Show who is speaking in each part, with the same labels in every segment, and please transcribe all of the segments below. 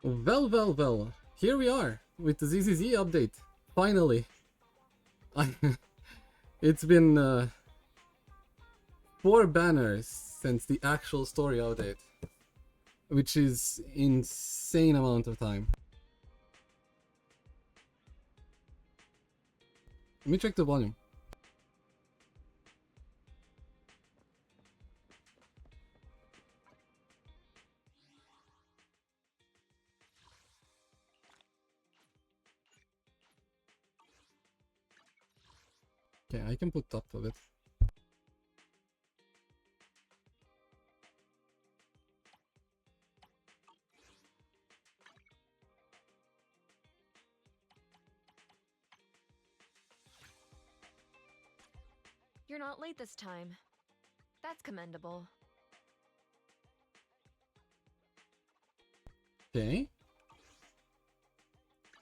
Speaker 1: Well. Here we are with the ZZZ update. Finally. It's been 4 banners since the actual story update, which is insane amount of time. Let me check the volume. Okay, I can put top of it.
Speaker 2: You're not late this time. That's commendable.
Speaker 1: Okay.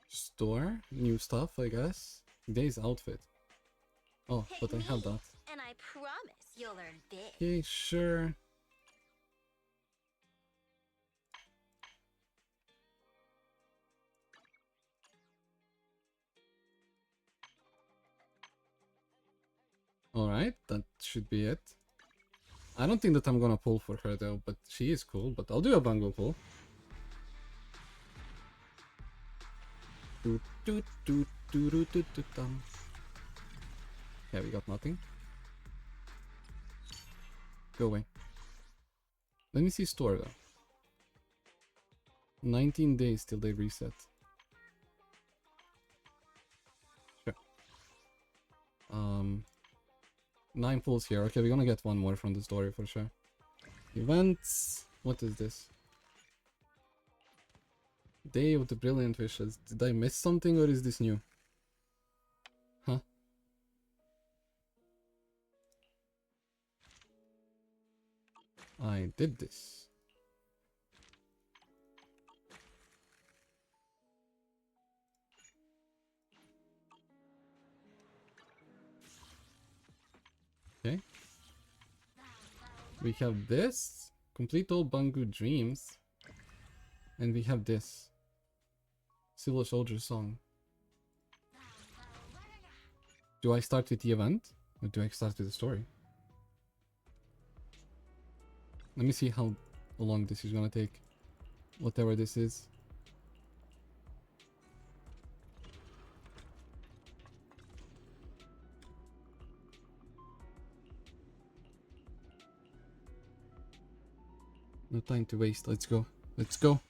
Speaker 1: Store, new stuff, I guess. Day's outfit. Oh, but I have that.
Speaker 3: And I promise you'll learn big.
Speaker 1: Okay, sure. Alright, that should be it. I don't think that I'm gonna pull for her though, but she is cool, but I'll do a bungle pull. Yeah, we got nothing. Go away. Let me see store though. 19 days till they reset. Sure. 9 pulls here. Okay, we're gonna get one more from the story for sure. Events. What is this? Day of the Brilliant Wishes. Did I miss something or is this new? Huh? I did this. Okay. We have this. Complete all Bangu dreams. And we have this. Silver Soldier song. Do I start with the event? Or do I start with the story? Let me see how long this is gonna take. Whatever this is. No time to waste. Let's go. Let's go.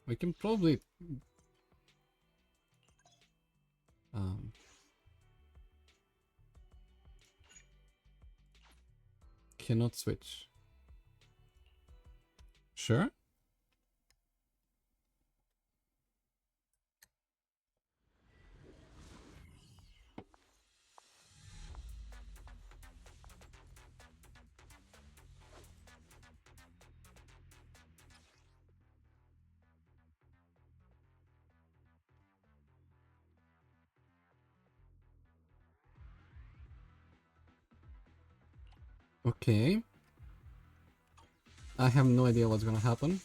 Speaker 1: We can probably... Cannot switch. Sure. Okay. I have no idea what's gonna happen.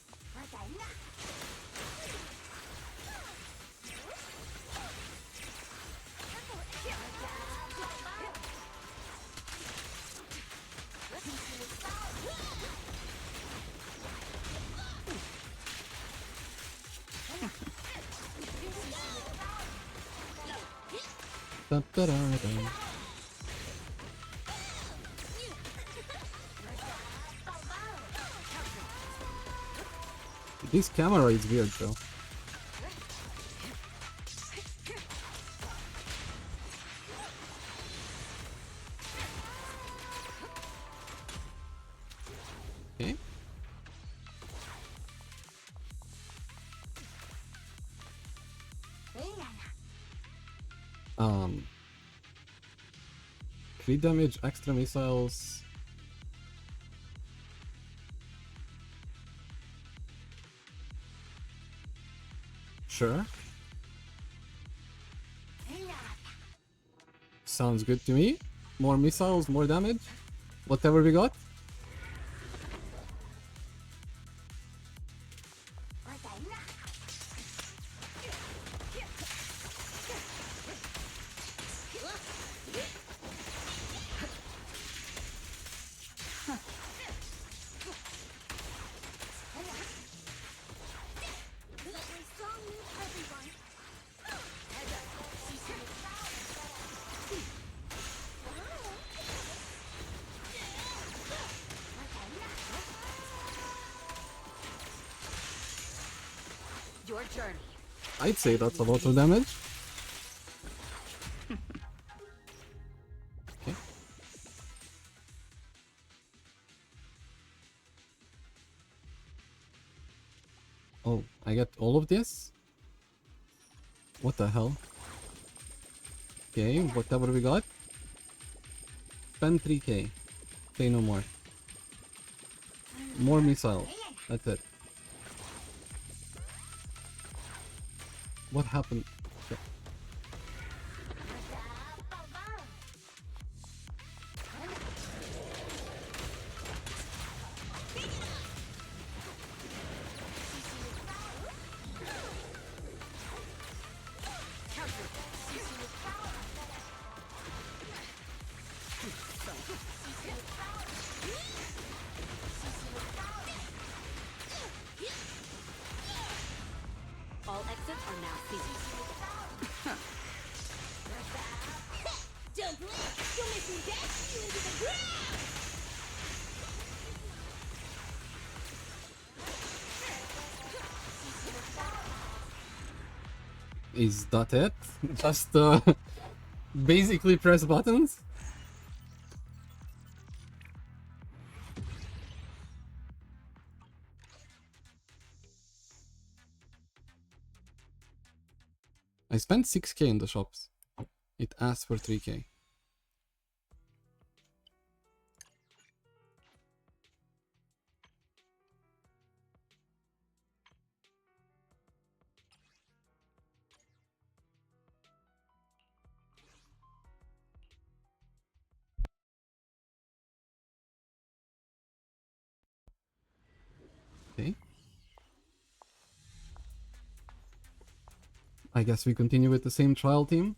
Speaker 1: Da, da, da, da. This camera is weird though. Okay. Crit damage, extra missiles. Sure. Sounds good to me. More missiles, more damage. Whatever we got.
Speaker 3: Your journey.
Speaker 1: I'd say that's a lot of damage. Okay. Oh, I get all of this? What the hell? Okay, whatever we got. Spend 3k. Say no more. More missiles. That's it. What happened? Okay.
Speaker 3: All exits are now sealed. Don't blink! You'll make me dash you into the ground!
Speaker 1: Is that it? Just basically press buttons? I spent 6k in the shops. It asked for 3k. Okay. I guess we continue with the same trial team.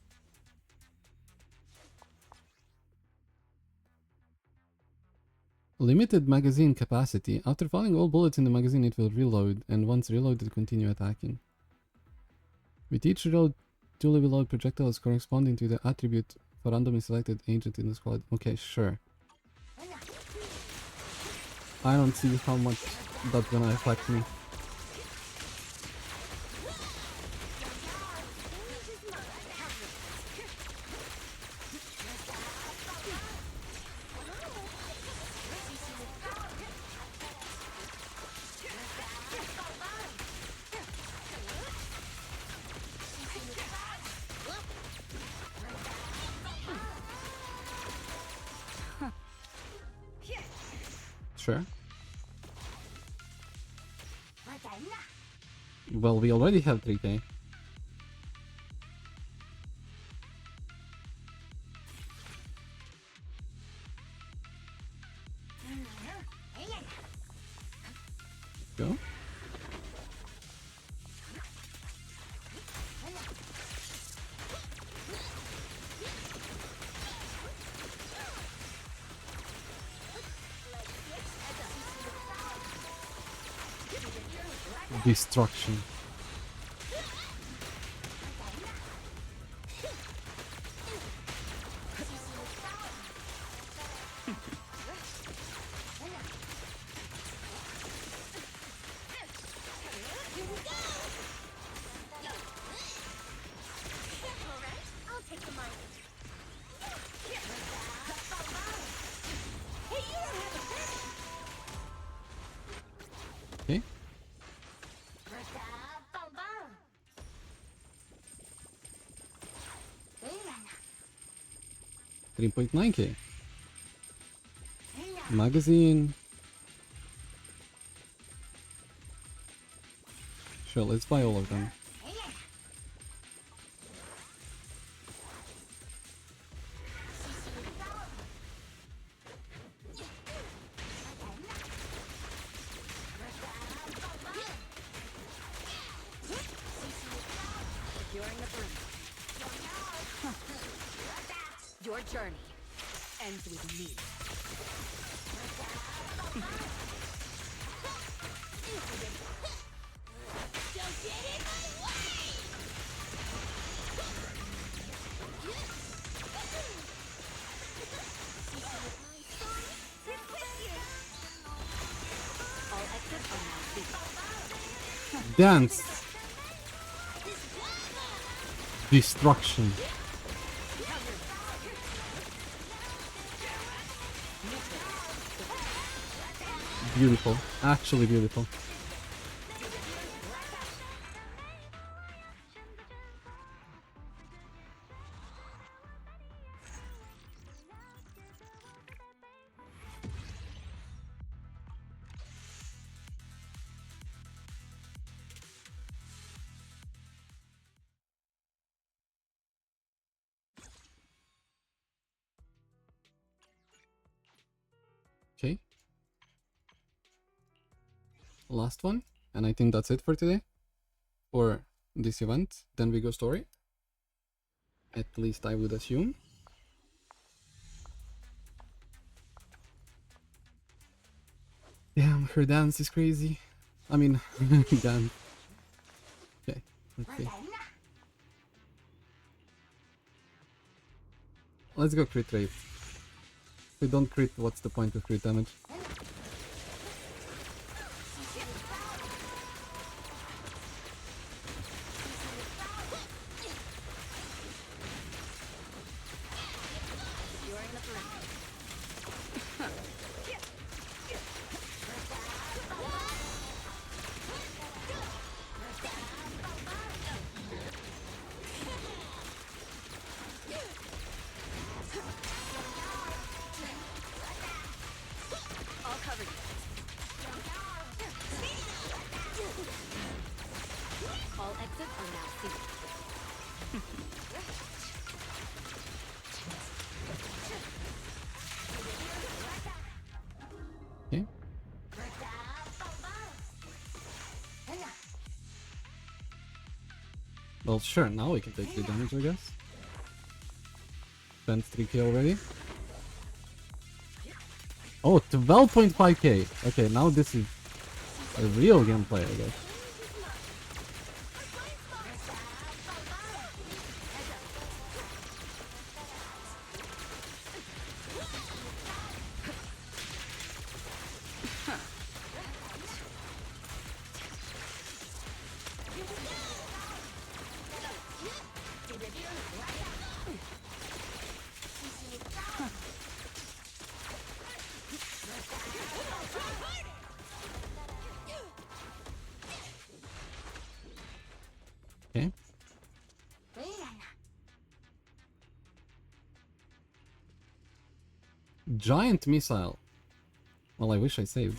Speaker 1: Limited magazine capacity. After firing all bullets in the magazine, it will reload, and once reloaded, continue attacking. With each reload, 2 reload projectiles corresponding to the attribute for randomly selected agent in the squad. Okay, sure. I don't see how much that's gonna affect me. Sure. Well, we already have 3k. Go. Destruction. Okay. 3.9k. Magazine. Sure, let's buy all of them.
Speaker 3: Your journey ends with me. Don't get in my way! All exits are now sealed.
Speaker 1: Dance! Destruction. Beautiful. Actually beautiful. Okay. Last one. And I think that's it for today. For this event. Then we go story. At least I would assume. Damn, her dance is crazy. I mean, dance. Okay, let's see. Let's go crit rate. If we don't crit, what's the point of crit damage?
Speaker 2: All exits are now sealed.
Speaker 1: Okay. Well, sure, now we can take the damage, I guess. Spent 3k already. Oh, 12.5k. Okay, now this is a real gameplay, I guess. Okay. Giant missile. Well, I wish I saved.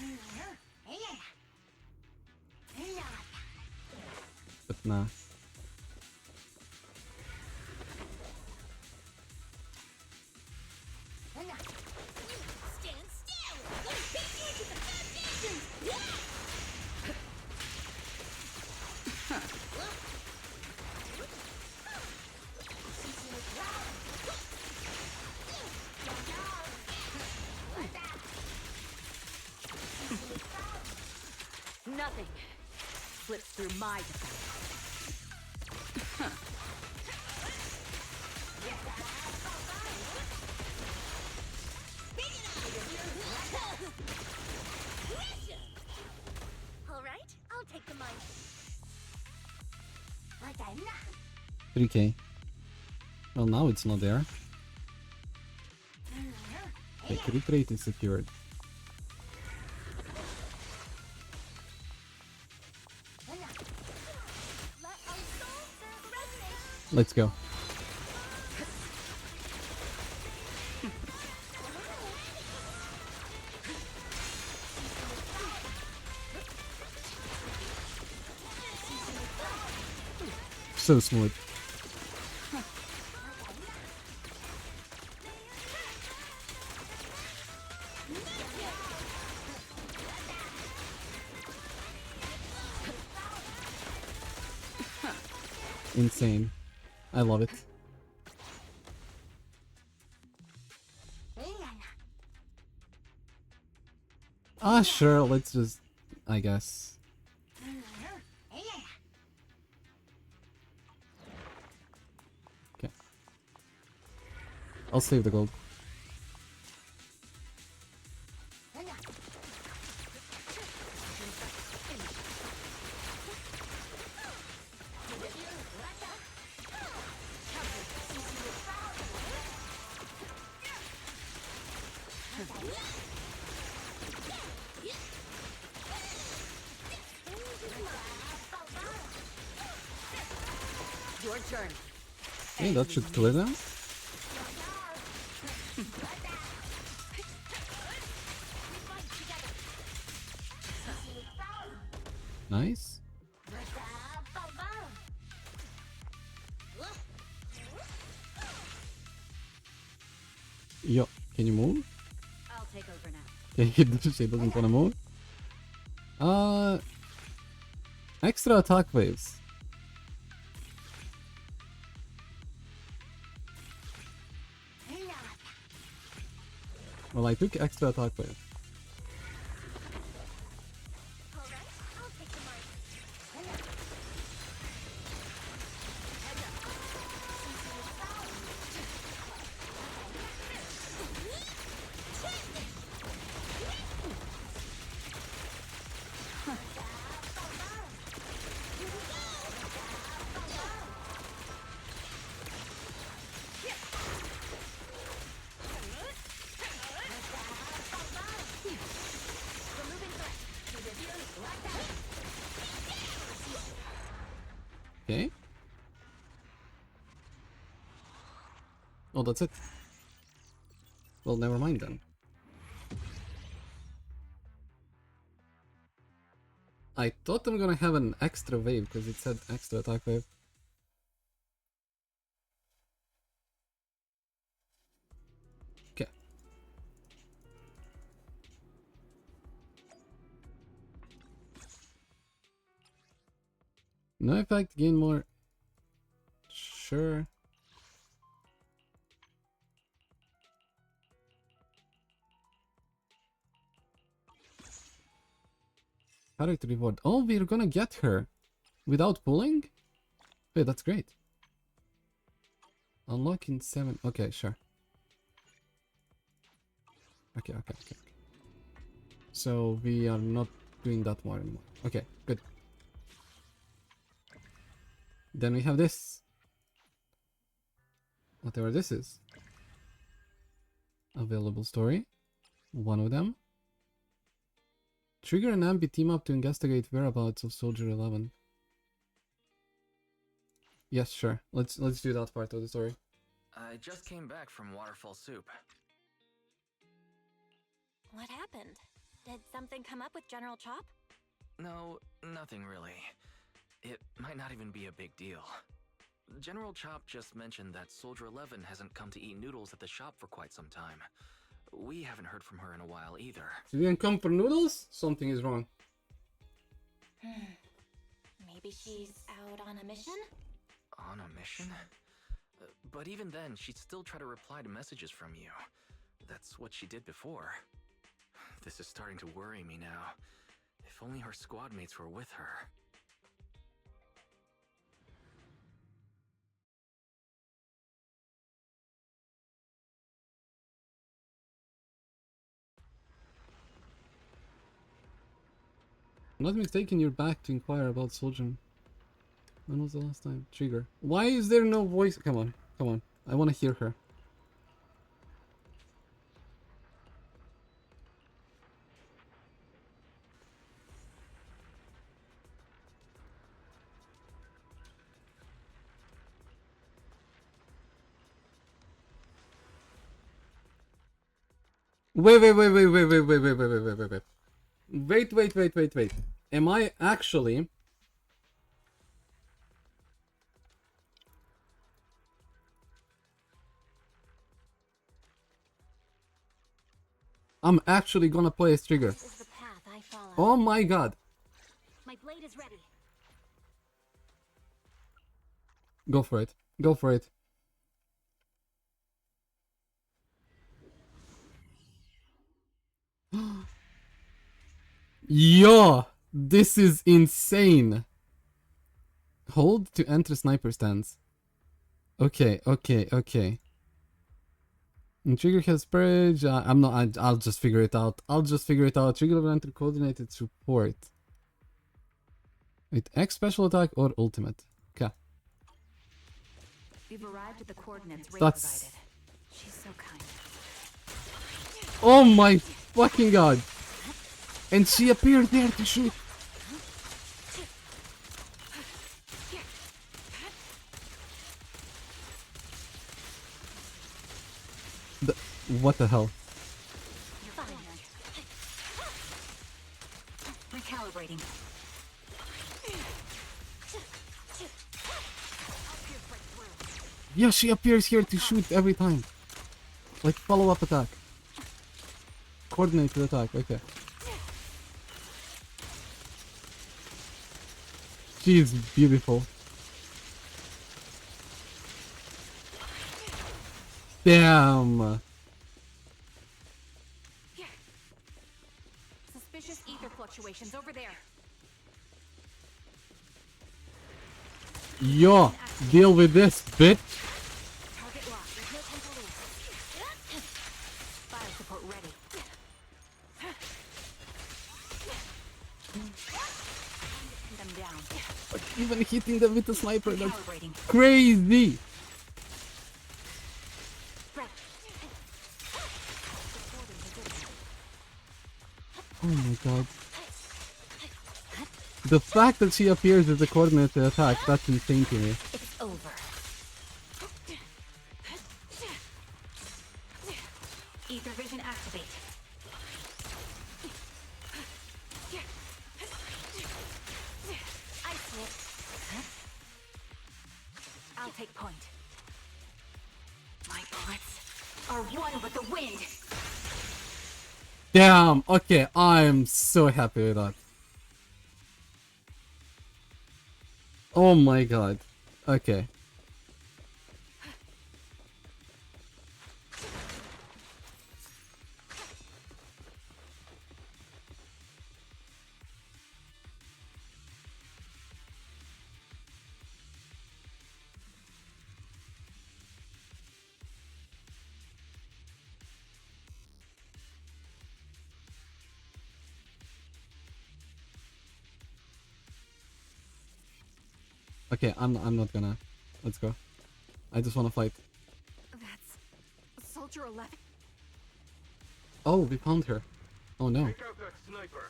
Speaker 1: But nah.
Speaker 3: Stand still! Let me beat you into the foundations!
Speaker 2: Nothing slips through my defense.
Speaker 3: All right, I'll take the money.
Speaker 1: 3k. Well, now it's not there. Okay, crit rate is secured.
Speaker 3: Let our souls resonate.
Speaker 1: Let's go. So smooth. Insane. I love it. Ah, sure, let's just... I guess. Okay. I'll save the gold.
Speaker 3: Your turn.
Speaker 1: Hey, that should clear them. Nice. Yo, can you move?
Speaker 2: I'll take over now.
Speaker 1: Okay, she doesn't wanna move. Extra attack waves. Well, I took extra attack wave. Okay. Oh, that's it. Well, never mind then. I thought I'm gonna have an extra wave because it said extra attack wave. Okay. No effect, gain more. Sure. Character reward. Oh, we're gonna get her without pulling? Wait, that's great. Unlock in 7. Okay, sure. Okay. So we are not doing that more anymore. Okay, good. Then we have this. Whatever this is. Available story. One of them. Trigger and Anby team up to investigate whereabouts of Soldier 11. Yes, sure. Let's do that part of the story.
Speaker 4: I just came back from Waterfall Soup.
Speaker 5: What happened? Did something come up with General Chop?
Speaker 4: No, nothing really. It might not even be a big deal. General Chop just mentioned that Soldier 11 hasn't come to eat noodles at the shop for quite some time. We haven't heard from her in a while either.
Speaker 1: She didn't come for noodles? Something is wrong.
Speaker 5: Maybe she's out on a mission?
Speaker 4: On a mission? But even then, she'd still try to reply to messages from you. That's what she did before. This is starting to worry me now. If only her squad mates were with her.
Speaker 1: I'm not mistaken, you're back to inquire about Soldier. When was the last time? Trigger. Why is there no voice? Come on. I want to hear her. Wait. Am I actually... I'm actually gonna play as Trigger.
Speaker 5: This is the path I follow.
Speaker 1: Oh my god.
Speaker 5: My blade is ready.
Speaker 1: Go for it. Go for it. Yo! This is insane. Hold to enter sniper stance. Okay. And Trigger has purge. I'll just figure it out. Trigger will enter coordinated support. With X special attack or ultimate. Okay.
Speaker 2: We've arrived at the coordinates Ray
Speaker 1: That's...
Speaker 2: provided. She's so kind.
Speaker 1: Oh my fucking god. And she appeared there to shoot. What the hell?
Speaker 5: Recalibrating.
Speaker 1: Yeah, she appears here to shoot every time. Like follow-up attack. Coordinated attack, okay. She's beautiful. Damn.
Speaker 5: Suspicious ether fluctuations over there.
Speaker 1: Yo, deal with this, bitch.
Speaker 5: Target locked. There's no time to lose. Fire support ready. Pin them down.
Speaker 1: Like, even hitting them with the sniper, that's
Speaker 5: Recalibrating.
Speaker 1: crazy.
Speaker 5: Right.
Speaker 1: Oh my god. The fact that she appears as a coordinated attack, that's insane to me.
Speaker 5: It's over. Ether vision activate. I see it. I'll take point. My bullets are one with the wind.
Speaker 1: Damn, okay, I'm so happy with that. Oh my god. Okay. Okay, I'm not gonna. Let's go. I just wanna fight.
Speaker 5: That's Soldier 11.
Speaker 1: Oh, we found her. Oh no.
Speaker 6: Take out that sniper.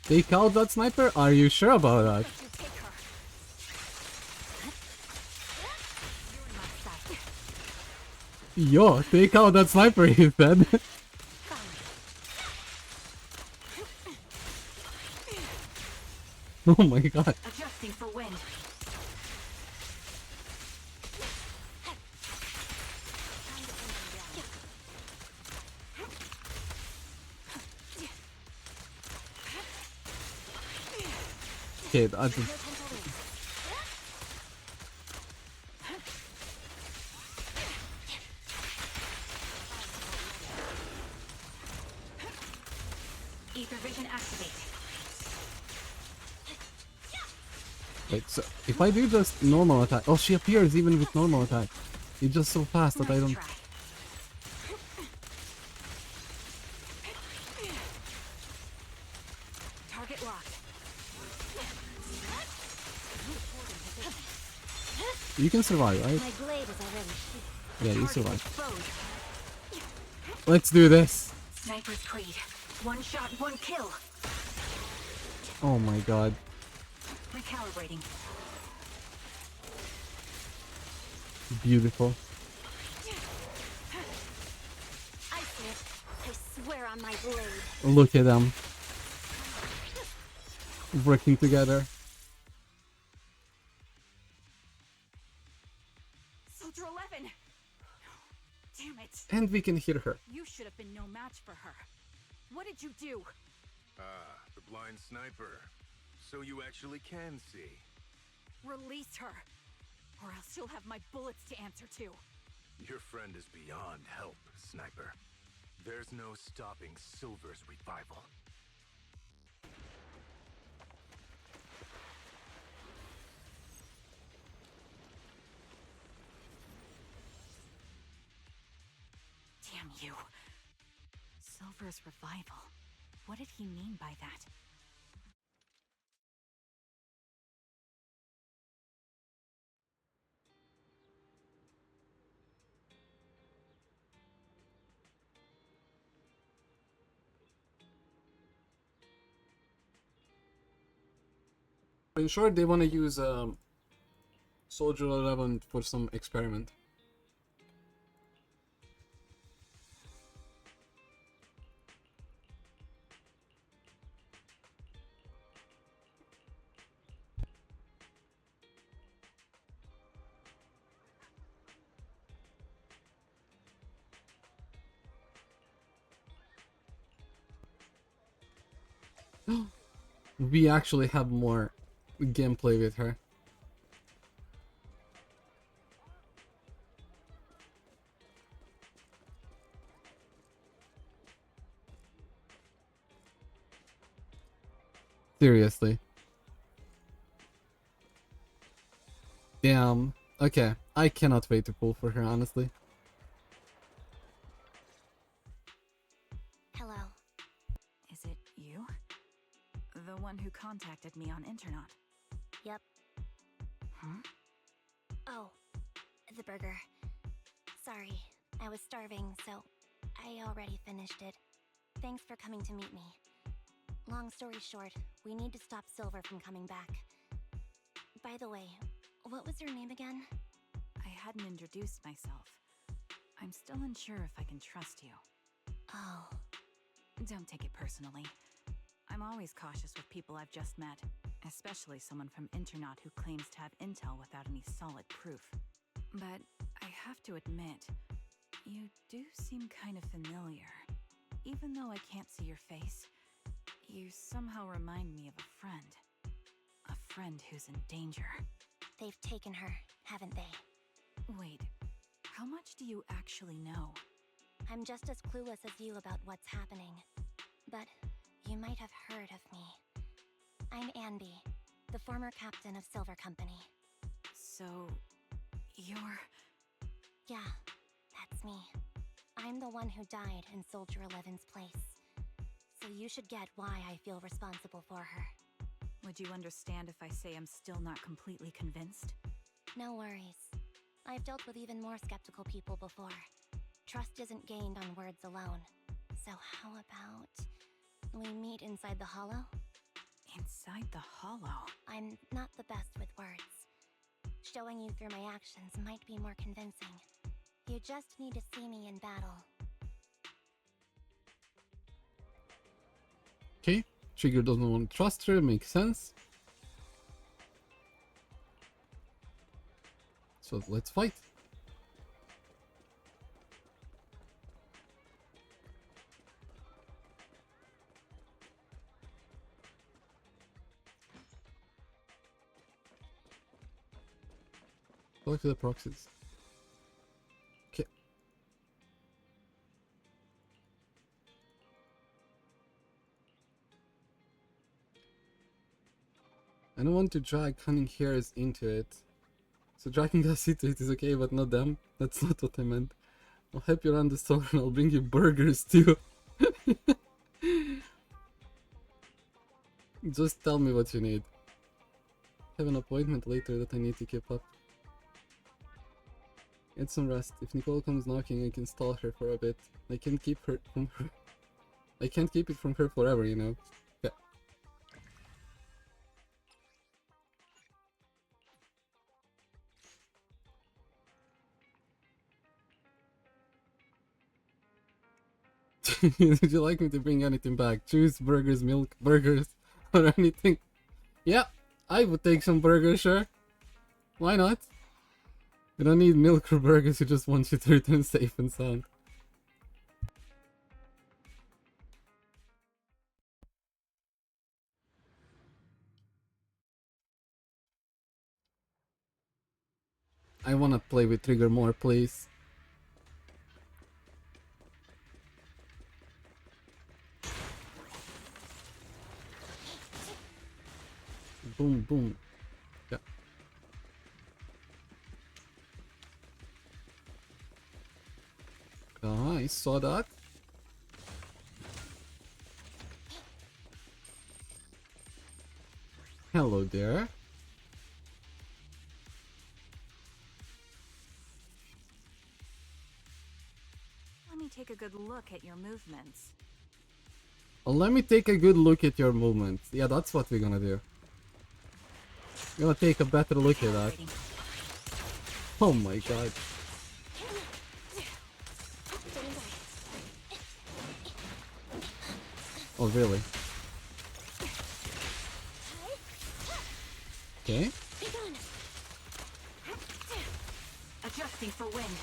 Speaker 1: Take out that sniper? Are you sure about that?
Speaker 5: You take her. You're in my sight.
Speaker 1: Yo, take out that sniper, he said. Oh my god.
Speaker 5: Adjusting for wind.
Speaker 1: Okay, that's
Speaker 5: Ether vision activate.
Speaker 1: wait, so if I do just normal attack, oh, she appears even with normal attack. It's just so fast that I don't.
Speaker 5: Try. Target locked.
Speaker 1: You can survive, right?
Speaker 3: My blade is already sheathed.
Speaker 1: Yeah, you
Speaker 5: Target
Speaker 1: survive.
Speaker 5: exposed.
Speaker 1: Let's do this.
Speaker 5: Sniper's Creed. One shot, one kill.
Speaker 1: Oh my god.
Speaker 5: Recalibrating.
Speaker 1: Beautiful.
Speaker 3: I see it. I swear on my blade.
Speaker 1: Look at them. Working together.
Speaker 5: Soldier 11. Damn it.
Speaker 1: And we can hear her.
Speaker 5: You should have been no match for her. What did you do?
Speaker 6: Ah, the blind sniper. So you actually can see.
Speaker 5: Release her, or else she'll have my bullets to answer to.
Speaker 6: Your friend is beyond help, sniper. There's no stopping Silver's revival.
Speaker 5: Damn you. Silver's revival. What did he mean by that?
Speaker 1: In short, they want to use Soldier 11 for some experiment. We actually have more gameplay with her. Seriously. Damn. Okay. I cannot wait to pull for her, honestly.
Speaker 2: Hello.
Speaker 5: Is it you? The one who contacted me on Internet?
Speaker 2: Yep.
Speaker 5: Huh?
Speaker 2: Oh, the burger. Sorry, I was starving, so I already finished it. Thanks for coming to meet me. Long story short, we need to stop Silver from coming back. By the way, what was your name again?
Speaker 5: I hadn't introduced myself. I'm still unsure if I can trust you.
Speaker 2: Oh,
Speaker 5: Don't take it personally. I'm always cautious with people I've just met, especially someone from Internet who claims to have intel without any solid proof. But I have to admit, you do seem kind of familiar. Even though I can't see your face, you somehow remind me of a friend. A friend who's in danger.
Speaker 2: they've taken her, haven't they?
Speaker 5: Wait, how much do you actually know?
Speaker 2: I'm just as clueless as you about what's happening. But you might have heard of me. I'm Anby, the former captain of Silver Company.
Speaker 5: So, you're...
Speaker 2: Yeah, that's me. I'm the one who died in Soldier 11's place. So you should get why I feel responsible for her.
Speaker 5: Would you understand if I say I'm still not completely convinced?
Speaker 2: No worries. I've dealt with even more skeptical people before. Trust isn't gained on words alone. So how about we meet inside the hollow?
Speaker 5: Inside the hollow?
Speaker 2: I'm not the best with words. Showing you through my actions might be more convincing. You just need to see me in battle.
Speaker 1: Okay. Trigger doesn't want to trust her, makes sense. So let's fight. Talk to the proxies. Okay. I don't want to drag cunning hairs into it. So dragging us into it is okay, but not them. That's not what I meant. I'll help you around the store and I'll bring you burgers too. Just tell me what you need. I have an appointment later that I need to keep up. Get some rest. If Nicole comes knocking, I can stall her for a bit. I can't keep her from her. I can't keep it from her forever, you know. Yeah. Would you like me to bring anything back? Juice, burgers, milk, burgers, or anything? Yeah, I would take some burgers, sure. Why not? You don't need milk or burgers, you just want you to return safe and sound. I wanna play with Trigger more, please. Boom, boom. Yeah. Ah, I saw that. Hello there.
Speaker 5: Let me take a good look at your movements.
Speaker 1: Let me take a good look at your movements. Yeah, that's what we're gonna do. We're gonna take a better look at that. Oh my god. Oh, really? Okay.
Speaker 5: Adjusting for wind.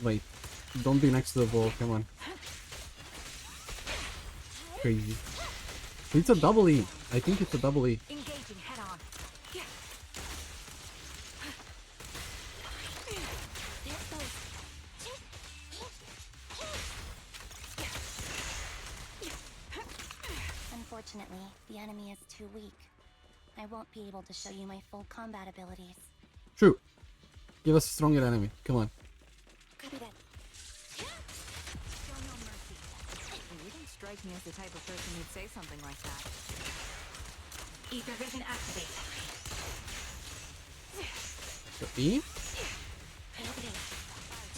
Speaker 1: Wait. Don't be next to the wall, come on. crazy. It's a double E. I think it's a double E.
Speaker 5: Engaging head on.
Speaker 2: There goes. Unfortunately, the enemy is too weak. I won't be able to show you my full combat abilities.
Speaker 1: True. Give us a stronger enemy. Come on.
Speaker 2: Copy that.
Speaker 5: Show no mercy. You don't strike me as the type of person who'd say something like that. Ether vision activate.
Speaker 1: So E.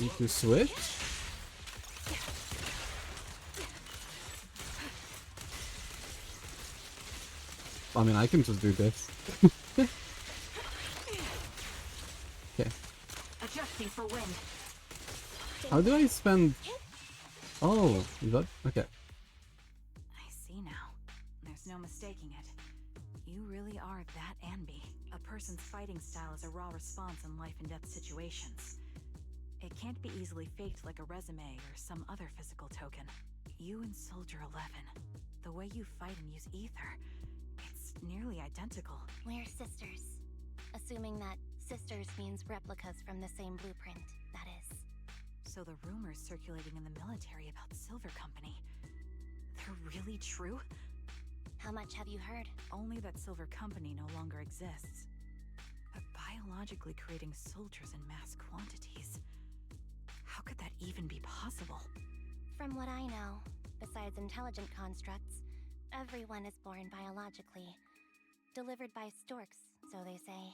Speaker 1: E to switch. I mean, I can just do this. Okay.
Speaker 5: Adjusting for wind.
Speaker 1: How do I spend... Oh, is that... Okay.
Speaker 5: I see now. There's no mistaking it. You really are that Anby. A person's fighting style is a raw response in life and death situations. It can't be easily faked like a resume or some other physical token. You and Soldier 11, the way you fight and use ether, it's nearly identical.
Speaker 2: We're sisters. Assuming that sisters means replicas from the same blueprint, that is.
Speaker 5: So the rumors circulating in the military about Silver Company, they're really true?
Speaker 2: How much have you heard?
Speaker 5: Only that Silver Company no longer exists. But biologically creating soldiers in mass quantities, how could that even be possible?
Speaker 2: From what I know, besides intelligent constructs, everyone is born biologically. Delivered by storks, so they say.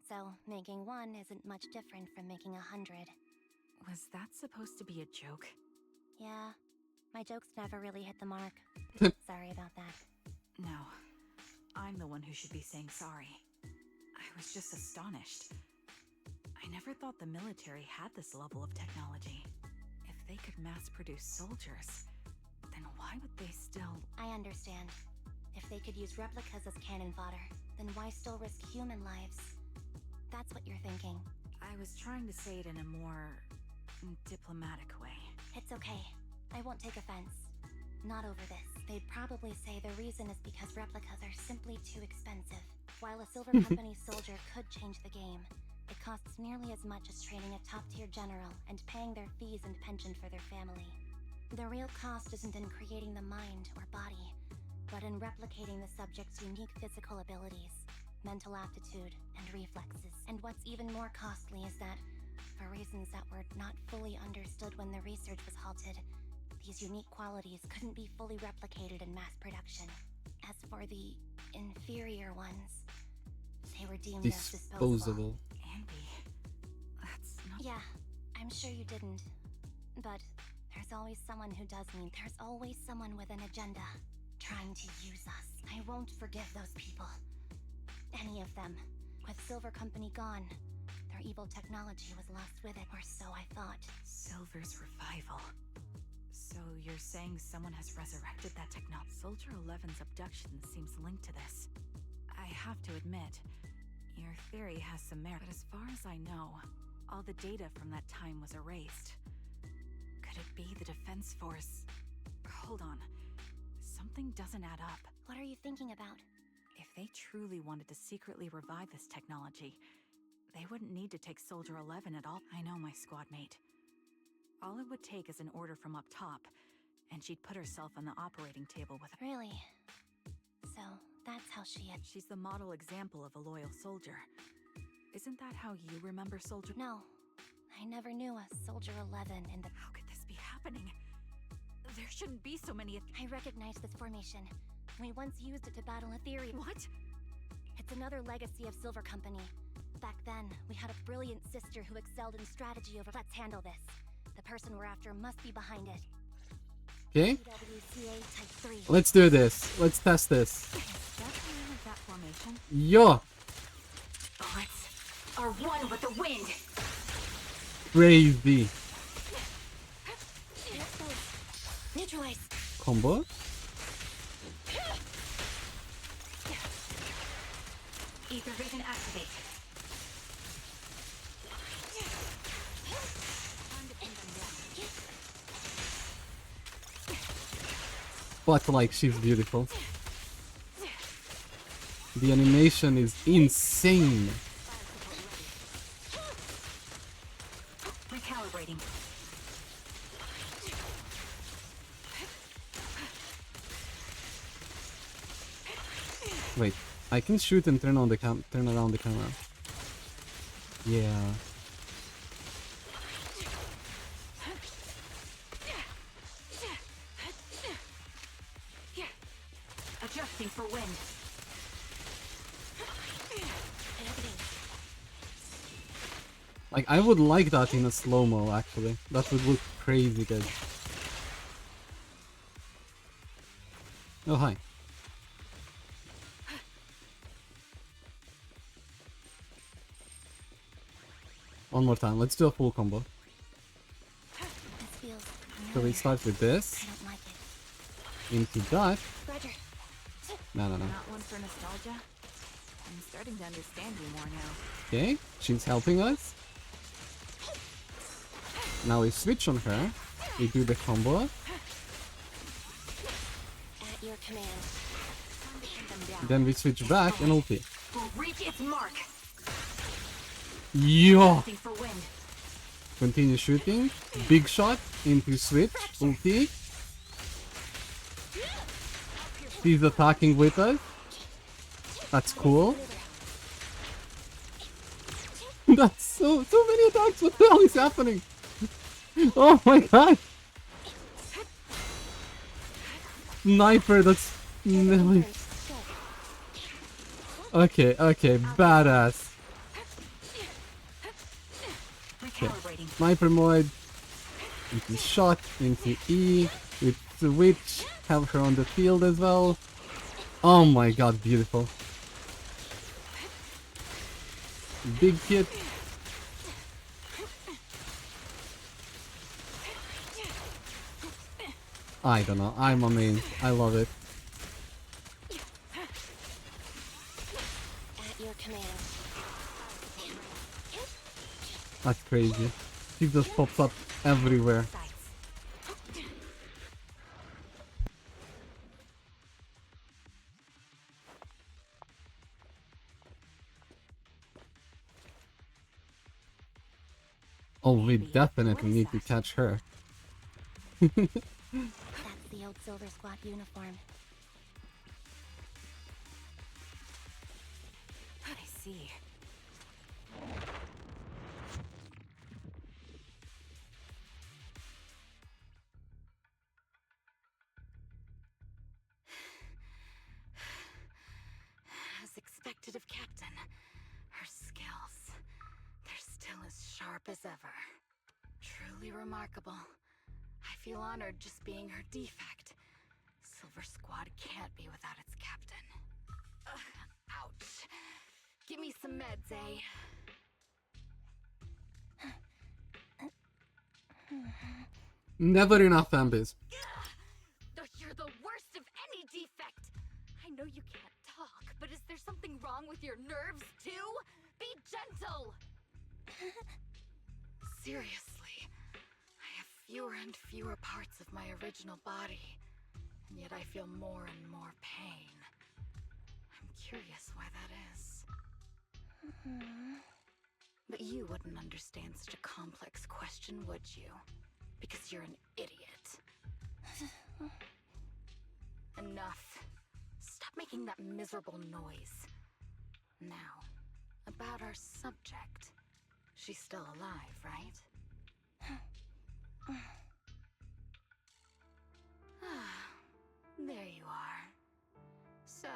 Speaker 2: So, making one isn't much different from making 100.
Speaker 5: Was that supposed to be a joke?
Speaker 2: Yeah, my jokes never really hit the mark. Sorry about that.
Speaker 5: No, I'm the one who should be saying sorry. I was just astonished. I never thought the military had this level of technology. If they could mass produce soldiers, then why would they still...
Speaker 2: I understand. If they could use replicas as cannon fodder, then why still risk human lives? That's what you're thinking.
Speaker 5: I was trying to say it in a more diplomatic way.
Speaker 2: It's okay. I won't take offense. Not over this. They'd probably say the reason is because replicas are simply too expensive. While a Silver Company soldier could change the game, it costs nearly as much as training a top-tier general and paying their fees and pension for their family. The real cost isn't in creating the mind or body, but in replicating the subject's unique physical abilities, mental aptitude, and reflexes. And what's even more costly is that, for reasons that were not fully understood when the research was halted, these unique qualities couldn't be fully replicated in mass production. As for the inferior ones, they were deemed as disposable.
Speaker 5: Anby, that's not...
Speaker 2: Yeah, I'm sure you didn't. But there's always someone who does mean. There's always someone with an agenda, trying to use us. I won't forgive those people. Any of them. With Silver Company gone, their evil technology was lost with it, or so I thought.
Speaker 5: Silver's revival. So you're saying someone has resurrected that technology? Soldier 11's abduction seems linked to this. I have to admit, your theory has some merit, but as far as I know, all the data from that time was erased. Could it be the Defense Force? Hold on. Something doesn't add up.
Speaker 2: What are you thinking about?
Speaker 5: If they truly wanted to secretly revive this technology, they wouldn't need to take Soldier 11 at all. I know my squad mate. All it would take is an order from up top, and she'd put herself on the operating table with...
Speaker 2: Really? So, that's how she is.
Speaker 5: She's the model example of a loyal soldier. Isn't that how you remember Soldier?
Speaker 2: No. I never knew a Soldier 11 in the...
Speaker 5: How could this be happening? There shouldn't be so many...
Speaker 2: I recognize this formation. We once used it to battle Ethereum.
Speaker 5: What?
Speaker 2: It's another legacy of Silver Company. Back then, we had a brilliant sister who excelled in strategy over... Let's handle this. The person we're after must be behind it.
Speaker 1: Okay.
Speaker 2: PWCA Type 3.
Speaker 1: Let's do this. Let's test this.
Speaker 5: Definitely with that formation.
Speaker 1: Yo!
Speaker 3: Bullets are one with the wind.
Speaker 1: Crazy.
Speaker 2: Let's go. Neutralize.
Speaker 1: Combo.
Speaker 3: Ether vision activate.
Speaker 5: Time to pin them down.
Speaker 1: But like, she's beautiful. The animation is insane.
Speaker 5: Recalibrating.
Speaker 1: Wait, I can shoot and turn around the camera. Yeah.
Speaker 5: Adjusting for wind.
Speaker 1: Like, I would like that in a slow-mo, actually. That would look crazy good. Oh, hi. One more time. Let's do a full combo.
Speaker 2: This feels
Speaker 1: So we
Speaker 2: familiar.
Speaker 1: start with this.
Speaker 2: I don't like it.
Speaker 1: Into that.
Speaker 2: Roger.
Speaker 1: No.
Speaker 5: Not one for nostalgia? I'm starting to understand you more now.
Speaker 1: Okay, she's helping us. Now we switch on her. We do the combo.
Speaker 2: At your command.
Speaker 5: Time to pin them down.
Speaker 1: Then we switch back and ulti.
Speaker 5: Will reach its mark.
Speaker 1: Yo!
Speaker 5: Adjusting for wind.
Speaker 1: Continue shooting. Big shot into switch. Ulti. She's attacking with us. That's cool. That's so many attacks. What the hell is happening? Oh my god. Sniper, that's really... Okay, badass.
Speaker 5: Recalibrating.
Speaker 1: Sniper mode. Into shot, into E, with switch, have her on the field as well. Oh my god, beautiful. Big hit. I don't know, I'm amazed. I love it.
Speaker 2: At your command.
Speaker 1: That's crazy. She just pops up everywhere. Oh, we definitely need to catch her.
Speaker 2: That's the old Silver Squad uniform.
Speaker 5: I see. As expected of Captain, her skills, they're still as sharp as ever. Truly remarkable. I feel honored just being her defect. Silver Squad can't be without its captain. Ouch. Give me some meds, eh?
Speaker 1: Never enough, Ambys.
Speaker 3: You're the worst of any defect. I know you can't talk, but is there something wrong with your nerves too? Be gentle. Seriously, I have fewer and fewer parts of my original body, and yet I feel more and more pain. I'm curious why that is. But you wouldn't understand such a complex question, would you? Because you're an idiot. Enough. Stop making that miserable noise. Now, about our subject. She's still alive, right? There you are. So,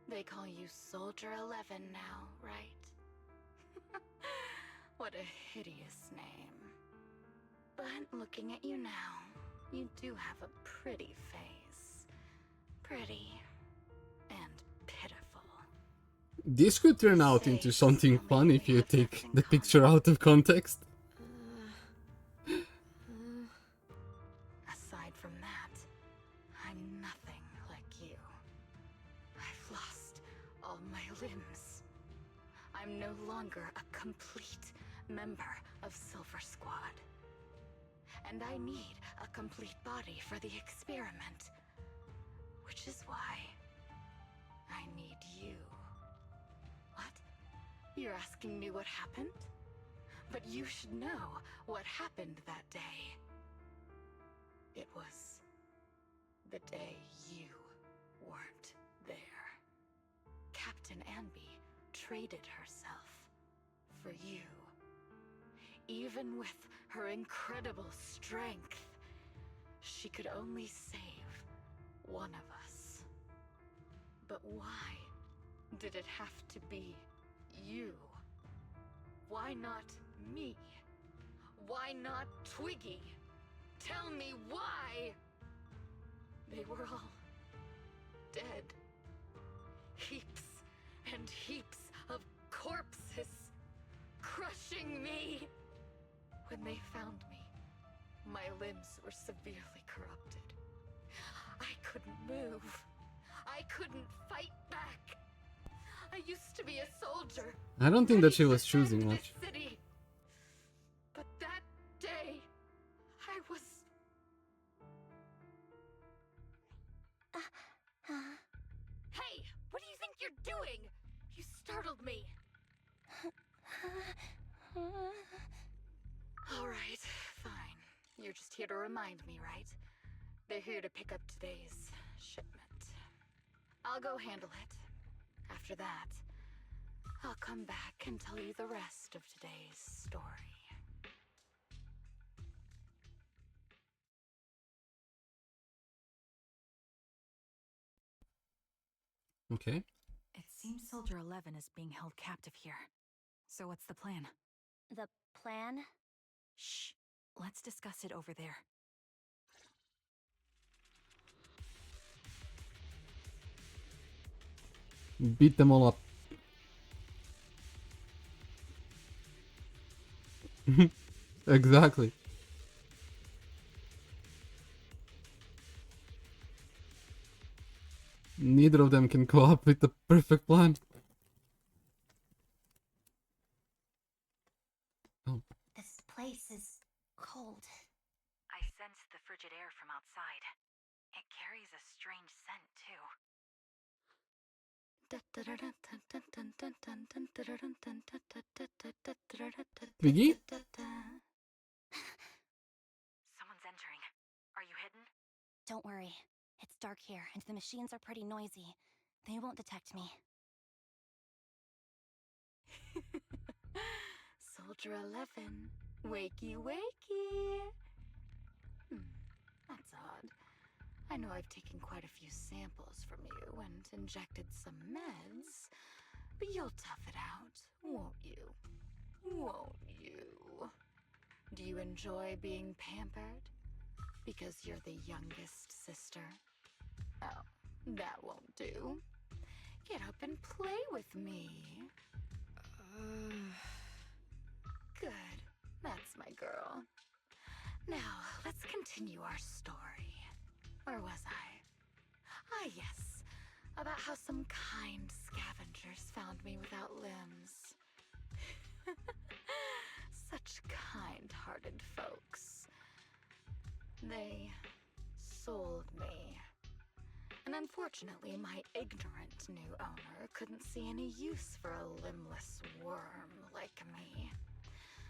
Speaker 3: they call you Soldier 11 now, right? What a hideous name. But looking at you now, you do have a pretty face. Pretty and pitiful.
Speaker 1: This could turn out into something fun if you take the picture out of context.
Speaker 3: Aside from that, I'm nothing like you. I've lost all my limbs. I'm no longer a complete member of Silver Squad. And I need a complete body for the experiment. Which is why I need you. What? You're asking me what happened? But you should know what happened that day. It was the day you weren't there. Captain Anby traded herself for you. Even with her incredible strength, she could only save one of us. But why did it have to be you? Why not me? Why not Twiggy? Tell me why! They were all dead. Heaps and heaps of corpses crushing me. When they found me, my limbs were severely corrupted. I couldn't move. I couldn't fight back. I used to be a soldier.
Speaker 1: I don't think that she was
Speaker 3: ready to
Speaker 1: choosing
Speaker 3: defend
Speaker 1: much.
Speaker 3: this city. But that day, I was... Hey, what do you think you're doing? You startled me. All right, fine. You're just here to remind me, right? They're here to pick up today's shipment. I'll go handle it. After that, I'll come back and tell you the rest of today's story.
Speaker 1: Okay.
Speaker 5: It seems Soldier 11 is being held captive here. So what's the plan?
Speaker 2: The plan?
Speaker 5: Shh. Let's discuss it over there.
Speaker 1: Beat them all up. Exactly. Neither of them can come up with the perfect plan. Oh.
Speaker 2: This place is cold.
Speaker 5: I sensed the frigid air from outside. It carries a strange scent, too.
Speaker 1: Twiggy?
Speaker 5: Someone's entering. Are you hidden?
Speaker 2: Don't worry. It's dark here, and the machines are pretty noisy. They won't detect me.
Speaker 3: Soldier 11, wakey wakey. That's odd. I know I've taken quite a few samples from you and injected some meds, but you'll tough it out, won't you? Won't you? Do you enjoy being pampered? Because you're the youngest sister? Oh, that won't do. Get up and play with me. Good. That's my girl. Now, let's continue our story. Where was I? Ah, yes. About how some kind scavengers found me without limbs. Such kind-hearted folks. They sold me. And unfortunately, my ignorant new owner couldn't see any use for a limbless worm like me.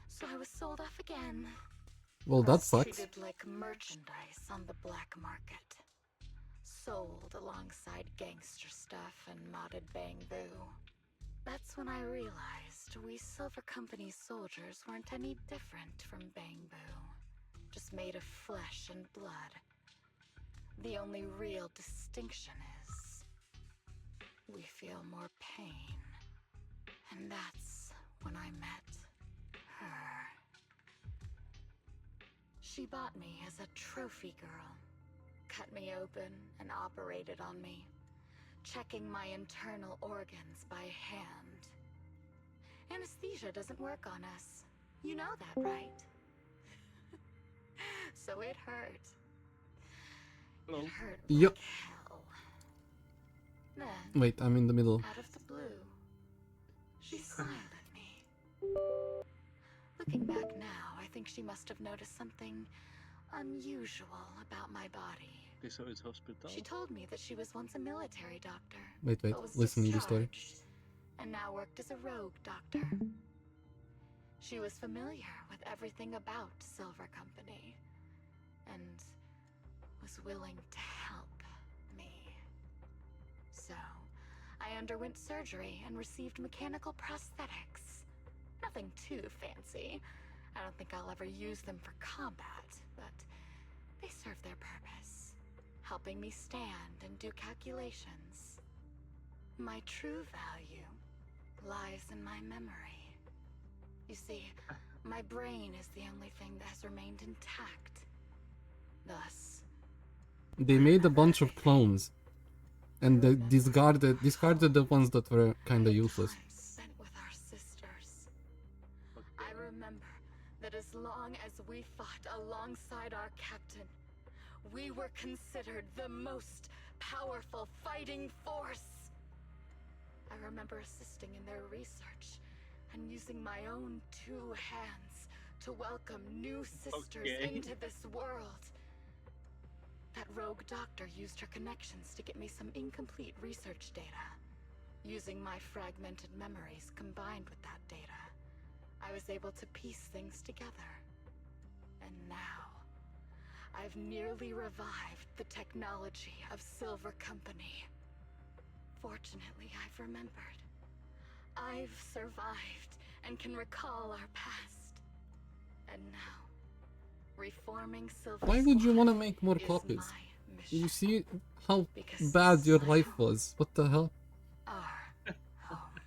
Speaker 3: So I was sold off again.
Speaker 1: Well, that sucks.
Speaker 3: Treated like merchandise on the black market. Sold alongside gangster stuff and modded bamboo. That's when I realized we Silver Company soldiers weren't any different from bamboo. Just made of flesh and blood. The only real distinction is we feel more pain. And that's when I met her. She bought me as a trophy girl. Cut me open and operated on me, checking my internal organs by hand. Anesthesia doesn't work on us. You know that, right? So it hurt. It hurt
Speaker 1: Yup.
Speaker 3: like hell. Then,
Speaker 1: Wait, I'm in the middle.
Speaker 3: out of the blue, she smiled at me. Looking back now, I think she must have noticed something unusual about my body.
Speaker 7: Okay, so it's hospital.
Speaker 3: She told me that she was once a military doctor.
Speaker 1: Wait,
Speaker 3: but was
Speaker 1: listen to the story.
Speaker 3: discharged, and now worked as a rogue doctor. She was familiar with everything about Silver Company, and was willing to help me. So, I underwent surgery and received mechanical prosthetics. Nothing too fancy. I don't think I'll ever use them for combat, but they serve their purpose, helping me stand and do calculations. My true value lies in my memory. You see, my brain is the only thing that has remained intact. Thus,
Speaker 1: They made a bunch of clones, and they discarded the ones that were kind of useless.
Speaker 3: time spent with our sisters. I remember that as long as we fought alongside our captain, we were considered the most powerful fighting force. I remember assisting in their research and using my own 2 hands to welcome new sisters into this world. That rogue doctor used her connections to get me some incomplete research data. Using my fragmented memories combined with that data, I was able to piece things together. And now, I've nearly revived the technology of Silver Company. Fortunately, I've remembered. I've survived and can recall our past. And now, reforming Silver
Speaker 1: Why would you want to
Speaker 3: Squad
Speaker 1: make more
Speaker 3: is
Speaker 1: copies?
Speaker 3: my mission.
Speaker 1: You see how
Speaker 3: Because
Speaker 1: bad your
Speaker 3: this
Speaker 1: life was. What the hell?
Speaker 3: Our home.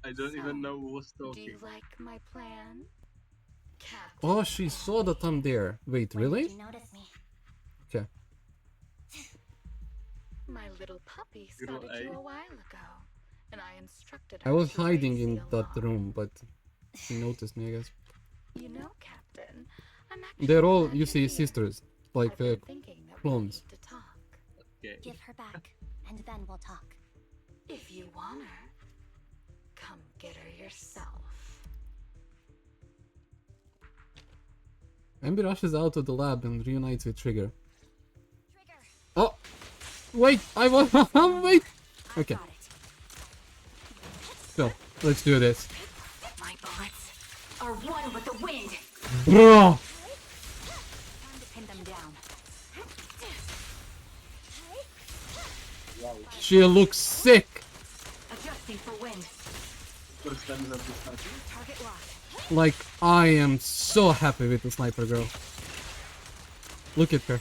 Speaker 7: I don't even know who's
Speaker 3: Do
Speaker 7: talking.
Speaker 3: you like my plan, Captain?
Speaker 1: Oh, she saw that I'm there. Wait,
Speaker 2: When
Speaker 1: really?
Speaker 2: did you notice me?
Speaker 1: Okay.
Speaker 3: My little puppy
Speaker 7: Little
Speaker 3: spotted you
Speaker 7: A.
Speaker 3: a while ago, and I instructed
Speaker 1: I
Speaker 3: her
Speaker 1: was
Speaker 3: to
Speaker 1: hiding
Speaker 3: race
Speaker 1: in
Speaker 3: you
Speaker 1: that
Speaker 3: along.
Speaker 1: room, but she noticed me, I guess.
Speaker 3: You know, Captain, I'm actually
Speaker 1: They're all,
Speaker 3: glad
Speaker 1: you
Speaker 3: you're
Speaker 1: see,
Speaker 3: here.
Speaker 1: sisters. Like
Speaker 3: I've been thinking that we
Speaker 1: clones.
Speaker 3: need to talk.
Speaker 7: Okay.
Speaker 2: Give her back, and then we'll talk.
Speaker 3: If you want her, come get her yourself.
Speaker 1: Anby rushes out of the lab and reunites with Trigger.
Speaker 2: Trigger!
Speaker 1: Oh! Wait! I was. Wait!
Speaker 2: I
Speaker 1: Okay,
Speaker 2: got it.
Speaker 1: so, let's do this.
Speaker 2: My bullets are one with the wind.
Speaker 1: Bro!
Speaker 5: Time to pin them down.
Speaker 7: Wow.
Speaker 1: She looks sick!
Speaker 5: Adjusting for wind.
Speaker 7: First time that this happened.
Speaker 5: Target locked.
Speaker 1: Like, I am so happy with the sniper girl. Look at her.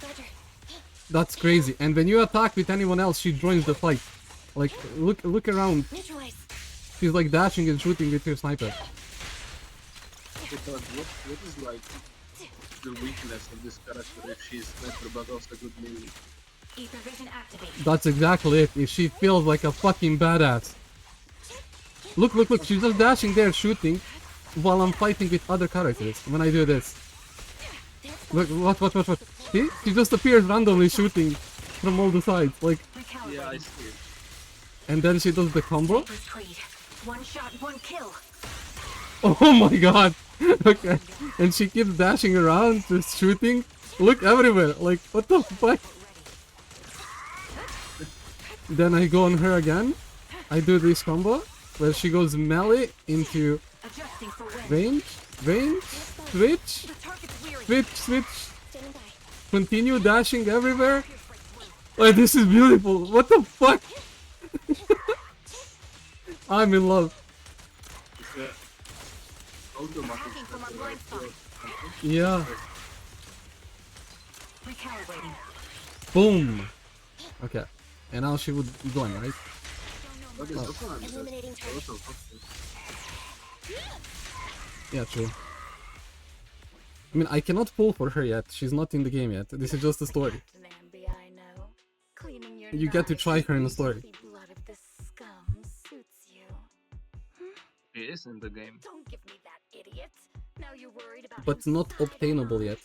Speaker 2: Roger.
Speaker 1: That's crazy. And when you attack with anyone else, she joins the fight. Like, look around.
Speaker 2: Neutralize.
Speaker 1: She's like dashing and shooting with her sniper.
Speaker 7: Because what is like the weakness of this character if she's sniper but also good melee?
Speaker 2: Ether vision activated.
Speaker 1: That's exactly it. If she feels like a fucking badass. Look, she's just dashing there shooting while I'm fighting with other characters when I do this. Look, what? See? She just appears randomly shooting from all the sides, like,
Speaker 7: Yeah, I see it.
Speaker 1: and then she does the combo.
Speaker 2: Sniper's Creed. One shot, one kill.
Speaker 1: Oh my god! Okay, and she keeps dashing around, just shooting. Look everywhere, like, what the fuck? Then I go on her again. I do this combo where she goes melee into
Speaker 5: Adjusting for wind.
Speaker 1: range, switch,
Speaker 5: The target's weary.
Speaker 1: switch,
Speaker 2: Standing by.
Speaker 1: continue dashing everywhere. Oh, this is beautiful. What the fuck? I'm in love.
Speaker 7: It's automatic
Speaker 5: Hacking from our
Speaker 7: sniper,
Speaker 5: blind spot.
Speaker 7: right?
Speaker 1: Yeah.
Speaker 5: Recalibrating.
Speaker 1: Boom. Okay. And now she would join, right?
Speaker 7: What is open?
Speaker 2: Illuminating target.
Speaker 7: Also, okay.
Speaker 1: Yeah, true. I mean, I cannot pull for her yet. She's not in the game yet. This is just a story.
Speaker 3: Captain Anby, I know. Cleaning your
Speaker 1: You get to
Speaker 3: knives
Speaker 1: try her in the
Speaker 3: with
Speaker 1: story.
Speaker 3: filthy blood of this scum suits you.
Speaker 7: He is in the game.
Speaker 3: Don't give me that, idiot. Now you're worried about
Speaker 1: But
Speaker 3: him
Speaker 1: not
Speaker 3: side or
Speaker 1: obtainable
Speaker 3: not.
Speaker 1: yet.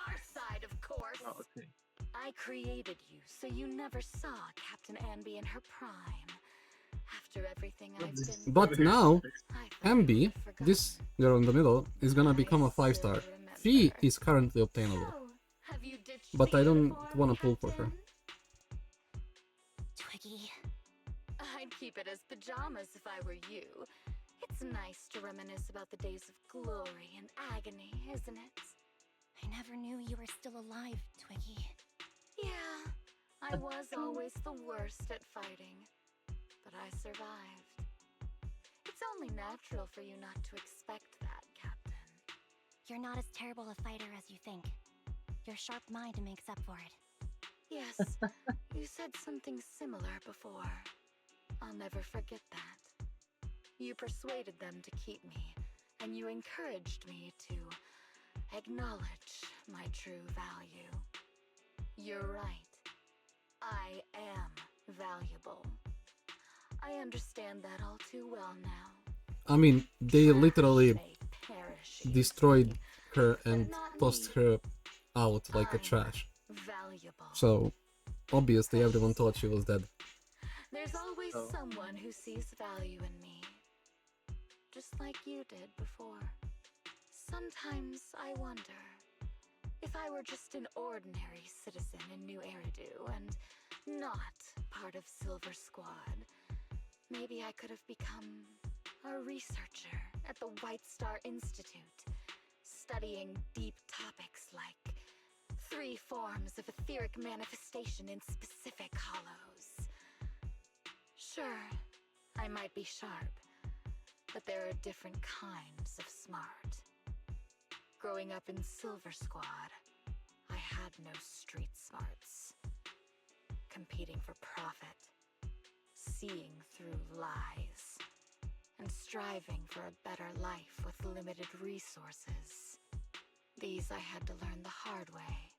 Speaker 3: Our side, of course.
Speaker 7: Oh, okay.
Speaker 3: I created you, so you never saw Captain Anby in her prime. After everything I've
Speaker 7: This
Speaker 3: been
Speaker 1: But
Speaker 3: through,
Speaker 1: now,
Speaker 3: I thought
Speaker 1: Anby,
Speaker 3: I'd forgotten.
Speaker 1: this girl in the middle, is gonna
Speaker 3: I
Speaker 1: become a
Speaker 3: still
Speaker 1: 5-star.
Speaker 3: remember.
Speaker 1: Fee is currently obtainable,
Speaker 3: So, have you ditched
Speaker 1: but
Speaker 3: the
Speaker 1: I don't
Speaker 3: uniform,
Speaker 1: wanna pull for her.
Speaker 3: Captain?
Speaker 2: Twiggy.
Speaker 3: I'd keep it as pajamas if I were you. It's nice to reminisce about the days of glory and agony, isn't it?
Speaker 2: I never knew you were still alive, Twiggy.
Speaker 3: Yeah, I was always the worst at fighting, but I survived. It's only natural for you not to expect that, Captain.
Speaker 2: You're not as terrible a fighter as you think. Your sharp mind makes up for it.
Speaker 3: Yes, you said something similar before. I'll never forget that. You persuaded them to keep me, and you encouraged me to acknowledge my true value. You're right. I am valuable. I understand that all too well now.
Speaker 1: I mean, they literally
Speaker 3: May perish
Speaker 1: destroyed
Speaker 3: easily,
Speaker 1: her
Speaker 3: but
Speaker 1: and
Speaker 3: not
Speaker 1: tossed
Speaker 3: me.
Speaker 1: her out like a
Speaker 3: I'm
Speaker 1: trash.
Speaker 3: valuable.
Speaker 1: So, obviously everyone thought she was dead.
Speaker 3: There's always
Speaker 7: Oh.
Speaker 3: someone who sees value in me. Just like you did before. Sometimes I wonder if I were just an ordinary citizen in New Eridu and not part of Silver Squad, maybe I could have become a researcher at the White Star Institute, studying deep topics like 3 forms of etheric manifestation in specific hollows. Sure, I might be sharp, but there are different kinds of smart. Growing up in Silver Squad, I had no street smarts. Competing for profit, seeing through lies, and striving for a better life with limited resources. These I had to learn the hard way,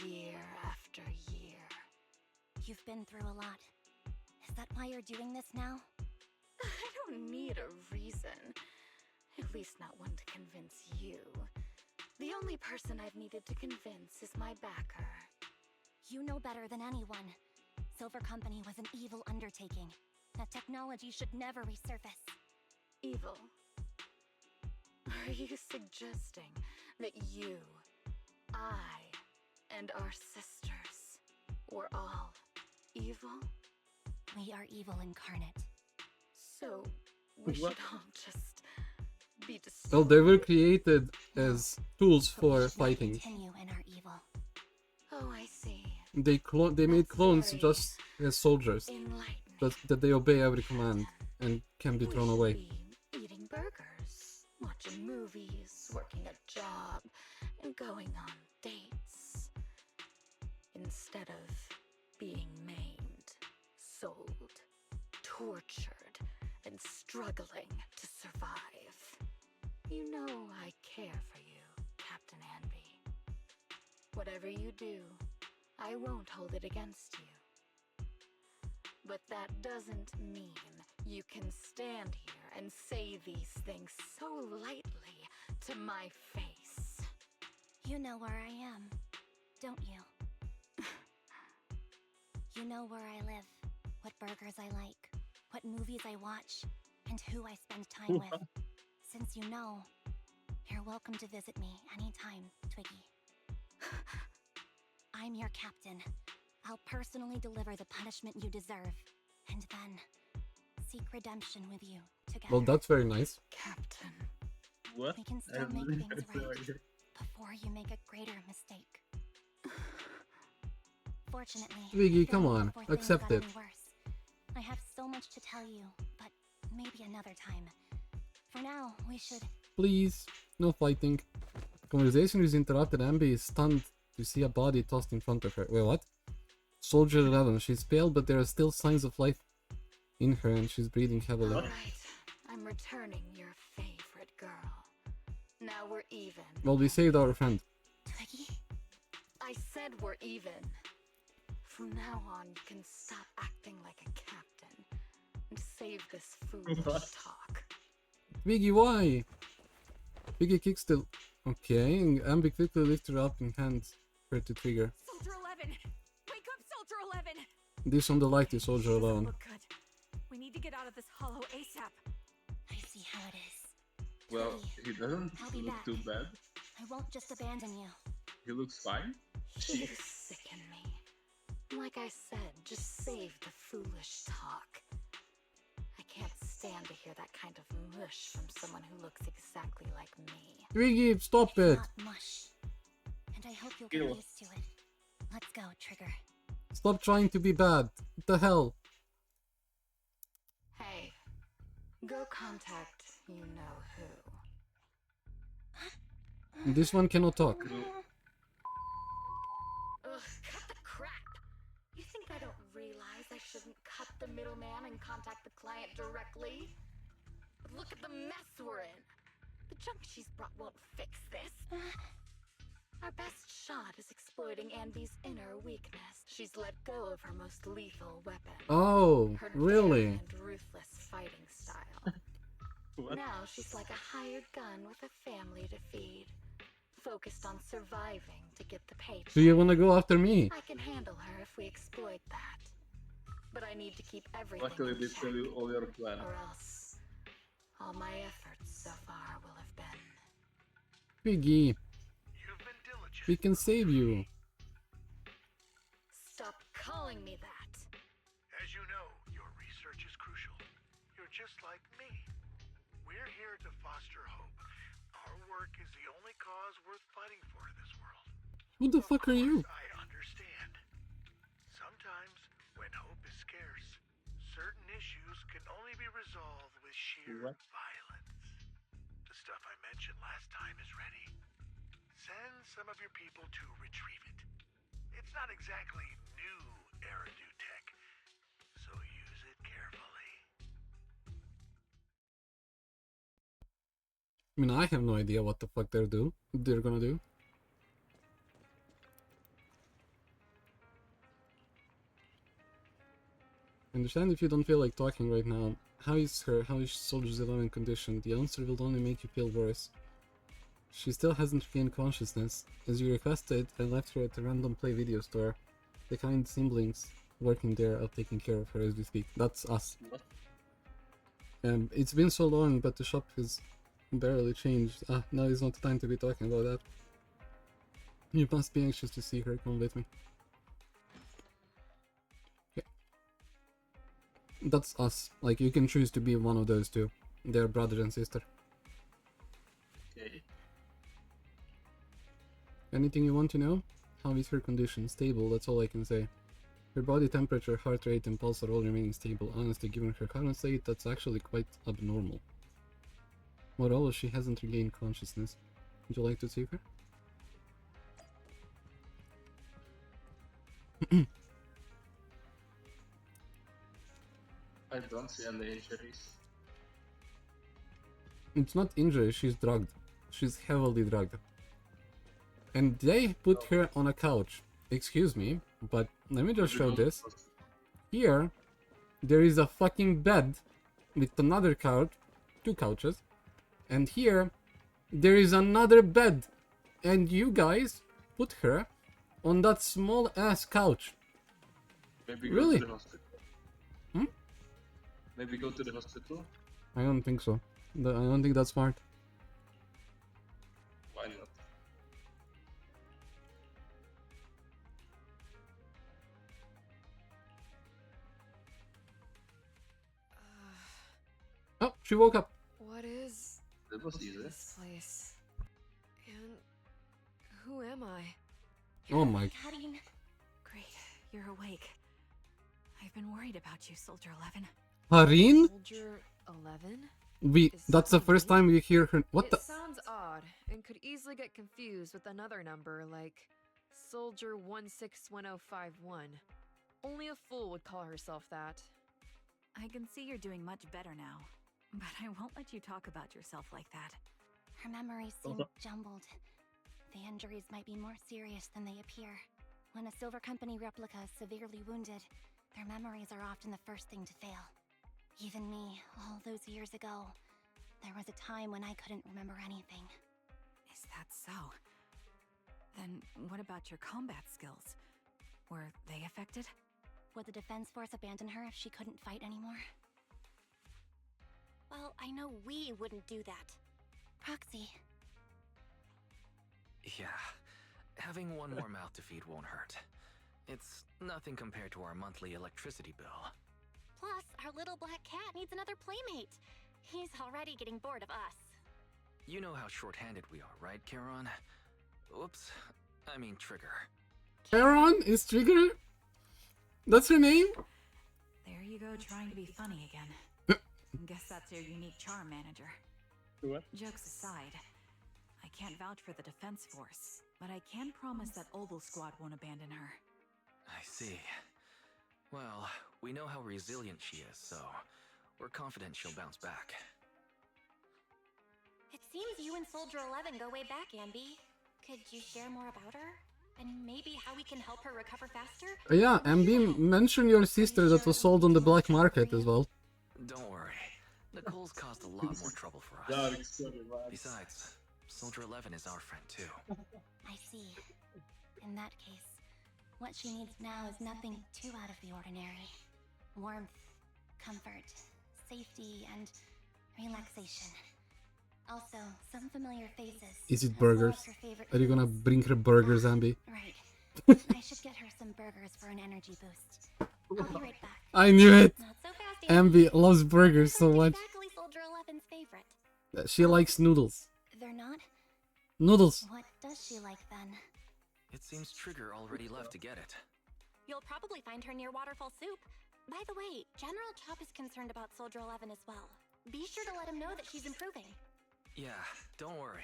Speaker 3: year after year.
Speaker 2: You've been through a lot. Is that why you're doing this now?
Speaker 3: I don't need a reason. At least not one to convince you. The only person I've needed to convince is my backer.
Speaker 2: You know better than anyone. Silver Company was an evil undertaking. That technology should never resurface.
Speaker 3: Evil? Are you suggesting that you, I, and our sisters were all evil?
Speaker 2: We are evil incarnate.
Speaker 3: So, we
Speaker 7: What?
Speaker 3: should all just be destroyed?
Speaker 1: Well, they were created as tools
Speaker 2: But we
Speaker 1: for
Speaker 2: should not
Speaker 1: fighting.
Speaker 2: continue in our evil.
Speaker 3: Oh, I see.
Speaker 1: They made
Speaker 3: That's
Speaker 1: clones
Speaker 3: very
Speaker 1: just as soldiers,
Speaker 3: Enlightening.
Speaker 1: that they obey every command and can be
Speaker 3: We
Speaker 1: thrown
Speaker 3: should
Speaker 1: away.
Speaker 3: be eating burgers, watching movies, working a job, and going on dates. Instead of being maimed, sold, tortured, and struggling to survive. You know I care for you, Captain Anby. Whatever you do, I won't hold it against you. But that doesn't mean you can stand here and say these things so lightly to my face.
Speaker 2: You know where I am, don't you? You know where I live, what burgers I like, what movies I watch, and who I spend time with. Since you know, you're welcome to visit me anytime, Twiggy. I'm your captain. I'll personally deliver the punishment you deserve, and then seek redemption with you together.
Speaker 1: Well, that's very nice.
Speaker 3: Captain.
Speaker 7: What?
Speaker 2: We can
Speaker 7: I
Speaker 2: still
Speaker 7: have
Speaker 2: make
Speaker 7: no
Speaker 2: things right
Speaker 7: idea.
Speaker 2: before you make a greater mistake. Fortunately,
Speaker 1: Viggy,
Speaker 2: it
Speaker 1: come
Speaker 2: won't
Speaker 1: on,
Speaker 2: before things
Speaker 1: accept
Speaker 2: got
Speaker 1: it.
Speaker 2: any worse. I have so much to tell you, but maybe another time. For now, we should...
Speaker 1: Please, no fighting. Conversation is interrupted. Anby is stunned to see a body tossed in front of her. Wait, what? Soldier 11. She's pale, but there are still signs of life in her, and she's breathing heavily.
Speaker 3: All right, I'm returning your favorite girl. Now we're even.
Speaker 1: Well, we saved our friend.
Speaker 2: Twiggy?
Speaker 3: I said we're even. From now on, you can stop acting like a captain and save this foolish
Speaker 7: What?
Speaker 3: talk.
Speaker 1: Viggy, why? Viggy kicks the... Okay, and Anby quickly lifts her up and hands her to Trigger.
Speaker 5: Soldier 11! Wake up, Soldier 11!
Speaker 1: This on the light is Soldier
Speaker 5: Doesn't
Speaker 1: alone.
Speaker 5: look good. We need need to get out of this hollow ASAP.
Speaker 2: I see how it is.
Speaker 7: Well,
Speaker 2: Teddy,
Speaker 7: he doesn't
Speaker 2: I'll be
Speaker 7: look
Speaker 2: back.
Speaker 7: too bad.
Speaker 2: I won't just abandon you.
Speaker 7: He looks fine.
Speaker 3: You sicken me. Like I said, just save the foolish talk. I can't stand to hear that kind of mush from someone who looks exactly like me.
Speaker 1: Twiggy, stop it!
Speaker 2: Not mush. And I hope you'll
Speaker 7: Ew.
Speaker 2: get used to it. Let's go, Trigger.
Speaker 1: Stop trying to be bad. What the hell?
Speaker 3: Hey, go contact you know who.
Speaker 1: This one cannot talk.
Speaker 3: Ugh, cut the crap! You think I don't realize I shouldn't cut the middleman and contact the client directly? But look at the mess we're in! The junk she's brought won't fix this. Our best shot is exploiting Anby's inner weakness. She's let go of her most lethal weapon.
Speaker 1: Oh,
Speaker 3: Her
Speaker 1: really?
Speaker 3: daring and ruthless fighting style.
Speaker 7: What?
Speaker 3: Now she's like a hired gun with a family to feed. Focused on surviving to get the paycheck.
Speaker 1: Do you wanna go after me?
Speaker 3: I can handle her if we exploit that. But I need to keep everything
Speaker 7: Luckily,
Speaker 3: in
Speaker 7: they
Speaker 3: check,
Speaker 7: tell you all your plan.
Speaker 3: or else all my efforts so far will have been.
Speaker 1: Twiggy,
Speaker 6: You've been diligent.
Speaker 1: we can save you.
Speaker 3: Stop calling me that.
Speaker 6: As you know, your research is crucial. You're just like me. We're here to foster hope. Our work is the only cause worth fighting for in this world.
Speaker 1: Who the fuck are you?
Speaker 6: I understand. Sometimes, when hope is scarce, certain issues can only be resolved with sheer
Speaker 7: What?
Speaker 6: violence. The stuff I mentioned last time is ready. Send some of your people to retrieve it. It's not exactly new Eridu tech, so use it carefully.
Speaker 1: I mean, I have no idea what the fuck they're gonna do. I understand if you don't feel like talking right now. How is Soldier's 11 condition? The answer will only make you feel worse. She still hasn't regained consciousness. As you requested, I left her at a random play video store. The kind siblings working there are taking care of her as we speak. That's us.
Speaker 7: What?
Speaker 1: It's been so long, but the shop has barely changed. Now is not the time to be talking about that. You must be anxious to see her. Come with me. Okay. That's us. Like, you can choose to be one of those two. They're brother and sister.
Speaker 7: Okay.
Speaker 1: Anything you want to know? How is her condition? Stable, that's all I can say. Her body temperature, heart rate, and pulse are all remaining stable. Honestly, given her current state, that's actually quite abnormal. Moreover, she hasn't regained consciousness. Would you like to see her?
Speaker 7: I don't see any injuries.
Speaker 1: It's not injury, she's drugged. She's heavily drugged. And they put her on a couch. Excuse me, but let me just show this. Here, there is a fucking bed with another couch, two couches. And here, there is another bed. And you guys put her on that small ass couch.
Speaker 7: Maybe go
Speaker 1: Really?
Speaker 7: to the hospital.
Speaker 1: Hmm?
Speaker 7: Maybe go to the hospital?
Speaker 1: I don't think so. I don't think that's smart.
Speaker 7: Why not?
Speaker 1: Oh, she woke up.
Speaker 8: What is
Speaker 7: That was easy.
Speaker 8: this place? And who am I?
Speaker 1: Oh my.
Speaker 2: Katyn,
Speaker 5: Great, you're awake. I've been worried about you, Soldier 11.
Speaker 1: Harin?
Speaker 8: Soldier 11?
Speaker 1: That's the first time we hear her. What
Speaker 8: It
Speaker 1: the?
Speaker 8: sounds odd and could easily get confused with another number like Soldier 161051. Only a fool would call herself that.
Speaker 5: I can see you're doing much better now, but I won't let you talk about yourself like that.
Speaker 2: her memories seem jumbled. The injuries might be more serious than they appear. When a Silver Company replica is severely wounded, their memories are often the first thing to fail. Even me, all those years ago, there was a time when I couldn't remember anything.
Speaker 5: Is that so? Then what about your combat skills? Were they affected?
Speaker 2: Would the Defense Force abandon her if she couldn't fight anymore? Well, I know we wouldn't do that. Proxy.
Speaker 4: Yeah, having one more mouth to feed won't hurt. It's nothing compared to our monthly electricity bill.
Speaker 2: Plus, our little black cat needs another playmate. He's already getting bored of us.
Speaker 4: You know how short-handed we are, right, Charon? Oops, I mean Trigger.
Speaker 1: Charon is Trigger? That's her name?
Speaker 5: There you go, trying to be funny again. Guess that's your unique charm, manager.
Speaker 7: What?
Speaker 5: Jokes aside, I can't vouch for the defense force, but I can promise that Obel Squad won't abandon her.
Speaker 4: I see. Well, we know how resilient she is, so we're confident she'll bounce back.
Speaker 2: It seems you and Soldier 11 go way back, Anby. Could you share more about her? And maybe how we can help her recover faster?
Speaker 1: Yeah, Anby, mention your sister that was sold on the black market as well.
Speaker 4: Don't worry. Nicole's caused a lot more trouble for us.
Speaker 7: Dark story, man.
Speaker 4: Besides, Soldier 11 is our friend too.
Speaker 2: I see. In that case, what she needs now is nothing too out of the ordinary. Warmth, comfort, safety, and relaxation. Also, some familiar faces.
Speaker 1: Is it
Speaker 2: as well
Speaker 1: burgers?
Speaker 2: as her favorite
Speaker 1: Are you gonna
Speaker 2: foods.
Speaker 1: bring her burgers, Anby?
Speaker 2: Right. I should get her some burgers for an energy boost. I'll be right back.
Speaker 1: I knew it!
Speaker 2: Not so fast,
Speaker 1: Anby loves burgers so
Speaker 2: Those aren't
Speaker 1: much.
Speaker 2: exactly Soldier 11's favorite.
Speaker 1: She likes noodles.
Speaker 2: They're not?
Speaker 1: Noodles.
Speaker 2: What does she like then?
Speaker 4: It seems Trigger already left to get it.
Speaker 2: You'll probably find her near Waterfall Soup. By the way, General Chop is concerned about Soldier 11 as well. Be sure to let him know that she's improving.
Speaker 4: Yeah, don't worry.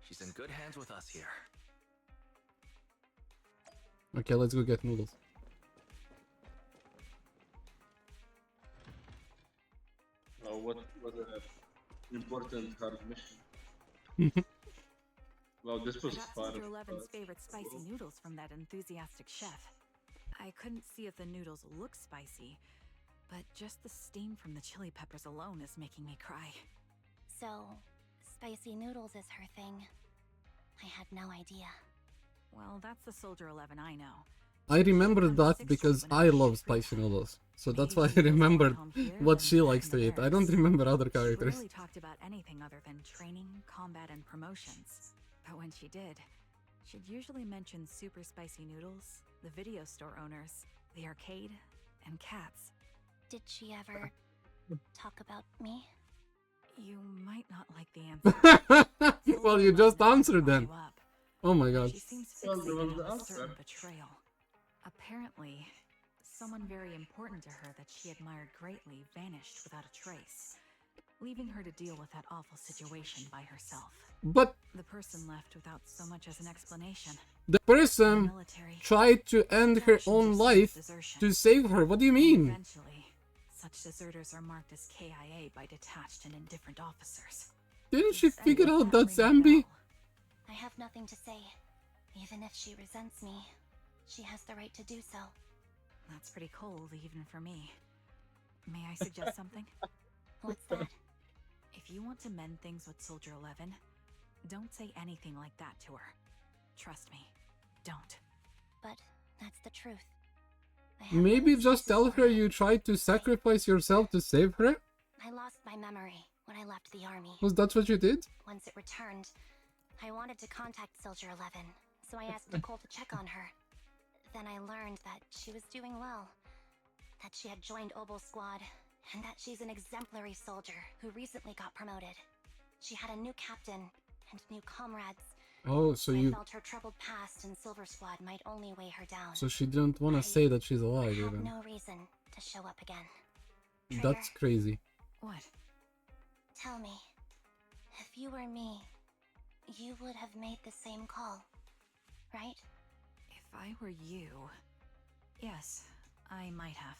Speaker 4: She's in good hands with us here.
Speaker 1: Okay, let's go get noodles.
Speaker 7: What an important hard mission. Wow, this
Speaker 5: I
Speaker 7: was
Speaker 5: got
Speaker 7: fun.
Speaker 5: Soldier 11's favorite spicy noodles from that enthusiastic chef. I couldn't see if the noodles look spicy, but just the steam from the chili peppers alone is making me cry.
Speaker 2: So, spicy noodles is her thing. I had no idea.
Speaker 5: Well, that's the Soldier 11 I know.
Speaker 1: I remembered that because I love spicy noodles. So that's why I remembered what she likes to eat. I don't remember other
Speaker 5: She
Speaker 1: characters.
Speaker 5: rarely talked about anything other than training, combat, and promotions. But when she did, she'd usually mention super spicy noodles, the video store owners, the arcade, and cats.
Speaker 2: Did she ever talk about me?
Speaker 5: You might not like the answer.
Speaker 1: Well, you just answered then.
Speaker 5: You up.
Speaker 1: Oh my god.
Speaker 5: She seems
Speaker 7: Well, there was
Speaker 5: fixated
Speaker 7: the
Speaker 5: on a
Speaker 7: answer.
Speaker 5: certain betrayal. Apparently, someone very important to her that she admired greatly vanished without a trace, leaving her to deal with that awful situation by herself.
Speaker 1: But
Speaker 5: The person left without so much as an explanation.
Speaker 1: the
Speaker 5: The
Speaker 1: person
Speaker 5: military
Speaker 1: tried to end her
Speaker 5: actions
Speaker 1: own
Speaker 5: of
Speaker 1: life
Speaker 5: desertion.
Speaker 1: to save her. What do you mean?
Speaker 5: Eventually, such deserters are marked as KIA by detached and indifferent officers.
Speaker 1: Didn't she
Speaker 5: Does any
Speaker 1: figure
Speaker 5: of
Speaker 1: out
Speaker 5: that
Speaker 1: that's
Speaker 5: ring a
Speaker 1: Anby?
Speaker 5: bell?
Speaker 2: I have nothing to say. Even if she resents me, she has the right to do so.
Speaker 5: That's pretty cold, even for me. May I suggest something?
Speaker 2: What's that?
Speaker 5: If you want to mend things with Soldier 11, don't say anything like that to her. Trust me, don't.
Speaker 2: But that's the truth. I have no
Speaker 1: Maybe just
Speaker 2: excuses
Speaker 1: tell
Speaker 2: for
Speaker 1: her
Speaker 2: it.
Speaker 1: you tried to sacrifice yourself to save her?
Speaker 2: I lost my memory when I left the army.
Speaker 1: Was that what you did?
Speaker 2: Once it returned, I wanted to contact Soldier 11, so I asked Nicole to check on her. Then I learned that she was doing well, that she had joined Obel Squad, and that she's an exemplary soldier who recently got promoted. She had a new captain and new comrades.
Speaker 1: Oh, so
Speaker 2: I
Speaker 1: you...
Speaker 2: felt her troubled past in Silver Squad might only weigh her down.
Speaker 1: So she didn't want to say that she's alive
Speaker 2: had
Speaker 1: even.
Speaker 2: no reason to show up again.
Speaker 1: That's
Speaker 2: Trigger,
Speaker 1: crazy.
Speaker 5: What?
Speaker 2: tell me, if you were me, you would have made the same call, right?
Speaker 5: If I were you... Yes, I might have.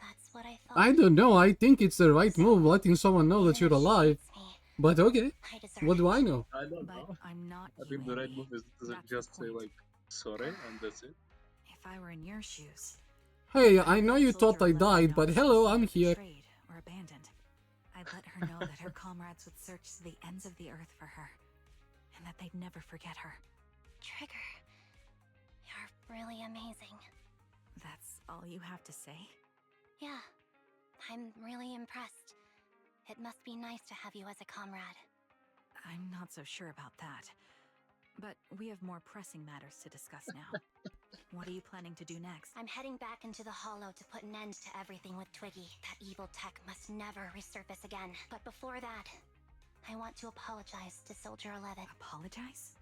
Speaker 2: That's what I thought.
Speaker 1: I don't know, I think it's the right move letting someone know that
Speaker 2: Even
Speaker 1: you're
Speaker 2: if she
Speaker 1: alive.
Speaker 2: hates me,
Speaker 1: But okay,
Speaker 2: I deserve
Speaker 1: what do
Speaker 2: it.
Speaker 1: I know?
Speaker 7: I don't
Speaker 5: But
Speaker 7: know.
Speaker 5: I'm not
Speaker 7: I
Speaker 5: you,
Speaker 7: think the right
Speaker 5: Andy.
Speaker 7: move is to
Speaker 5: That's the
Speaker 7: just say
Speaker 5: point.
Speaker 7: like sorry and that's it.
Speaker 5: If I were in your shoes...
Speaker 1: Hey, I know you
Speaker 5: Soldier
Speaker 1: thought I
Speaker 5: 11
Speaker 1: died, but
Speaker 5: knows
Speaker 1: hello,
Speaker 5: she's
Speaker 1: I'm
Speaker 5: been
Speaker 1: here.
Speaker 5: betrayed or abandoned. I'd let her know that her comrades would search to the ends of the earth for her, and that they'd never forget her.
Speaker 2: Trigger, you're really amazing.
Speaker 5: That's all you have to say?
Speaker 2: Yeah, I'm really impressed. It must be nice to have you as a comrade.
Speaker 5: I'm not so sure about that. But we have more pressing matters to discuss now. What are you planning to do next?
Speaker 2: I'm heading back into the Hollow to put an end to everything with Twiggy. That evil tech must never resurface again. But before that, I want to apologize to Soldier 11.
Speaker 5: Apologize?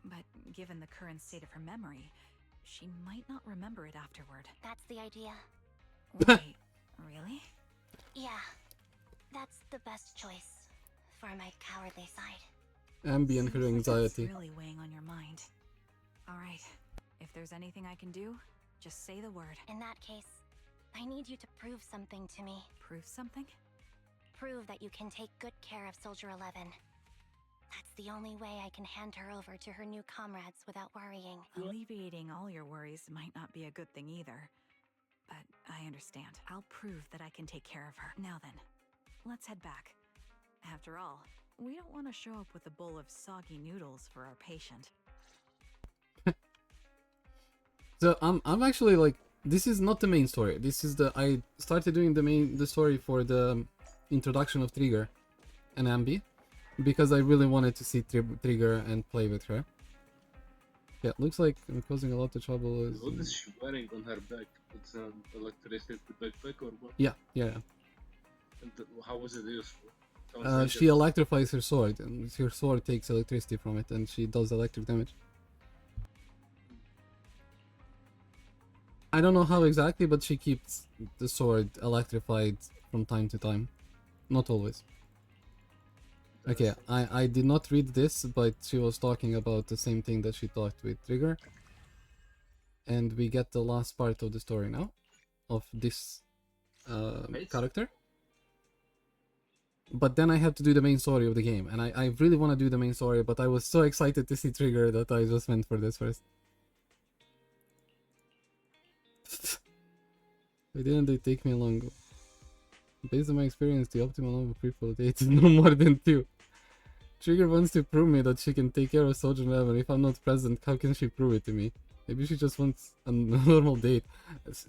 Speaker 5: But given the current state of her memory, she might not remember it afterward.
Speaker 2: That's the idea.
Speaker 5: Wait, really?
Speaker 2: Yeah, that's the best choice for my cowardly side.
Speaker 1: Anby and her
Speaker 5: Seems like
Speaker 1: anxiety.
Speaker 5: it's really weighing on your mind. All right, if there's anything I can do, just say the word.
Speaker 2: In that case, I need you to prove something to me.
Speaker 5: Prove something?
Speaker 2: Prove that you can take good care of Soldier 11. That's the only way I can hand her over to her new comrades without worrying.
Speaker 5: Alleviating all your worries might not be a good thing either. But I understand. I'll prove that I can take care of her. Now then, let's head back. After all, we don't want to show up with a bowl of soggy noodles for our patient.
Speaker 1: So I'm actually like, this is not the main story. This is I started doing the story for the introduction of Trigger and Anby, because I really wanted to see Trigger and play with her. Yeah, looks like I'm causing a lot of trouble.
Speaker 7: What is she wearing on her back? It's an electricity backpack or what?
Speaker 1: Yeah.
Speaker 7: And how was it useful?
Speaker 1: She electrifies her sword, and her sword takes electricity from it, and she does electric damage. I don't know how exactly, but she keeps the sword electrified from time to time. Not always. Okay, I did not read this, but she was talking about the same thing that she talked with Trigger. And we get the last part of the story now, of this character. But then I have to do the main story of the game, and I really want to do the main story, but I was so excited to see Trigger that I just went for this first. Why didn't they take me long? Based on my experience, the optimal number of people date is no more than 2. Trigger wants to prove me that she can take care of Soldier 11. If I'm not present, how can she prove it to me? Maybe she just wants a normal date.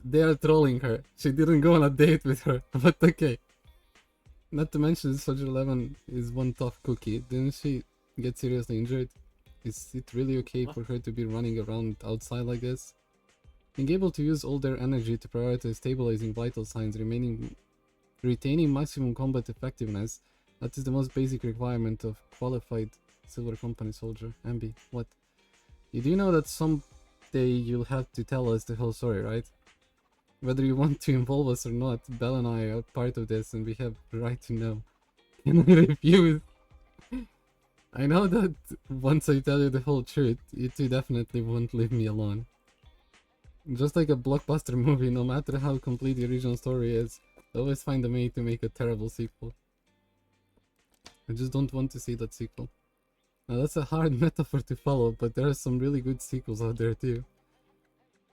Speaker 1: They are trolling her. She didn't go on a date with her, but okay. Not to mention, Soldier 11 is one tough cookie. Didn't she get seriously injured? Is it really okay for her to be running around outside like this? Being able to use all their energy to prioritize stabilizing vital signs, retaining maximum combat effectiveness, that is the most basic requirement of qualified Silver Company soldier. Anby, what? You do know that someday you'll have to tell us the whole story, right? Whether you want to involve us or not, Belle and I are part of this and we have the right to know. Can I refuse? I know that once I tell you the whole truth, you two definitely won't leave me alone. Just like a blockbuster movie, no matter how complete the original story is, they always find a way to make a terrible sequel. I just don't want to see that sequel. Now that's a hard metaphor to follow, but there are some really good sequels out there too.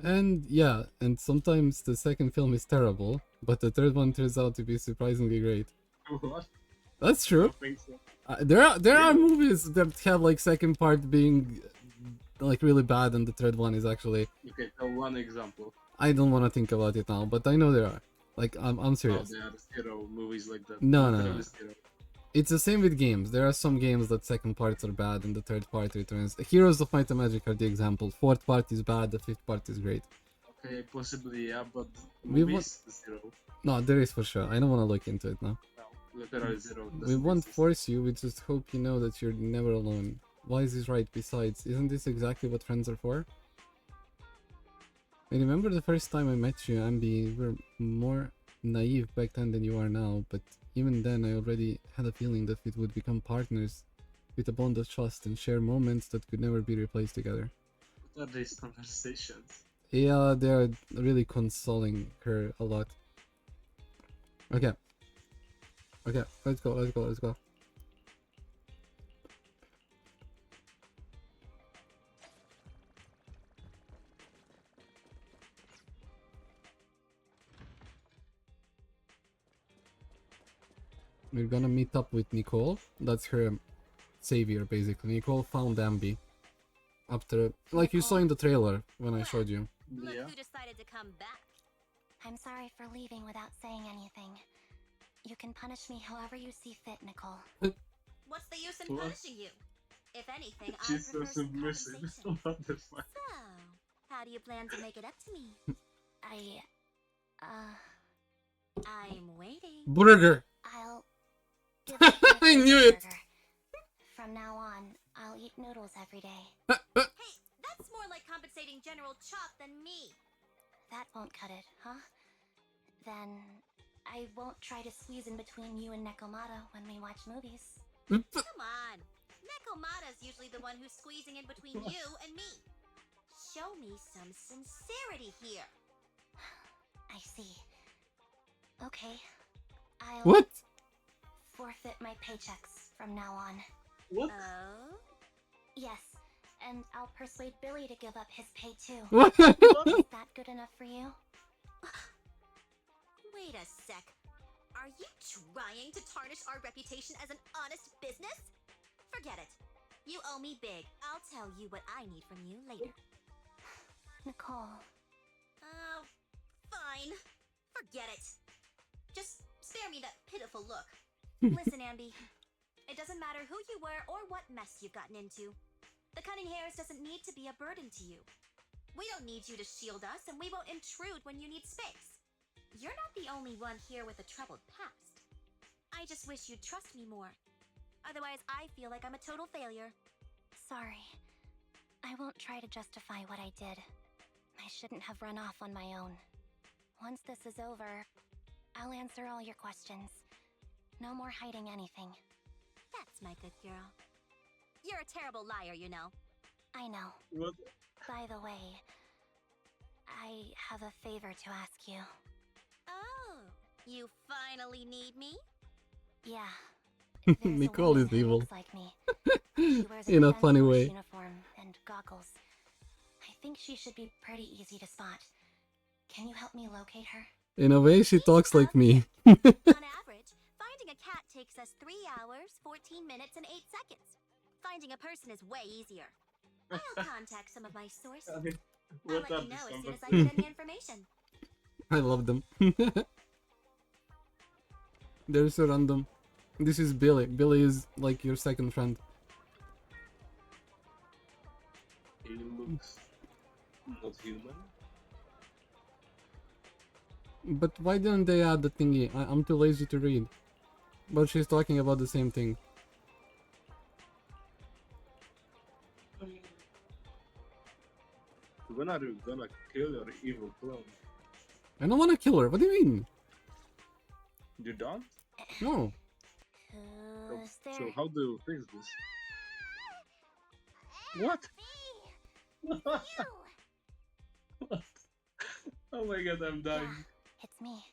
Speaker 1: And yeah, and sometimes the second film is terrible, but the third one turns out to be surprisingly great.
Speaker 7: What?
Speaker 1: That's true.
Speaker 7: I don't think so.
Speaker 1: There are movies that have like second part being like really bad and the third one is actually...
Speaker 7: Okay, tell one example.
Speaker 1: I don't want to think about it now, but I know there are. Like, I'm serious.
Speaker 7: Oh, there are zero movies like that.
Speaker 1: No.
Speaker 7: Zero.
Speaker 1: It's the same with games. There are some games that second parts are bad and the third part returns. Heroes of Might and Magic are the example. Fourth part is bad, the fifth part is great.
Speaker 7: Okay, possibly, yeah, but
Speaker 1: We
Speaker 7: movies, zero.
Speaker 1: No, there is for sure. I don't want to look into it now.
Speaker 7: No, literally zero.
Speaker 1: We won't force you, we just hope you know that you're never alone. Why is this right? Besides, isn't this exactly what friends are for? I remember the first time I met you, Anby, you were more naive back then than you are now, but even then I already had a feeling that we would become partners with a bond of trust and share moments that could never be replaced together.
Speaker 7: What are these conversations?
Speaker 1: Yeah, they are really consoling her a lot. Okay, let's go. We're gonna meet up with Nicole. That's her savior, basically. Nicole found Anby. After, like you saw in the trailer when I showed you.
Speaker 2: Look
Speaker 7: Yeah.
Speaker 2: who decided to come back. I'm sorry for leaving without saying anything. You can punish me however you see fit, Nicole.
Speaker 9: What's the use in
Speaker 7: What?
Speaker 9: punishing you? If anything, I
Speaker 7: She's so
Speaker 9: prefer some
Speaker 7: submissive.
Speaker 9: compensation.
Speaker 7: What the fuck?
Speaker 9: So, how do you plan to make it up to me? I'm waiting.
Speaker 1: Burger.
Speaker 2: I'll give up my
Speaker 1: I knew
Speaker 2: favorite
Speaker 1: it.
Speaker 2: burger. From now on, I'll eat noodles every day.
Speaker 9: Hey, that's more like compensating General Chop than me.
Speaker 2: That won't cut it, huh? Then I won't try to squeeze in between you and Nekomata when we watch movies.
Speaker 9: Come on. Nekomata's usually the one who's squeezing in between you and me. Show me some sincerity here.
Speaker 2: I see. Okay. I'll
Speaker 1: What?
Speaker 2: forfeit my paychecks from now on.
Speaker 7: What?
Speaker 9: Oh?
Speaker 2: Yes, and I'll persuade Billy to give up his pay too.
Speaker 1: What?
Speaker 2: Is that good enough for you?
Speaker 9: Wait a sec. Are you trying to tarnish our reputation as an honest business? Forget it. You owe me big. I'll tell you what I need from you later.
Speaker 2: Nicole.
Speaker 9: Oh, fine. Forget it. Just spare me that pitiful look. Listen, Anby. It doesn't matter who you were or what mess you've gotten into. The cutting hairs doesn't need to be a burden to you. We don't need you to shield us, and we won't intrude when you need space. You're not the only one here with a troubled past. I just wish you'd trust me more. Otherwise, I feel like I'm a total failure.
Speaker 2: Sorry. I won't try to justify what I did. I shouldn't have run off on my own. Once this is over, I'll answer all your questions. No more hiding anything.
Speaker 9: That's my good girl. You're a terrible liar, you know.
Speaker 2: I know.
Speaker 7: What?
Speaker 2: By the way, I have a favor to ask you.
Speaker 9: Oh, you finally need me?
Speaker 2: Yeah. There's a
Speaker 1: Nicole
Speaker 2: woman
Speaker 1: is
Speaker 2: who
Speaker 1: evil.
Speaker 2: looks like me. She wears a
Speaker 1: In a
Speaker 2: Defense
Speaker 1: funny
Speaker 2: Force
Speaker 1: way.
Speaker 2: uniform and goggles. I think she should be pretty easy to spot. Can you help me locate her?
Speaker 1: In a way, she talks like me.
Speaker 9: On average, finding a cat takes us 3 hours, 14 minutes, and 8 seconds. Finding a person is way easier. I'll contact some of my sources.
Speaker 7: I mean,
Speaker 9: I'll
Speaker 7: what
Speaker 9: let
Speaker 7: up
Speaker 9: you know
Speaker 7: this
Speaker 9: as soon as I
Speaker 7: number?
Speaker 9: get any information.
Speaker 1: I love them. They're so random. This is Billy. Billy is like your second friend.
Speaker 7: He looks not human.
Speaker 1: But why didn't they add the thingy? I'm too lazy to read. But she's talking about the same thing.
Speaker 7: When are you gonna kill your evil clone?
Speaker 1: I don't want to kill her. What do you mean?
Speaker 7: You don't?
Speaker 1: No.
Speaker 2: Who's there?
Speaker 7: So how do you fix this? What? What? Oh my god, I'm dying.
Speaker 2: Yeah, it's me.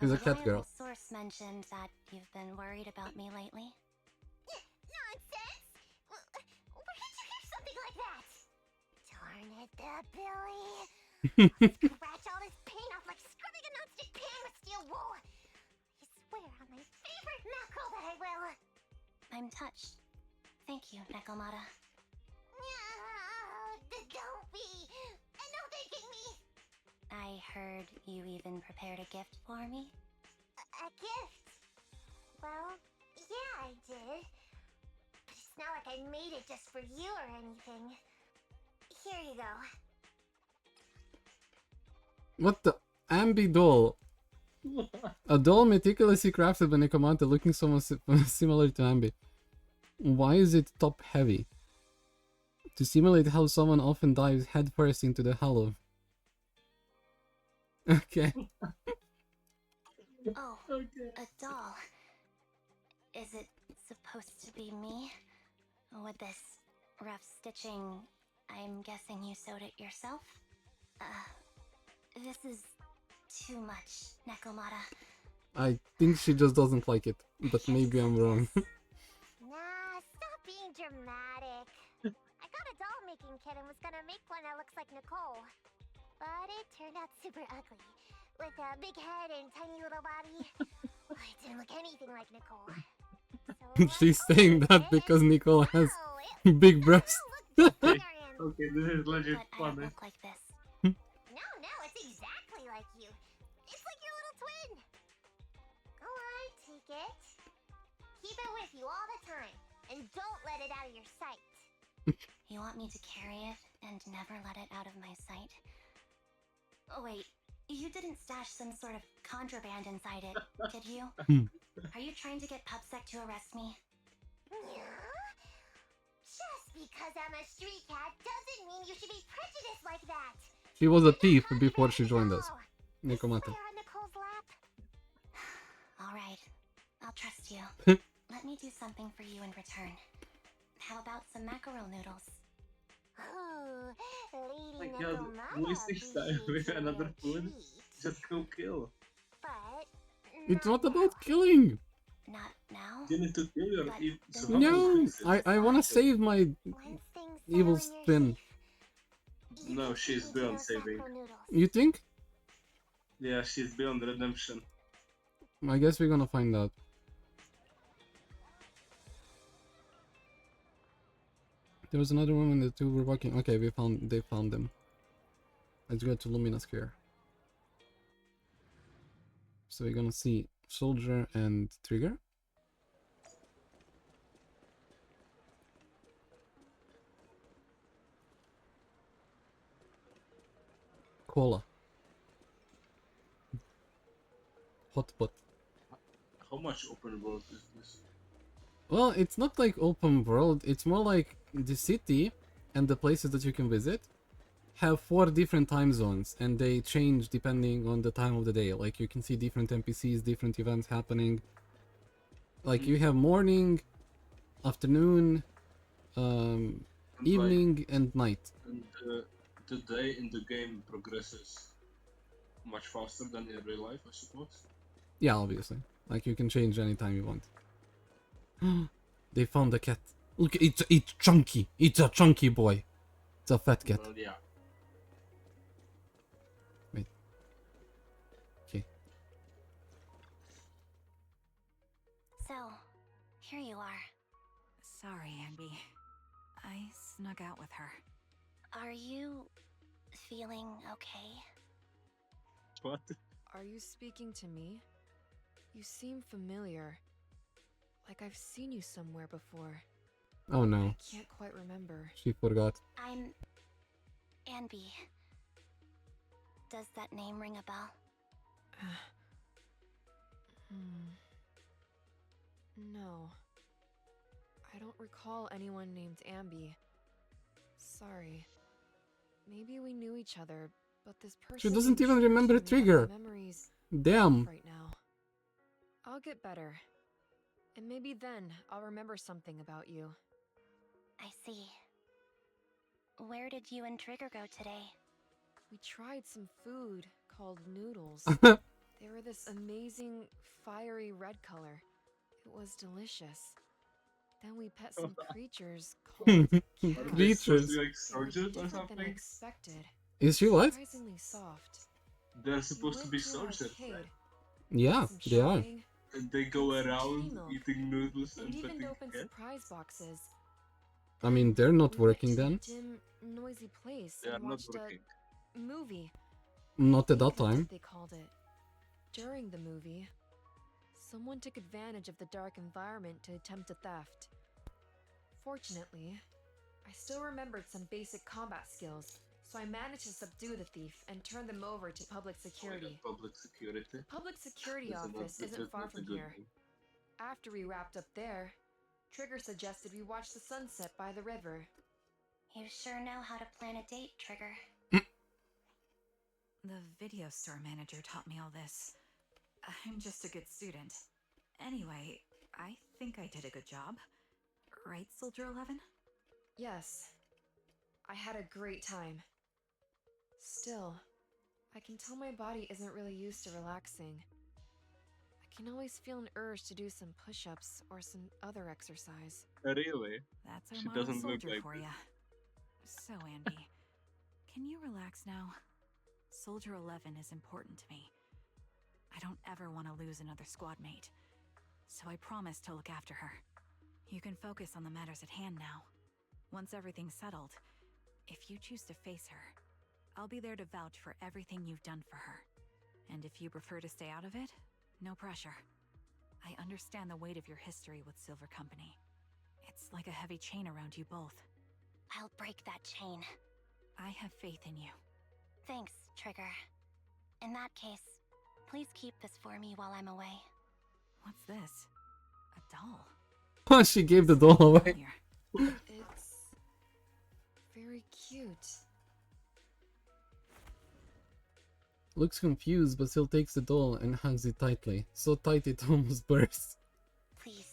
Speaker 1: She's a cat
Speaker 2: reliable
Speaker 1: girl.
Speaker 2: source mentioned that you've been worried about me lately.
Speaker 10: Nonsense! Where did you hear something like that? Darn it, Billy. Scratch all this paint off like scrubbing a nonstick pan with steel wool. I swear on my favorite mackerel that I will.
Speaker 2: I'm touched. Thank you, Nekomata.
Speaker 10: Don't be. And no thanking me.
Speaker 2: I heard you even prepared a gift for me.
Speaker 10: A gift? Well, yeah, I did. But it's not like I made it just for you or anything. Here you go.
Speaker 1: What the? Anby doll. A doll meticulously crafted by Nekomata looking somewhat similar to Anby. Why is it top heavy? To simulate how someone often dives headfirst into the hollow. Okay.
Speaker 2: Oh,
Speaker 7: Okay.
Speaker 2: a doll. Is it supposed to be me? With this rough stitching, I'm guessing you sewed it yourself? This is too much, Nekomata.
Speaker 1: I think she just doesn't like it, but maybe I'm wrong.
Speaker 10: Nah, stop being dramatic. I got a doll making kit and was gonna make one that looks like Nicole. But it turned out super ugly. With a big head and tiny little body. It didn't look anything like Nicole. So
Speaker 1: She's
Speaker 10: I
Speaker 1: saying
Speaker 10: ordered
Speaker 1: that
Speaker 10: it,
Speaker 1: because
Speaker 10: and
Speaker 1: Nicole has
Speaker 10: wow, it
Speaker 1: big breasts.
Speaker 10: doesn't look bigger and-
Speaker 7: Okay, this is legit
Speaker 2: But I don't
Speaker 7: funny.
Speaker 2: look like this.
Speaker 10: No, it's exactly like you. It's like your little twin. Go on, like it. Keep it with you all the time, and don't let it out of your sight.
Speaker 2: You want me to carry it and never let it out of my sight? Oh wait, you didn't stash some sort of contraband inside it, did you? Are you trying to get PubSec to arrest me?
Speaker 10: Yeah? Just because I'm a street cat doesn't mean you should be prejudiced like that.
Speaker 1: She was a thief
Speaker 10: Not
Speaker 1: before she
Speaker 10: contraband
Speaker 1: joined
Speaker 10: at
Speaker 1: us.
Speaker 10: all.
Speaker 1: Nekomata.
Speaker 10: Swear on Nicole's lap.
Speaker 2: Alright, I'll trust you. Let me do something for you in return. How about some mackerel noodles?
Speaker 10: Ooh, Lady
Speaker 7: My god,
Speaker 10: Nikomata
Speaker 7: wasting time with
Speaker 10: appreciates a
Speaker 7: another
Speaker 10: rare
Speaker 7: food?
Speaker 10: treat.
Speaker 7: Just go kill.
Speaker 10: But
Speaker 1: It's
Speaker 10: not
Speaker 1: not about
Speaker 10: now.
Speaker 1: killing.
Speaker 2: Not now?
Speaker 7: You need to kill your
Speaker 2: But the
Speaker 7: survival
Speaker 1: No,
Speaker 7: instinct.
Speaker 1: I wanna save my
Speaker 10: Once things
Speaker 1: evil
Speaker 10: settle in your
Speaker 1: spin.
Speaker 10: safe, you
Speaker 7: No,
Speaker 10: can
Speaker 7: she's
Speaker 10: treat me to
Speaker 7: beyond
Speaker 10: those
Speaker 7: saving.
Speaker 10: mackerel noodles.
Speaker 1: You think?
Speaker 7: Yeah, she's beyond redemption.
Speaker 1: I guess we're gonna find out. There was another woman, the two were walking. Okay, they found them. Let's go to Lumina Square. So we're gonna see Soldier and Trigger. Cola. Hot pot.
Speaker 7: How much open world is this?
Speaker 1: Well, it's not like open world, it's more like the city and the places that you can visit have 4 different time zones and they change depending on the time of the day. Like you can see different NPCs, different events happening. Like you have morning, afternoon,
Speaker 7: And
Speaker 1: evening and night.
Speaker 7: and the day in the game progresses much faster than in real life, I suppose.
Speaker 1: Yeah, obviously. Like you can change anytime you want. They found a cat. Look, it's chunky. It's a chunky boy. It's a fat cat.
Speaker 7: Well, yeah.
Speaker 1: Wait. Okay.
Speaker 2: So, here you are.
Speaker 5: Sorry, Anby. I snuck out with her.
Speaker 2: Are you feeling okay?
Speaker 7: What?
Speaker 8: Are you speaking to me? You seem familiar. Like I've seen you somewhere before.
Speaker 1: Oh no.
Speaker 8: I can't quite remember.
Speaker 1: She forgot.
Speaker 2: I'm Anby. Does that name ring a bell?
Speaker 8: No. I don't recall anyone named Anby. Sorry. Maybe we knew each other, but this person
Speaker 1: She doesn't
Speaker 8: named
Speaker 1: even remember
Speaker 8: made up
Speaker 1: Trigger.
Speaker 8: my memories
Speaker 1: Damn.
Speaker 8: right now. I'll get better. And maybe then I'll remember something about you.
Speaker 2: I see. Where did you and Trigger go today?
Speaker 8: We tried some food called noodles. They were this amazing, fiery red color. It was delicious. Then we pet some creatures called cats.
Speaker 7: Are they supposed to
Speaker 1: Creatures.
Speaker 7: be like
Speaker 8: They were
Speaker 7: soldiers or
Speaker 8: different than I
Speaker 7: something?
Speaker 8: expected.
Speaker 1: Is she what?
Speaker 8: Surprisingly soft.
Speaker 7: They're
Speaker 8: We
Speaker 7: supposed to
Speaker 8: went
Speaker 7: be
Speaker 8: to an
Speaker 7: soldiers,
Speaker 8: arcade,
Speaker 7: right?
Speaker 1: Yeah,
Speaker 8: did some
Speaker 1: they are.
Speaker 8: shopping,
Speaker 7: And they go
Speaker 8: Some
Speaker 7: around
Speaker 8: tea milk.
Speaker 7: eating noodles
Speaker 8: and
Speaker 7: and
Speaker 8: even
Speaker 7: petting
Speaker 8: opened
Speaker 7: cats.
Speaker 8: surprise boxes.
Speaker 1: I mean,
Speaker 8: Then
Speaker 1: they're not
Speaker 8: we went
Speaker 1: working
Speaker 8: to a
Speaker 1: then.
Speaker 8: dim, noisy place
Speaker 7: They are
Speaker 8: and
Speaker 7: not
Speaker 8: watched
Speaker 7: working.
Speaker 8: a movie.
Speaker 1: Not at
Speaker 8: I think
Speaker 1: that
Speaker 8: that's
Speaker 1: time.
Speaker 8: what they called it. During the movie, someone took advantage of the dark environment to attempt a theft. Fortunately, I still remembered some basic combat skills, so I managed to subdue the thief and turn them over to public security.
Speaker 7: Public security.
Speaker 8: The public security
Speaker 7: That's
Speaker 8: office
Speaker 7: not-
Speaker 8: isn't
Speaker 7: that's
Speaker 8: far
Speaker 7: not a
Speaker 8: from
Speaker 7: good
Speaker 8: here.
Speaker 7: name.
Speaker 8: After we wrapped up there, Trigger suggested we watch the sunset by the river.
Speaker 2: You sure know how to plan a date, Trigger.
Speaker 5: The video store manager taught me all this. I'm just a good student. Anyway, I think I did a good job. Right, Soldier 11?
Speaker 8: Yes, I had a great time. Still, I can tell my body isn't really used to relaxing. I can always feel an urge to do some push-ups or some other exercise.
Speaker 7: Really?
Speaker 5: That's our
Speaker 7: She
Speaker 5: model
Speaker 7: doesn't look
Speaker 5: soldier
Speaker 7: like
Speaker 5: for
Speaker 7: this.
Speaker 5: ya. So, Anby, can you relax now? Soldier 11 is important to me. I don't ever want to lose another squad mate, so I promise to look after her. You can focus on the matters at hand now. Once everything's settled, if you choose to face her, I'll be there to vouch for everything you've done for her. And if you prefer to stay out of it, no pressure. I understand the weight of your history with Silver Company. It's like a heavy chain around you both.
Speaker 2: I'll break that chain.
Speaker 5: I have faith in you.
Speaker 2: Thanks, Trigger. In that case, please keep this for me while I'm away.
Speaker 5: What's this? A doll?
Speaker 1: Oh, she gave the doll away.
Speaker 5: Familiar.
Speaker 8: It's very cute.
Speaker 1: Looks confused, but still takes the doll and hugs it tightly. So tight it almost bursts.
Speaker 2: Please,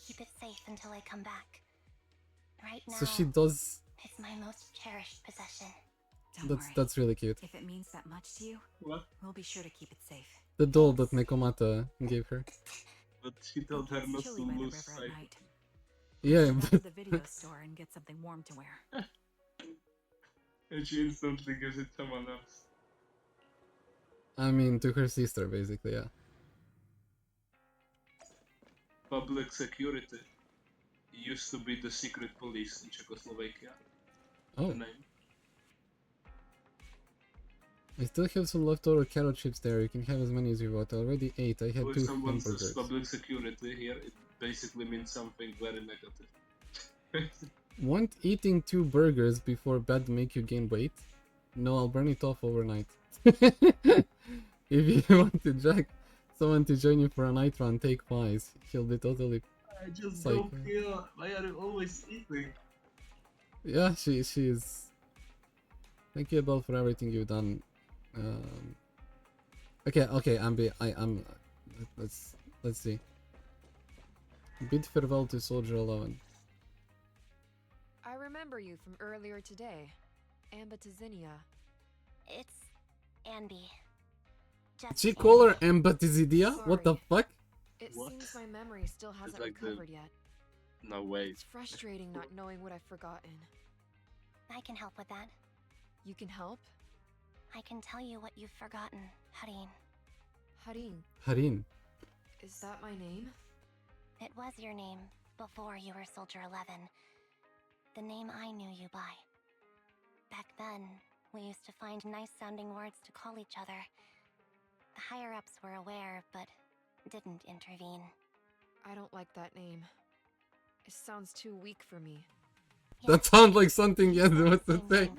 Speaker 2: keep it safe until I come back. Right now,
Speaker 1: So she does.
Speaker 2: it's my most cherished possession.
Speaker 5: Don't worry.
Speaker 1: That's really cute.
Speaker 5: If it means that much to you,
Speaker 7: What?
Speaker 5: we'll be sure to keep it safe.
Speaker 1: The doll that Nekomata gave her.
Speaker 7: But she told her
Speaker 5: It's
Speaker 7: not
Speaker 5: chilly
Speaker 7: to
Speaker 5: by the
Speaker 7: lose
Speaker 5: river
Speaker 7: sight.
Speaker 5: at night.
Speaker 1: Yeah,
Speaker 5: Run to
Speaker 1: but
Speaker 5: the video store and get something warm to wear.
Speaker 7: And she instantly gives it someone else.
Speaker 1: I mean, to her sister, basically, yeah.
Speaker 7: Public security used to be the secret police in Czechoslovakia.
Speaker 1: Oh,
Speaker 7: The name.
Speaker 1: I still have some leftover carrot chips there. You can have as many as you want. I already ate. I had
Speaker 7: When
Speaker 1: 2
Speaker 7: someone says
Speaker 1: hamburgers.
Speaker 7: public security here, it basically means something very negative.
Speaker 1: Want eating 2 burgers before bed make you gain weight? No, I'll burn it off overnight. If you want to drag someone to join you for a night run, take Wise. He'll be totally...
Speaker 7: I just
Speaker 1: Psycho.
Speaker 7: don't feel. Why are you always eating?
Speaker 1: Yeah, she is... Thank you, Abel, for everything you've done. Okay, Anby, let's see. Bid farewell to Soldier 11.
Speaker 8: I remember you from earlier today. Ambatizinia.
Speaker 2: It's Anby. Just
Speaker 1: She call her
Speaker 2: Anby.
Speaker 1: Embatizidia? What the
Speaker 8: Sorry.
Speaker 1: fuck?
Speaker 8: It
Speaker 7: What?
Speaker 8: seems my memory still hasn't
Speaker 7: like the-
Speaker 8: recovered yet.
Speaker 7: No way.
Speaker 8: It's frustrating not knowing what I've forgotten.
Speaker 2: I can help with that.
Speaker 8: You can help?
Speaker 2: I can tell you what you've forgotten, Harin.
Speaker 8: Harin,
Speaker 1: Harin.
Speaker 8: is that my name?
Speaker 2: It was your name before you were Soldier 11. The name I knew you by. Back then, we used to find nice-sounding words to call each other. The higher-ups were aware, but didn't intervene.
Speaker 8: I don't like that name. It sounds too weak for me.
Speaker 1: That sounds like something you had what to say.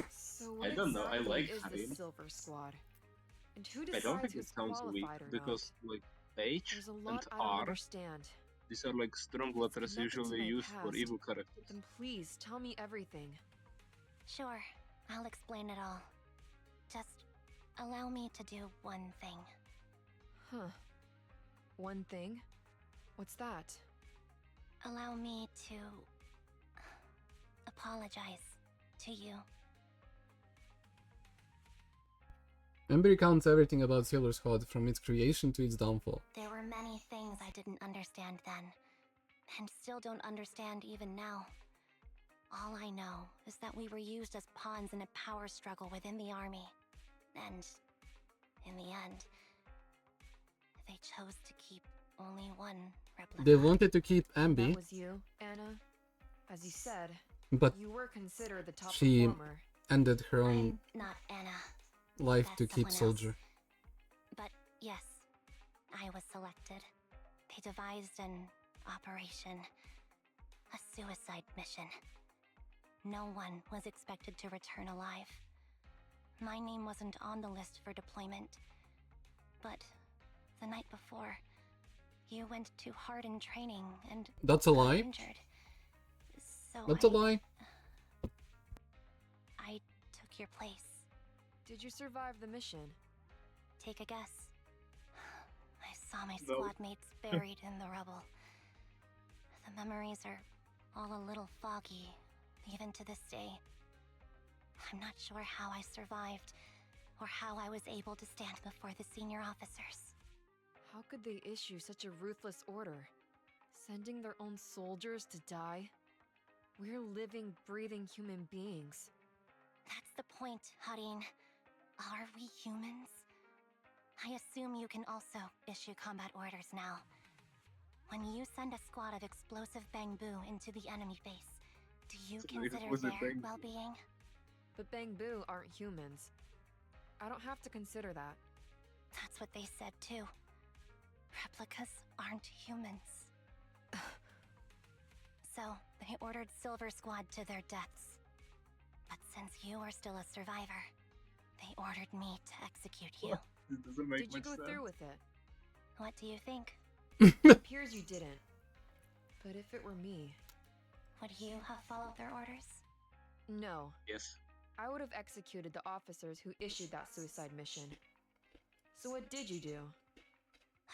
Speaker 8: So what
Speaker 7: I don't know, I
Speaker 8: exactly
Speaker 7: like
Speaker 8: is
Speaker 7: Harin.
Speaker 8: the Silver Squad? And who
Speaker 7: I
Speaker 8: decides
Speaker 7: don't think it
Speaker 8: who's
Speaker 7: sounds weak
Speaker 8: qualified or
Speaker 7: because like H
Speaker 8: not? There's a
Speaker 7: and
Speaker 8: lot I don't
Speaker 7: R,
Speaker 8: understand.
Speaker 7: these are like strong
Speaker 8: If it's
Speaker 7: letters
Speaker 8: connected to
Speaker 7: usually
Speaker 8: my
Speaker 7: used for
Speaker 8: past,
Speaker 7: evil characters.
Speaker 8: Then please tell me everything.
Speaker 2: Sure, I'll explain it all. Just allow me to do one thing.
Speaker 8: Huh. One thing? What's that?
Speaker 2: Allow me to apologize to you.
Speaker 1: Ember recounts everything about Sailor Squad from its creation to its downfall.
Speaker 2: There were many things I didn't understand then, and still don't understand even now. All I know is that we were used as pawns in a power struggle within the army. And, in the end, they chose to keep only one replica.
Speaker 1: They wanted to keep
Speaker 8: That
Speaker 1: Anby,
Speaker 8: was you, Anna? As you said,
Speaker 1: but
Speaker 8: you were considered the top
Speaker 1: she
Speaker 8: performer.
Speaker 1: ended her own
Speaker 2: I'm not Anna.
Speaker 1: life
Speaker 2: That's
Speaker 1: to keep
Speaker 2: someone else.
Speaker 1: Soldier.
Speaker 2: But yes, I was selected. They devised an operation. A suicide mission. No one was expected to return alive. My name wasn't on the list for deployment. But the night before, you went too hard in training and
Speaker 1: That's a
Speaker 2: got
Speaker 1: lie?
Speaker 2: injured. So
Speaker 1: That's a lie.
Speaker 2: I took your place.
Speaker 8: Did you survive the mission?
Speaker 2: Take a guess. I saw my
Speaker 7: No.
Speaker 2: squad mates buried in the rubble. The memories are all a little foggy, even to this day. I'm not sure how I survived, or how I was able to stand before the senior officers.
Speaker 8: How could they issue such a ruthless order? Sending their own soldiers to die? We're living, breathing human beings.
Speaker 2: That's the point, Harin. Are we humans? I assume you can also issue combat orders now. When you send a squad of explosive bamboo into the enemy base, do you
Speaker 7: So
Speaker 2: consider
Speaker 7: was it
Speaker 2: their
Speaker 7: bamboo?
Speaker 2: well-being?
Speaker 8: But Bangbu aren't humans. I don't have to consider that.
Speaker 2: That's what they said too. Replicas aren't humans. So, they ordered Silver Squad to their deaths. But since you are still a survivor, they ordered me to execute you.
Speaker 7: This doesn't make
Speaker 8: Did you
Speaker 7: much
Speaker 8: go
Speaker 7: sense.
Speaker 8: through with it?
Speaker 2: What do you think?
Speaker 8: It appears you didn't. But if it were me,
Speaker 2: Would you have followed their orders?
Speaker 8: no.
Speaker 7: Yes.
Speaker 8: I would have executed the officers who issued that suicide mission. So what did you do?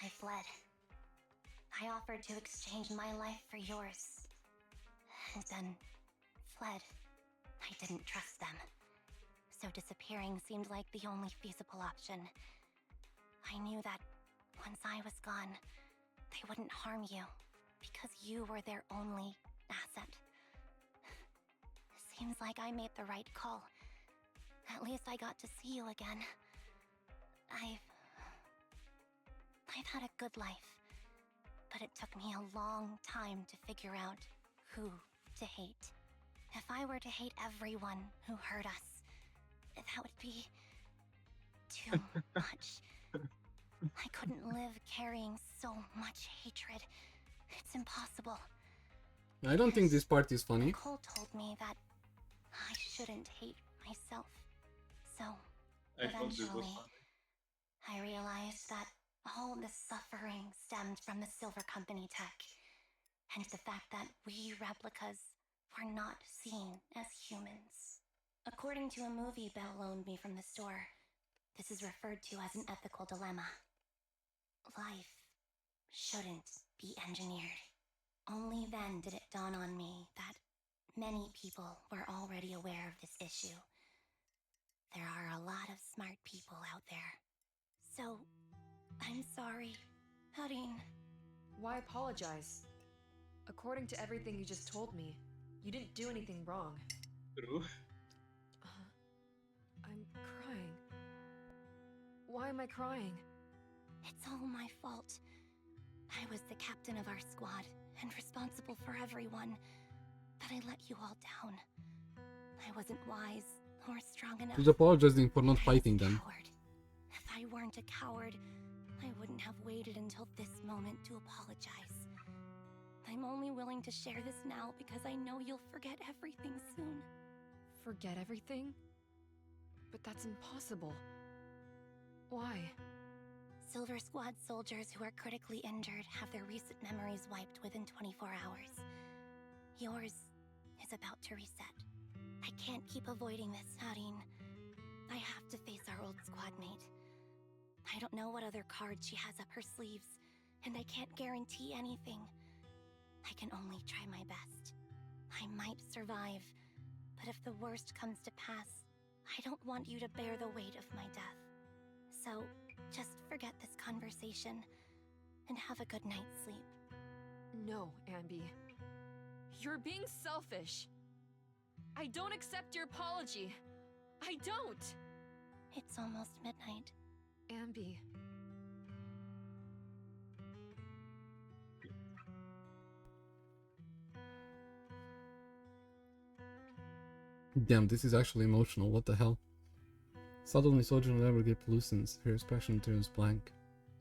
Speaker 2: I fled. I offered to exchange my life for yours. And then fled. I didn't trust them. So disappearing seemed like the only feasible option. I knew that once I was gone, they wouldn't harm you because you were their only asset. Seems like I made the right call. At least I got to see you again. I've had a good life, but it took me a long time to figure out who to hate. If I were to hate everyone who hurt us, that would be too much. I couldn't live carrying so much hatred. It's impossible.
Speaker 1: I don't think this part is funny.
Speaker 2: Nicole told me that I shouldn't hate myself. So,
Speaker 7: I thought this was
Speaker 2: eventually,
Speaker 7: funny.
Speaker 2: I realized that all this suffering stemmed from the Silver Company tech, and the fact that we replicas were not seen as humans. According to a movie Belle loaned me from the store, this is referred to as an ethical dilemma. Life shouldn't be engineered. Only then did it dawn on me that many people were already aware of this issue. There are a lot of smart people out there. So, I'm sorry, Harin.
Speaker 8: Why apologize? According to everything you just told me, you didn't do anything wrong.
Speaker 7: True.
Speaker 8: I'm crying. Why am I crying?
Speaker 2: It's all my fault. I was the captain of our squad and responsible for everyone, but I let you all down. I wasn't wise or strong enough.
Speaker 1: She's apologizing for not
Speaker 2: I was
Speaker 1: fighting
Speaker 2: a
Speaker 1: them.
Speaker 2: coward. If I weren't a coward, I wouldn't have waited until this moment to apologize. I'm only willing to share this now because I know you'll forget everything soon.
Speaker 8: Forget everything? But that's impossible. Why?
Speaker 2: Silver Squad soldiers who are critically injured have their recent memories wiped within 24 hours. Yours is about to reset. I can't keep avoiding this, Harin. I have to face our old squad mate. I don't know what other cards she has up her sleeves, and I can't guarantee anything. I can only try my best. I might survive, but if the worst comes to pass, I don't want you to bear the weight of my death. So, just forget this conversation, and have a good night's sleep.
Speaker 8: No, Anby. You're being selfish. I don't accept your apology. I don't!
Speaker 2: It's almost midnight.
Speaker 8: Anby.
Speaker 1: Damn, this is actually emotional. What the hell? Suddenly, Soldier never get loosens. Her expression turns blank.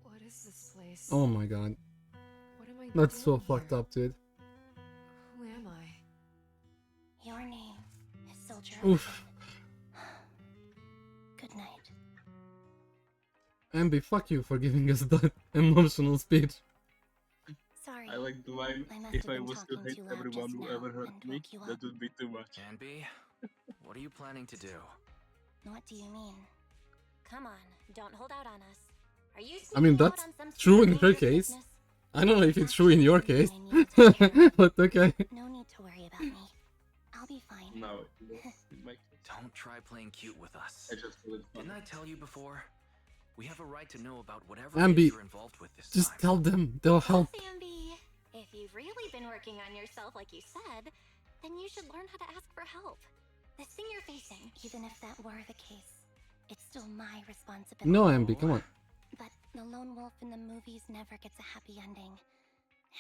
Speaker 8: What is this place?
Speaker 1: Oh my god.
Speaker 8: What am I
Speaker 1: That's so
Speaker 8: doing
Speaker 1: fucked
Speaker 8: here?
Speaker 1: up, dude.
Speaker 8: Who am I?
Speaker 2: Your name is Soldier
Speaker 1: Oof.
Speaker 2: 11. Good night.
Speaker 1: Anby, fuck you for giving us that emotional speech.
Speaker 2: Sorry.
Speaker 6: I like the line,
Speaker 2: I must
Speaker 6: if
Speaker 2: have
Speaker 6: I
Speaker 2: been
Speaker 6: was to
Speaker 2: talking
Speaker 6: hate
Speaker 2: too loud
Speaker 6: everyone
Speaker 2: just
Speaker 6: who
Speaker 2: now
Speaker 6: ever hurt
Speaker 2: and
Speaker 6: me,
Speaker 2: woke you
Speaker 6: that
Speaker 2: up.
Speaker 6: would be too much.
Speaker 4: Anby, what are you planning to do?
Speaker 2: What do you mean?
Speaker 9: Come on, don't hold out on us. Are you
Speaker 1: I mean,
Speaker 9: sneaking out
Speaker 1: that's
Speaker 9: on some
Speaker 1: true in
Speaker 9: secret
Speaker 1: her
Speaker 9: dangerous
Speaker 1: case.
Speaker 9: business?
Speaker 1: I don't know if it's true in your case.
Speaker 2: I need to take care of.
Speaker 1: But okay.
Speaker 2: No need to worry about me. I'll be fine.
Speaker 7: No, in my case,
Speaker 4: Don't try playing cute with us.
Speaker 7: I just feel it
Speaker 4: Didn't
Speaker 7: funny.
Speaker 4: I tell you before? We have a right to know about whatever
Speaker 1: Anby,
Speaker 4: it is you're involved with this
Speaker 1: Just
Speaker 4: time.
Speaker 1: tell them. They'll help.
Speaker 9: Anby, if you've really been working on yourself like you said, then you should learn how to ask for help. The thing you're facing,
Speaker 2: Even if that were the case, it's still my responsibility.
Speaker 1: No, Anby, come on.
Speaker 2: But the lone wolf in the movies never gets a happy ending.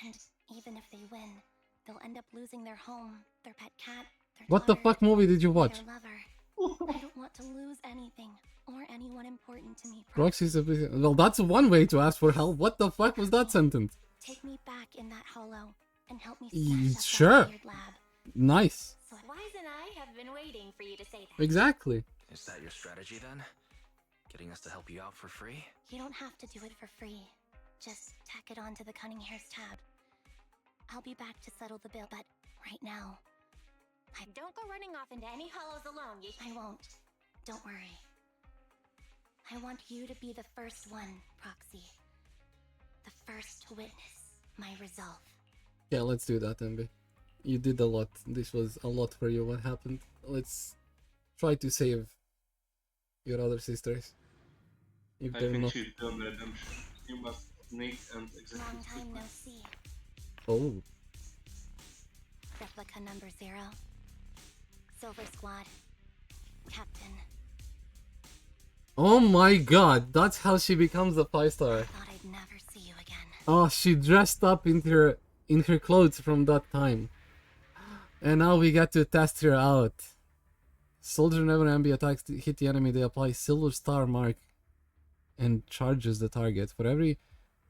Speaker 2: And even if they win, they'll end up losing their home, their pet cat, their
Speaker 1: What the
Speaker 2: daughter,
Speaker 1: fuck movie did you watch?
Speaker 2: their lover. I don't want to lose anything or anyone everyone important to me.
Speaker 1: Proxy's ability. Well, that's one way to ask for help. What the fuck was that sentence?
Speaker 2: Take me back in that hollow and help me smash
Speaker 1: Sure.
Speaker 2: up that weird lab.
Speaker 1: Nice.
Speaker 2: So Wise and I have been waiting for you to say that.
Speaker 1: Exactly.
Speaker 4: Is that your strategy then? Getting us to help you out for free?
Speaker 2: You don't have to do it for free. Just tack it onto the Cunning Hairs tab. I'll be back to settle the bill, but right now, don't go running off into any hollows alone. I won't. Don't worry. I want you to be the first one, Proxy. The first to witness my resolve.
Speaker 1: Yeah, let's do that, Anby. You did a lot. This was a lot for you. What happened? Let's try to save your other sisters. If
Speaker 7: I
Speaker 1: they're
Speaker 7: think
Speaker 1: not.
Speaker 7: she's done redemption. You must sneak and execute.
Speaker 2: Long time no see.
Speaker 1: Oh.
Speaker 2: Replica number 0. Silver Squad. Captain.
Speaker 1: Oh my god, that's how she becomes a 5-star.
Speaker 2: Thought I'd never see you again.
Speaker 1: Oh, she dressed up in her clothes from that time. And now we get to test her out. Soldier never Anby attacks hit the enemy, they apply silver star mark and charges the target. For every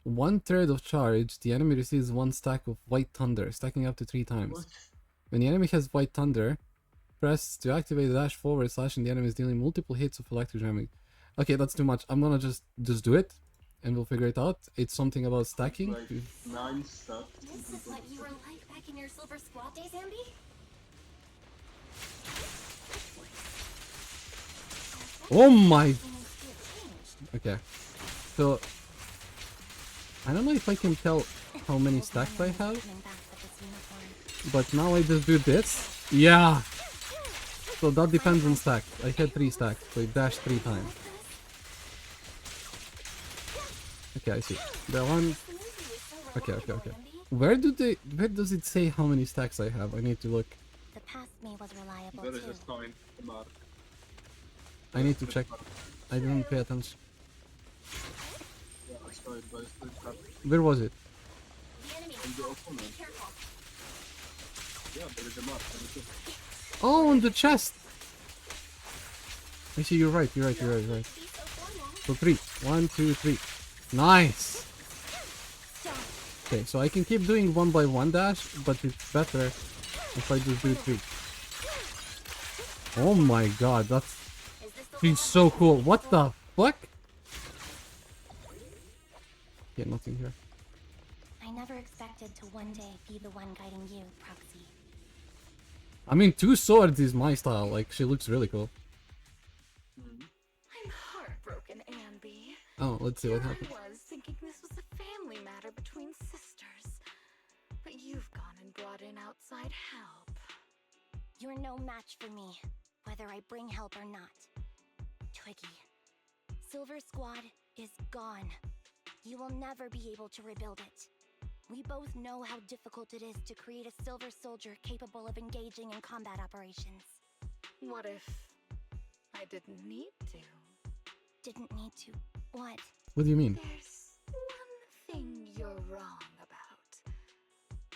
Speaker 1: 1/3 of charge, the enemy receives 1 stack of white thunder, stacking up to 3 times.
Speaker 7: What?
Speaker 1: When the enemy has white thunder, press to activate the dash forward slash and the enemy is dealing multiple hits of electric damage. Okay, that's too much. I'm gonna just do it and we'll figure it out. It's something about stacking.
Speaker 7: Like 9 stuff.
Speaker 2: This is what you were like back in your Silver Squad days, Anby?
Speaker 1: Oh my... Okay. So... I don't know if I can tell how many stacks I have. But now I just do this. Yeah! So that depends on stack. I had 3 stacks, so it dashed 3 times. Okay, I see. The one... Okay. Where does it say how many stacks I have? I need to look.
Speaker 2: The past me was reliable
Speaker 7: There is
Speaker 2: too.
Speaker 7: a sign, a mark.
Speaker 1: I need to check. I didn't pay attention.
Speaker 7: Yeah, I saw it, but it's not
Speaker 1: Where was it?
Speaker 7: in the opponent. Yeah, there is a mark. There is a...
Speaker 1: Oh, on the chest! I see, you're right. So 3. 1, 2, 3. Nice! Okay, so I can keep doing 1 by 1 dash, but it's better if I just do 3. Oh my god, that's... It's so cool. What the fuck? Yeah, nothing here.
Speaker 2: I never expected to one day be the one guiding you, Proxy.
Speaker 1: I mean, 2 swords is my style. Like, she looks really cool.
Speaker 3: I'm heartbroken, Anby.
Speaker 1: Oh, let's see what happens.
Speaker 3: I was thinking this was a family matter between sisters. But you've gone and brought in outside help.
Speaker 2: You're no match for me, whether I bring help or not. Twiggy, Silver Squad is gone. You will never be able to rebuild it. We both know how difficult it is to create a Silver Soldier capable of engaging in combat operations.
Speaker 3: What if I didn't need to?
Speaker 2: Didn't need to. What?
Speaker 1: What do you mean?
Speaker 3: There's one thing you're wrong about.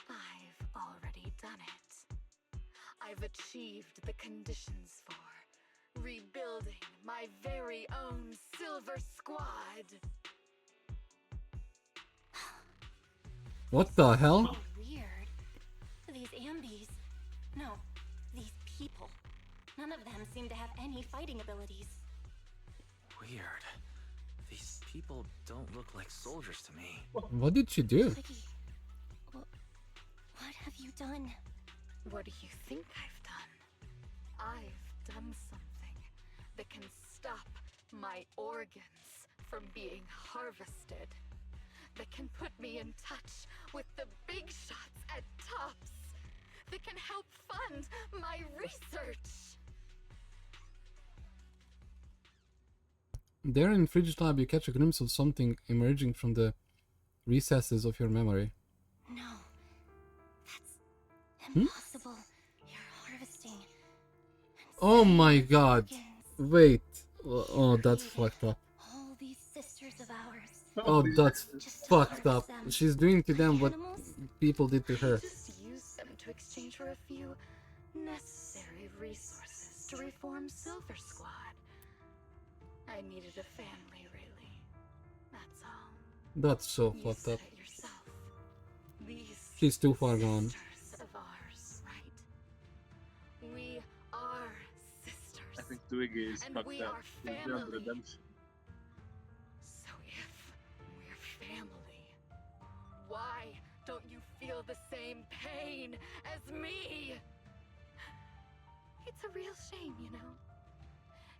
Speaker 3: I've already done it. I've achieved the conditions for rebuilding my very own Silver Squad.
Speaker 1: What the hell?
Speaker 2: Weird. These Ambys. No, these people. None of them seem to have any fighting abilities.
Speaker 4: Weird. These people don't look like soldiers to me.
Speaker 1: What did she do?
Speaker 2: Twiggy, what have you done?
Speaker 3: What do you think I've done? I've done something that can stop my organs from being harvested. That can put me in touch with the big shots at tops. That can help fund my research.
Speaker 1: There in Fridge Lab, you catch a glimpse of something emerging from the recesses of your memory.
Speaker 2: No. That's impossible. You're harvesting.
Speaker 1: Oh my god.
Speaker 2: organs.
Speaker 1: Wait. Oh, that's fucked up.
Speaker 2: All these sisters of ours.
Speaker 1: Oh, that's
Speaker 2: Just to
Speaker 1: fucked up.
Speaker 2: harvest them.
Speaker 1: She's doing to them what
Speaker 2: Animals?
Speaker 1: people did to her.
Speaker 3: Just use them to exchange for a few necessary resources to reform Silver Squad. I needed a family, really. That's all.
Speaker 1: That's so
Speaker 3: You
Speaker 1: fucked
Speaker 3: said
Speaker 1: up.
Speaker 3: it yourself. These
Speaker 1: She's too far gone.
Speaker 3: sisters of ours, right? We are sisters.
Speaker 7: I think Twiggy is
Speaker 3: And
Speaker 7: fucked
Speaker 3: we
Speaker 7: up.
Speaker 3: are
Speaker 7: He's beyond
Speaker 3: family.
Speaker 7: redemption.
Speaker 3: So if we're family, why don't you feel the same pain as me? It's a real shame, you know.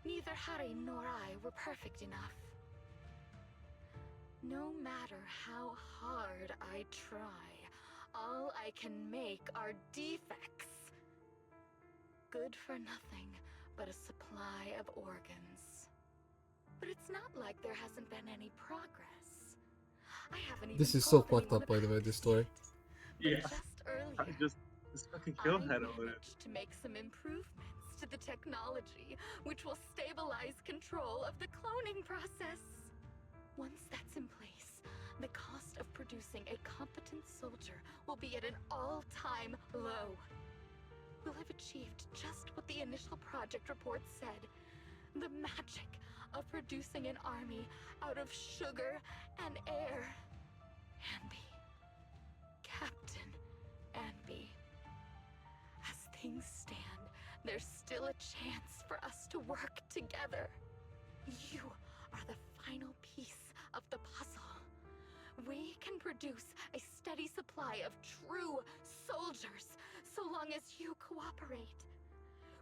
Speaker 3: Neither Harry nor I were perfect enough. No matter how hard I try, all I can make are defects. Good for nothing but a supply of organs. But it's not like there hasn't been any progress. I haven't even
Speaker 1: This is so
Speaker 3: told
Speaker 1: fucked
Speaker 3: anyone
Speaker 1: up, by the way,
Speaker 3: about
Speaker 1: this story.
Speaker 3: But
Speaker 7: Yeah.
Speaker 3: just earlier,
Speaker 7: I just fucking
Speaker 3: I
Speaker 7: kill her over it.
Speaker 3: managed to make some improvements to the technology, which will stabilize control of the cloning process. Once that's in place, the cost of producing a competent soldier will be at an all-time low. We'll have achieved just what the initial project report said. The magic of producing an army out of sugar and air. Anby. Captain Anby. As things stand, there's still a chance for us to work together. You are the final piece of the puzzle. We can produce a steady supply of true soldiers so long as you cooperate.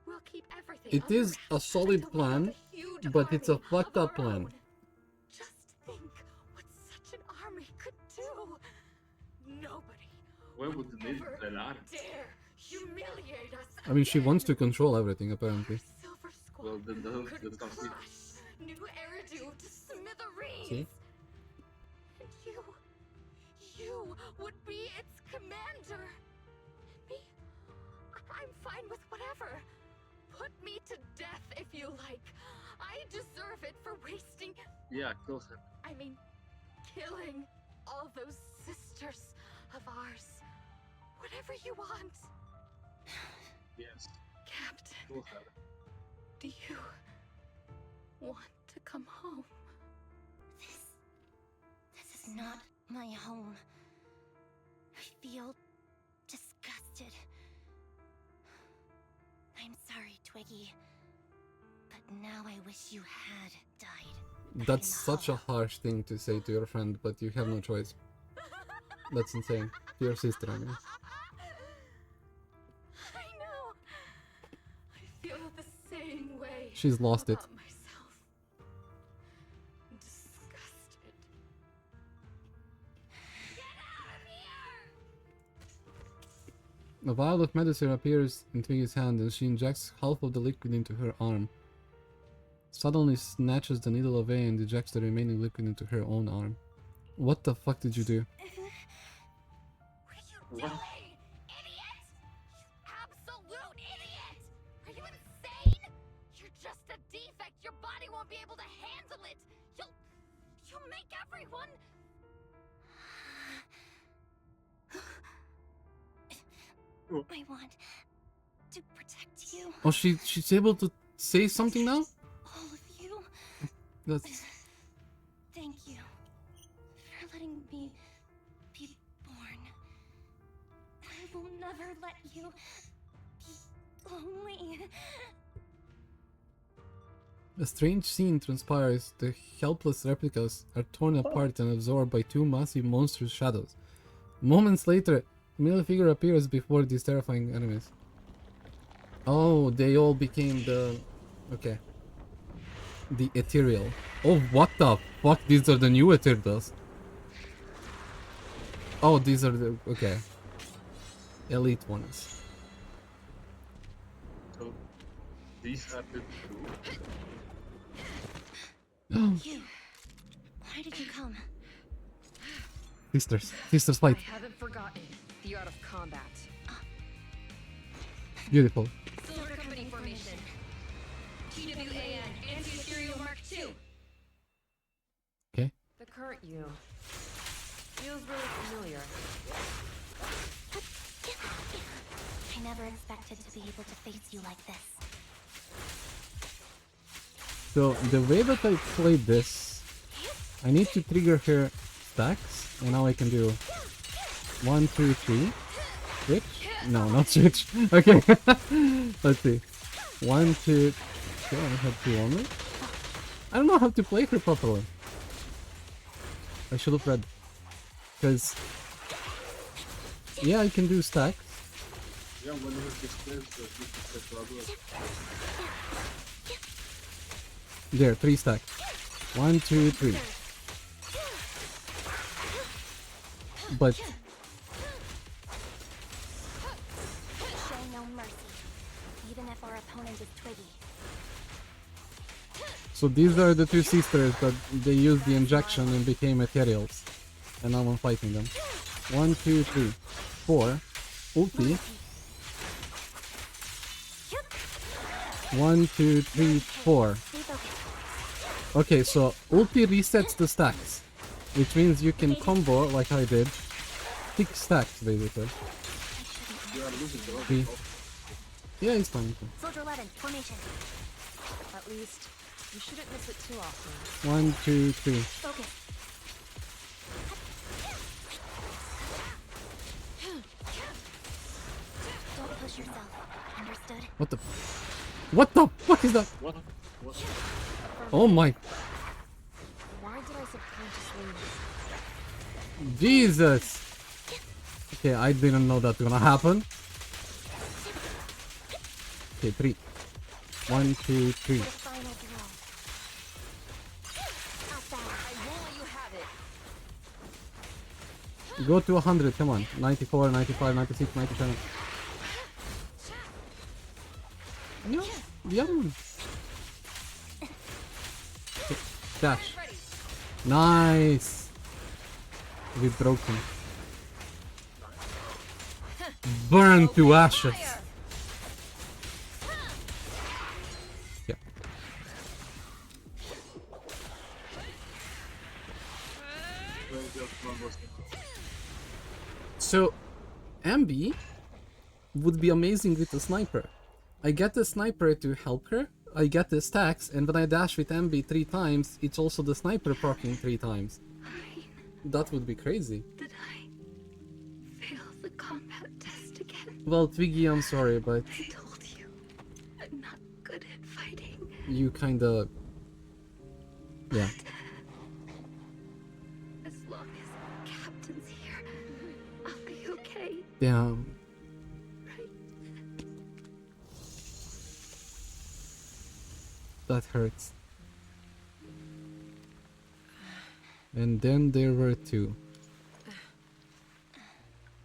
Speaker 3: We'll keep everything
Speaker 1: It
Speaker 3: under
Speaker 1: is a
Speaker 3: wraps
Speaker 1: solid
Speaker 3: until we have
Speaker 1: plan,
Speaker 3: a huge
Speaker 1: but it's a
Speaker 3: army
Speaker 1: fucked
Speaker 3: of
Speaker 1: up
Speaker 3: our
Speaker 1: plan.
Speaker 3: own. Just think what such an army could do. Nobody
Speaker 7: Why would the need
Speaker 3: ever
Speaker 7: an army?
Speaker 3: dare humiliate us.
Speaker 1: I mean, she wants to
Speaker 3: again.
Speaker 1: control everything, apparently.
Speaker 3: Our Silver Squad
Speaker 7: Well, then
Speaker 3: could
Speaker 7: that's not it.
Speaker 3: crush new Eridu to smithereens.
Speaker 1: See?
Speaker 3: And you would be its commander. Me? I'm fine with whatever. Put me to death if you like. I deserve it for wasting,
Speaker 7: Yeah, kill her.
Speaker 3: I mean, killing all those sisters of ours. Whatever you want.
Speaker 7: Yes,
Speaker 3: Captain,
Speaker 7: kill her.
Speaker 3: do you want to come home?
Speaker 2: This is not my home. I feel disgusted. I'm sorry, Twiggy. But now I wish you had died.
Speaker 1: That's such a harsh thing to say to your friend, but you have no choice. That's insane. To your sister, I mean.
Speaker 3: I know. I feel the same way.
Speaker 1: She's lost it.
Speaker 3: about myself. Disgusted. Get out of here!
Speaker 1: A vial of medicine appears in Twiggy's hand and she injects half of the liquid into her arm. Suddenly snatches the needle away and ejects the remaining liquid into her own arm. What the fuck did you do?
Speaker 3: What are you doing, idiot? You absolute idiot! Are you insane? You're just a defect. Your body won't be able to handle it. You'll make everyone.
Speaker 2: I want to protect you,
Speaker 1: Oh, she's able to say something now?
Speaker 2: all of you.
Speaker 1: That's...
Speaker 2: Thank you for letting me be born. I will never let you be lonely.
Speaker 1: A strange scene transpires. The helpless replicas are torn apart and absorbed by two massive monstrous shadows. Moments later, a male figure appears before these terrifying enemies. Oh, they all became the... Okay. The ethereal. Oh, what the fuck? These are the new ethereals. Oh, these are the... Okay. Elite ones.
Speaker 7: So, these are the two.
Speaker 2: You. Why did you come?
Speaker 1: Sisters fight.
Speaker 8: I haven't forgotten the art of combat.
Speaker 1: Beautiful.
Speaker 8: Silver Company formation. TWAN Anti-Ethereal Mark II.
Speaker 1: Okay.
Speaker 8: The current you feels really familiar.
Speaker 2: I never expected to be able to face you like this.
Speaker 1: So the way that I played this, I need to trigger her stacks, and now I can do 1, 2, 3. Switch? No, not switch. Okay, let's see. 1, 2. Okay, I have 2 only. I don't know how to play her properly. I should have read. Because, yeah, I can do stacks.
Speaker 7: Yeah, when you have this place, this problem.
Speaker 1: There, 3 stacks. 1, 2, 3. But
Speaker 2: Show no mercy, even if our opponent is twiggy.
Speaker 1: so these are the 2 sisters that they used the injection and became materials. And now I'm fighting them. 1, 2, 3, 4. Ulti. 1, 2, 3, 4. Okay, so ulti resets the stacks, which means you can combo like I did. 6 stacks basically.
Speaker 7: You are losing the
Speaker 1: 3. Yeah, it's fine.
Speaker 2: Soldier 11, formation.
Speaker 8: At least, you shouldn't miss it too often.
Speaker 1: 1, 2, 3.
Speaker 2: Focus. Don't push yourself. Understood?
Speaker 1: What the? What the fuck is that?
Speaker 7: What?
Speaker 1: Oh my.
Speaker 8: Why did I subconsciously...
Speaker 1: Jesus! Okay, I didn't know that's gonna happen. Okay, 3. 1, 2, 3.
Speaker 2: The final blow. Not bad.
Speaker 8: I won't let you have it.
Speaker 1: Go to 100, come on. 94, 95, 96, 97. No, the other one. Okay, dash. Nice! We broke him. Burn to ashes. Yeah. So, Anby would be amazing with a sniper. I get the sniper to help her, I get the stacks, and when I dash with Anby 3 times, it's also the sniper proccing 3 times. That would be crazy.
Speaker 3: Did I fail the combat test again?
Speaker 1: Well, Twiggy, I'm sorry, but
Speaker 3: I told you, I'm not good at fighting.
Speaker 1: you kinda... Yeah.
Speaker 3: As long as Captain's here, I'll be okay,
Speaker 1: Damn.
Speaker 3: right?
Speaker 1: That hurts. And then there were 2.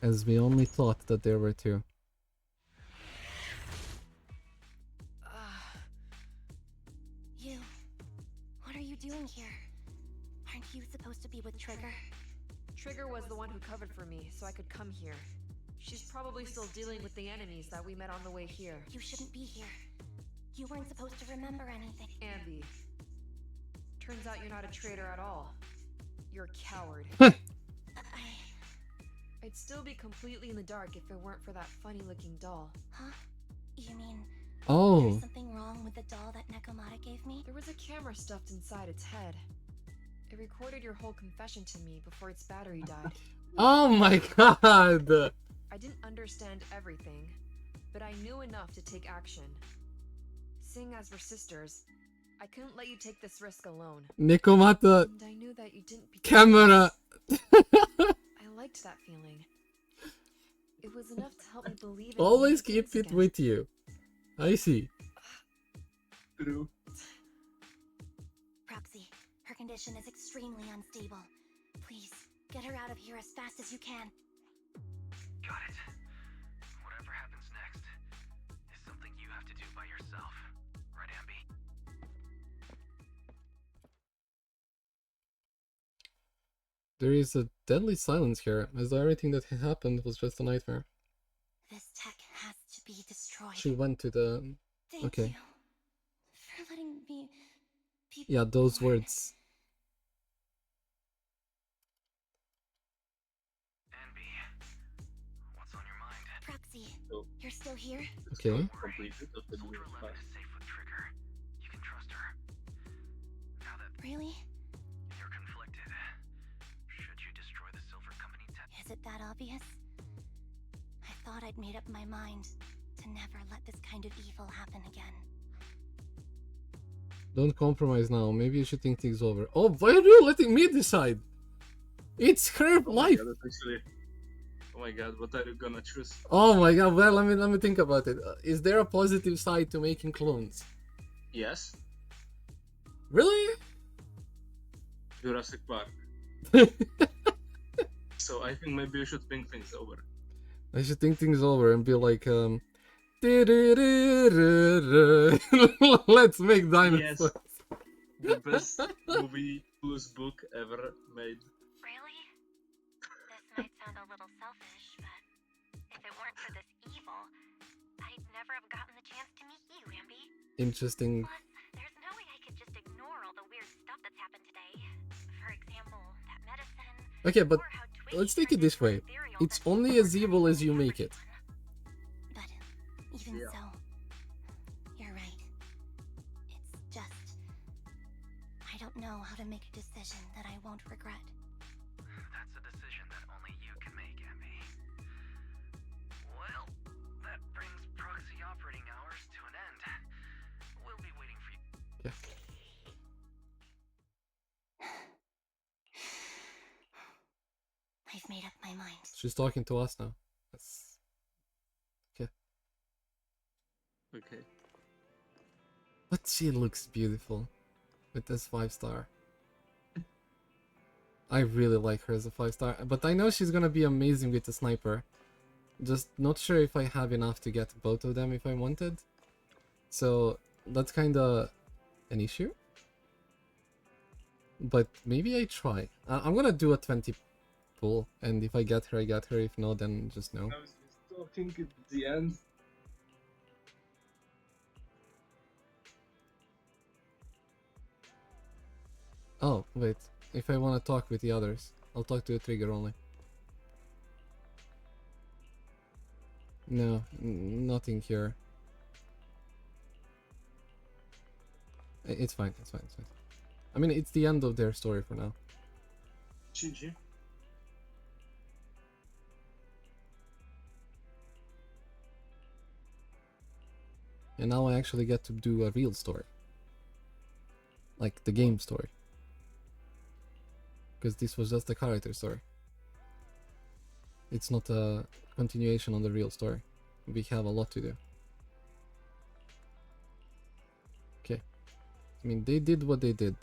Speaker 1: As we only thought that there were 2.
Speaker 2: You. What are you doing here? Aren't you supposed to be with Trigger?
Speaker 8: Trigger was the one who covered for me, so I could come here. She's probably still dealing with the enemies that we met on the way here.
Speaker 2: You shouldn't be here. You weren't supposed to remember anything.
Speaker 8: Anby. Turns out you're not a traitor at all. You're a coward. I'd still be completely in the dark if it weren't for that funny-looking doll.
Speaker 2: Huh? You mean
Speaker 1: Oh.
Speaker 2: there's something wrong with the doll that Nekomata gave me?
Speaker 8: There was a camera stuffed inside its head. It recorded your whole confession to me before its battery died.
Speaker 1: Oh my god!
Speaker 8: I didn't understand everything, but I knew enough to take action. Seeing as we're sisters, I couldn't let you take this risk alone.
Speaker 1: Nekomata
Speaker 8: And I knew that you didn't betray
Speaker 1: camera.
Speaker 8: us. I liked that feeling. It was enough to help me believe in
Speaker 1: Always
Speaker 8: you
Speaker 1: keep
Speaker 8: once
Speaker 1: it
Speaker 8: again.
Speaker 1: with you. I see.
Speaker 7: True.
Speaker 2: Proxy, her condition is extremely unstable. Please, get her out of here as fast as you can.
Speaker 4: Got it. Whatever happens next is something you have to do by yourself. Right, Anby?
Speaker 1: There is a deadly silence here, as though everything that happened was just a nightmare.
Speaker 2: This tech has to be destroyed.
Speaker 1: She went to the...
Speaker 2: Thank
Speaker 1: okay.
Speaker 2: you for letting me be
Speaker 1: Yeah, those
Speaker 2: born.
Speaker 1: words.
Speaker 4: Anby, what's on your mind?
Speaker 2: Proxy,
Speaker 7: Oh.
Speaker 2: you're still here?
Speaker 1: Okay.
Speaker 7: Completed of the
Speaker 4: Soldier
Speaker 7: new
Speaker 4: 11 is safe with Trigger. You can trust her.
Speaker 2: obvious? I thought I'd made up my mind to never let this kind of evil happen again.
Speaker 1: Don't compromise now. Maybe you should think things over. Oh, why are you letting me decide? It's her life.
Speaker 7: God, actually... Oh my god, what are you gonna choose?
Speaker 1: Oh my god. Well, let me think about it. Is there a positive side to making clones?
Speaker 7: Yes,
Speaker 1: Really?
Speaker 7: Jurassic Park. So I think maybe you should think things over.
Speaker 1: I should think things over and be like, let's make dinosaurs.
Speaker 7: The best movie plus book ever made.
Speaker 2: Really? This might sound a little selfish, but if it weren't for this evil, I'd never have gotten the chance to meet you, Anby.
Speaker 1: Interesting.
Speaker 2: Plus, there's no way I could just ignore all the weird stuff that's happened today. For example, that medicine.
Speaker 1: Okay, but
Speaker 2: or how Twiggy
Speaker 1: let's take it
Speaker 2: turned
Speaker 1: this
Speaker 2: into
Speaker 1: way.
Speaker 2: an ethereal
Speaker 1: It's
Speaker 2: that
Speaker 1: only
Speaker 2: people
Speaker 1: as
Speaker 2: were
Speaker 1: evil as
Speaker 2: telling
Speaker 1: you make it.
Speaker 2: everyone. But even
Speaker 7: Yeah.
Speaker 2: so, you're right. It's just I don't know how to make a decision that I won't regret.
Speaker 4: That's a decision that only you can make, Anby. Well, that brings proxy operating hours to an end. We'll be waiting for you.
Speaker 1: Yeah.
Speaker 2: I've made up my mind.
Speaker 1: She's talking to us now. That's... Okay.
Speaker 7: Okay.
Speaker 1: But she looks beautiful with this 5-star. I really like her as a 5-star, but I know she's gonna be amazing with the sniper. Just not sure if I have enough to get both of them if I wanted. So that's kinda an issue. But maybe I try. I'm gonna do a 20 pull, and if I get her, I get her. If not, then just no.
Speaker 7: I was talking at the end.
Speaker 1: Oh, wait. If I want to talk with the others, I'll talk to the trigger only. No, nothing here. It's fine, it's fine, it's fine. I mean, it's the end of their story for now.
Speaker 7: GG.
Speaker 1: And now I actually get to do a real story. Like the game story. Because this was just a character story. It's not a continuation on the real story. We have a lot to do. Okay. I mean, they did what they did.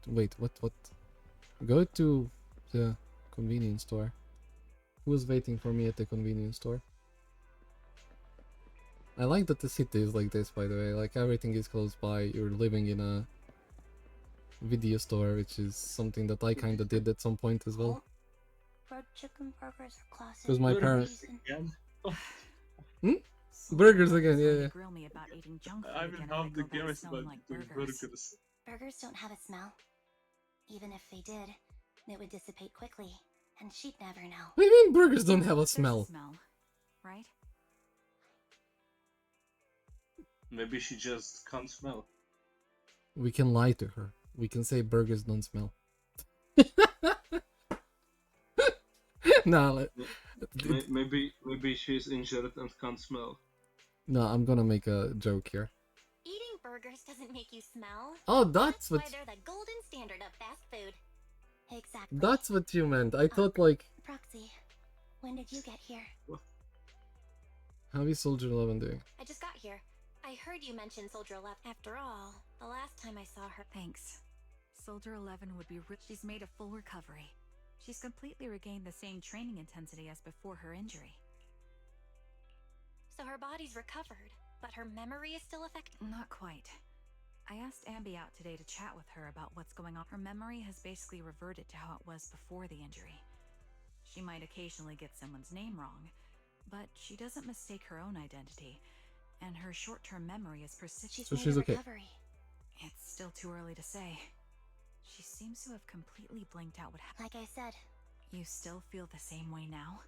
Speaker 1: Wait, what? Go to the convenience store. Who's waiting for me at the convenience store? I like that the city is like this, by the way. Like, everything is close by. You're living in a video store, which is something that I kind of did at some point as well.
Speaker 2: Fried chicken burgers are classic.
Speaker 1: Because my parents...
Speaker 7: Again?
Speaker 1: Burgers again, yeah.
Speaker 5: Grill me about eating junk food
Speaker 7: I
Speaker 5: again
Speaker 7: mean,
Speaker 5: if
Speaker 7: half
Speaker 5: I
Speaker 7: the
Speaker 5: go
Speaker 7: game
Speaker 5: back
Speaker 7: is about
Speaker 5: smelling like
Speaker 7: doing
Speaker 5: burgers.
Speaker 7: burgers.
Speaker 2: Burgers don't have a smell. Even if they did, it would dissipate quickly, and she'd never know.
Speaker 1: What do you mean burgers don't have a
Speaker 5: There's
Speaker 1: smell?
Speaker 5: Right?
Speaker 7: Maybe she just can't smell.
Speaker 1: We can lie to her. We can say burgers don't smell. Nah,
Speaker 7: Maybe she's injured and can't smell.
Speaker 1: no, I'm gonna make a joke here.
Speaker 2: Eating burgers doesn't make you smell.
Speaker 1: Oh, that's
Speaker 2: why
Speaker 1: what...
Speaker 2: they're the golden standard of fast food. Exactly.
Speaker 1: That's what you meant. I thought, like...
Speaker 2: Proxy, when did you get here?
Speaker 1: How is Soldier 11 doing?
Speaker 2: I just got here. I heard you mention Soldier 11. After all, the last time I saw her...
Speaker 5: Thanks. Soldier 11 would be rich. She's made a full recovery. She's completely regained the same training intensity as before her injury.
Speaker 2: So her body's recovered, but her memory is still affected?
Speaker 5: Not quite. I asked Anby out today to chat with her about what's going on. Her memory has basically reverted to how it was before the injury. She might occasionally get someone's name wrong, but she doesn't mistake her own identity, and her short-term memory is persistent.
Speaker 1: So she's okay.
Speaker 2: Recovery.
Speaker 5: It's still too early to say. She seems to have completely blanked out what happened.
Speaker 2: Like I said.
Speaker 5: You still feel the same way now?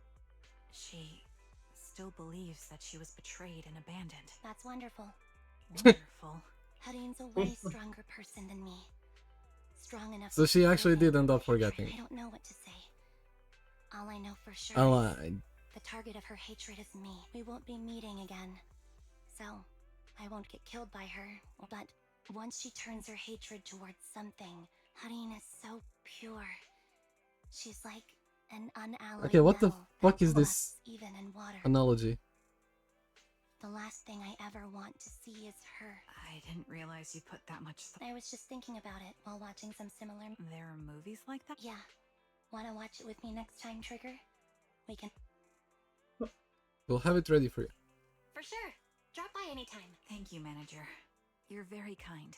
Speaker 5: She still believes that she was betrayed and abandoned.
Speaker 2: That's wonderful.
Speaker 5: Wonderful.
Speaker 2: Hadine's a way stronger person than me. Strong enough.
Speaker 1: So she actually did end up forgetting.
Speaker 2: I don't know what to say. All I know for sure
Speaker 1: I'll,
Speaker 2: is the target of her hatred is me. We won't be meeting again. So, I won't get killed by her. But once she turns her hatred towards something, Harin is so pure. She's like an unalloyed
Speaker 1: okay, what the
Speaker 2: metal
Speaker 1: fuck
Speaker 2: that
Speaker 1: is
Speaker 2: glows
Speaker 1: this
Speaker 2: even in water.
Speaker 1: analogy?
Speaker 2: The last thing I ever want to see is her.
Speaker 5: I didn't realize you put that much
Speaker 2: I was just thinking about it while watching some similar.
Speaker 5: There are movies like that?
Speaker 2: Yeah. Wanna watch it with me next time, Trigger? We can.
Speaker 1: We'll have it ready for you.
Speaker 2: For sure. Drop by anytime.
Speaker 5: Thank you, manager. You're very kind.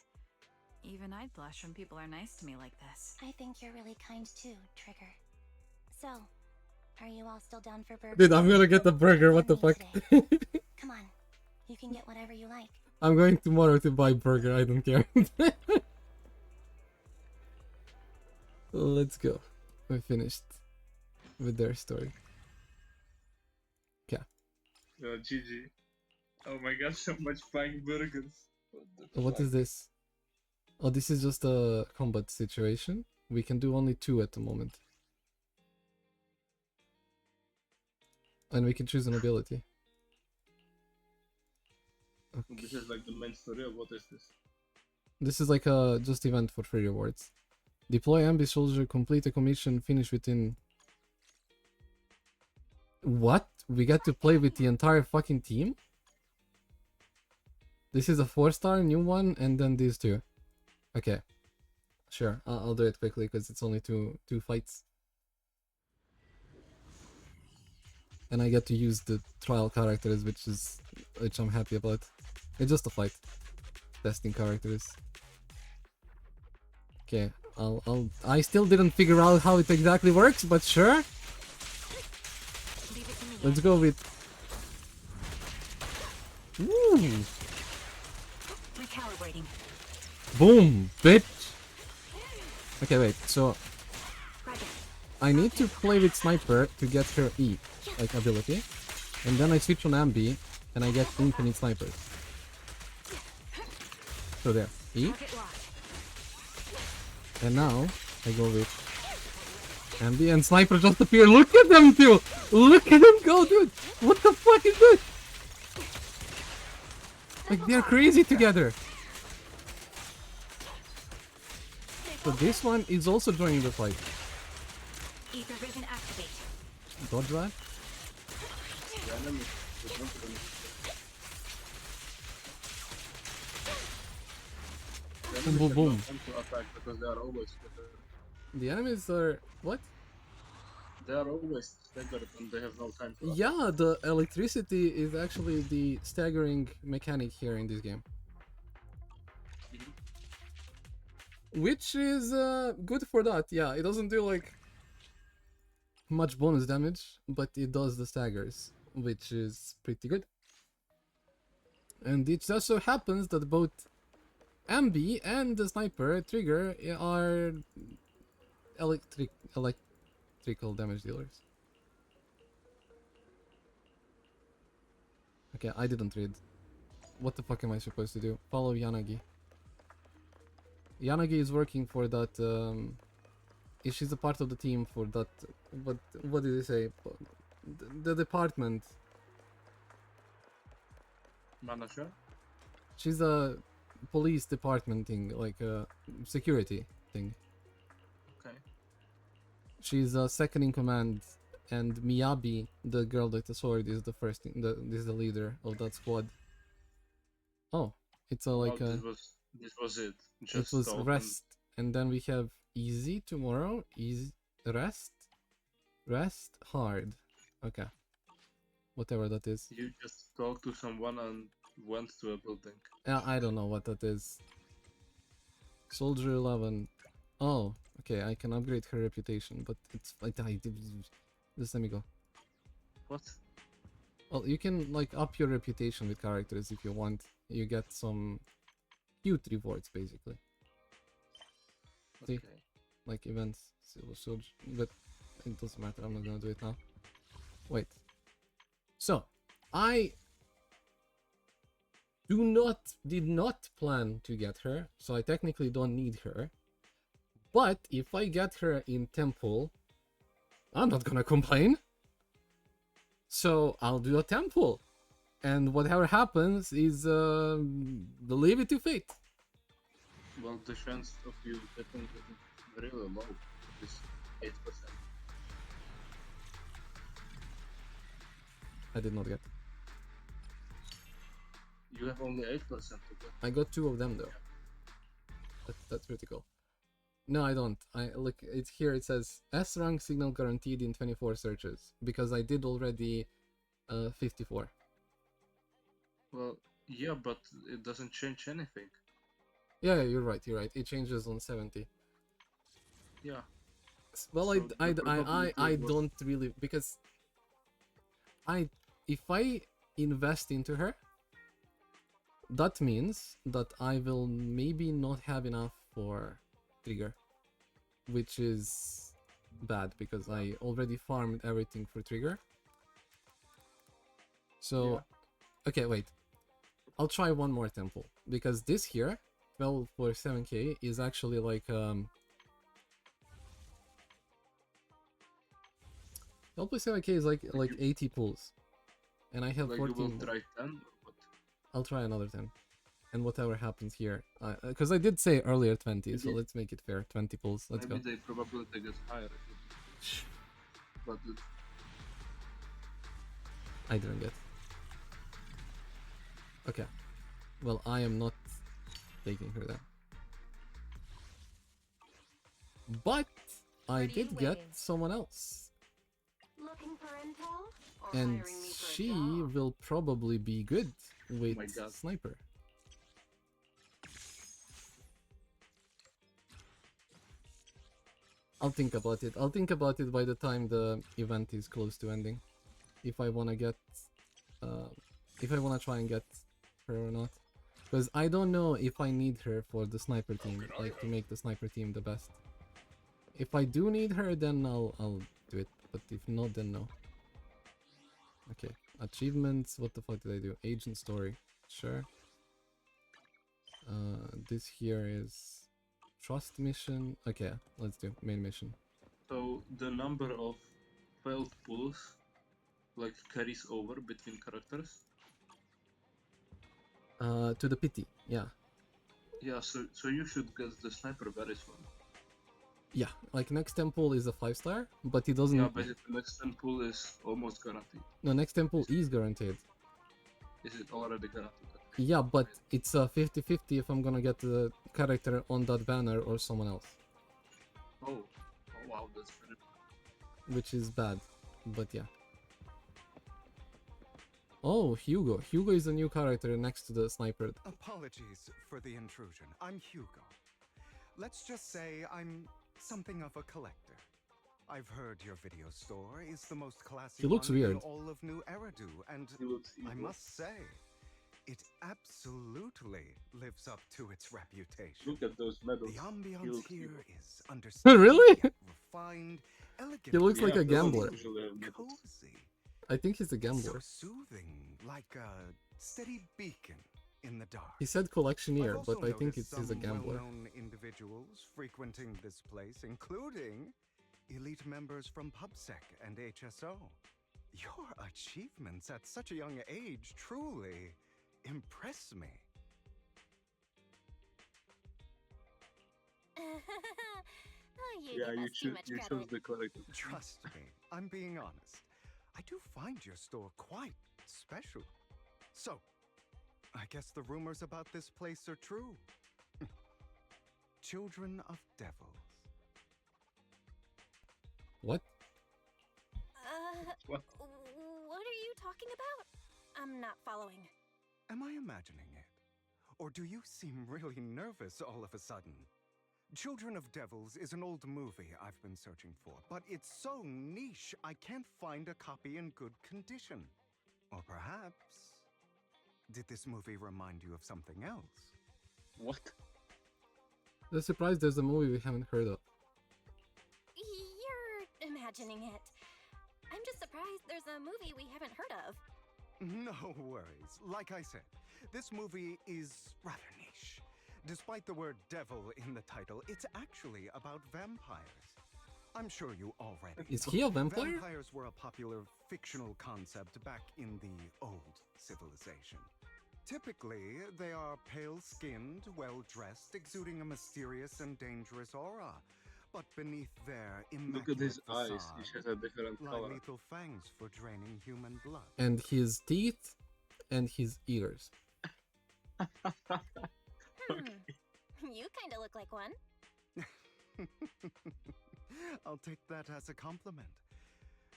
Speaker 5: Even I'd blush when people are nice to me like this.
Speaker 2: I think you're really kind too, Trigger. So, are you all still down for burgers?
Speaker 1: Dude, I'm gonna get the burger, what the fuck?
Speaker 2: Come on. You can get whatever you like.
Speaker 1: I'm going tomorrow to buy burger, I don't care. Let's go. We're finished with their story. Yeah.
Speaker 7: GG. Oh my god, so much buying burgers.
Speaker 1: What is this? Oh, this is just a combat situation. We can do only 2 at the moment. And we can choose an ability. Okay.
Speaker 7: This is like the main story, or what is this?
Speaker 1: This is like a just event for free rewards. Deploy Anby soldier, complete a commission, finish within... What? We get to play with the entire fucking team? This is a 4-star, new one, and then these 2. Okay. Sure, I'll do it quickly because it's only two fights. And I get to use the trial characters, which I'm happy about. It's just a fight. Testing characters. Okay, I still didn't figure out how it exactly works, but sure. Let's go with... Ooh.
Speaker 5: Recalibrating.
Speaker 1: Boom, bitch. Okay, wait, so I need to play with Sniper to get her E, like ability, and then I switch on Anby and I get infinite snipers. So there, E, and now I go with Anby and Sniper just appear. Look at them two! Look at them go, dude! What the fuck is this? Like, they're crazy together. So this one is also joining the fight.
Speaker 5: Ether vision activate.
Speaker 1: Dodge that. Boom, boom, boom.
Speaker 7: Because they are always better.
Speaker 1: The enemies are... what?
Speaker 7: They are always staggered and they have no time to attack.
Speaker 1: Yeah, the electricity is actually the staggering mechanic here in this game. Which is good for that, yeah. It doesn't do like much bonus damage, but it does the staggers, which is pretty good. And it just so happens that both Anby and the Sniper Trigger are electrical damage dealers. Okay, I didn't read. What the fuck am I supposed to do? Follow Yanagi. Yanagi is working for that, she's a part of the team for that, what did he say? The department.
Speaker 7: Manager?
Speaker 1: She's a police department thing, like a security thing.
Speaker 7: Okay.
Speaker 1: She's a second in command, and Miyabi, the girl with the sword, is the first, is the leader of that squad. Oh, it's a like a...
Speaker 7: This was it.
Speaker 1: It was rest, and then we have easy tomorrow. Easy, rest, hard. Okay, whatever that is.
Speaker 7: You just talked to someone and went to a building.
Speaker 1: I don't know what that is. Soldier 11. Oh, okay. I can upgrade her reputation, but it's like just let me go.
Speaker 7: What?
Speaker 1: Well, you can like up your reputation with characters if you want. You get some cute rewards basically.
Speaker 7: Okay.
Speaker 1: See? Like events, soldier, but it doesn't matter. I'm not gonna do it now. Wait. So, I did not plan to get her, so I technically don't need her. But if I get her in temple, I'm not gonna complain. So I'll do a temple. And whatever happens is leave it to fate.
Speaker 7: Well, the chance of you getting it is really low. It's 8%.
Speaker 1: I did not get.
Speaker 7: You have only 8% to get.
Speaker 1: I got 2 of them though. That's critical. No, I don't. I look. It's here. It says S rank signal guaranteed in 24 searches because I did already 54.
Speaker 7: Well, yeah, but it doesn't change anything.
Speaker 1: Yeah, you're right. You're right. It changes on 70.
Speaker 7: Yeah.
Speaker 1: Well,
Speaker 7: So
Speaker 1: I
Speaker 7: the probability was-
Speaker 1: don't really, because if I invest into her, that means that I will maybe not have enough for trigger, which is bad because I already farmed everything for trigger. So, okay, wait. I'll try one more temple because this here, 12 for 7k, is actually like 12 plus 7k is like 80 pulls, and I have
Speaker 7: like
Speaker 1: 14.
Speaker 7: You will try 10 or what?
Speaker 1: I'll try another 10, and whatever happens here, because I did say earlier 20, so let's make it fair. 20 pulls. Let's
Speaker 7: Maybe
Speaker 1: go.
Speaker 7: the probability gets higher. But
Speaker 1: I didn't get. Okay. Well, I am not taking her then. But I did get someone else.
Speaker 3: Looking for intel? Or
Speaker 1: And
Speaker 3: hiring me for a
Speaker 1: she
Speaker 3: job?
Speaker 1: will probably be good with
Speaker 7: my God.
Speaker 1: sniper. I'll think about it. I'll think about it by the time the event is close to ending. If I wanna get, if I wanna try and get her or not, because I don't know if I need her for the sniper team, like to make the sniper team the best. If I do need her, then I'll do it. But if not, then no. Okay, achievements. What the fuck did I do? Agent story. Sure. This here is trust mission. Okay, let's do main mission.
Speaker 7: so the number of failed pulls like carries over between characters.
Speaker 1: To the pity. Yeah.
Speaker 7: Yeah, so you should get the sniper very soon.
Speaker 1: Yeah, like next temple is a 5-star, but it doesn't.
Speaker 7: Yeah, basically the next 10 pull is almost guaranteed.
Speaker 1: No, next temple is guaranteed.
Speaker 7: Is it already guaranteed?
Speaker 1: Yeah, but it's a 50-50 if I'm gonna get the character on that banner or someone else,
Speaker 7: Oh wow, that's very.
Speaker 1: which is bad. But yeah. Oh, Hugo. Hugo is a new character next to the sniper.
Speaker 11: Apologies for the intrusion. I'm Hugo. Let's just say I'm something of a collector. I've heard your video store is the most classy
Speaker 1: He looks
Speaker 11: one in
Speaker 1: weird.
Speaker 11: all of New Eridu, and
Speaker 7: He looks
Speaker 11: I
Speaker 7: evil.
Speaker 11: must say, it absolutely lives up to its reputation.
Speaker 7: Look at those medals.
Speaker 11: The
Speaker 7: He
Speaker 11: ambiance
Speaker 7: looks
Speaker 11: here
Speaker 7: evil.
Speaker 11: is understated,
Speaker 1: Really?
Speaker 11: yet refined, elegant.
Speaker 1: He looks like a
Speaker 7: Yeah, those
Speaker 1: gambler.
Speaker 7: usually have medals.
Speaker 11: Cozy.
Speaker 1: I think he's a
Speaker 11: So
Speaker 1: gambler.
Speaker 11: soothing, like a steady beacon in the dark.
Speaker 1: He said
Speaker 11: I've
Speaker 1: collectioneer,
Speaker 11: also
Speaker 1: but I think
Speaker 11: noticed
Speaker 1: he's a
Speaker 11: some
Speaker 1: gambler.
Speaker 11: well-known individuals frequenting this place, including elite members from PubSec and HSO. Your achievements at such a young age truly impress me.
Speaker 2: Oh, you
Speaker 7: Yeah,
Speaker 2: give
Speaker 7: you
Speaker 2: us too
Speaker 7: choose
Speaker 2: much
Speaker 7: you
Speaker 2: credit.
Speaker 7: chose the character.
Speaker 11: Trust me, I'm being honest. I do find your store quite special. So, I guess the rumors about this place are true. Children of Devils.
Speaker 1: What?
Speaker 7: What?
Speaker 2: What are you talking about? I'm not following.
Speaker 11: Am I imagining it? Or do you seem really nervous all of a sudden? Children of Devils is an old movie I've been searching for, but it's so niche I can't find a copy in good condition. Or perhaps, did this movie remind you of something else?
Speaker 7: What?
Speaker 1: The surprise there's a movie we haven't heard of.
Speaker 2: You're imagining it. I'm just surprised there's a movie we haven't heard of.
Speaker 11: No worries. Like I said, this movie is rather niche. Despite the word devil in the title, it's actually about vampires. I'm sure you already
Speaker 1: Is
Speaker 11: know.
Speaker 1: he a vampire?
Speaker 11: Vampires were a popular fictional concept back in the old civilization. Typically, they are pale-skinned, well-dressed, exuding a mysterious and dangerous aura. But beneath their
Speaker 7: Look at his
Speaker 11: immaculate
Speaker 7: eyes. Each has
Speaker 11: facade
Speaker 7: a different
Speaker 11: lie
Speaker 7: color.
Speaker 11: lethal fangs for draining human blood.
Speaker 1: And his teeth and his ears.
Speaker 2: You kind of look like one.
Speaker 11: I'll take that as a compliment.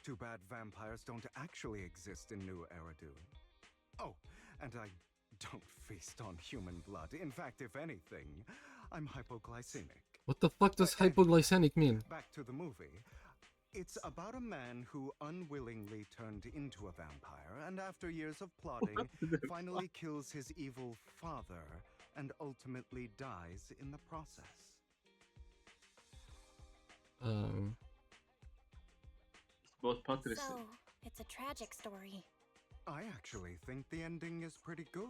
Speaker 11: Too bad vampires don't actually exist in New Eridu. Oh, and I don't feast on human blood. In fact, if anything, I'm hypoglycemic.
Speaker 1: What the fuck does hypoglycemic mean?
Speaker 11: Back to the movie. It's about a man who unwillingly turned into a vampire and after years of plotting, finally kills his evil father and ultimately dies in the process.
Speaker 7: It's about Patrice.
Speaker 2: So, it's a tragic story.
Speaker 11: I actually think the ending is pretty good.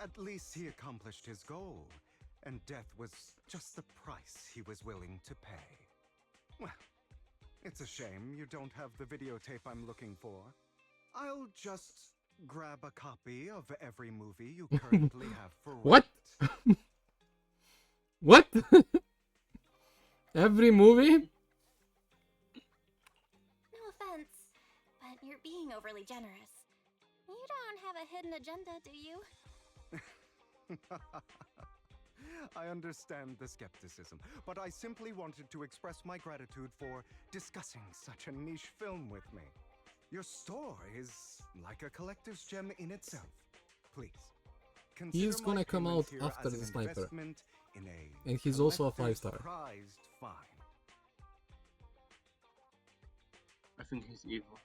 Speaker 11: At least he accomplished his goal, and death was just the price he was willing to pay. Well, it's a shame you don't have the videotape I'm looking for. I'll just grab a copy of every movie you currently have for
Speaker 1: What?
Speaker 11: rent.
Speaker 1: What? Every movie?
Speaker 2: No offense, but you're being overly generous. You don't have a hidden agenda, do you?
Speaker 11: I understand the skepticism, but I simply wanted to express my gratitude for discussing such a niche film with me. Your store is like a collector's gem in itself. Please, consider
Speaker 1: He's gonna
Speaker 11: my
Speaker 1: come
Speaker 11: payment
Speaker 1: out
Speaker 11: here
Speaker 1: after
Speaker 11: as an
Speaker 1: the sniper.
Speaker 11: investment in a
Speaker 1: And he's also a
Speaker 11: collector's
Speaker 1: 5-star.
Speaker 11: prized find.
Speaker 7: I think he's evil.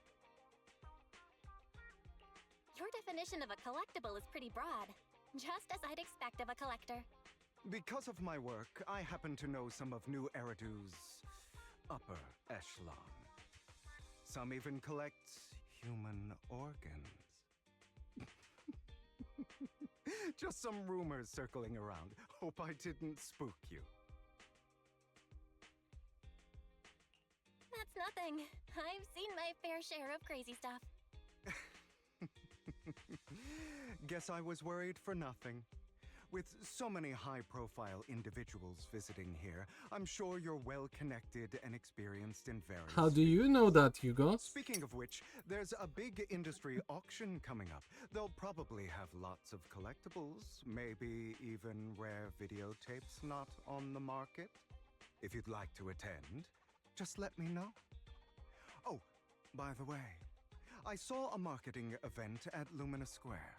Speaker 2: Your definition of a collectible is pretty broad. Just as I'd expect of a collector.
Speaker 11: Because of my work, I happen to know some of New Eridu's upper echelon. Some even collect human organs. Just some rumors circling around. Hope I didn't spook you.
Speaker 2: That's nothing. I've seen my fair share of crazy stuff.
Speaker 11: Guess I was worried for nothing. With so many high-profile individuals visiting here, I'm sure you're well-connected and experienced in various
Speaker 1: How do you know that, Hugo?
Speaker 11: Speaking of which, there's a big industry auction coming up. They'll probably have lots of collectibles, maybe even rare videotapes not on the market. If you'd like to attend, just let me know. Oh, by the way, I saw a marketing event at Lumina Square.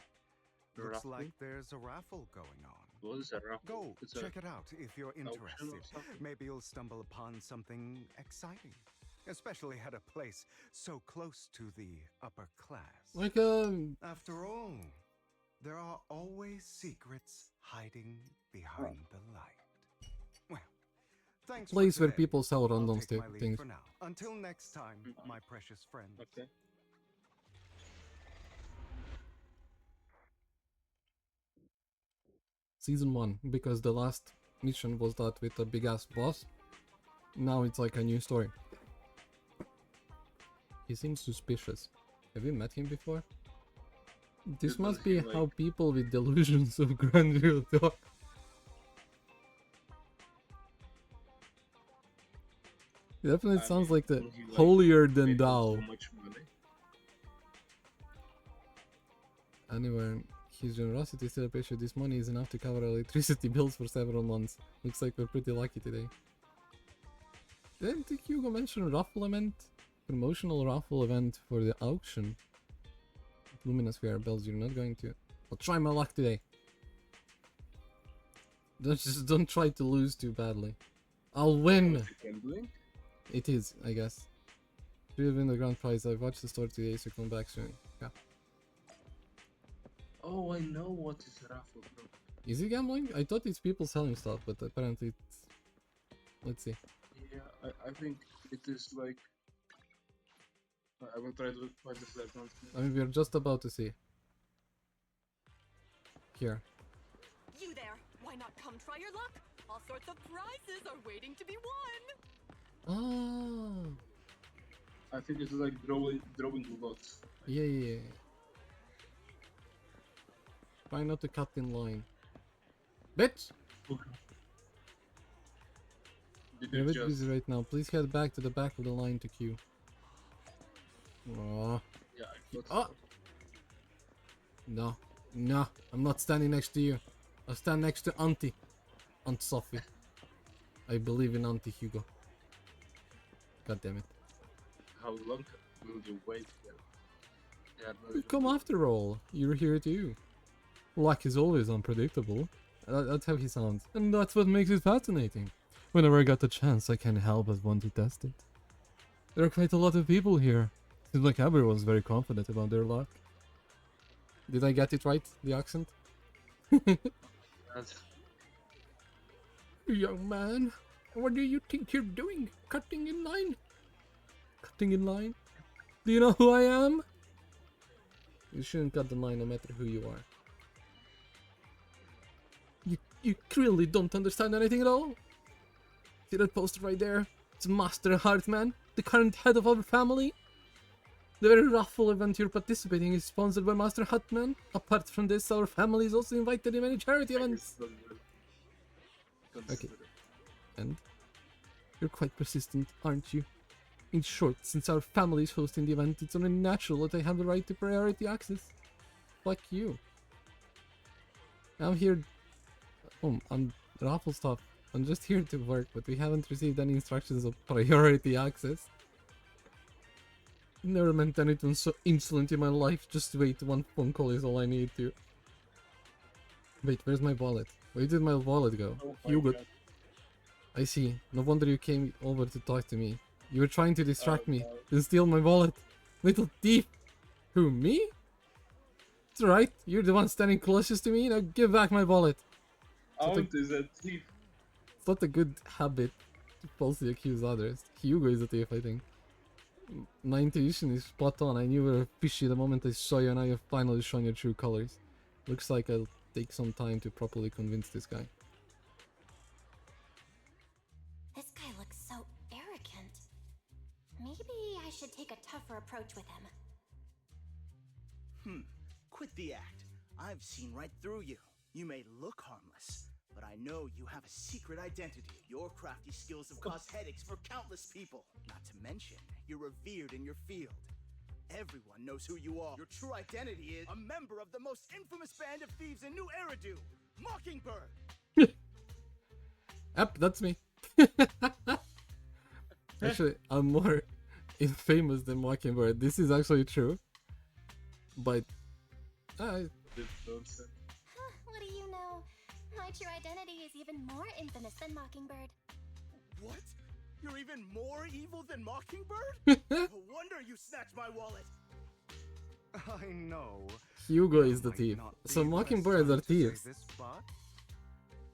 Speaker 11: Looks
Speaker 7: Raffle?
Speaker 11: like there's a raffle going on.
Speaker 7: What is a raffle?
Speaker 11: Go,
Speaker 7: It's
Speaker 11: check it out if you're
Speaker 7: auction or
Speaker 11: interested.
Speaker 7: something?
Speaker 11: Maybe you'll stumble upon something exciting. Especially at a place so close to the upper class.
Speaker 1: Like
Speaker 11: After all, there are always secrets hiding behind the light. Well, thanks for
Speaker 1: place where
Speaker 11: today.
Speaker 1: people sell
Speaker 11: I'll
Speaker 1: random
Speaker 11: take my leave
Speaker 1: things.
Speaker 11: for now. Until next time, my precious friend.
Speaker 7: Okay.
Speaker 1: Season 1, because the last mission was that with a big ass boss. Now it's like a new story. He seems suspicious. Have you met him before? This
Speaker 7: Does
Speaker 1: must
Speaker 7: he,
Speaker 1: be
Speaker 7: like-
Speaker 1: how people with delusions of grandeur talk. It definitely
Speaker 7: I
Speaker 1: sounds
Speaker 7: mean,
Speaker 1: like the
Speaker 7: will he, like,
Speaker 1: holier than
Speaker 7: make
Speaker 1: thou.
Speaker 7: so much money?
Speaker 1: Anyway, his generosity still appreciates this money is enough to cover electricity bills for several months. Looks like we're pretty lucky today. Didn't Hugo mention raffle event? Promotional raffle event for the auction. Luminous VR bells, you're not going to. I'll try my luck today. Don't try to lose too badly. I'll win!
Speaker 7: What's he gambling?
Speaker 1: It is, I guess. We'll win the grand prize. I've watched the store today, so come back soon. Yeah.
Speaker 7: Oh, I know what is a raffle, bro.
Speaker 1: Is it gambling? I thought it's people selling stuff, but apparently it's... Let's see.
Speaker 7: Yeah, I think it is like... I will try to find this announcement.
Speaker 1: I mean, we're just about to see. Here.
Speaker 12: You there! Why not come try your luck? All sorts of prizes are waiting to be won!
Speaker 1: Ah.
Speaker 7: I think it's like drawing lots.
Speaker 1: Yeah. Try not to cut in line. Bitch!
Speaker 7: Okay. Did
Speaker 1: You're a
Speaker 7: you
Speaker 1: bit busy right now. Please head back to the back of the line to queue. Aww.
Speaker 7: Yeah, I thought
Speaker 1: No. No. I'm not standing next to you. I'll stand next to Auntie. Aunt Sophie. I believe in Auntie Hugo. God damn it.
Speaker 7: How long will you wait here? Yeah, no,
Speaker 1: You've come after all. You're here too. Luck is always unpredictable. That's how he sounds. And that's what makes it fascinating. Whenever I got the chance, I can't help but want to test it. There are quite a lot of people here. Seems like everyone's very confident about their luck. Did I get it right, the accent? Young man, what do you think you're doing? Cutting in line? Cutting in line? Do you know who I am? You shouldn't cut the line no matter who you are. You clearly don't understand anything at all. See that poster right there? It's Master Hartman, the current head of our family. The very raffle event you're participating is sponsored by Master Hartman. Apart from this, our family is also invited in many charity events. Okay. And? You're quite persistent, aren't you? In short, since our family is hosting the event, it's only natural that I have the right to priority access. Fuck you. I'm here... Oh, I'm raffle stuff. I'm just here to work, but we haven't received any instructions of priority access. Never meant anything so insolent in my life. Just wait, one phone call is all I need to. Wait, where's my wallet? Where did my wallet go? Hugo. I see. No wonder you came over to talk to me. You were trying to distract me, then steal my wallet. Little thief. Who, me? It's alright, you're the one standing closest to me. Now give back my wallet.
Speaker 7: Aunt is a thief.
Speaker 1: It's not a good habit to falsely accuse others. Hugo is a thief, I think. My intuition is spot on. I knew you were fishy the moment I saw you, and now you've finally shown your true colors. Looks like I'll take some time to properly convince this guy.
Speaker 2: This guy looks so arrogant. Maybe I should take a tougher approach with him.
Speaker 12: Quit the act. I've seen right through you. You may look harmless, but I know you have a secret identity. Your crafty skills have caused headaches for countless people. Not to mention, you're revered in your field. Everyone knows who you are. Your true identity is a member of the most infamous band of thieves in New Eridu, Mockingbird.
Speaker 1: Yep, that's me. Actually, I'm more infamous than Mockingbird. This is actually true. But...
Speaker 2: What do you know? My true identity is even more infamous than Mockingbird.
Speaker 12: What? You're even more evil than Mockingbird? No wonder you snatched my wallet.
Speaker 11: I know.
Speaker 1: Hugo is the thief. So Mockingbirds are thieves.
Speaker 11: This, but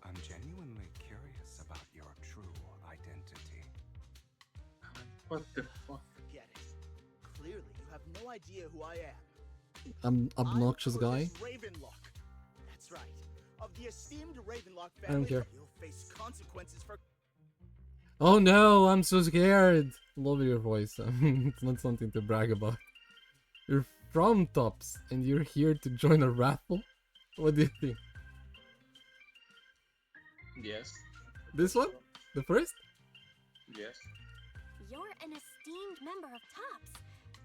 Speaker 11: I'm genuinely curious about your true identity.
Speaker 7: What the fuck?
Speaker 12: Forget it. Clearly, you have no idea who I am.
Speaker 1: I'm obnoxious guy.
Speaker 12: Ravenlock. That's right. Of the esteemed Ravenlock family,
Speaker 1: I don't care.
Speaker 12: You'll face consequences for.
Speaker 1: Oh no, I'm so scared. Love your voice. It's not something to brag about. You're from Tops and you're here to join a raffle? What do you think?
Speaker 7: Yes.
Speaker 1: This one? The first?
Speaker 7: Yes.
Speaker 2: You're an esteemed member of Tops.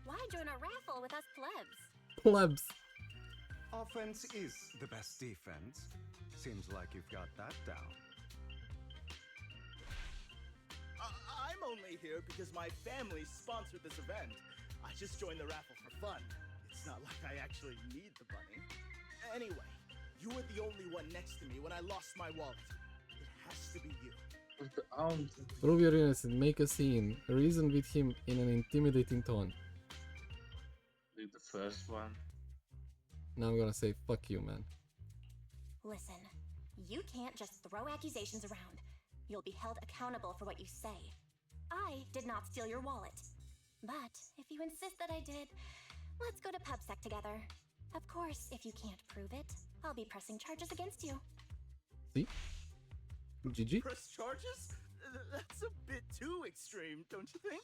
Speaker 2: Why join a raffle with us plebs?
Speaker 1: Plebs.
Speaker 11: Offense is the best defense. Seems like you've got that down.
Speaker 12: I'm only here because my family sponsored this event. I just joined the raffle for fun. It's not like I actually need the money. Anyway, you were the only one next to me when I lost my wallet. It has to be you.
Speaker 1: Prove your innocence, make a scene, reason with him in an intimidating tone.
Speaker 7: Do the first one.
Speaker 1: Now I'm gonna say fuck you, man.
Speaker 2: Listen, you can't just throw accusations around. You'll be held accountable for what you say. I did not steal your wallet. But if you insist that I did, let's go to PubSec together. Of course, if you can't prove it, I'll be pressing charges against you.
Speaker 1: See? GG?
Speaker 12: Press charges? That's a bit too extreme, don't you think?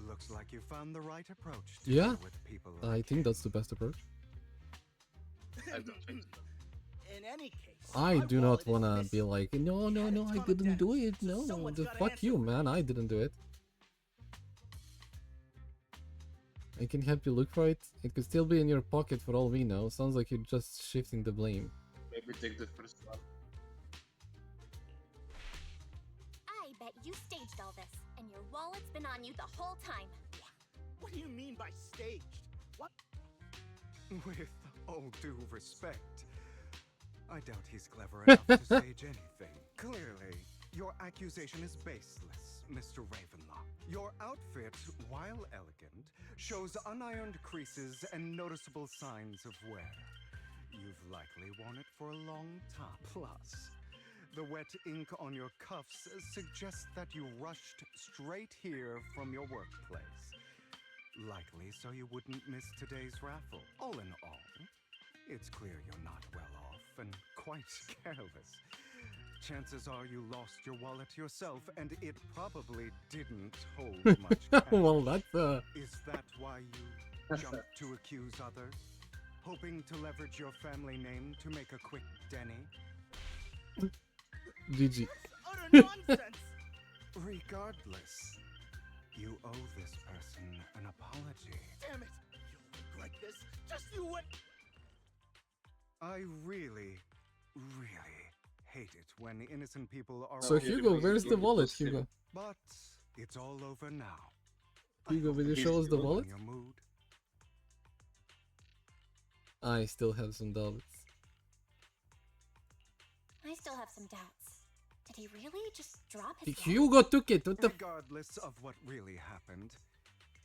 Speaker 11: Looks like you found the right approach to
Speaker 1: Yeah,
Speaker 11: deal with people
Speaker 1: I
Speaker 11: like
Speaker 1: think that's the best approach.
Speaker 7: I don't think so.
Speaker 12: In any case,
Speaker 1: I
Speaker 12: my
Speaker 1: do not
Speaker 12: wallet is
Speaker 1: wanna be
Speaker 12: missing.
Speaker 1: like, no,
Speaker 12: We
Speaker 1: no,
Speaker 12: had a
Speaker 1: no, I
Speaker 12: ton of
Speaker 1: didn't do
Speaker 12: debts,
Speaker 1: it.
Speaker 12: so
Speaker 1: No,
Speaker 12: someone's
Speaker 1: just
Speaker 12: gotta
Speaker 1: fuck
Speaker 12: answer
Speaker 1: you,
Speaker 12: for
Speaker 1: man.
Speaker 12: it.
Speaker 1: I didn't do it. I can help you look for it. It could still be in your pocket for all we know. Sounds like you're just shifting the blame.
Speaker 7: Maybe take the first one.
Speaker 2: I bet you staged all this, and your wallet's been on you the whole time.
Speaker 12: What do you mean by staged? What?
Speaker 11: With all due respect, I doubt he's clever enough to stage anything. Clearly, your accusation is baseless, Mr. Ravenlock. Your outfit, while elegant, shows unironed creases and noticeable signs of wear. You've likely worn it for a long time. Plus, the wet ink on your cuffs suggests that you rushed straight here from your workplace. Likely so you wouldn't miss today's raffle. All in all, it's clear you're not well off and quite careless. Chances are you lost your wallet yourself, and it probably didn't hold much cash.
Speaker 1: Well, that's
Speaker 11: Is that why you jumped to accuse others? Hoping to leverage your family name to make a quick Denny?
Speaker 1: GG.
Speaker 12: Utter nonsense!
Speaker 11: Regardless, you owe this person an apology.
Speaker 12: Damn it! You'll regret this. Just you wait.
Speaker 11: I really hate it when innocent people are.
Speaker 1: So Hugo, where's the wallet, Hugo?
Speaker 11: But it's all over now.
Speaker 1: Hugo, will you show us the wallet?
Speaker 11: Your mood.
Speaker 1: I still have some doubts.
Speaker 2: I still have some doubts. Did he really just drop his wallet?
Speaker 1: Hugo took it. What the?
Speaker 11: Regardless of what really happened,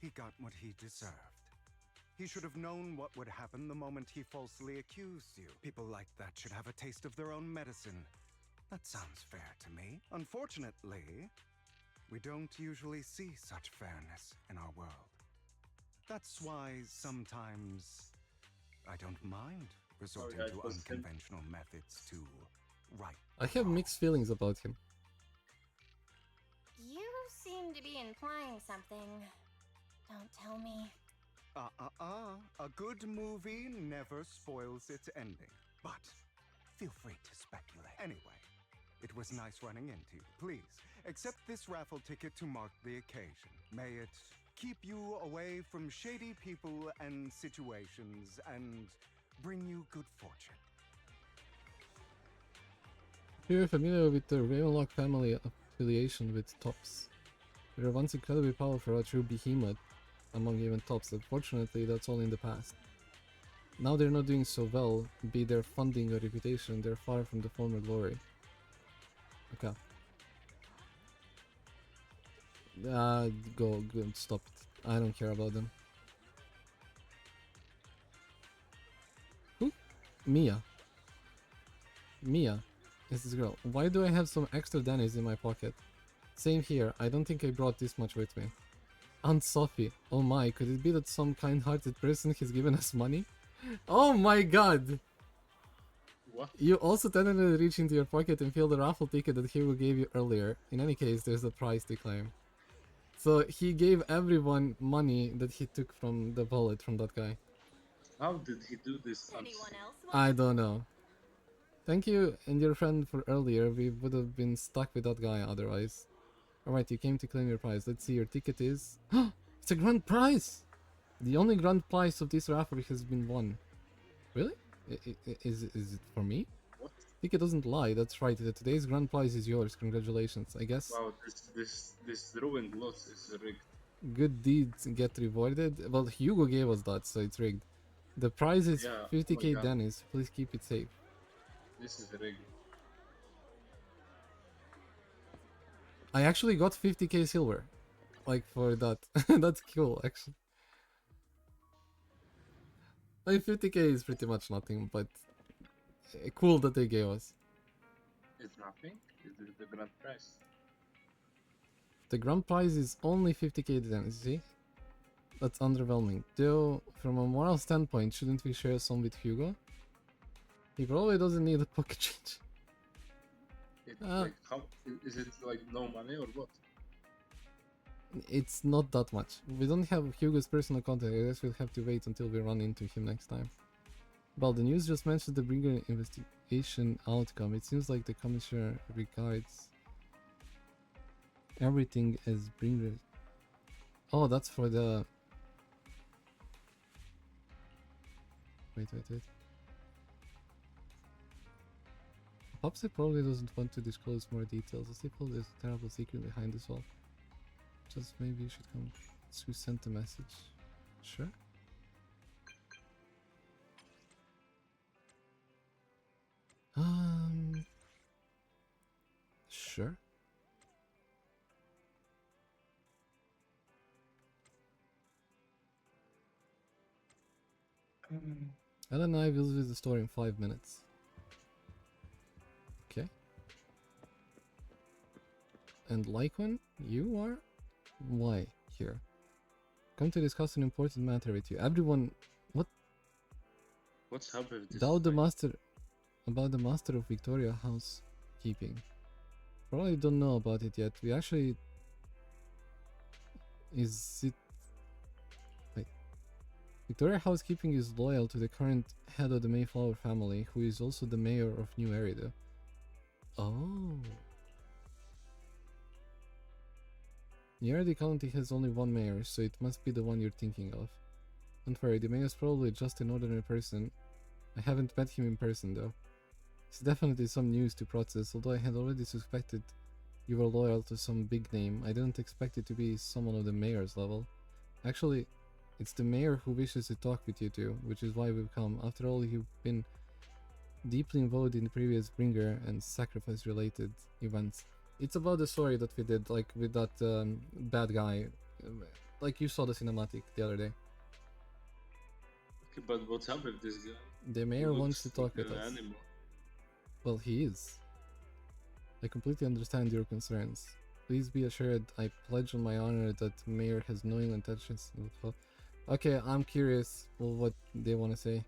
Speaker 11: he got what he deserved. He should have known what would happen the moment he falsely accused you. People like that should have a taste of their own medicine. That sounds fair to me. Unfortunately, we don't usually see such fairness in our world. That's why sometimes I don't mind resorting
Speaker 7: I
Speaker 11: to
Speaker 7: was him.
Speaker 11: unconventional methods to right.
Speaker 1: I have mixed feelings about him.
Speaker 2: You seem to be implying something. Don't tell me.
Speaker 11: A good movie never spoils its ending. But feel free to speculate. Anyway, it was nice running into you. Please, accept this raffle ticket to mark the occasion. May it keep you away from shady people and situations and bring you good fortune.
Speaker 1: You're familiar with the Ravenlock family affiliation with Tops. They were once incredibly powerful, a true behemoth among even Tops. Unfortunately, that's all in the past. Now they're not doing so well, be their funding or reputation, they're far from the former glory. Okay. Go, stop it. I don't care about them. Who? Mia. Mia is this girl. Why do I have some extra Dannies in my pocket? Same here, I don't think I brought this much with me. Aunt Sophie. Oh my, could it be that some kind-hearted person has given us money? Oh my god!
Speaker 7: What?
Speaker 1: You also tentatively reach into your pocket and fill the raffle ticket that Hugo gave you earlier. In any case, there's a prize to claim. So he gave everyone money that he took from the wallet from that guy.
Speaker 7: How did he do this?
Speaker 2: Anyone else?
Speaker 1: I don't know. Thank you and your friend for earlier. We would have been stuck with that guy otherwise. Alright, you came to claim your prize. Let's see, your ticket is... It's a grand prize! The only grand prize of this raffle has been won. Really? Is it for me?
Speaker 7: What?
Speaker 1: Ticket doesn't lie, that's right. Today's grand prize is yours. Congratulations, I guess.
Speaker 7: Wow, this ruined loss is rigged.
Speaker 1: Good deeds get rewarded. Well, Hugo gave us that, so it's rigged. The prize is
Speaker 7: Yeah,
Speaker 1: 50k
Speaker 7: oh my God.
Speaker 1: Dennis. Please keep it safe.
Speaker 7: This is rigged.
Speaker 1: I actually got 50k silver. Like, for that. That's cool, actually. Like, 50k is pretty much nothing, but cool that they gave us.
Speaker 7: It's nothing. It's the grand prize.
Speaker 1: The grand prize is only 50k Dennis, see? That's underwhelming. Though, from a moral standpoint, shouldn't we share some with Hugo? He probably doesn't need a pocket change.
Speaker 7: It, like, how is it like no money or what?
Speaker 1: It's not that much. We don't have Hugo's personal contact. I guess we'll have to wait until we run into him next time. Well, the news just mentioned the Bringer investigation outcome. It seems like the commissioner regards everything as Bringer. Oh, that's for the... Wait. Popsy probably doesn't want to disclose more details. As if there's a terrible secret behind this all. Just maybe you should come to send the message. Sure. Sure. Ellen and I will visit the store in 5 minutes. Okay. And Lycon, you are? Why here? Come to discuss an important matter with you. Everyone, what?
Speaker 7: What's happening with this?
Speaker 1: About the master of Victoria housekeeping. Probably don't know about it yet. We actually... Wait. Victoria Housekeeping is loyal to the current head of the Mayflower family, who is also the mayor of New Erida. Oh. New Erida County has only one mayor, so it must be the one you're thinking of. Don't worry, the mayor is probably just an ordinary person. I haven't met him in person though. It's definitely some news to process, although I had already suspected you were loyal to some big name. I didn't expect it to be someone of the mayor's level. Actually, it's the mayor who wishes to talk with you two, which is why we've come. After all, you've been deeply involved in the previous Bringer and sacrifice related events. It's about the story that we did, like with that bad guy. Like you saw the cinematic the other day.
Speaker 7: Okay, but what's happened with this guy?
Speaker 1: The mayor wants to talk with us.
Speaker 7: Animal.
Speaker 1: Well, he is. I completely understand your concerns. Please be assured, I pledge on my honor that Mayor has no ill intentions. Okay, I'm curious what they want to say.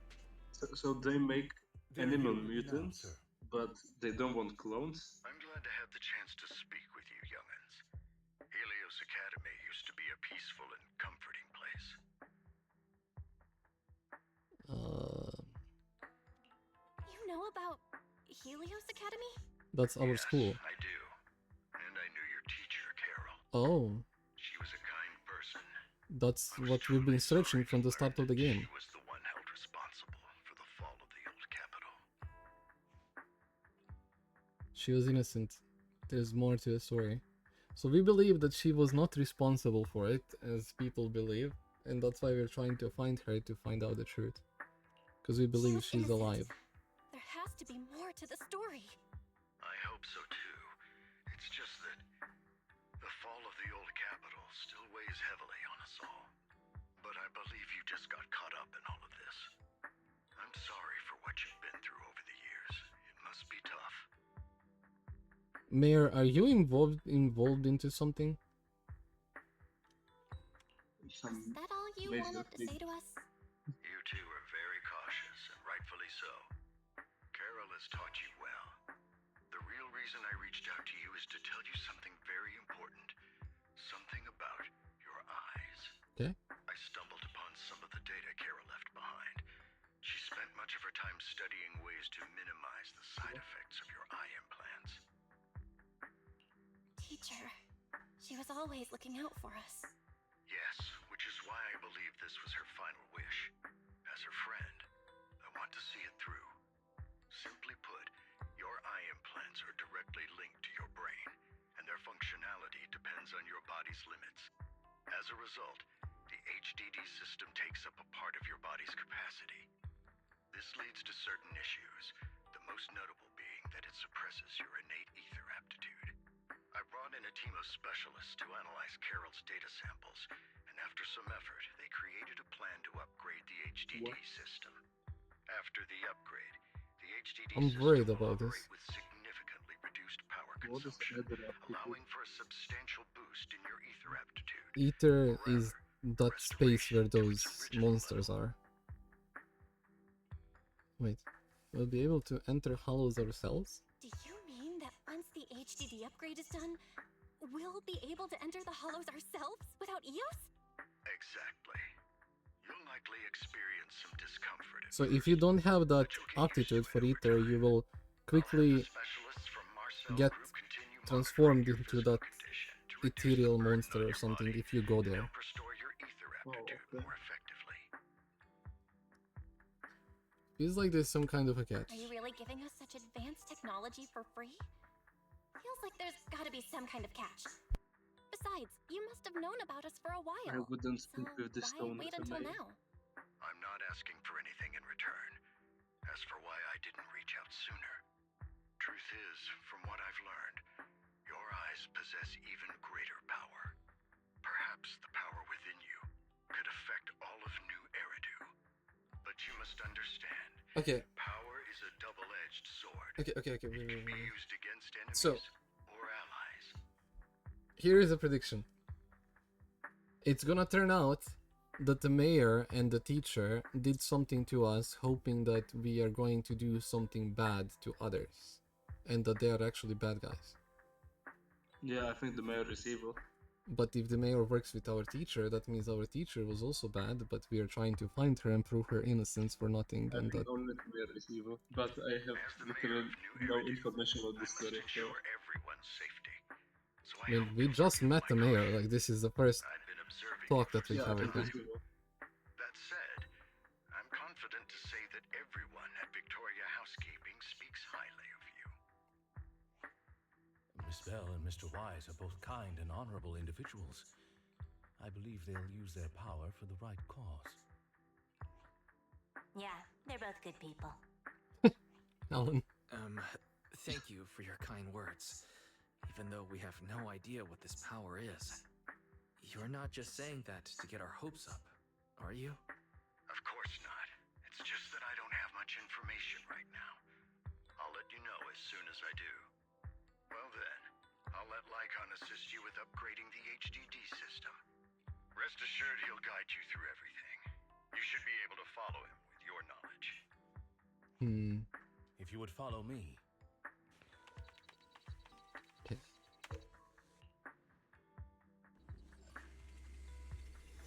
Speaker 7: So they make animal mutants, but they don't want clones?
Speaker 6: I'm glad to have the chance to speak with you, young'uns. Helios Academy used to be a peaceful and comforting place.
Speaker 2: You know about Helios Academy?
Speaker 1: That's our school.
Speaker 6: I do. And I knew your teacher, Carol.
Speaker 1: Oh.
Speaker 6: She was a kind person.
Speaker 1: That's what we've been searching from the start of the game.
Speaker 6: She was the one held responsible for the fall of the old capital.
Speaker 1: She was innocent. There's more to the story. So we believe that she was not responsible for it, as people believe, and that's why we're trying to find her to find out the truth. Because we believe she's alive.
Speaker 2: There has to be more to the story.
Speaker 6: I hope so too. It's just that the fall of the old capital still weighs heavily on us all. But I believe you just got caught up in all of this. I'm sorry for what you've been through over the years. It must be tough.
Speaker 1: Mayor, are you involved into something?
Speaker 2: Is that all you wanted to say to us?
Speaker 6: You two are very cautious, and rightfully so. Carol has taught you well. The real reason I reached out to you is to tell you something very important. Something about your eyes.
Speaker 1: Okay.
Speaker 6: I stumbled upon some of the data Carol left behind. She spent much of her time studying ways to minimize the side effects of your eye implants.
Speaker 2: Teacher, she was always looking out for us.
Speaker 6: Yes, which is why I believe this was her final wish. As her friend, I want to see it through. Simply put, your eye implants are directly linked to your brain, and their functionality depends on your body's limits. As a result, the HDD system takes up a part of your body's capacity. This leads to certain issues, the most notable being that it suppresses your innate ether aptitude. I brought in a team of specialists to analyze Carol's data samples, and after some effort, they created a plan to upgrade the HDD system. After the upgrade, the HDD
Speaker 1: I'm
Speaker 6: system
Speaker 1: worried
Speaker 6: will
Speaker 1: about
Speaker 6: operate
Speaker 1: this.
Speaker 6: with significantly reduced power consumption, allowing for a substantial boost in your ether aptitude.
Speaker 1: Ether is that space where those monsters are. Wait, we'll be able to enter hollows ourselves?
Speaker 2: Do you mean that once HDD upgrade is done, we'll be able to enter the hollows ourselves without EOS?
Speaker 6: Exactly. You'll likely experience some discomfort at
Speaker 1: So if you don't have that aptitude for Ether, you will quickly get transformed into that ethereal monster or something if you go there. Feels like there's some kind of a catch.
Speaker 2: Are you really giving us such advanced technology for free? Feels like there's gotta be some kind of catch. Besides, you must have known about us for a while.
Speaker 7: I wouldn't speak with this
Speaker 2: Why
Speaker 7: tone
Speaker 2: wait
Speaker 7: of the
Speaker 2: until
Speaker 7: mayor.
Speaker 2: now?
Speaker 6: I'm not asking for anything in return. As for why I didn't reach out sooner, truth is, from what I've learned, your eyes possess even greater power. Perhaps the power within you could affect all of New Eridu. But you must understand,
Speaker 1: Okay.
Speaker 6: power is a double-edged sword.
Speaker 1: Okay.
Speaker 6: It can be used against enemies
Speaker 1: So,
Speaker 6: or allies.
Speaker 1: here is a prediction. It's gonna turn out that the mayor and the teacher did something to us, hoping that we are going to do something bad to others, and that they are actually bad guys.
Speaker 7: Yeah, I think the mayor is evil.
Speaker 1: But if the mayor works with our teacher, that means our teacher was also bad, but we are trying to find her and prove her innocence for nothing,
Speaker 7: I
Speaker 1: and
Speaker 7: think
Speaker 1: that...
Speaker 7: only the mayor is evil. But I have literally no information about this story, so...
Speaker 6: Everyone's safety. So
Speaker 1: I mean, we just met the mayor, like, this is the first talk that we
Speaker 7: Yeah, I
Speaker 1: have with
Speaker 7: think
Speaker 1: her.
Speaker 7: that's good.
Speaker 6: That said, I'm confident to say that everyone at Victoria Housekeeping speaks highly of you.
Speaker 13: Miss Bell and Mr. Wise are both kind and honorable individuals. I believe they'll use their power for the right cause.
Speaker 9: Yeah, they're both good people.
Speaker 1: Alan.
Speaker 4: Thank you for your kind words. Even though we have no idea what this power is. You're not just saying that to get our hopes up, are you?
Speaker 6: Of course not. It's just that I don't have much information right now. I'll let you know as soon as I do. Well then, I'll let Lycon assist you with upgrading the HDD system. Rest assured he'll guide you through everything. You should be able to follow him with your knowledge.
Speaker 13: If you would follow me.
Speaker 1: Okay.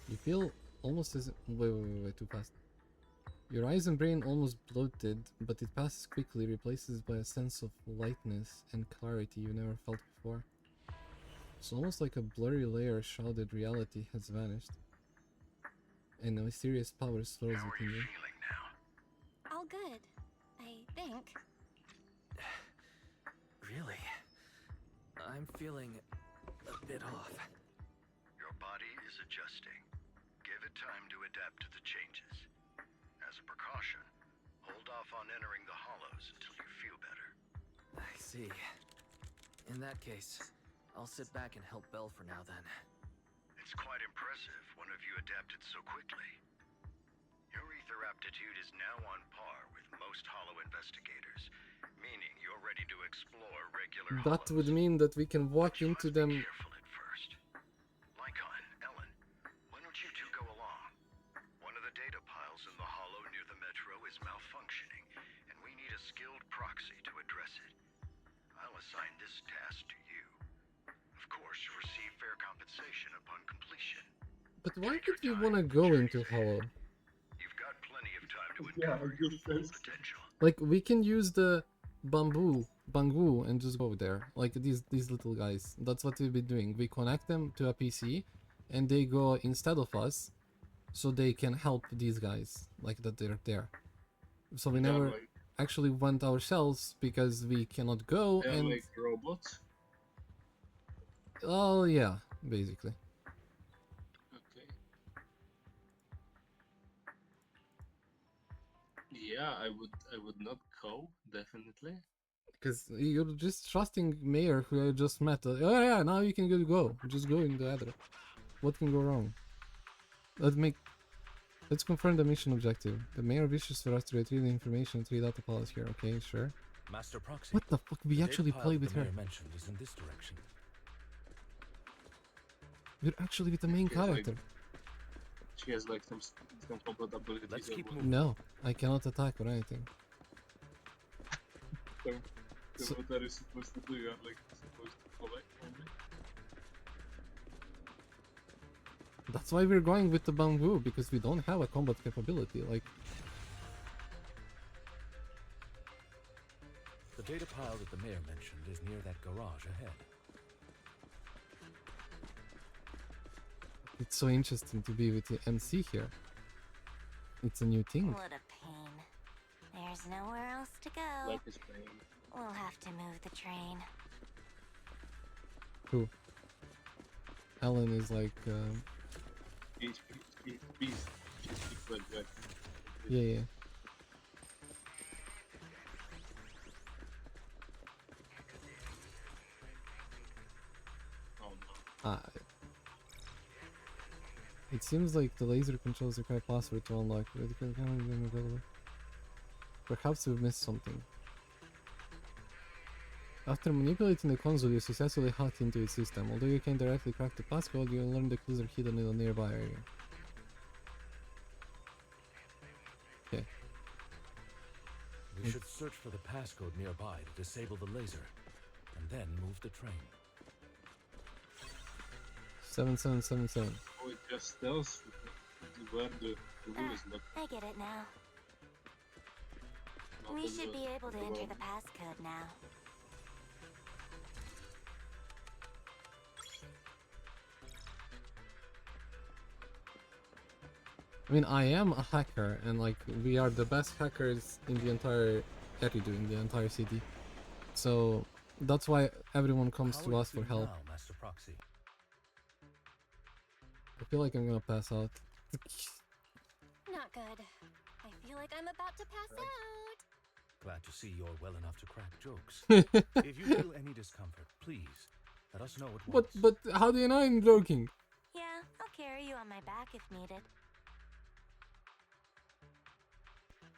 Speaker 1: You feel almost as... Wait, too fast. Your eyes and brain almost bloated, but it passes quickly, replaces by a sense of lightness and clarity you never felt before. It's almost like a blurry layer shrouded reality has vanished. And a mysterious power swirls within you.
Speaker 2: All good, I think.
Speaker 4: Really? I'm feeling a bit off.
Speaker 6: Your body is adjusting. Give it time to adapt to the changes. As a precaution, hold off on entering the hollows until you feel better.
Speaker 4: I see. In that case, I'll sit back and help Belle for now then.
Speaker 6: It's quite impressive one of you adapted so quickly. Your ether aptitude is now on par with most hollow investigators, meaning you're ready to explore regular
Speaker 1: That would mean that we can walk into them.
Speaker 6: careful at first. Lycon, Ellen, why don't you two go along? One of the data piles in the hollow near the metro is malfunctioning, and we need a skilled proxy to address it. I'll assign this task to you. Of course, you'll receive fair compensation upon completion.
Speaker 1: But why did we want to go into Hollow?
Speaker 6: You've got plenty of time to uncover your full potential.
Speaker 1: Like, we can use the Bangu, and just go there. Like, these little guys. That's what we've been doing. We connect them to a PC, and they go instead of us, so they can help these guys, like, that they're there. So we never
Speaker 7: like,
Speaker 1: actually went ourselves, because we cannot go,
Speaker 7: they're
Speaker 1: and...
Speaker 7: like robots.
Speaker 1: Oh, yeah, basically.
Speaker 7: Okay. Yeah, I would not go, definitely.
Speaker 1: Because you're just trusting Mayor, who I just met. Oh yeah, now you can go. Just go in the other. What can go wrong? Let's confirm the mission objective. The Mayor wishes for us to retrieve the information 3 data piles here. Okay, sure.
Speaker 13: Master Proxy.
Speaker 1: What the fuck? We
Speaker 13: the
Speaker 1: actually
Speaker 13: data pile
Speaker 1: play
Speaker 13: that
Speaker 1: with
Speaker 13: the
Speaker 1: her.
Speaker 13: mayor mentioned is in this direction.
Speaker 1: We're actually with the main character.
Speaker 7: She has like some combat abilities.
Speaker 13: Let's keep
Speaker 7: or
Speaker 13: moving.
Speaker 1: No, I cannot attack or anything.
Speaker 7: So what are you supposed to do? You are like
Speaker 1: That's why we're going with the bamboo, because we don't have a combat capability. Like,
Speaker 13: The data pile that the mayor mentioned is near that garage ahead.
Speaker 1: it's so interesting to be with the MC here. It's a new thing.
Speaker 2: What a pain. There's nowhere else to go.
Speaker 7: Like his pain.
Speaker 2: We'll have to move the train.
Speaker 1: Who? Ellen is like,
Speaker 7: Peace. Like that.
Speaker 1: yeah.
Speaker 7: Oh no.
Speaker 1: It seems like the laser controls require password to unlock. Available. Perhaps we've missed something. After manipulating the console, you successfully hacked into its system. Although you can't directly crack the passcode, you'll learn the clues are hidden in a nearby area. Okay.
Speaker 13: We should search for the passcode nearby to disable the laser, and then move the train.
Speaker 1: 7777.
Speaker 7: Oh, it just tells where the room is locked.
Speaker 2: I get it now.
Speaker 7: Not
Speaker 2: We
Speaker 7: in
Speaker 2: should
Speaker 7: the-
Speaker 2: be able to
Speaker 7: the
Speaker 2: enter
Speaker 7: world.
Speaker 2: the passcode now.
Speaker 1: I mean, I am a hacker, and like, we are the best hackers in the entire Eridu, in the entire city. So, that's why everyone comes
Speaker 13: How
Speaker 1: to
Speaker 13: are you
Speaker 1: us for
Speaker 13: feeling
Speaker 1: help.
Speaker 13: now, Master Proxy?
Speaker 1: I feel like I'm gonna pass out.
Speaker 2: Not good. I feel like I'm about to pass out.
Speaker 13: Glad to see you're well enough to crack jokes. If you feel any discomfort, please let us know at once.
Speaker 1: But how do you know I'm joking?
Speaker 2: Yeah, I'll carry you on my back if needed.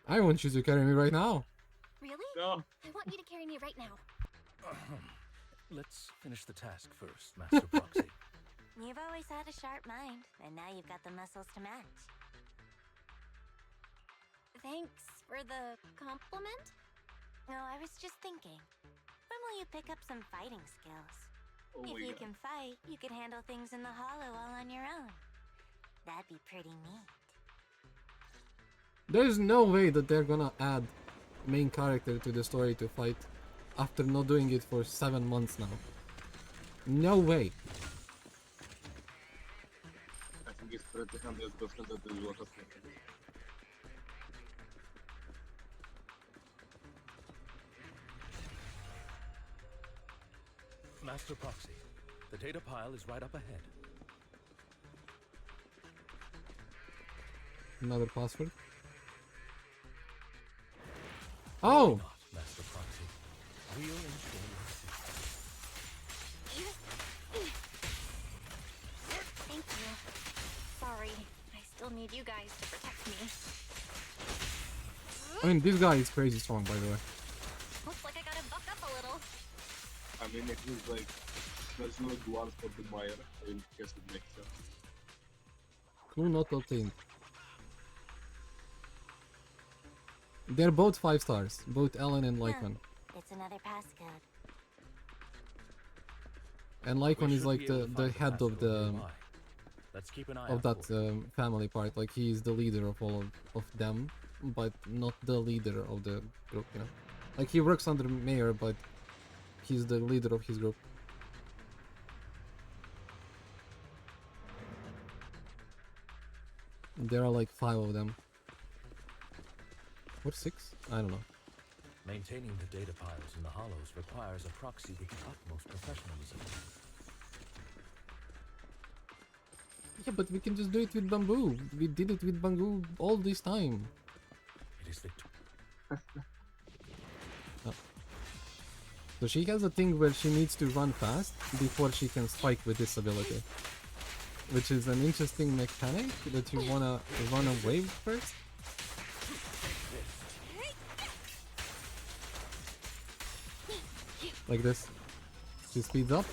Speaker 1: I want you to carry me right now.
Speaker 2: Really?
Speaker 7: No.
Speaker 2: I want you to carry me right now.
Speaker 13: Let's finish the task first, Master Proxy.
Speaker 2: You've always had a sharp mind, and now you've got the muscles to match. Thanks for the compliment? No, I was just thinking. When will you pick up some fighting skills?
Speaker 7: Oh
Speaker 2: If
Speaker 7: my
Speaker 2: you
Speaker 7: god.
Speaker 2: can fight, you can handle things in the hollow all on your own. That'd be pretty neat.
Speaker 1: There's no way that they're gonna add main character to the story to fight after not doing it for 7 months now. No way.
Speaker 7: I think it's pretty 100% that is what happened.
Speaker 13: Master Proxy, the data pile is right up ahead.
Speaker 1: Another password.
Speaker 13: Worry
Speaker 1: Oh!
Speaker 13: not, Master Proxy. We'll ensure your safety.
Speaker 2: Thank you. Sorry, I still need you guys to protect me.
Speaker 1: I mean, this guy is crazy strong, by the way.
Speaker 2: Looks like I gotta buck up a little.
Speaker 7: I mean, it was like there's no dual for the Meyer, so I guess it makes sense.
Speaker 1: Clue not obtained. They're both 5 stars, both Ellen and Lycon.
Speaker 2: It's another passcode.
Speaker 1: And
Speaker 13: We
Speaker 1: Lycon is
Speaker 13: should
Speaker 1: like
Speaker 13: be able
Speaker 1: the
Speaker 13: to find
Speaker 1: head of
Speaker 13: passcode
Speaker 1: the
Speaker 13: nearby. Let's keep an eye
Speaker 1: of
Speaker 13: out
Speaker 1: that
Speaker 13: for it.
Speaker 1: family part. Like, he is the leader of all of them, but not the leader of the group, you know. Like, he works under Mayor, but he's the leader of his group. There are like 5 of them. Or 6? I don't know.
Speaker 13: Maintaining the data piles in the hollows requires a proxy with the utmost professionalism.
Speaker 1: Yeah, but we can just do it with bamboo. We did it with bamboo all this time.
Speaker 13: It is the
Speaker 1: So she has a thing where she needs to run fast before she can strike with this ability. Which is an interesting mechanic that you wanna run away first. Like this. She speeds up,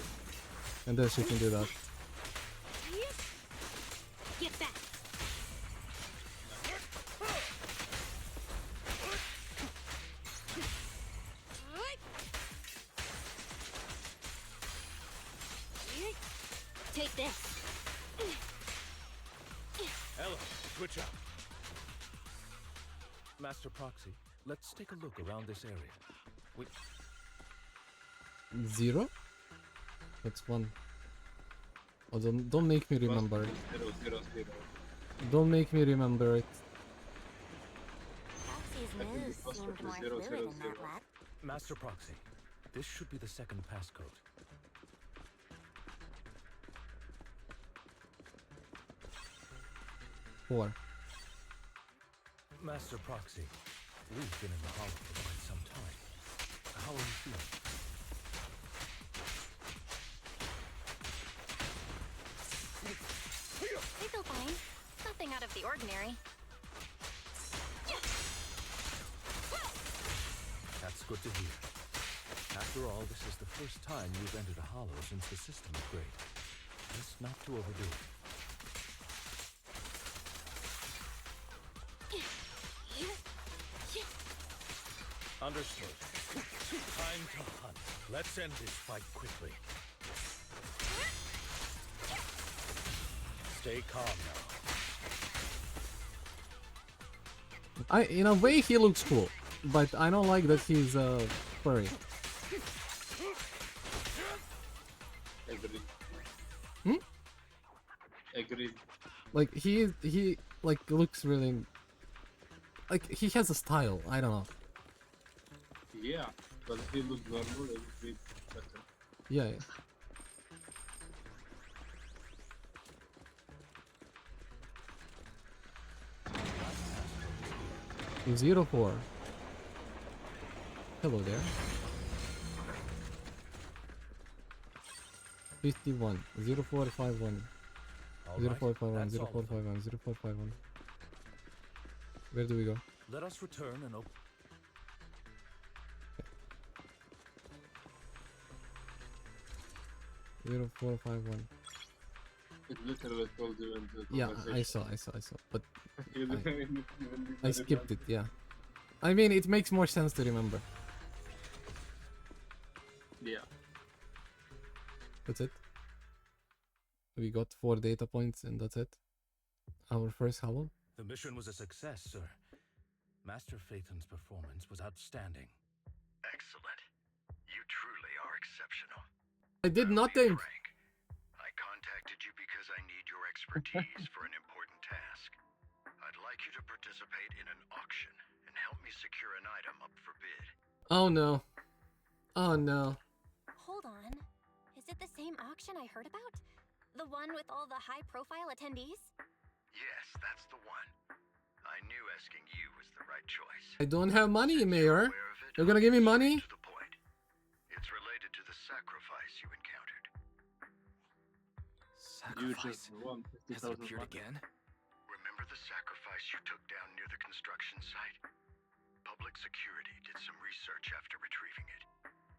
Speaker 1: and then she can do that.
Speaker 2: Get back. Take this.
Speaker 13: Hello, switch up. Master Proxy, let's take a look around this area. We...
Speaker 1: 0? That's 1. Oh, don't make me remember it.
Speaker 7: 0, 0, 0.
Speaker 1: Don't make me remember it.
Speaker 10: Proxy's
Speaker 7: I think
Speaker 10: moves
Speaker 7: it was
Speaker 10: seemed
Speaker 7: for
Speaker 10: more
Speaker 7: 0,
Speaker 10: fluid
Speaker 7: 0,
Speaker 10: in that
Speaker 7: 0.
Speaker 10: lab.
Speaker 13: Master Proxy, this should be the second passcode.
Speaker 1: Four.
Speaker 13: Master Proxy, we've been in the Hollow for quite some time. How are you feeling?
Speaker 2: I feel fine. Nothing out of the ordinary.
Speaker 13: That's good to hear. After all, this is the first time you've entered a Hollow since the system upgrade. Just not to overdo it. Understood. Time to hunt. Let's end this fight quickly. Stay calm now.
Speaker 1: In a way, he looks cool, but I don't like that he's furry.
Speaker 7: Agreed.
Speaker 1: Hmm?
Speaker 7: Agreed.
Speaker 1: Like he like looks really like he has a style. I don't know.
Speaker 7: Yeah, but if he looked normal, it would be better.
Speaker 1: Yeah. 04. Hello there. 51. 0451.
Speaker 13: All
Speaker 1: 0451.
Speaker 13: right, that's all of them.
Speaker 1: 0451. 0451. Where do we go?
Speaker 13: Let us return and open.
Speaker 1: Zero 0451.
Speaker 7: It literally told you in the
Speaker 1: Yeah,
Speaker 7: conversation.
Speaker 1: I saw. But
Speaker 7: You
Speaker 1: I
Speaker 7: didn't even
Speaker 1: skipped it. Yeah. I mean, it makes more sense to remember.
Speaker 7: Yeah.
Speaker 1: That's it. We got 4 data points, and that's it. Our first Hollow.
Speaker 13: The mission was a success, sir. Master Phaeton's performance was outstanding.
Speaker 6: Excellent. You truly are exceptional.
Speaker 1: I did nothing.
Speaker 6: Frank, I contacted you because I need your expertise for an important task. I'd like you to participate in an auction and help me secure an item up for bid.
Speaker 1: Oh no. Oh no.
Speaker 2: Hold on. Is it the same auction I heard about? The one with all the high-profile attendees?
Speaker 6: Yes, that's the one. I knew asking you was the right choice.
Speaker 1: I don't have money, Mayor.
Speaker 6: Aware of it,
Speaker 1: You're gonna give me money?
Speaker 6: to the point. It's related to the sacrifice you encountered.
Speaker 7: You just
Speaker 4: Sacrifice?
Speaker 7: won
Speaker 4: Has it
Speaker 7: 50,000
Speaker 4: appeared
Speaker 7: money.
Speaker 4: again?
Speaker 6: Remember the sacrifice you took down near the construction site? Public security did some research after retrieving it.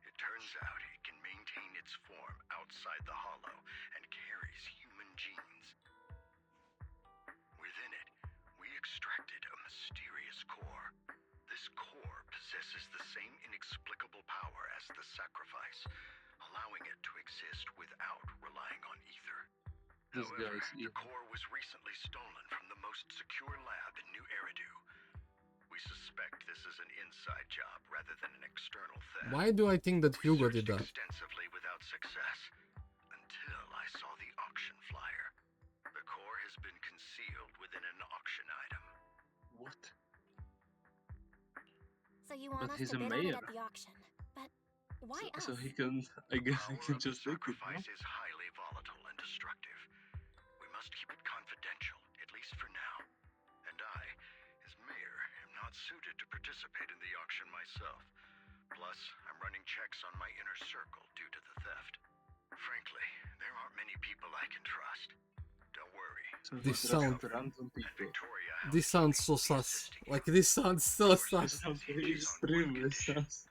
Speaker 6: It turns out it can maintain its form outside the hollow and carries human genes. Within it, we extracted a mysterious core. This core possesses the same inexplicable power as the sacrifice, allowing it to exist without relying on ether.
Speaker 7: This guy
Speaker 6: However,
Speaker 7: is
Speaker 6: the
Speaker 7: evil.
Speaker 6: core was recently stolen from the most secure lab in New Eridu. We suspect this is an inside job rather than an external theft.
Speaker 1: Why do I think that
Speaker 6: We
Speaker 1: Hugo
Speaker 6: searched
Speaker 1: did that?
Speaker 6: extensively without success until I saw the auction flyer. The core has been concealed within an auction item.
Speaker 7: What?
Speaker 2: So you want
Speaker 7: But
Speaker 2: us
Speaker 7: he's
Speaker 2: to
Speaker 7: a
Speaker 2: bid on it
Speaker 7: mayor.
Speaker 2: at the auction. But why us?
Speaker 7: So he can, I guess he
Speaker 6: Power
Speaker 7: can
Speaker 6: of the
Speaker 7: just take it, no?
Speaker 6: sacrifice is highly volatile and destructive. We must keep it confidential, at least for now. And I, as mayor, am not suited to participate in the auction myself. Plus, I'm running checks on my inner circle due to the theft. Frankly, there aren't many people I can trust. Don't worry.
Speaker 7: So
Speaker 1: This
Speaker 7: he
Speaker 1: sound-
Speaker 7: trusts random people.
Speaker 6: Victoria
Speaker 1: This sounds so sus. Like, this sounds so
Speaker 7: This
Speaker 1: sus.
Speaker 7: sounds very extreme, this sounds.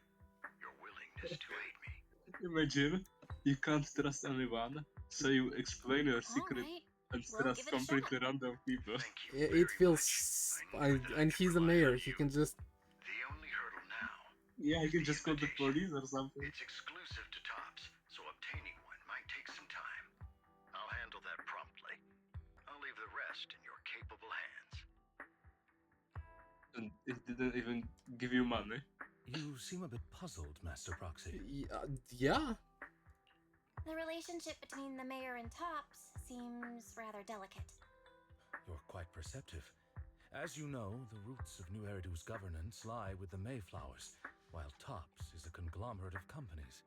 Speaker 6: your willingness to aid me.
Speaker 7: Imagine, you can't trust anyone, so you explain your secret
Speaker 2: Alright.
Speaker 7: and
Speaker 2: We'll
Speaker 7: trust
Speaker 2: give it a
Speaker 7: completely random people.
Speaker 6: Thank you
Speaker 1: It
Speaker 6: very
Speaker 1: feels.
Speaker 6: much. I knew that I
Speaker 1: And
Speaker 6: could
Speaker 1: he's a
Speaker 6: rely
Speaker 1: mayor.
Speaker 6: on
Speaker 1: He
Speaker 6: you.
Speaker 1: can just.
Speaker 6: The only hurdle now
Speaker 7: Yeah, you can
Speaker 6: the
Speaker 7: just call the
Speaker 6: invitation.
Speaker 7: police or something.
Speaker 6: It's exclusive to Tops, so obtaining one might take some time. I'll handle that promptly. I'll leave the rest in your capable
Speaker 7: And it didn't even give you money.
Speaker 13: You seem a bit puzzled, Master Proxy.
Speaker 1: Yeah.
Speaker 2: The relationship between the mayor and Tops seems rather delicate.
Speaker 13: You're quite perceptive. As you know, the roots of New Eridu's governance lie with the Mayflowers, while Tops is a conglomerate of companies.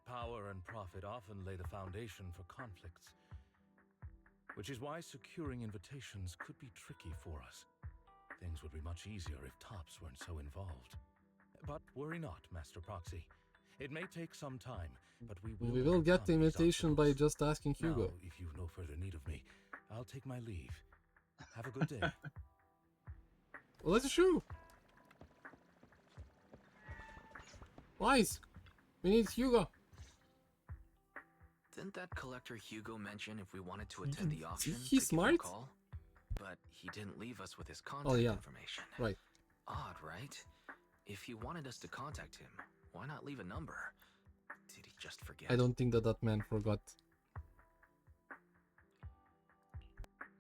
Speaker 13: Power and profit often lay the foundation for conflicts, which is why securing invitations could be tricky for us. Things would be much easier if Tops weren't so involved. But worry not, Master Proxy. It may take some time, but we will
Speaker 1: get the
Speaker 13: overcome these
Speaker 1: invitation by
Speaker 13: obstacles.
Speaker 1: just asking Hugo.
Speaker 13: Now, if you've no further need of me, I'll take my leave. Have a good day.
Speaker 1: Well, that's true. Wise. We need Hugo.
Speaker 4: Didn't that collector Hugo mention if we wanted to attend the auction?
Speaker 1: He's
Speaker 4: to give him a
Speaker 1: smart.
Speaker 4: call? But he didn't leave us with his contact information.
Speaker 1: Right.
Speaker 4: Odd, right? If he wanted us to contact him, why not leave a number? Did he just forget?
Speaker 1: I don't think that man forgot.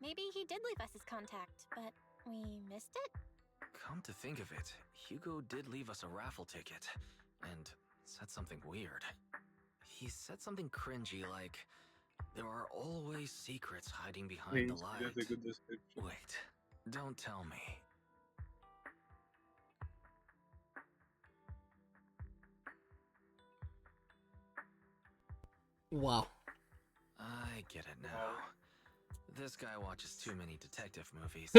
Speaker 2: Maybe he did leave us his contact, but we missed it?
Speaker 4: Come to think of it, Hugo did leave us a raffle ticket, and said something weird. He said something cringy like, there are always secrets hiding behind the light.
Speaker 7: That's a good description.
Speaker 4: Wait, don't tell me.
Speaker 1: Wow.
Speaker 4: I get it now. This guy watches too many detective movies.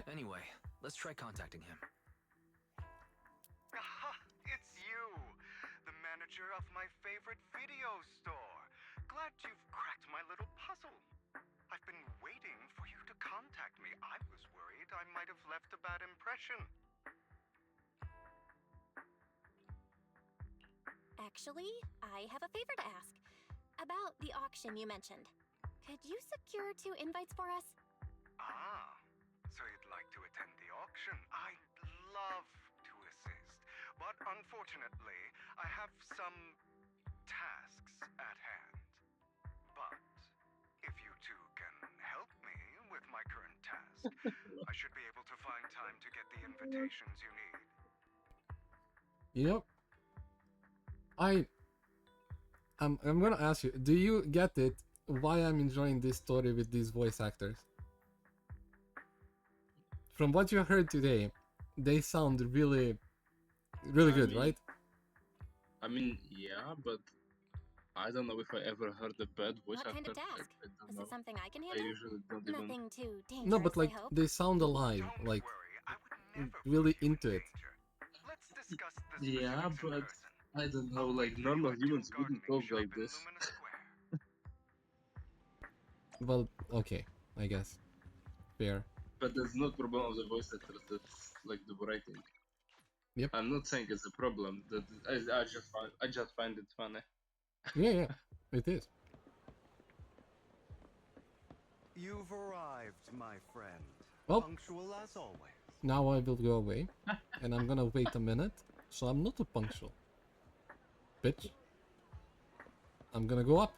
Speaker 4: Anyway, let's try contacting him.
Speaker 11: Aha, it's you, the manager of my favorite video store. Glad you've cracked my little puzzle. I've been waiting for you to contact me. I was worried I might have left a bad impression.
Speaker 2: Actually, I have a favor to ask. About the auction you mentioned. Could you secure 2 invites for us?
Speaker 11: Ah, so you'd like to attend the auction? I'd love to assist, but unfortunately, I have some tasks at hand. But if you two can help me with my current task, I should be able to find time to get the invitations you need.
Speaker 1: Yep. I'm gonna ask you, do you get it why I'm enjoying this story with these voice actors? From what you heard today, they sound really good, right?
Speaker 7: I mean, yeah, but I don't know if I ever heard a bad voice
Speaker 2: What
Speaker 7: actor.
Speaker 2: kind of task?
Speaker 7: I don't
Speaker 2: Is
Speaker 7: know.
Speaker 2: it something I can
Speaker 7: I
Speaker 2: handle?
Speaker 7: usually don't even.
Speaker 2: Nothing too dangerous,
Speaker 1: No, but like
Speaker 2: I hope.
Speaker 1: they sound alive, like really into it.
Speaker 11: Let's discuss this
Speaker 7: Yeah, but I don't know, like normal humans wouldn't talk like this.
Speaker 1: Well, okay, I guess. Fair.
Speaker 7: But that's not problem of the voice actors, that's like the writing.
Speaker 1: Yep.
Speaker 7: I'm not saying it's a problem. That I just find it funny.
Speaker 1: Yeah, it is.
Speaker 11: You've arrived, my friend.
Speaker 1: Well,
Speaker 11: Punctual as always.
Speaker 1: now I will go away, and I'm gonna wait a minute, so I'm not a punctual. Bitch. I'm gonna go up,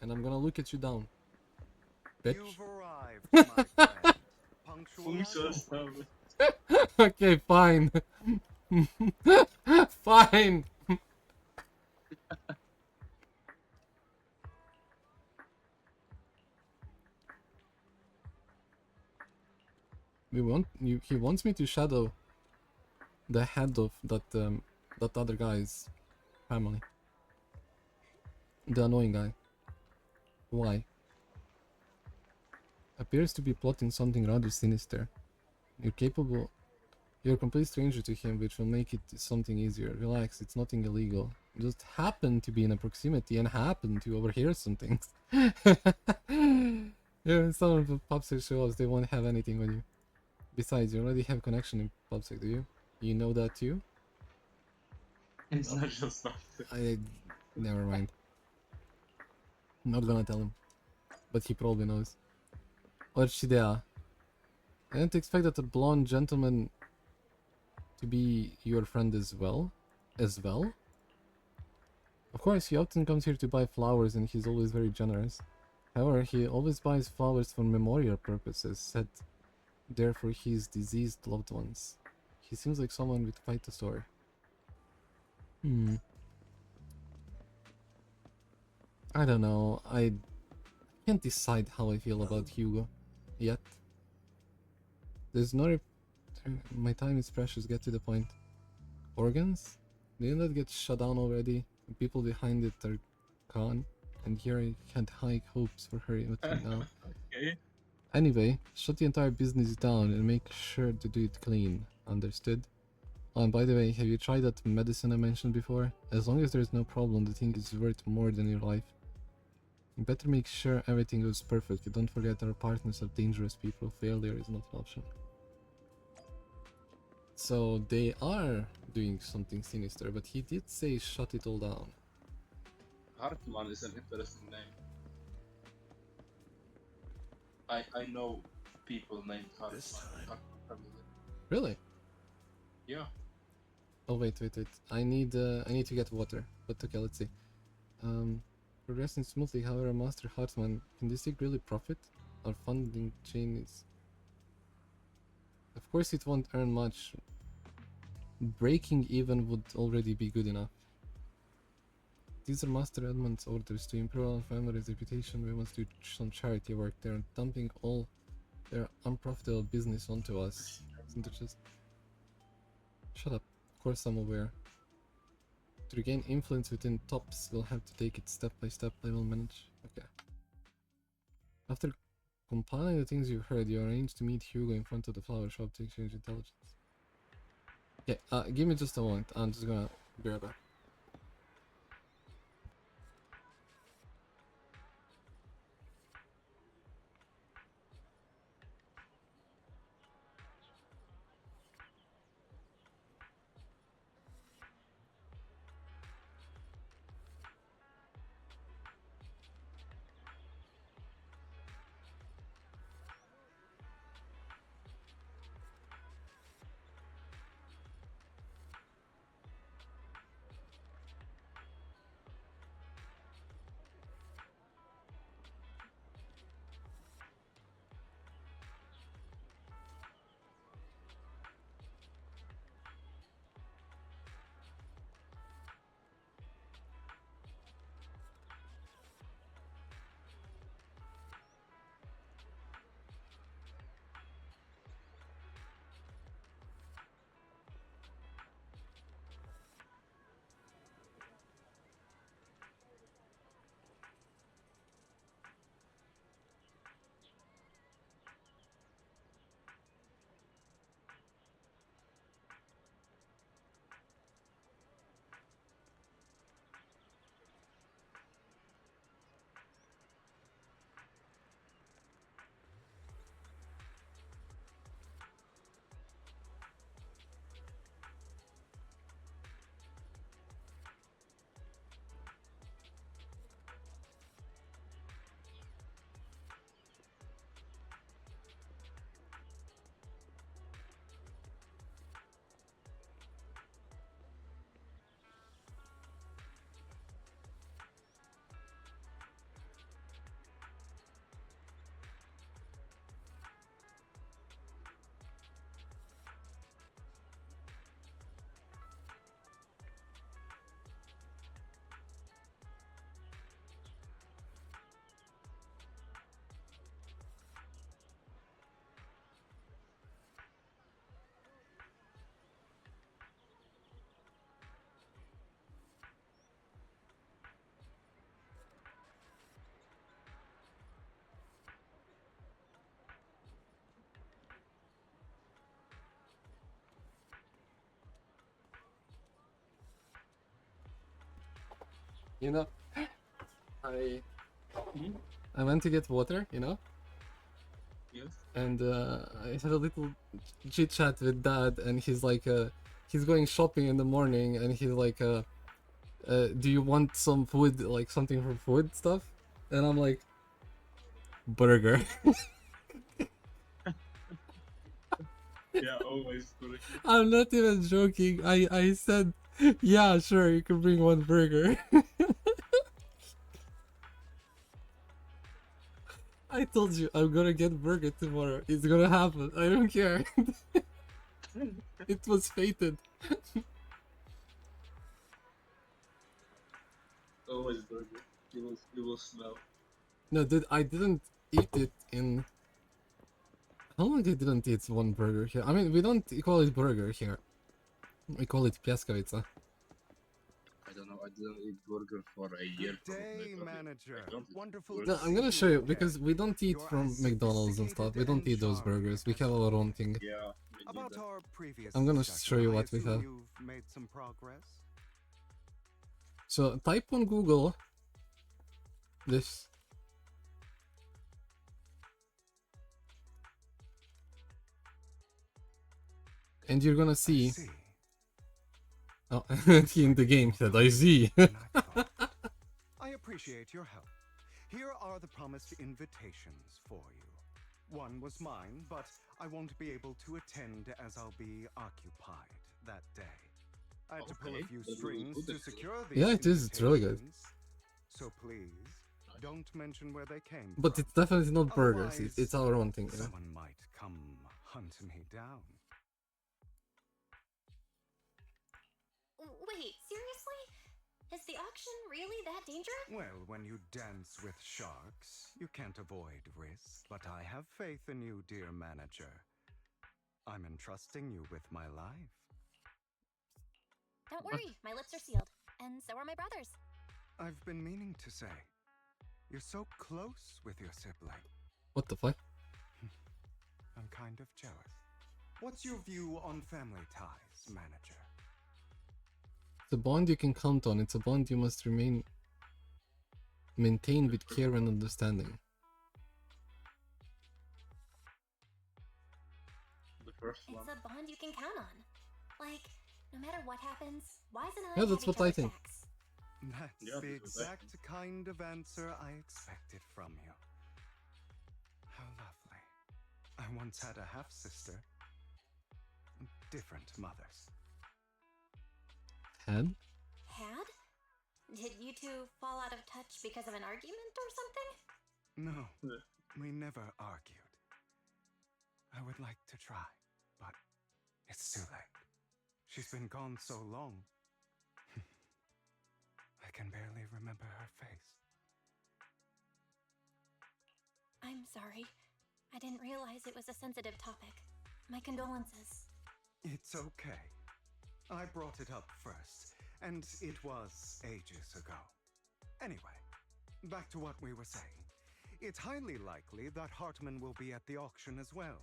Speaker 1: and I'm gonna look at you down. Bitch.
Speaker 11: You've arrived, my friend. Punctual as always.
Speaker 1: Okay, fine. Fine. He wants me to shadow the head of that other guy's family. The annoying guy. Why? Appears to be plotting something rather sinister. You're a complete stranger to him, which will make it something easier. Relax, it's nothing illegal. You just happen to be in a proximity and happen to overhear some things. Yeah, some of the PubSec shows, they won't have anything on you. Besides, you already have connection in PubSec, do you? You know that too?
Speaker 7: It's not just that.
Speaker 1: Never mind. Not gonna tell him. But he probably knows. Orchidea. I didn't expect that a blonde gentleman to be your friend as well. Of course, he often comes here to buy flowers and he's always very generous. However, he always buys flowers for memorial purposes, said there for his deceased loved ones. He seems like someone with quite a story. I don't know. I can't decide how I feel about Hugo yet. There's no. My time is precious. Get to the point. Organs? Didn't that get shut down already? The people behind it are gone. And here I had high hopes for her but now.
Speaker 7: Okay.
Speaker 1: Anyway, shut the entire business down and make sure to do it clean. Understood? Oh, and by the way, have you tried that medicine I mentioned before? As long as there's no problem, the thing is worth more than your life. You better make sure everything goes perfect. You don't forget our partners are dangerous people. Failure is not an option. So they are doing something sinister, but he did say shut it all down.
Speaker 7: Hartman is an interesting name. I know people named Hartman.
Speaker 1: Really?
Speaker 7: Yeah.
Speaker 1: Oh wait. I need to get water. But okay, let's see. Progressing smoothly, however, Master Hartman, can this thing really profit? Our funding chain is... Of course it won't earn much. Breaking even would already be good enough. These are Master Edmund's orders to improve our family's reputation. We must do some charity work. They're dumping all their unprofitable business onto us. Isn't it just... Shut up. Of course I'm aware. To regain influence within tops, we'll have to take it step by step. I will manage. Okay. After compiling the things you've heard, you arrange to meet Hugo in front of the flower shop to exchange intelligence. Okay, give me just a moment. I'm just gonna be right back. You know, I went to get water, you know?
Speaker 7: Yes.
Speaker 1: And I had a little chit chat with Dad, and he's like, he's going shopping in the morning, and he's like, do you want some food, like something for food stuff? And I'm like, burger.
Speaker 7: Yeah, always correct.
Speaker 1: I'm not even joking. I said, yeah, sure, you can bring one burger. I told you I'm gonna get burger tomorrow. It's gonna happen. I don't care. It was fated.
Speaker 7: Always burger. You will smell.
Speaker 1: No, dude, I didn't eat it in... How long I didn't eat one burger here? I mean, we don't call it burger here. We call it piaskovica.
Speaker 7: I don't know. I didn't eat burger for a year.
Speaker 11: Good day,
Speaker 7: probably.
Speaker 11: manager.
Speaker 7: I don't eat
Speaker 11: Wonderful
Speaker 7: burger.
Speaker 1: No,
Speaker 11: to
Speaker 1: I'm
Speaker 11: see
Speaker 1: gonna
Speaker 11: you
Speaker 1: show you,
Speaker 11: again.
Speaker 1: because we don't eat
Speaker 11: You're
Speaker 1: from
Speaker 11: as
Speaker 1: McDonald's and stuff. We don't
Speaker 11: sophisticated
Speaker 1: eat those
Speaker 11: and
Speaker 1: burgers. We
Speaker 11: charming
Speaker 1: have our own thing.
Speaker 7: Yeah. we need
Speaker 11: About
Speaker 7: that.
Speaker 11: our previous
Speaker 1: I'm gonna
Speaker 11: discussion,
Speaker 1: show you
Speaker 11: I
Speaker 1: what we
Speaker 11: assume
Speaker 1: have.
Speaker 11: You've made some progress.
Speaker 1: So, type on Google this. And you're gonna see... Oh, he in the game said, I see.
Speaker 11: I appreciate your help. Here are the promised invitations for you. One was mine, but I won't be able to attend as I'll be occupied that day. I had to pull a
Speaker 7: Okay,
Speaker 11: few
Speaker 7: that was
Speaker 11: strings
Speaker 7: good
Speaker 11: to
Speaker 7: actually.
Speaker 11: secure these
Speaker 1: Yeah, it is. It's really good.
Speaker 11: invitations. So please, don't mention where they came
Speaker 1: But
Speaker 11: from.
Speaker 1: it's definitely not burgers.
Speaker 11: Otherwise,
Speaker 1: It's our own thing. You know?
Speaker 11: someone might come hunt me down.
Speaker 9: Wait, seriously? Is the auction really that dangerous?
Speaker 11: Well, when you dance with sharks, you can't avoid risk. But I have faith in you, dear manager. I'm entrusting you with my life.
Speaker 2: Don't worry, my lips are sealed. And so are my brothers.
Speaker 11: I've been meaning to say, you're so close with your sibling.
Speaker 1: What the fuck?
Speaker 11: I'm kind of jealous. What's your view on family ties, manager?
Speaker 1: It's a bond you can count on. It's a bond you must maintain with care and understanding.
Speaker 7: The first
Speaker 2: It's
Speaker 7: one.
Speaker 2: a bond you can count on. Like, no matter what happens, Wise and I
Speaker 1: Yeah,
Speaker 2: have
Speaker 1: that's
Speaker 2: each
Speaker 1: what I
Speaker 2: other's
Speaker 1: think.
Speaker 2: backs.
Speaker 11: That's
Speaker 7: Yeah,
Speaker 11: the
Speaker 7: that's what I
Speaker 11: exact kind of answer I expected from you. How lovely. I once had a half-sister. Different mothers.
Speaker 1: Had?
Speaker 2: Had? Did you two fall out of touch because of an argument or something?
Speaker 11: No, we never argued. I would like to try, but it's too late. She's been gone so long. I can barely remember her face.
Speaker 2: I'm sorry. I didn't realize it was a sensitive topic. My condolences.
Speaker 11: It's okay. I brought it up first, and it was ages ago. Anyway, back to what we were saying. It's highly likely that Hartman will be at the auction as well.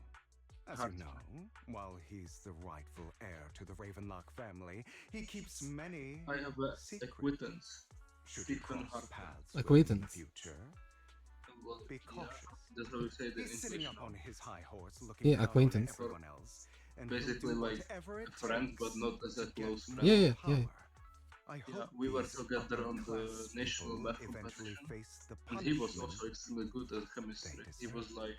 Speaker 11: As you know, while he's the rightful heir to the Ravenlock family, he keeps many
Speaker 7: I have a
Speaker 11: secrets.
Speaker 7: acquaintance.
Speaker 11: Should you
Speaker 7: Stephen
Speaker 11: cross
Speaker 7: Hartman.
Speaker 11: paths with him in the
Speaker 1: Acquaintance.
Speaker 11: future,
Speaker 7: Well,
Speaker 11: be
Speaker 7: yeah,
Speaker 11: cautious.
Speaker 7: that's how we say the
Speaker 11: He's sitting up
Speaker 7: English.
Speaker 11: on his high horse looking
Speaker 1: Yeah,
Speaker 11: down
Speaker 1: acquaintance.
Speaker 11: on everyone else. And he'll
Speaker 7: Basically
Speaker 11: do
Speaker 7: like
Speaker 11: whatever it
Speaker 7: a friend,
Speaker 11: takes
Speaker 7: but not as a
Speaker 11: to get
Speaker 7: close
Speaker 11: more
Speaker 7: friend.
Speaker 1: Yeah.
Speaker 11: power. I
Speaker 7: Yeah,
Speaker 11: hope
Speaker 7: we were
Speaker 11: these
Speaker 7: together on the
Speaker 11: upper-class
Speaker 7: national
Speaker 11: people
Speaker 7: math
Speaker 11: eventually
Speaker 7: competition,
Speaker 11: face the
Speaker 7: and he was
Speaker 11: punishment
Speaker 7: also extremely good at chemistry. He was
Speaker 11: deserve.
Speaker 7: like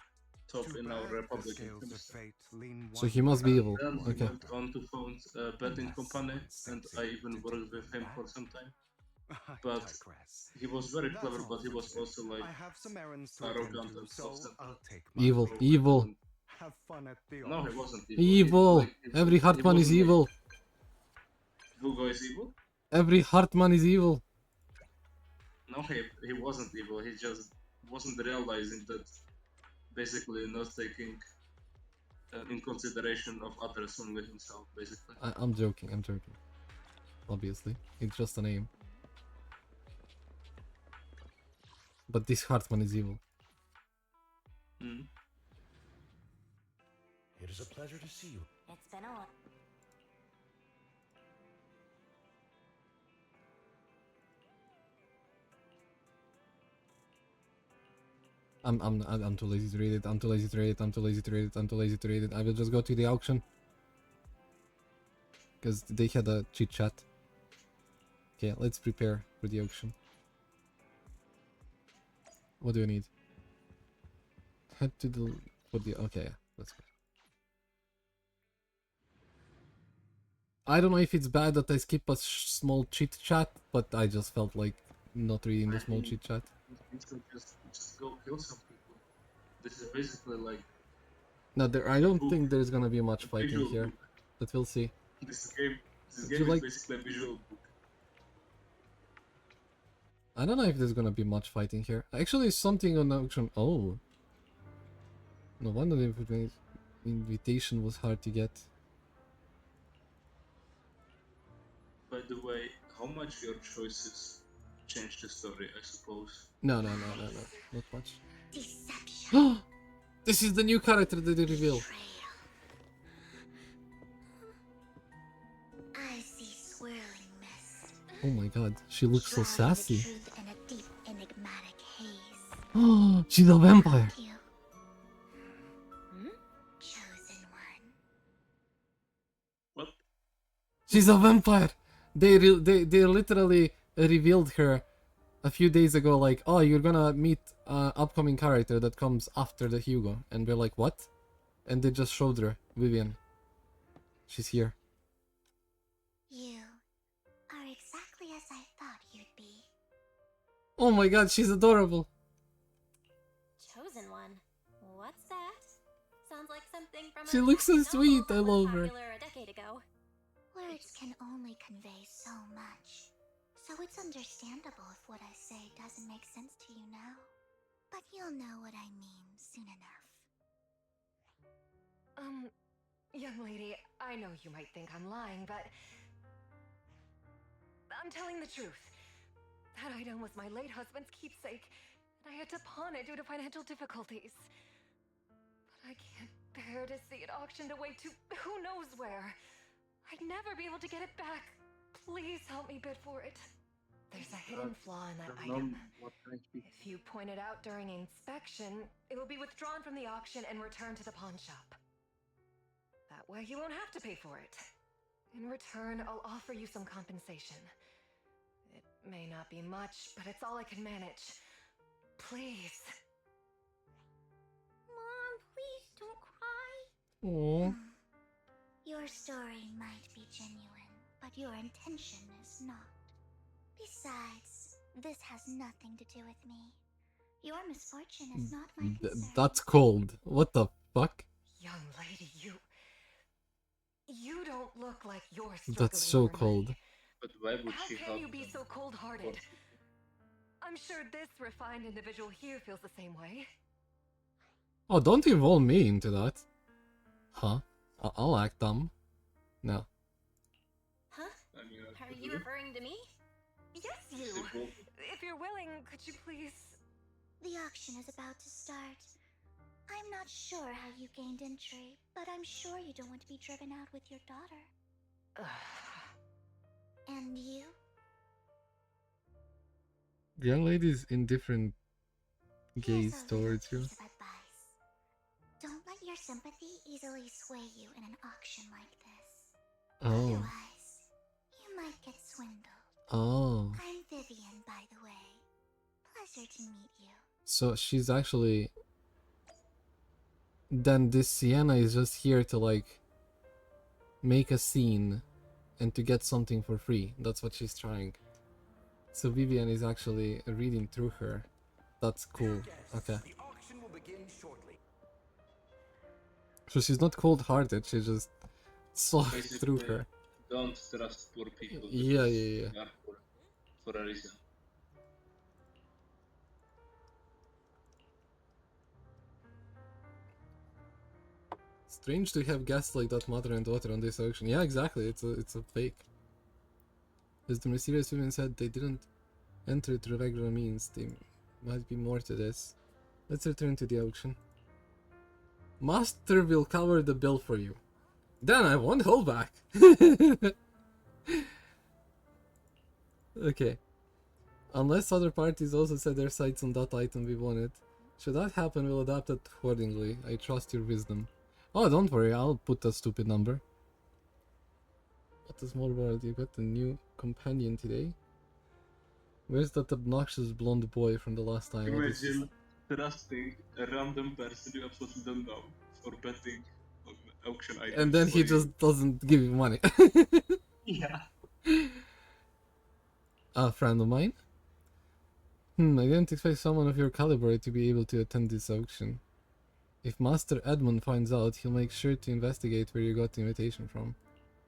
Speaker 7: top
Speaker 11: Too
Speaker 7: in our
Speaker 11: bad the
Speaker 7: republic in
Speaker 11: scales of
Speaker 7: chemistry.
Speaker 11: fate lean
Speaker 1: So
Speaker 11: one
Speaker 1: he must be
Speaker 11: way
Speaker 1: evil.
Speaker 7: Then he
Speaker 1: Okay.
Speaker 7: went on to found a betting
Speaker 11: Unless
Speaker 7: company,
Speaker 11: one
Speaker 7: and
Speaker 11: sets
Speaker 7: I
Speaker 11: it
Speaker 7: even
Speaker 11: to
Speaker 7: worked with
Speaker 11: do
Speaker 7: him
Speaker 11: that.
Speaker 7: for some time.
Speaker 11: I
Speaker 7: But
Speaker 11: digress.
Speaker 7: he was very
Speaker 11: That's
Speaker 7: clever,
Speaker 11: all
Speaker 7: but he
Speaker 11: for
Speaker 7: was
Speaker 11: today.
Speaker 7: also like
Speaker 11: I have some errands to attend
Speaker 7: arrogant
Speaker 11: to,
Speaker 7: and
Speaker 11: so
Speaker 7: soft-tempered.
Speaker 11: I'll take my
Speaker 1: Evil.
Speaker 11: leave.
Speaker 1: Evil.
Speaker 11: Have fun at the
Speaker 7: No, he
Speaker 11: auction.
Speaker 7: wasn't evil.
Speaker 1: Evil.
Speaker 7: He
Speaker 1: Every
Speaker 7: he
Speaker 1: Hartman is
Speaker 7: wasn't like-
Speaker 1: evil.
Speaker 7: Hugo is evil?
Speaker 1: Every Hartman is evil.
Speaker 7: No, he wasn't evil. He just wasn't realizing that basically not taking in consideration of others, only himself, basically.
Speaker 1: I'm joking. I'm joking. Obviously, it's just a name. But this Hartman is evil.
Speaker 7: Mm.
Speaker 13: It is a pleasure to see you.
Speaker 10: It's been a while.
Speaker 1: I'm too lazy to read it. I'm too lazy to read it. I'm too lazy to read it. I'm too lazy to read it. I will just go to the auction. Because they had a chit chat. Okay, let's prepare for the auction. What do you need? Head to the... For the... Okay, yeah, that's good. I don't know if it's bad that I skip a small chit chat, but I just felt like not reading the small chit chat.
Speaker 7: You should just go kill some people. This is basically like
Speaker 1: No, I don't think there's gonna be much fighting
Speaker 7: visual
Speaker 1: here.
Speaker 7: book.
Speaker 1: But we'll see.
Speaker 7: This game
Speaker 1: Would you
Speaker 7: is
Speaker 1: like-
Speaker 7: basically a visual book.
Speaker 1: I don't know if there's gonna be much fighting here. Actually, something on auction. Oh. No wonder the invitation was hard to get.
Speaker 7: By the way, how much your choices change the story, I suppose?
Speaker 1: No, not much.
Speaker 9: Deception.
Speaker 1: This is the new character that they reveal.
Speaker 9: I see swirling mist.
Speaker 1: Oh my god, she looks so
Speaker 9: Shrouding the
Speaker 1: sassy.
Speaker 9: truth in a deep, enigmatic haze.
Speaker 1: Oh, she's a vampire.
Speaker 9: You. Chosen one.
Speaker 7: What?
Speaker 1: She's a vampire. They literally revealed her a few days ago. Like, oh, you're gonna meet an upcoming character that comes after the Hugo, and we're like, what? And they just showed her, Vivian. She's here.
Speaker 9: You are exactly as I thought you'd be.
Speaker 1: Oh my god, she's adorable.
Speaker 2: Chosen one. What's that? Sounds like something from
Speaker 1: She
Speaker 2: a
Speaker 1: looks so
Speaker 2: novel
Speaker 1: sweet.
Speaker 2: that
Speaker 1: I
Speaker 2: was
Speaker 1: love her.
Speaker 2: popular a decade ago.
Speaker 9: Words can only convey so much. So it's understandable if what I say doesn't make sense to you now. But you'll know what I mean soon enough.
Speaker 8: Young lady, I know you might think I'm lying, but I'm telling the truth. That item was my late husband's keepsake, and I had to pawn it due to financial difficulties. But I can't bear to see it auctioned away to who knows where. I'd never be able to get it back. Please help me bid for it. There's a hidden flaw in that item. If you point it out during inspection, it will be withdrawn from the auction and returned to the pawn shop. That way you won't have to pay for it. In return, I'll offer you some compensation. It may not be much, but it's all I can manage. Please.
Speaker 9: Mom, please don't cry.
Speaker 1: Oh.
Speaker 9: Your story might be genuine, but your intention is not. Besides, this has nothing to do with me. Your misfortune is not my concern.
Speaker 1: That's cold. What the fuck?
Speaker 8: Young lady, you don't look like you're struggling.
Speaker 1: That's so
Speaker 8: for
Speaker 1: cold.
Speaker 8: money.
Speaker 7: But why would
Speaker 8: How
Speaker 7: she
Speaker 8: can
Speaker 7: help
Speaker 8: you be
Speaker 7: them?
Speaker 8: so cold-hearted? I'm sure this refined individual here feels the same way.
Speaker 1: Oh, don't involve me into that. Huh? I'll act dumb. No.
Speaker 2: Huh?
Speaker 7: I mean,
Speaker 2: Are you referring to me?
Speaker 8: Yes, you. If you're willing, could you please...
Speaker 9: The auction is about to start. I'm not sure how you gained entry, but I'm sure you don't want to be driven out with your daughter. And you?
Speaker 1: The young lady's indifferent gaze
Speaker 9: Here's a
Speaker 1: towards
Speaker 9: little
Speaker 1: you.
Speaker 9: piece of advice. Don't let your sympathy easily sway you in an auction like this.
Speaker 1: Oh.
Speaker 9: Otherwise, you might get swindled.
Speaker 1: Oh.
Speaker 9: I'm Vivian, by the way. Pleasure to meet you.
Speaker 1: So she's actually... Then this Sienna is just here to like... make a scene and to get something for free. That's what she's trying. So Vivian is actually reading through her. That's cool. Okay.
Speaker 11: The auction will begin shortly.
Speaker 1: So she's not cold-hearted, she just saw
Speaker 7: Basically,
Speaker 1: through her.
Speaker 7: Don't trust poor people.
Speaker 1: Yeah,
Speaker 7: because
Speaker 1: yeah, yeah.
Speaker 7: they are poor for a reason.
Speaker 1: Strange to have guests like that, mother and daughter, on this auction. Yeah, exactly. It's a fake. As the mysterious women said, they didn't enter through regular means. There might be more to this. Let's return to the auction. Master will cover the bill for you. Then I won't hold back. Okay. Unless other parties also set their sights on that item we wanted. Should that happen, we'll adapt it accordingly. I trust your wisdom. Oh, don't worry, I'll put a stupid number. What a small world, you got a new companion today? Where's that obnoxious blonde boy from the last time?
Speaker 7: Imagine trusting a random person you absolutely don't know for betting on auction items.
Speaker 1: And then he
Speaker 7: for you.
Speaker 1: just doesn't give you money.
Speaker 7: Yeah.
Speaker 1: A friend of mine? I didn't expect someone of your caliber to be able to attend this auction. If Master Edmund finds out, he'll make sure to investigate where you got the invitation from.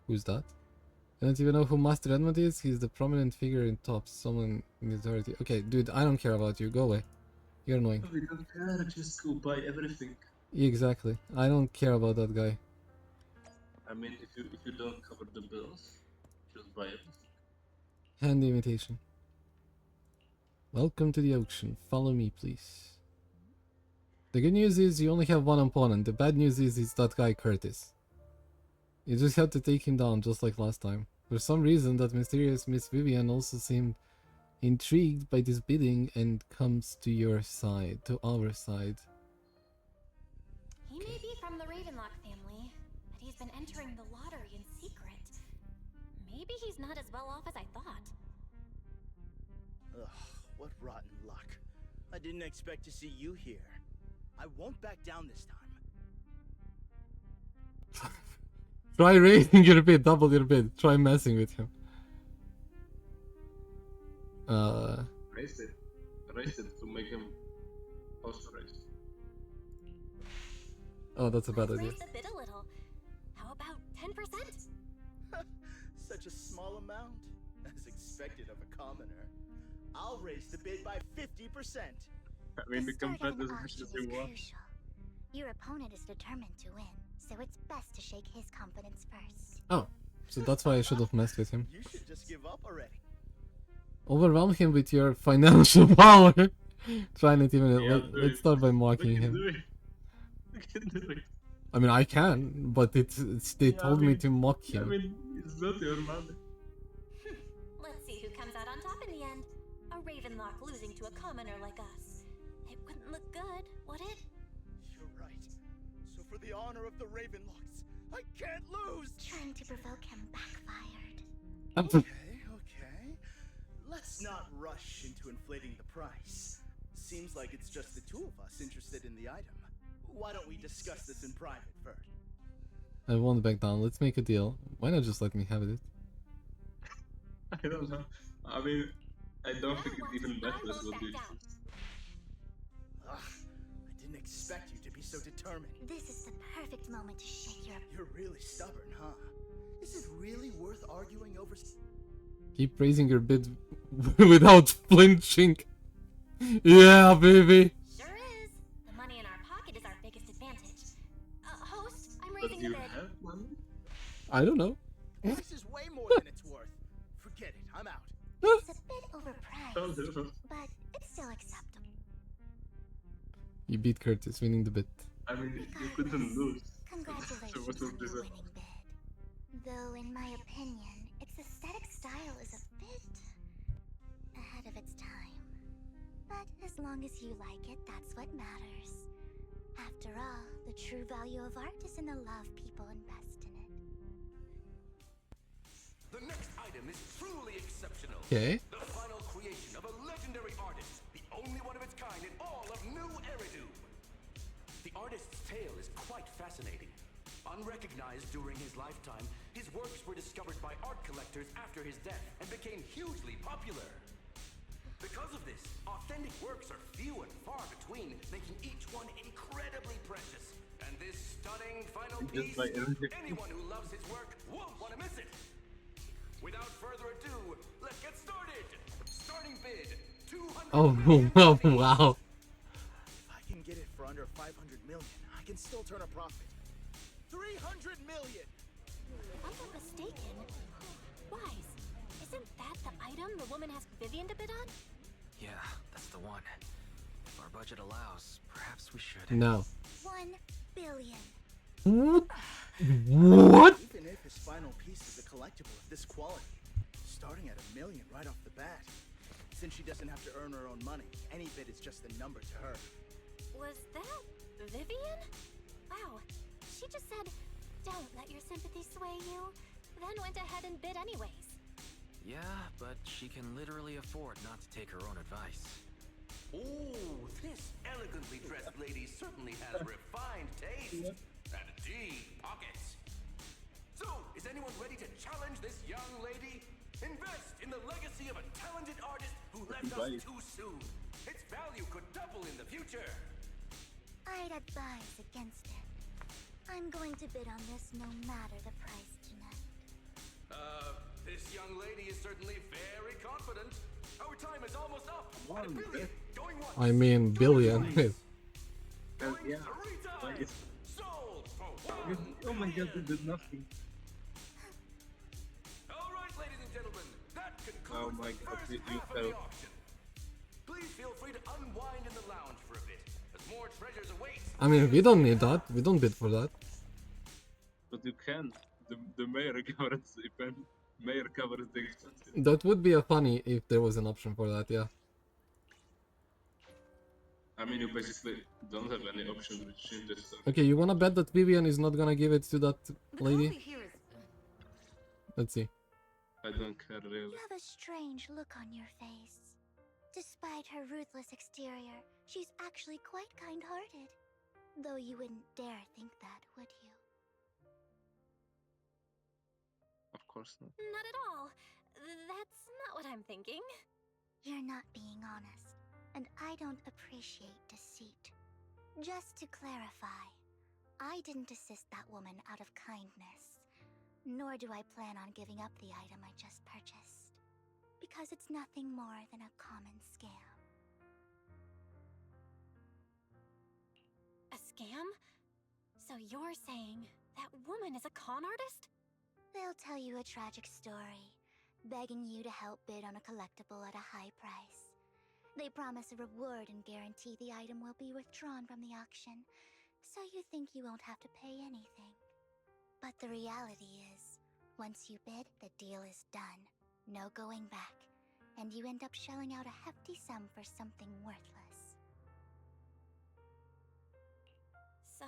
Speaker 1: Who's that? I don't even know who Master Edmund is. He's the prominent figure in Tops. Someone in authority. Okay, dude, I don't care about you. Go away. You're annoying.
Speaker 7: We don't care, just go buy everything.
Speaker 1: Exactly. I don't care about that guy.
Speaker 7: I mean, if you don't cover the bills, just buy everything.
Speaker 1: Hand the invitation. Welcome to the auction. Follow me, please. The good news is you only have one opponent. The bad news is it's that guy Curtis. You just have to take him down just like last time. For some reason, that mysterious Miss Vivian also seemed intrigued by this bidding and comes to your side, to our side.
Speaker 2: He may be from the Ravenlock family, but he's been entering the lottery in secret. Maybe he's not as well off as I thought.
Speaker 12: Ugh, what rotten luck. I didn't expect to see you here. I won't back down this time.
Speaker 1: Try raising your bid, double your bid. Try messing with him.
Speaker 7: Raise it to make him also raise.
Speaker 1: Oh, that's a bad
Speaker 2: Let's
Speaker 1: idea.
Speaker 2: raise the bid a little. How about 10%?
Speaker 12: Such a small amount, as expected of a commoner. I'll raise the bid by 50%.
Speaker 7: I mean,
Speaker 10: The
Speaker 7: become
Speaker 10: start of
Speaker 7: friends
Speaker 10: an
Speaker 7: as much
Speaker 10: auction
Speaker 7: as
Speaker 10: is
Speaker 7: you want.
Speaker 10: crucial. Your opponent is determined to win, so it's best to shake his confidence first.
Speaker 1: Oh, so that's why I should have messed with him.
Speaker 12: You should just give up already.
Speaker 1: Overwhelm him with your financial power. Try not even.
Speaker 7: Yeah,
Speaker 1: Let's start by
Speaker 7: We
Speaker 1: mocking
Speaker 7: can
Speaker 1: him.
Speaker 7: do it. We can do it.
Speaker 1: I mean, I can, but they
Speaker 7: Yeah,
Speaker 1: told me to mock him.
Speaker 7: I mean, it's not your money.
Speaker 2: Let's see who comes out on top in the end. A Ravenlock losing to a commoner like us. It wouldn't look good, would it?
Speaker 12: You're right. So for the honor of the Ravenlocks, I can't lose!
Speaker 10: Trying to provoke him backfired.
Speaker 12: Okay. Let's not rush into inflating the price. Seems like it's just the two of us interested in the item. Why don't we discuss this in private first?
Speaker 1: I won't back down. Let's make a deal. Why not just let me have it?
Speaker 7: I don't know. I mean, I don't think it even matters what we choose.
Speaker 12: Ugh, I didn't expect you to be so determined.
Speaker 10: This is the perfect moment to shake your...
Speaker 12: You're really stubborn, huh? Is it really worth arguing over...
Speaker 1: Keep raising your bid without flinching. Yeah, baby.
Speaker 2: Sure is. The money in our pocket is our biggest advantage. Host, I'm
Speaker 7: But
Speaker 2: raising the
Speaker 7: you
Speaker 2: bid.
Speaker 7: have money?
Speaker 1: I don't know.
Speaker 12: The price is way more than it's worth. Forget it, I'm out.
Speaker 10: It's a bit overpriced,
Speaker 7: Don't do it.
Speaker 10: but it's still acceptable.
Speaker 1: You beat Curtis, winning the bid.
Speaker 7: I mean, you couldn't lose.
Speaker 10: Congratulations
Speaker 7: So what
Speaker 10: on
Speaker 7: was
Speaker 10: your
Speaker 7: this?
Speaker 10: winning bid. Though, in my opinion, its aesthetic style is a bit ahead of its time. But as long as you like it, that's what matters. After all, the true value of art is in the love people invest in it.
Speaker 14: The next item is truly exceptional.
Speaker 1: Okay.
Speaker 14: The final creation of a legendary artist, the only one of its kind in all of New Eridu. The artist's tale is quite fascinating. Unrecognized during his lifetime, his works were discovered by art collectors after his death and became hugely popular. Because of this, authentic works are few and far between, making each one incredibly precious. And this stunning final
Speaker 7: Just
Speaker 14: piece,
Speaker 7: by everything.
Speaker 14: anyone who loves his work won't want to miss it. Without further ado, let's get started. Starting bid, 200
Speaker 1: Oh,
Speaker 14: million
Speaker 1: wow.
Speaker 12: If I can get it for under 500 million, I can still turn a profit. 300 million!
Speaker 2: If I'm not mistaken, Wise, isn't that the item the woman asked Vivian to bid on?
Speaker 4: Yeah, that's the one. If our budget allows, perhaps we should.
Speaker 1: No.
Speaker 10: 1 billion.
Speaker 1: What? What?
Speaker 12: Even if his final piece is a collectible of this quality, starting at $1 million right off the bat. Since she doesn't have to earn her own money, any bid is just a number to her.
Speaker 2: Was that Vivian? Wow, she just said, "Don't let your sympathy sway you," then went ahead and bid anyways.
Speaker 4: Yeah, but she can literally afford not to take her own advice.
Speaker 14: Oh, this elegantly dressed lady certainly has refined taste and deep pockets. So, is anyone ready to challenge this young lady? Invest in the legacy of a talented artist who left us too soon. Its value could double in the future.
Speaker 10: I'd advise against it. I'm going to bid on this no matter the price, Jeanette.
Speaker 14: This young lady is certainly very confident. Our time is almost up.
Speaker 7: One,
Speaker 14: And billion, going once.
Speaker 1: I mean, billion.
Speaker 7: Yeah. Like
Speaker 14: Sold for one.
Speaker 7: oh my god, they did nothing.
Speaker 14: All right, ladies and gentlemen, that concludes
Speaker 7: Oh my
Speaker 14: the
Speaker 7: god,
Speaker 14: first
Speaker 7: you
Speaker 14: half of
Speaker 7: fell.
Speaker 14: the auction. Please feel free to unwind in the lounge for a bit, as more treasures await.
Speaker 1: I mean, we don't need that. We don't bid for that.
Speaker 7: But you can. The mayor covers the event. Mayor covers the expenses.
Speaker 1: That would be a funny if there was an option for that, yeah.
Speaker 7: I mean, you basically don't have any option to change the story.
Speaker 1: Okay, you wanna bet that Vivian is not gonna give it to that lady? Let's see.
Speaker 7: I don't care really.
Speaker 10: You have a strange look on your face. Despite her ruthless exterior, she's actually quite kind-hearted. Though you wouldn't dare think that, would you?
Speaker 7: Of course not.
Speaker 2: Not at all. That's not what I'm thinking.
Speaker 10: You're not being honest, and I don't appreciate deceit. Just to clarify, I didn't assist that woman out of kindness, nor do I plan on giving up the item I just purchased, because it's nothing more than a common scam.
Speaker 2: A scam? So you're saying that woman is a con artist?
Speaker 10: They'll tell you a tragic story, begging you to help bid on a collectible at a high price. They promise a reward and guarantee the item will be withdrawn from the auction, so you think you won't have to pay anything. But the reality is, once you bid, the deal is done. No going back, and you end up shelling out a hefty sum for something worthless.
Speaker 2: So,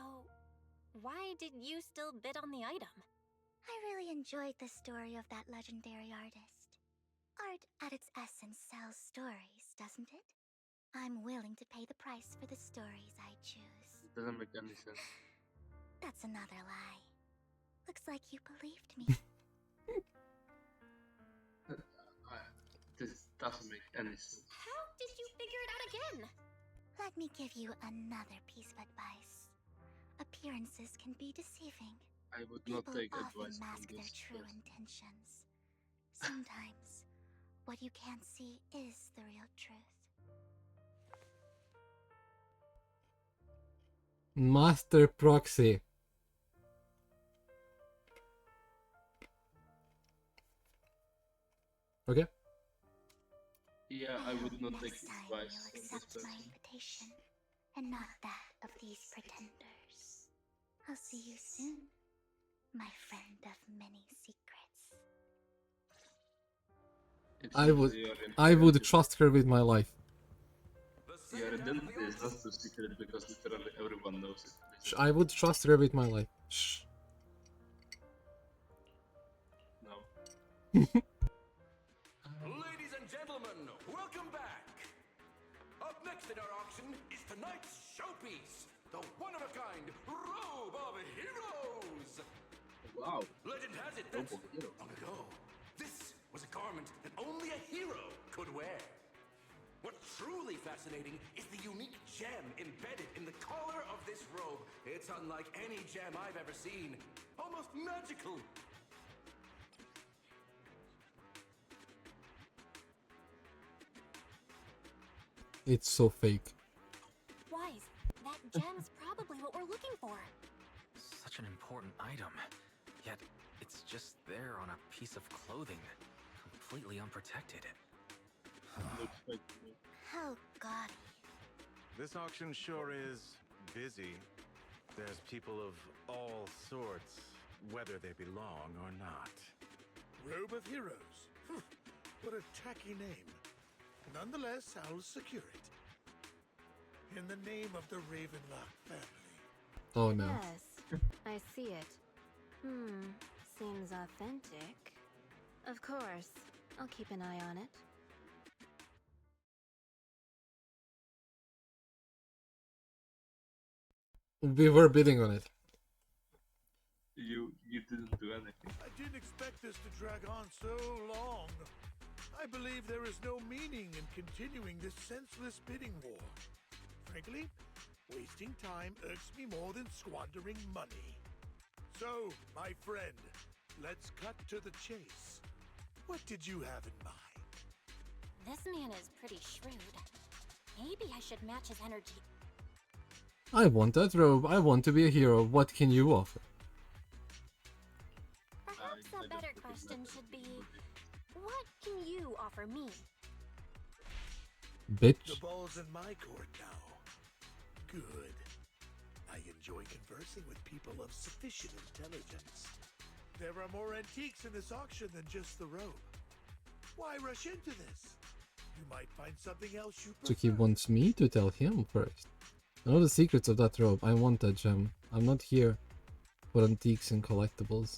Speaker 2: why did you still bid on the item?
Speaker 10: I really enjoyed the story of that legendary artist. Art at its essence sells stories, doesn't it? I'm willing to pay the price for the stories I choose.
Speaker 7: It doesn't make any sense.
Speaker 10: That's another lie. Looks like you believed me.
Speaker 7: This doesn't make any sense.
Speaker 2: How did you figure it out again?
Speaker 10: Let me give you another piece of advice. Appearances can be deceiving.
Speaker 7: I would not
Speaker 10: People
Speaker 7: take
Speaker 10: often
Speaker 7: advice from
Speaker 10: mask their
Speaker 7: this
Speaker 10: true
Speaker 7: person.
Speaker 10: intentions. Sometimes, what you can't see is the real truth.
Speaker 1: Master proxy. Okay.
Speaker 7: Yeah, I would not take
Speaker 10: Next time
Speaker 7: advice
Speaker 10: you'll
Speaker 7: from this
Speaker 10: accept my
Speaker 7: person.
Speaker 10: invitation, and not that of these pretenders. I'll see you soon, my friend of many secrets.
Speaker 7: It's
Speaker 1: I
Speaker 7: not
Speaker 1: would
Speaker 7: that you are
Speaker 1: trust her with my life.
Speaker 7: Your identity is not so secret because literally everyone knows it.
Speaker 1: I would trust her with my life. Shh.
Speaker 7: No.
Speaker 14: Ladies and gentlemen, welcome back. Up next in our auction is tonight's showpiece, the one-of-a-kind Robe of Heroes.
Speaker 7: Wow.
Speaker 14: Legend has it that long ago, this was a garment that only a hero could wear. What's truly fascinating is the unique gem embedded in the collar of this robe. It's unlike any gem I've ever seen. Almost magical.
Speaker 1: It's so fake.
Speaker 2: Wise, that gem's probably what we're looking for.
Speaker 4: Such an important item, yet it's just there on a piece of clothing, completely unprotected.
Speaker 10: How gaudy.
Speaker 11: This auction sure is busy. There's people of all sorts, whether they belong or not.
Speaker 6: Robe of Heroes. What a tacky name. Nonetheless, I'll secure it. In the name of the Ravenlock family.
Speaker 1: Oh no.
Speaker 15: Yes, I see it. Seems authentic. Of course, I'll keep an eye on it.
Speaker 1: We were bidding on it.
Speaker 7: You didn't do anything.
Speaker 6: I didn't expect this to drag on so long. I believe there is no meaning in continuing this senseless bidding war. Frankly, wasting time irks me more than squandering money. So, my friend, let's cut to the chase. What did you have in mind?
Speaker 2: This man is pretty shrewd. Maybe I should match his energy.
Speaker 1: I want that robe. I want to be a hero. What can you offer?
Speaker 2: Perhaps a better question should be, what can you offer me?
Speaker 1: Bitch.
Speaker 6: The ball's in my court now. Good. I enjoy conversing with people of sufficient intelligence. There are more antiques in this auction than just the robe. Why rush into this? You might find something else you
Speaker 1: So
Speaker 6: prefer.
Speaker 1: he wants me to tell him first. I know the secrets of that robe. I want that gem. I'm not here for antiques and collectibles.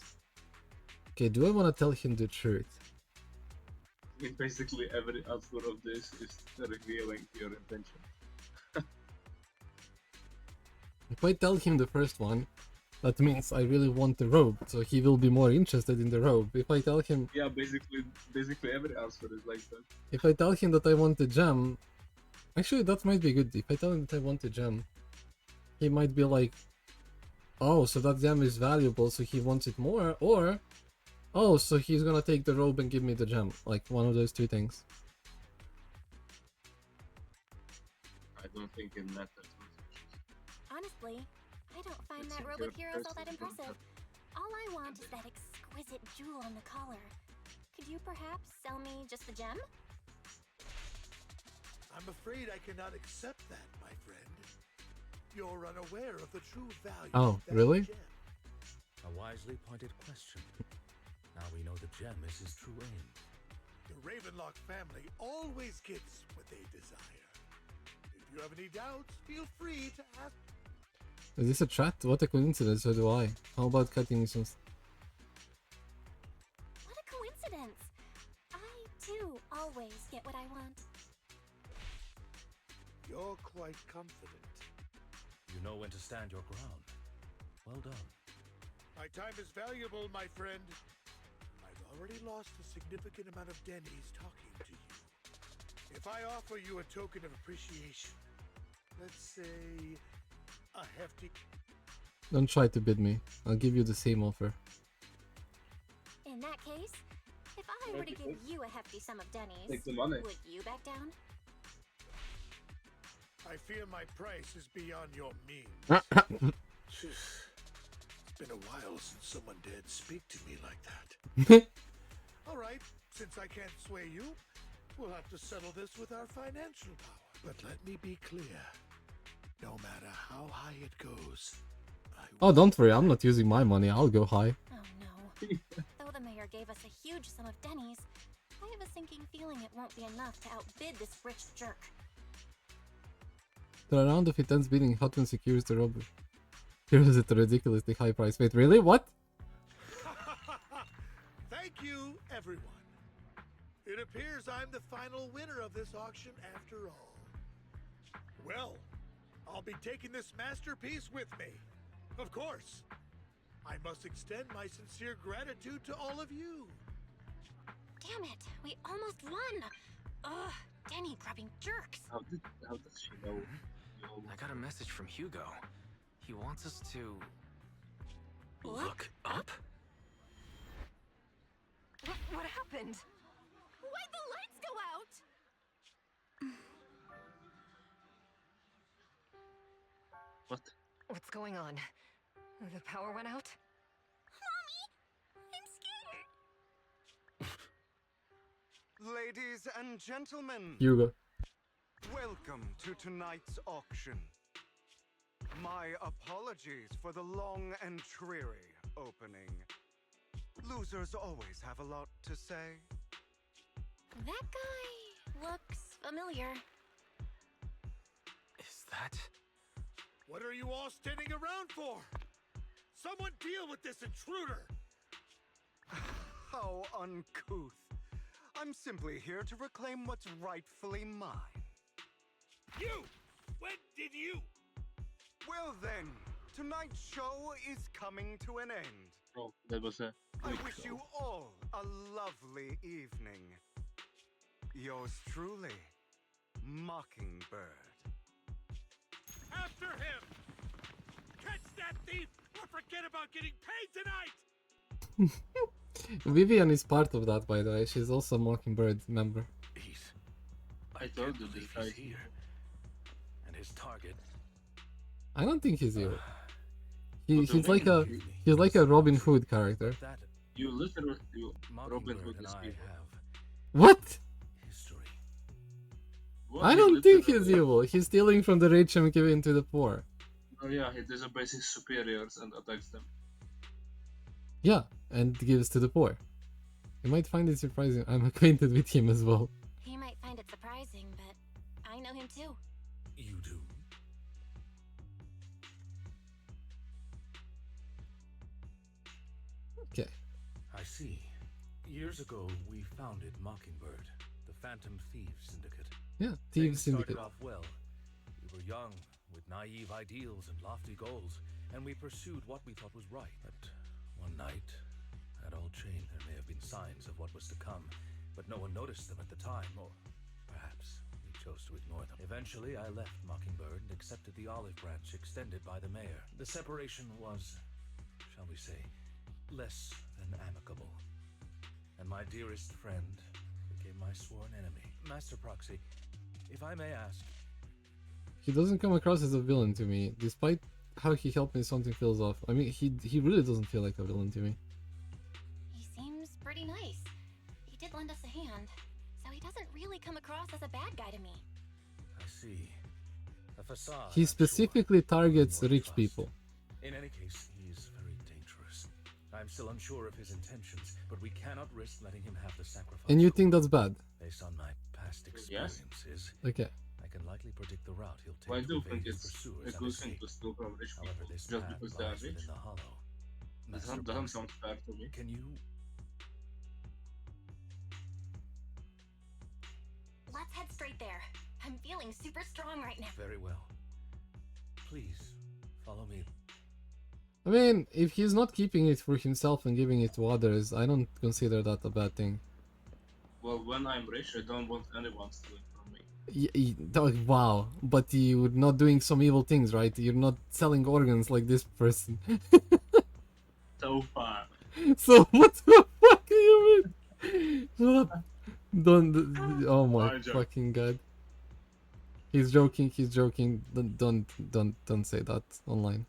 Speaker 1: Okay, do I want to tell him the truth?
Speaker 7: I mean, basically every answer of this is revealing your intention.
Speaker 1: If I tell him the first one, that means I really want the robe, so he will be more interested in the robe. If I tell him...
Speaker 7: Yeah, basically every answer is like that.
Speaker 1: If I tell him that I want the gem... Actually, that might be good. If I tell him that I want the gem, he might be like, oh, so that gem is valuable, so he wants it more, or... Oh, so he's gonna take the robe and give me the gem. Like, one of those two things.
Speaker 7: I don't think it matters.
Speaker 2: Honestly, I don't find
Speaker 7: It's
Speaker 2: that
Speaker 7: in
Speaker 2: robe
Speaker 7: your
Speaker 2: of heroes all that
Speaker 7: personal
Speaker 2: impressive. All I want is that exquisite jewel on the collar. Could you perhaps sell me just the gem?
Speaker 6: I'm afraid I cannot accept that, my friend. You're unaware of the true value
Speaker 1: Oh,
Speaker 6: of that
Speaker 1: really?
Speaker 6: gem.
Speaker 13: A wisely pointed question. Now we know the gem is his true aim.
Speaker 6: The Ravenlock family always gets what they desire. If you have any doubts, feel free to ask.
Speaker 1: Is this a chat? What a coincidence, so do I. How about cutting me some...
Speaker 2: What a coincidence! I, too, always get what I want.
Speaker 6: You're quite confident.
Speaker 13: You know when to stand your ground. Well done.
Speaker 6: My time is valuable, my friend. I've already lost a significant amount of Denny's talking to you. If I offer you a token of appreciation, let's say a hefty...
Speaker 1: Don't try to bid me. I'll give you the same offer.
Speaker 2: In that case, if I were to give you a hefty sum of Denny's,
Speaker 7: Take the money.
Speaker 2: would you back down?
Speaker 6: I fear my price is beyond your means. It's been a while since someone dared speak to me like that. All right, since I can't sway you, we'll have to settle this with our financial power. But let me be clear. No matter how high it goes,
Speaker 1: Oh, don't worry. I'm not using my money. I'll go high.
Speaker 2: Oh no. Though the mayor gave us a huge sum of Denny's, I have a sinking feeling it won't be enough to outbid this rich jerk.
Speaker 1: Through a round of intense bidding, Hotman secures the robber. Here's at a ridiculously high price. Wait, really? What?
Speaker 6: Thank you, everyone. It appears I'm the final winner of this auction after all. Well, I'll be taking this masterpiece with me. Of course. I must extend my sincere gratitude to all of you.
Speaker 2: Damn it, we almost won! Ugh, Denny grabbing jerks!
Speaker 7: How does she know?
Speaker 4: I got a message from Hugo. He wants us to...
Speaker 2: Look
Speaker 4: up?
Speaker 8: What happened?
Speaker 2: Why'd the lights go out?
Speaker 7: What?
Speaker 8: What's going on? The power went out?
Speaker 2: I'm scared!
Speaker 11: Ladies and gentlemen,
Speaker 1: Hugo.
Speaker 11: welcome to tonight's auction. My apologies for the long and dreary opening. Losers always have a lot to say.
Speaker 2: That guy looks familiar.
Speaker 4: Is that...
Speaker 6: What are you all standing around for? Someone deal with this intruder!
Speaker 11: How uncouth. I'm simply here to reclaim what's rightfully mine.
Speaker 6: You! When did you?
Speaker 11: Well then, tonight's show is coming to an end.
Speaker 7: Oh, that was a...
Speaker 11: I wish you all a lovely evening. Yours truly, Mockingbird.
Speaker 6: After him! Catch that thief or forget about getting paid tonight!
Speaker 1: Vivian is part of that, by the way. She's also a Mockingbird member.
Speaker 7: I told you this guy.
Speaker 13: Here. And his target.
Speaker 1: I don't think he's evil.
Speaker 7: What do
Speaker 1: He's
Speaker 7: you
Speaker 1: like
Speaker 7: mean?
Speaker 1: he's like a Robin Hood character.
Speaker 7: You literally Robin Hood is evil.
Speaker 1: What?
Speaker 7: What,
Speaker 1: I
Speaker 7: he
Speaker 1: don't think he's
Speaker 7: literally-
Speaker 1: evil. He's stealing from the rich and giving to the poor.
Speaker 7: Oh yeah, he disobeys his superiors and attacks them.
Speaker 1: Yeah, and gives to the poor. You might find it surprising. I'm acquainted with him as well.
Speaker 2: He might find it surprising, but I know him too.
Speaker 13: You do?
Speaker 1: Okay.
Speaker 13: I see. Years ago, we founded Mockingbird, the Phantom Thieves Syndicate.
Speaker 1: Yeah,
Speaker 13: Things
Speaker 1: Thieves Syndicate.
Speaker 13: started off well. We were young, with naive ideals and lofty goals, and we pursued what we thought was right. But one night, that all changed. There may have been signs of what was to come, but no one noticed them at the time, or perhaps we chose to ignore them. Eventually, I left Mockingbird and accepted the olive branch extended by the mayor. The separation was, shall we say, less than amicable. And my dearest friend became my sworn enemy. Master Proxy, if I may ask...
Speaker 1: He doesn't come across as a villain to me, despite how he helped me. Something feels off. I mean, he really doesn't feel like a villain to me.
Speaker 2: He seems pretty nice. He did lend us a hand, so he doesn't really come across as a bad guy to me.
Speaker 13: I see. A facade.
Speaker 1: He specifically targets rich people.
Speaker 13: In any case, he is very dangerous. I'm still unsure of his intentions, but we cannot risk letting him have the sacrifice.
Speaker 1: And you think that's bad?
Speaker 13: Based on my past experiences,
Speaker 1: Okay.
Speaker 13: I can likely predict the route he'll take
Speaker 7: Well, I
Speaker 13: to
Speaker 7: do
Speaker 13: evade
Speaker 7: think
Speaker 13: his
Speaker 7: it's
Speaker 13: pursuers
Speaker 7: a
Speaker 13: and
Speaker 7: good thing
Speaker 13: escape.
Speaker 7: to steal from rich people
Speaker 13: However, this
Speaker 7: just
Speaker 13: path
Speaker 7: because they are
Speaker 13: lies
Speaker 7: rich.
Speaker 13: within the hollow. Master
Speaker 7: Doesn't
Speaker 13: Proxy,
Speaker 7: sound fair to me.
Speaker 13: Can you...
Speaker 2: Let's head straight there. I'm feeling super strong right now.
Speaker 13: Very well. Please, follow me.
Speaker 1: I mean, if he's not keeping it for himself and giving it to others, I don't consider that a bad thing.
Speaker 7: Well, when I'm rich, I don't want anyone stealing from me.
Speaker 1: Wow, but you're not doing some evil things, right? You're not selling organs like this person.
Speaker 7: So far.
Speaker 1: So what the fuck do you mean? Shut up. Don't. Oh my fucking god. He's joking. He's joking. Don't say that online.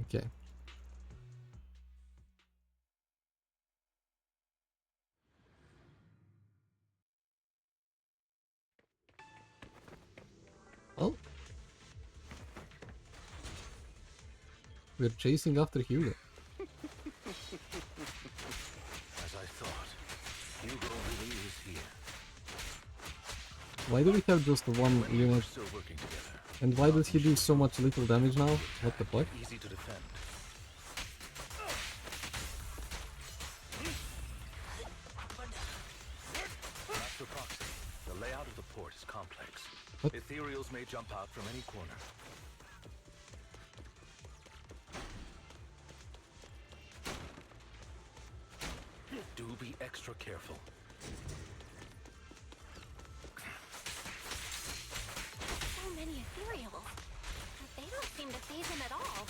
Speaker 1: Okay. Oh. We're chasing after Hugo.
Speaker 13: As I thought, Hugo really is here.
Speaker 1: Why do we have just one unit?
Speaker 13: Still working together.
Speaker 1: And why does he do so much little damage now? What the fuck?
Speaker 13: Easy to defend. Master Proxy, the layout of the port is complex.
Speaker 1: What?
Speaker 13: Ethereals may jump out from any corner. Do be extra careful.
Speaker 2: So many ethereals. But they don't seem to phase him at all.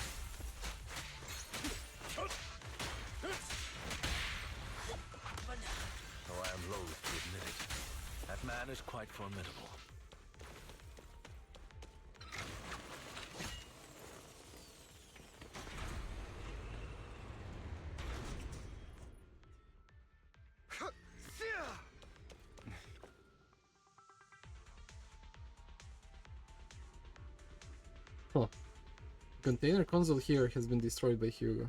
Speaker 13: Though I am loath to admit it, that man is quite formidable.
Speaker 1: Huh. Container console here has been destroyed by Hugo.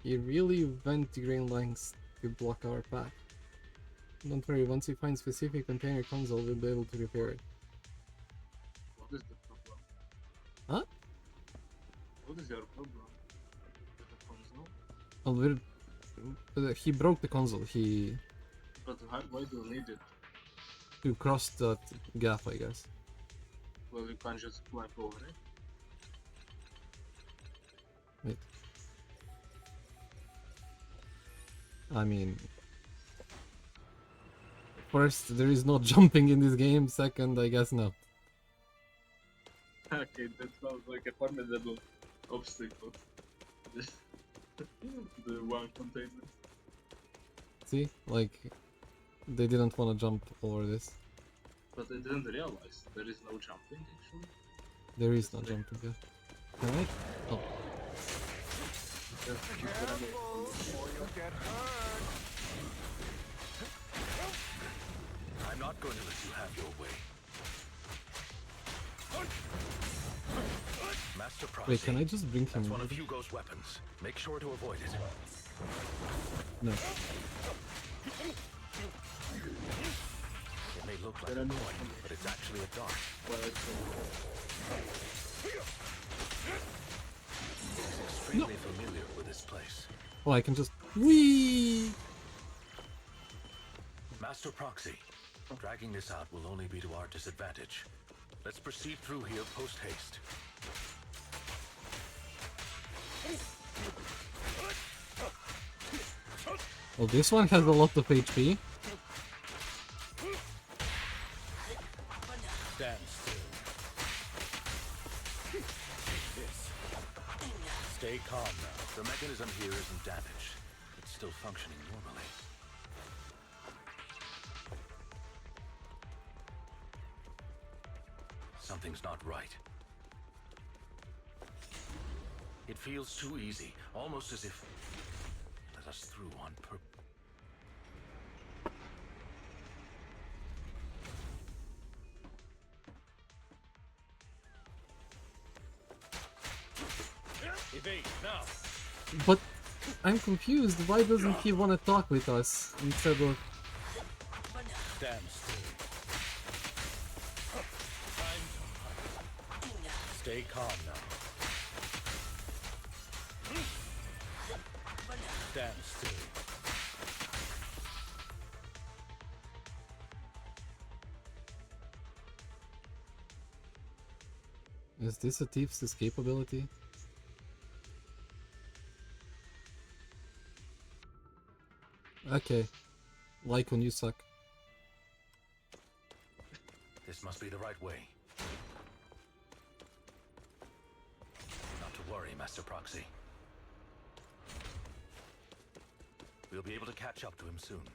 Speaker 1: He really went to green lengths to block our path. Don't worry, once we find specific container console, we'll be able to repair it.
Speaker 7: What is the problem?
Speaker 1: Huh?
Speaker 7: What is your problem with the console?
Speaker 1: Well, he broke the console. He
Speaker 7: But why do you need it?
Speaker 1: to cross that gap, I guess.
Speaker 7: Well, you can't just climb over it.
Speaker 1: Wait. I mean, first, there is no jumping in this game. Second, I guess not.
Speaker 7: Okay. Okay, that sounds like a formidable obstacle. The one container.
Speaker 1: See, like they didn't want to jump over this.
Speaker 7: But I didn't realize there is no jumping actually.
Speaker 1: There is no jumping there. Can I? Oh.
Speaker 11: Careful, or you'll get hurt.
Speaker 13: I'm not going to let you have your way. Master Proxy.
Speaker 1: Wait, can I just bring him?
Speaker 13: That's one of Hugo's weapons. Make sure to avoid it.
Speaker 1: No.
Speaker 13: It may look like a coin, but it's actually a dart. He's extremely familiar with this place.
Speaker 1: Oh, I can just whee.
Speaker 13: Master Proxy, dragging this out will only be to our disadvantage. Let's proceed through here post haste.
Speaker 1: Well, this one has a lot of HP.
Speaker 13: Stand still. This. Stay calm now. The mechanism here isn't damaged. It's still functioning normally. Something's not right. It feels too easy, almost as if it let us through on purpose. Evade now.
Speaker 1: But I'm confused. Why doesn't he want to talk with us instead of?
Speaker 13: Stand still. Stay calm now. Stand still.
Speaker 1: Is this a thief's escape ability? Okay. Lycon, you suck.
Speaker 13: This must be the right way. Not to worry, Master Proxy. We'll be able to catch up to him soon.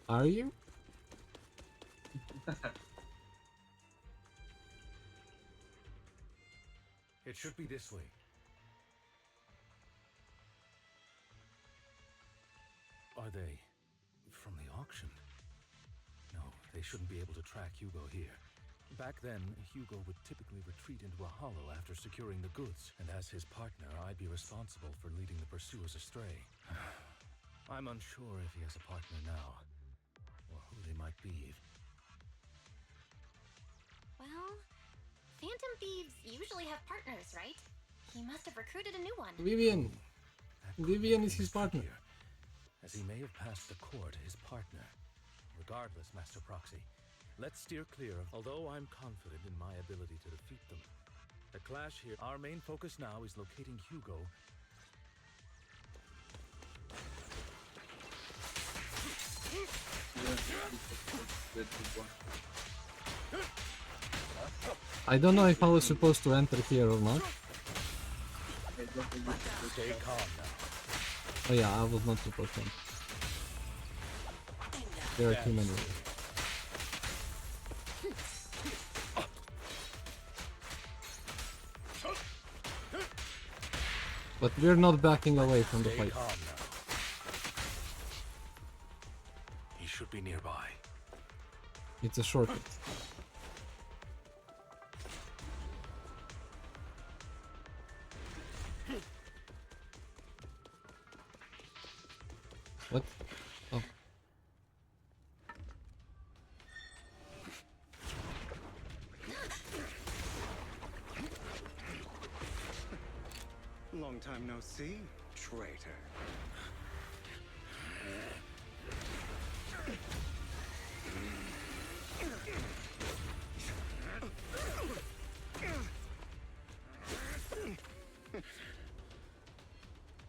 Speaker 1: Are you?
Speaker 13: It should be this way. Are they from the auction? No, they shouldn't be able to track Hugo here. Back then, Hugo would typically retreat into a hollow after securing the goods, and as his partner, I'd be responsible for leading the pursuers astray. I'm unsure if he has a partner now, or who they might be.
Speaker 2: Well, Phantom Thieves usually have partners, right? He must have recruited a new one.
Speaker 1: Vivian! Vivian is his partner.
Speaker 13: As he may have passed the court, his partner. Regardless, Master Proxy, let's steer clear of. Although I'm confident in my ability to defeat them, the clash here. Our main focus now is locating Hugo.
Speaker 1: I don't know if I was supposed to enter here or not.
Speaker 13: Stay calm now.
Speaker 1: Oh yeah, I was not supposed to. There are too many. But we're not backing away from the fight.
Speaker 13: He should be nearby.
Speaker 1: It's a shortcut. What? Oh.
Speaker 11: Long time no see, traitor.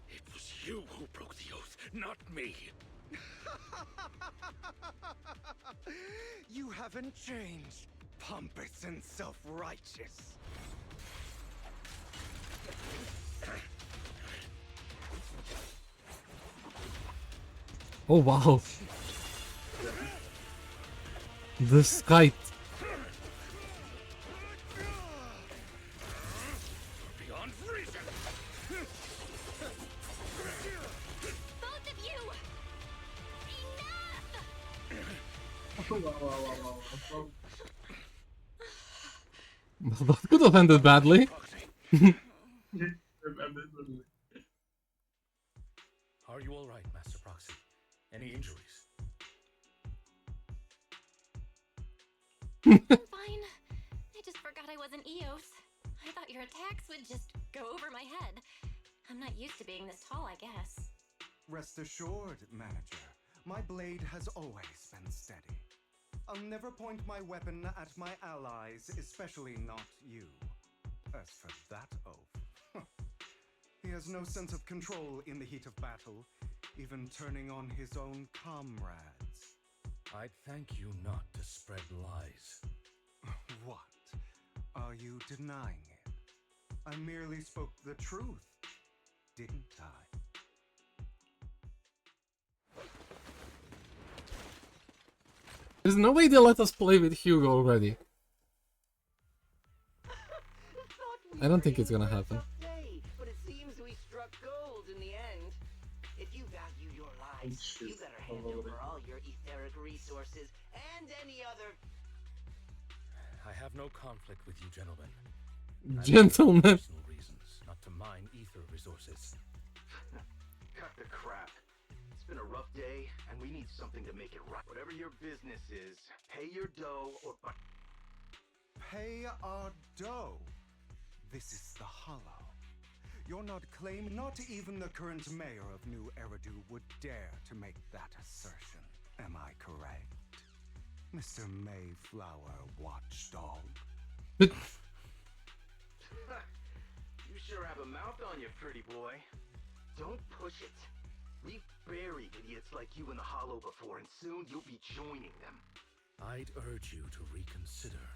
Speaker 14: It was you who broke the oath, not me.
Speaker 11: You haven't changed, pompous and self-righteous.
Speaker 1: Oh wow. This kite.
Speaker 14: Beyond reason.
Speaker 9: Both of you!
Speaker 1: That could have ended badly.
Speaker 13: Are you all right, Master Proxy? Any injuries?
Speaker 2: I'm fine. I just forgot I wasn't Eos. I thought your attacks would just go over my head. I'm not used to being this tall, I guess.
Speaker 11: Rest assured, Manager. My blade has always been steady. I'll never point my weapon at my allies, especially not you. As for that oaf, he has no sense of control in the heat of battle, even turning on his own comrades.
Speaker 13: I'd thank you not to spread lies.
Speaker 11: What? Are you denying it? I merely spoke the truth, didn't I?
Speaker 1: There's no way they let us play with Hugo already. I don't think it's gonna happen.
Speaker 16: But it seems we struck gold in the end. If you value your lives, you better hand over all your etheric resources and any other.
Speaker 13: I have no conflict with you, gentlemen.
Speaker 1: Gentlemen.
Speaker 13: Personal reasons not to mine ether resources.
Speaker 14: Cut the crap. It's been a rough day, and we need something to make it right. Whatever your business is, pay your dough or...
Speaker 11: Pay our dough? This is the Hollow. You're not claiming, not even the current mayor of New Eridu would dare to make that assertion. Am I correct? Mr. Mayflower Watchdog?
Speaker 14: You sure have a mouth on you, pretty boy. Don't push it. We've buried idiots like you in the Hollow before, and soon you'll be joining them.
Speaker 13: I'd urge you to reconsider.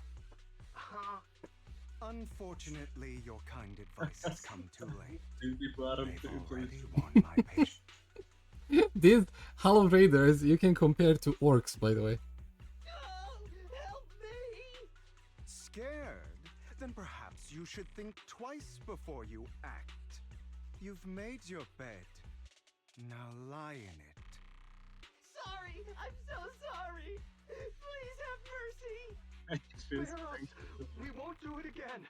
Speaker 11: Unfortunately, your kind advice has come too late.
Speaker 7: They've
Speaker 11: already won my patience.
Speaker 1: These Hollow Raiders you can compare to orcs, by the way.
Speaker 11: Scared? Then perhaps you should think twice before you act. You've made your bed. Now lie in it.
Speaker 16: Sorry, I'm so sorry. Please have mercy.
Speaker 14: We won't do it again.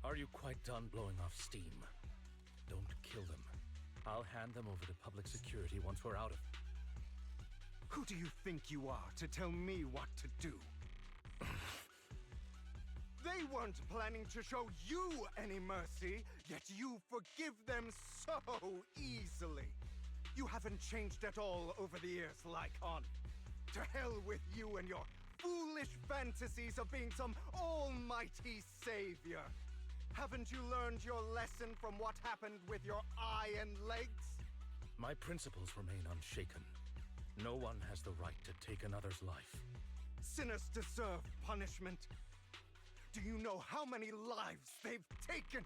Speaker 13: Are you quite done blowing off steam? Don't kill them. I'll hand them over to public security once we're out of...
Speaker 11: Who do you think you are to tell me what to do? They weren't planning to show you any mercy, yet you forgive them so easily. You haven't changed at all over the years, Lycon. To hell with you and your foolish fantasies of being some almighty savior. Haven't you learned your lesson from what happened with your eye and legs?
Speaker 13: My principles remain unshaken. No one has the right to take another's life.
Speaker 11: Sinners deserve punishment. Do you know how many lives they've taken?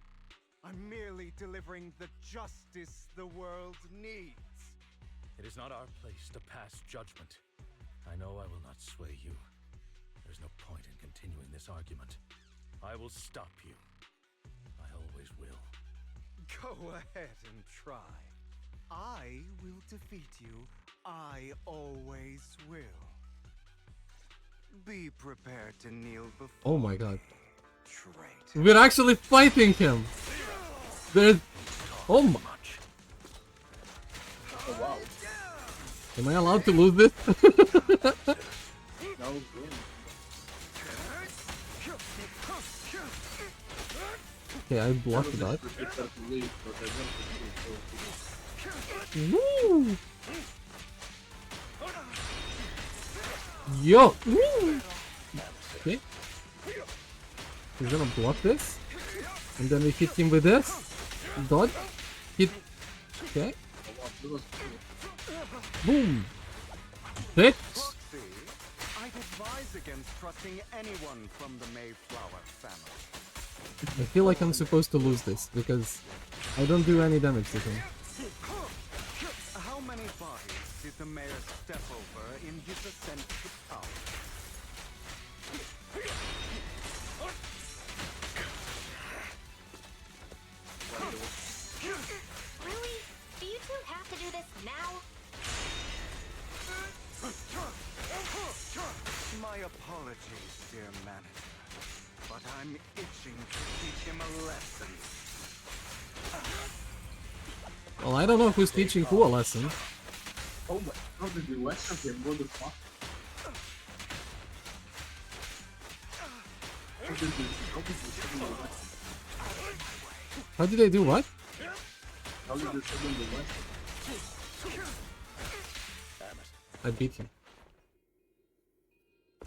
Speaker 11: I'm merely delivering the justice the world needs.
Speaker 13: It is not our place to pass judgment. I know I will not sway you. There's no point in continuing this argument. I will stop you. I always will.
Speaker 11: Go ahead and try. I will defeat you. I always will. Be prepared to kneel before.
Speaker 1: Oh my god.
Speaker 11: Traitor.
Speaker 1: We're actually fighting him! There's... Oh my...
Speaker 7: Oh wow.
Speaker 1: Am I allowed to lose this? Okay, I blocked that. Woo! Yo! Woo! Okay. He's gonna block this. And then we hit him with this. Dodge. Hit. Okay. Boom! Hit!
Speaker 11: I'd advise against trusting anyone from the Mayflower family.
Speaker 1: I feel like I'm supposed to lose this because I don't do any damage to him.
Speaker 11: How many bodies did the mayor step over in his ascent to power?
Speaker 9: Really? Do you two have to do this now?
Speaker 11: My apologies, dear manager, but I'm itching to teach him a lesson.
Speaker 1: Well, I don't know who's teaching who a lesson.
Speaker 7: Oh my, how did you lesson him? What the fuck?
Speaker 1: How did they do what?
Speaker 7: How did you suddenly the lesson?
Speaker 1: I beat him.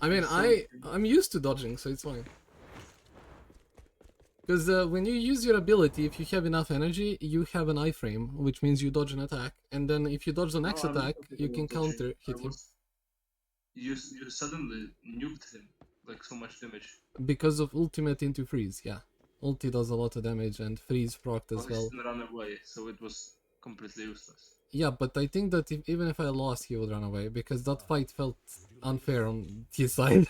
Speaker 1: I mean, I'm used to dodging, so it's fine. Because when you use your ability, if you have enough energy, you have an iframe, which means you dodge an attack. And then if you dodge the next attack, you can counter hit him.
Speaker 7: You suddenly nuked him, like so much damage.
Speaker 1: Because of ultimate into freeze, yeah. Ulti does a lot of damage and freeze procced as
Speaker 7: He
Speaker 1: well.
Speaker 7: still ran away, so it was completely useless.
Speaker 1: Yeah, but I think that even if I lost, he would run away, because that fight felt unfair on his side.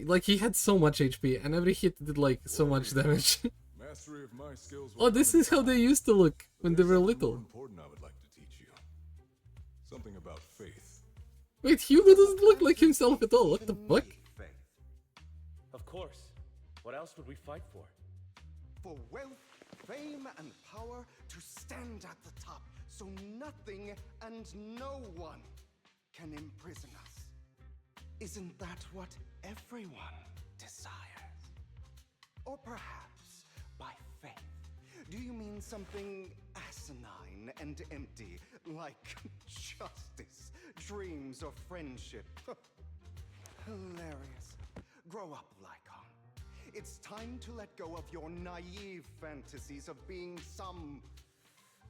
Speaker 1: Like, he had so much HP, and every hit did, like, so much damage.
Speaker 17: Mastery of my skills
Speaker 1: Oh, this is how they used to look when they were little.
Speaker 17: important I would like to teach you. Something about faith.
Speaker 1: Wait, Hugo doesn't look like himself at all, what the fuck?
Speaker 13: Of course. What else would we fight for?
Speaker 11: For wealth, fame, and power to stand at the top, so nothing and no one can imprison us. Isn't that what everyone desires? Or perhaps by faith, do you mean something asinine and empty, like justice, dreams, or friendship? Hilarious. Grow up, Lycon. It's time to let go of your naive fantasies of being some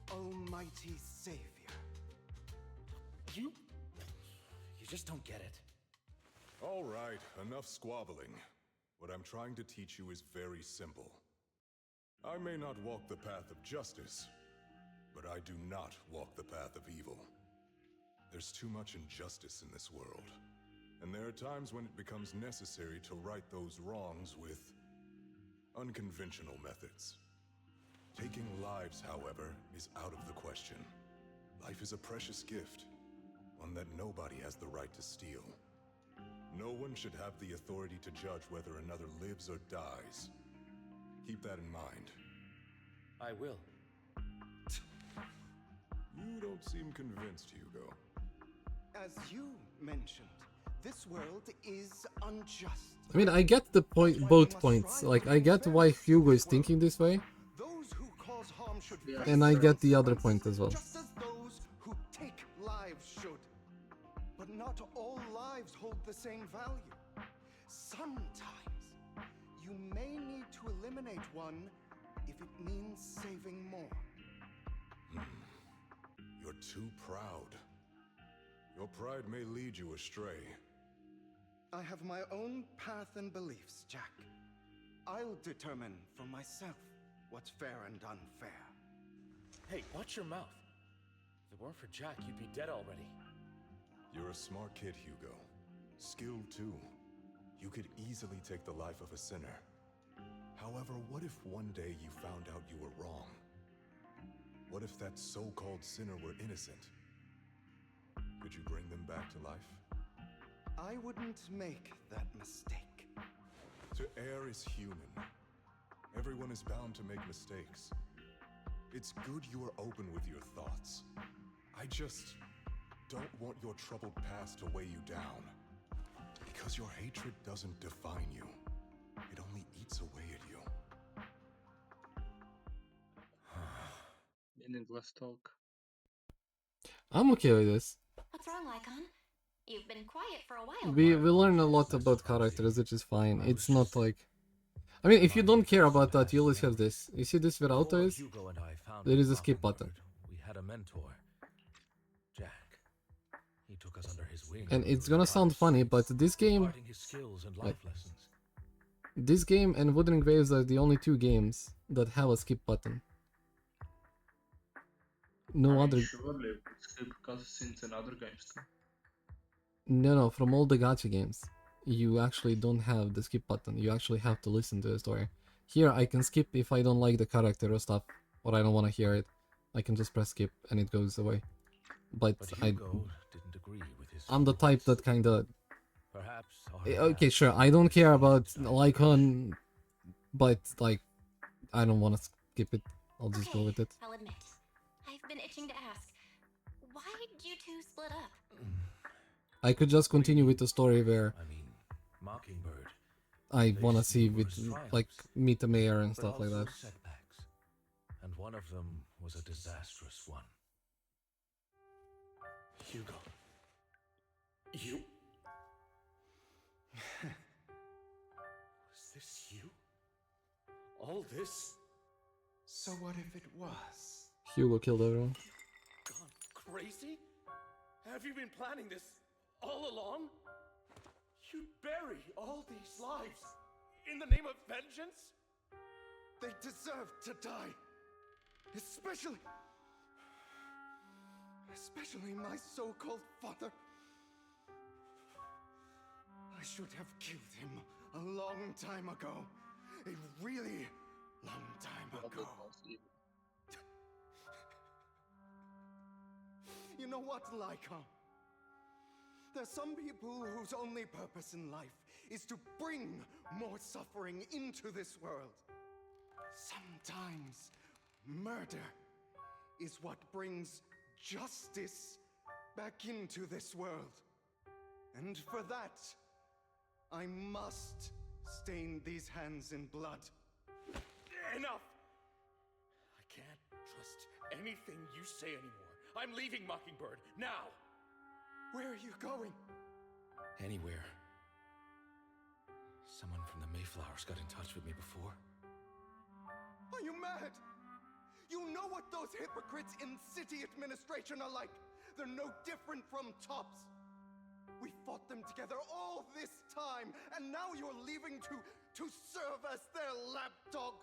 Speaker 11: almighty savior.
Speaker 13: You just don't get it.
Speaker 17: All right, enough squabbling. What I'm trying to teach you is very simple. I may not walk the path of justice, but I do not walk the path of evil. There's too much injustice in this world, and there are times when it becomes necessary to right those wrongs with unconventional methods. Taking lives, however, is out of the question. Life is a precious gift, one that nobody has the right to steal. No one should have the authority to judge whether another lives or dies. Keep that in mind.
Speaker 13: I will.
Speaker 17: You don't seem convinced, Hugo.
Speaker 11: As you mentioned, this world is unjust.
Speaker 1: I mean, I get the point, both points. Like, I get why Hugo is thinking this way,
Speaker 11: Those who cause harm should face
Speaker 1: and I
Speaker 11: their
Speaker 1: get the other point as well.
Speaker 11: just as those who take lives should. But not all lives hold the same value. Sometimes you may need to eliminate one if it means saving more.
Speaker 17: You're too proud. Your pride may lead you astray.
Speaker 11: I have my own path and beliefs, Jack. I'll determine for myself what's fair and unfair.
Speaker 13: Hey, watch your mouth. If it weren't for Jack, you'd be dead already.
Speaker 17: You're a smart kid, Hugo. Skilled too. You could easily take the life of a sinner. However, what if one day you found out you were wrong? What if that so-called sinner were innocent? Could you bring them back to life?
Speaker 11: I wouldn't make that mistake.
Speaker 17: To err is human. Everyone is bound to make mistakes. It's good you are open with your thoughts. I just don't want your troubled past to weigh you down. Because your hatred doesn't define you. It only eats away at you.
Speaker 7: Meaningless talk.
Speaker 1: I'm okay with this.
Speaker 9: What's wrong, Lycon? You've been quiet for a while.
Speaker 1: We learn a lot about characters, which is fine. It's not like... I mean, if you don't care about that, you always have this. You see this where auto is? There is a skip button.
Speaker 13: We had a mentor, Jack. He took us under his wing.
Speaker 1: And it's gonna sound funny, but this game...
Speaker 13: Imparting his skills and life lessons.
Speaker 1: This game and Wuthering Waves are the only two games that have a skip button. No other.
Speaker 7: Surely we skip cutscenes in other games too.
Speaker 1: No, from all the gacha games, you actually don't have the skip button. You actually have to listen to the story. Here, I can skip if I don't like the character or stuff, or I don't want to hear it. I can just press skip and it goes away. But
Speaker 13: Hugo didn't agree with his
Speaker 1: I'm the type that kinda.
Speaker 13: Perhaps.
Speaker 1: Okay, sure. I don't care about Lycon, but like, I don't want to skip it. I'll just go with it.
Speaker 2: I'll admit, I've been itching to ask, why did you two split up?
Speaker 1: I could just continue with the story where
Speaker 13: Mockingbird.
Speaker 1: I wanna see with like meet the mayor and stuff like that.
Speaker 13: Setbacks, and one of them was a disastrous one. Hugo, you. Was this you? All this?
Speaker 11: So what if it was?
Speaker 1: Hugo killed everyone.
Speaker 13: Gone crazy? Have you been planning this all along? You'd bury all these lives in the name of vengeance?
Speaker 11: They deserve to die. Especially my so-called father. I should have killed him a long time ago. A really long time ago. You know what, Lycon? There's some people whose only purpose in life is to bring more suffering into this world. Sometimes murder is what brings justice back into this world. And for that, I must stain these hands in blood.
Speaker 13: Enough! I can't trust anything you say anymore. I'm leaving Mockingbird, now!
Speaker 11: Where are you going?
Speaker 13: Anywhere. Someone from the Mayflowers got in touch with me before.
Speaker 11: Are you mad? You know what those hypocrites in city administration are like. They're no different from tops. We fought them together all this time, and now you're leaving to serve as their lapdog.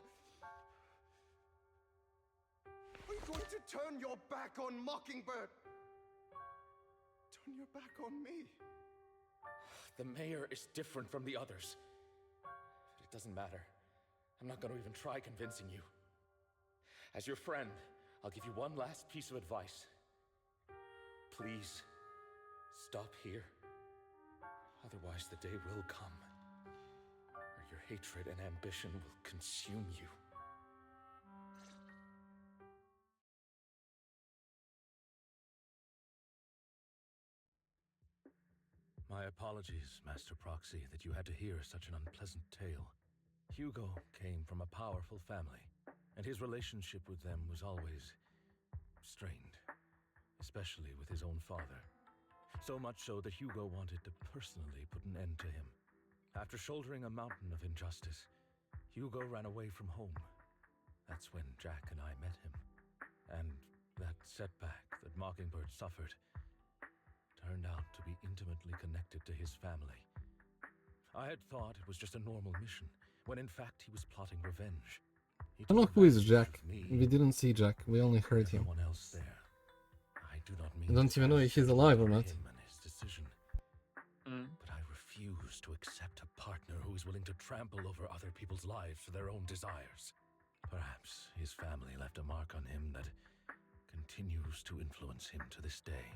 Speaker 11: Are you going to turn your back on Mockingbird? Turn your back on me?
Speaker 13: The mayor is different from the others. But it doesn't matter. I'm not going to even try convincing you. As your friend, I'll give you one last piece of advice. Please, stop here. Otherwise, the day will come where your hatred and ambition will consume you. My apologies, Master Proxy, that you had to hear such an unpleasant tale. Hugo came from a powerful family, and his relationship with them was always strained, especially with his own father. So much so that Hugo wanted to personally put an end to him. After shouldering a mountain of injustice, Hugo ran away from home. That's when Jack and I met him. And that setback that Mockingbird suffered turned out to be intimately connected to his family. I had thought it was just a normal mission, when in fact he was plotting revenge.
Speaker 1: I don't know who is Jack. We didn't see Jack, we only heard him.
Speaker 13: Else there. I do not mean
Speaker 1: I don't even know if he's alive or not.
Speaker 13: But I refuse to accept a partner who is willing to trample over other people's lives for their own desires. Perhaps his family left a mark on him that continues to influence him to this day.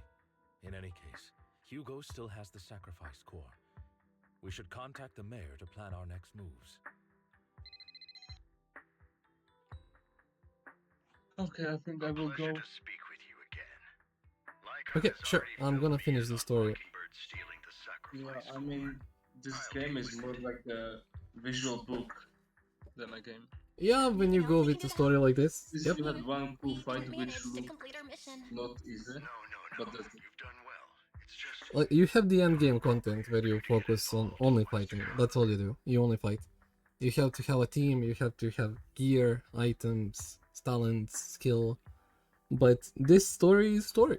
Speaker 13: In any case, Hugo still has the sacrifice core. We should contact the mayor to plan our next moves.
Speaker 7: Okay, I think I will go.
Speaker 1: Okay, sure. I'm gonna finish the story.
Speaker 7: Yeah, I mean, this game is more like a visual book than a game.
Speaker 1: Yeah, when you go with a story like this. Yep.
Speaker 7: You had one cool fight which looked not easy, but that's it.
Speaker 1: Like, you have the end game content where you focus on only fighting. That's all you do. You only fight. You have to have a team, you have to have gear, items, talents, skill. But this story is story.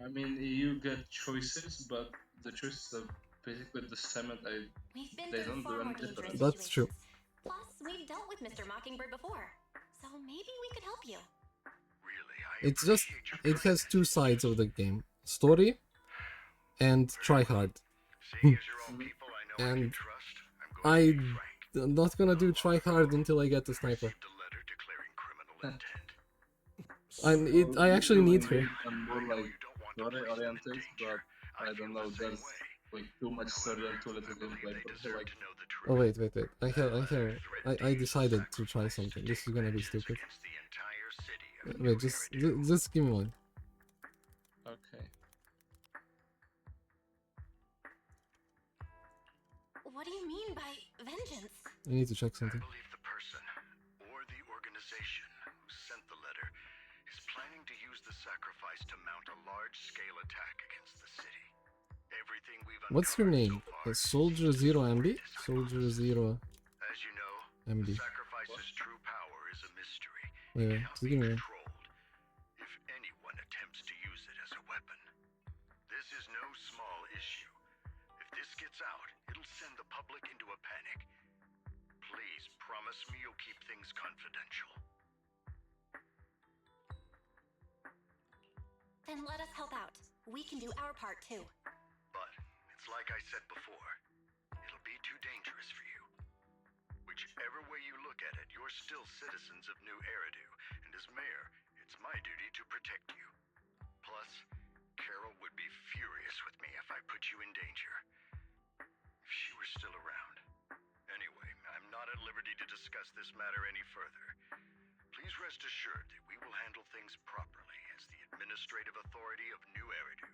Speaker 7: I mean, you get choices, but the choices are basically the same and they don't do any difference.
Speaker 1: That's true.
Speaker 2: Plus, we've dealt with Mr. Mockingbird before, so maybe we could help you.
Speaker 1: It's just, it has two sides of the game. Story and try hard. And I'm not gonna do try hard until I get the sniper. I actually need her.
Speaker 7: I'm more like story oriented, but I don't know, there's like too much story and too little gameplay for me. Like,
Speaker 1: Oh wait. I decided to try something. This is gonna be stupid. Wait, just give me one.
Speaker 7: okay.
Speaker 2: What do you mean by vengeance?
Speaker 1: I need to check something.
Speaker 6: The person or the organization who sent the letter is planning to use the sacrifice to mount a large-scale attack against the city. Everything we've
Speaker 1: What's your name? Soldier Zero Anby? Soldier Zero
Speaker 6: As you know,
Speaker 1: Anby.
Speaker 6: the sacrifice's true power is a mystery.
Speaker 1: Wait, just give me one.
Speaker 6: If anyone attempts to use it as a weapon. This is no small issue. If this gets out, it'll send the public into a panic. Please promise me you'll keep things confidential.
Speaker 2: Then let us help out. We can do our part too.
Speaker 6: But it's like I said before. It'll be too dangerous for you. Whichever way you look at it, you're still citizens of New Eridu, and as mayor, it's my duty to protect you. Plus, Carol would be furious with me if I put you in danger. If she were still around. Anyway, I'm not at liberty to discuss this matter any further. Please rest assured that we will handle things properly as the administrative authority of New Eridu.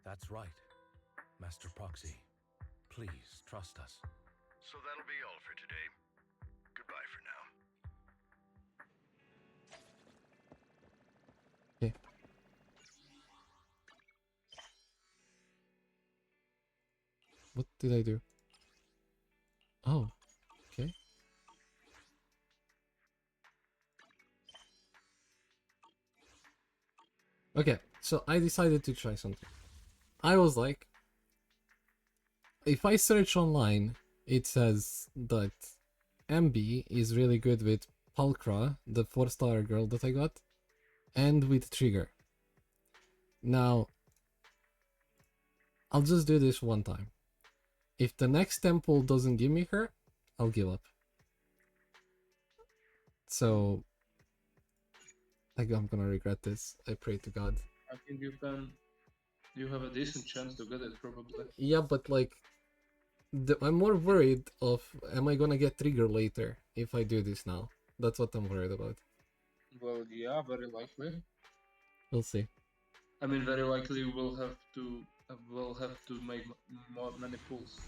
Speaker 13: That's right. Master Proxy, please trust us.
Speaker 6: So that'll be all for today. Goodbye for now.
Speaker 1: Okay. What did I do? Oh, okay. Okay, so I decided to try something. I was like, if I search online, it says that Anby is really good with Pulchra, the 4-star girl that I got, and with Trigger. Now, I'll just do this one time. If the next temple doesn't give me her, I'll give up. So, I'm gonna regret this. I pray to God.
Speaker 7: I think you have a decent chance to get it, probably.
Speaker 1: Yeah, but like, I'm more worried of, am I gonna get Trigger later if I do this now? That's what I'm worried about.
Speaker 7: Well, yeah, very likely.
Speaker 1: We'll see.
Speaker 7: I mean, very likely we'll have to make many pulls.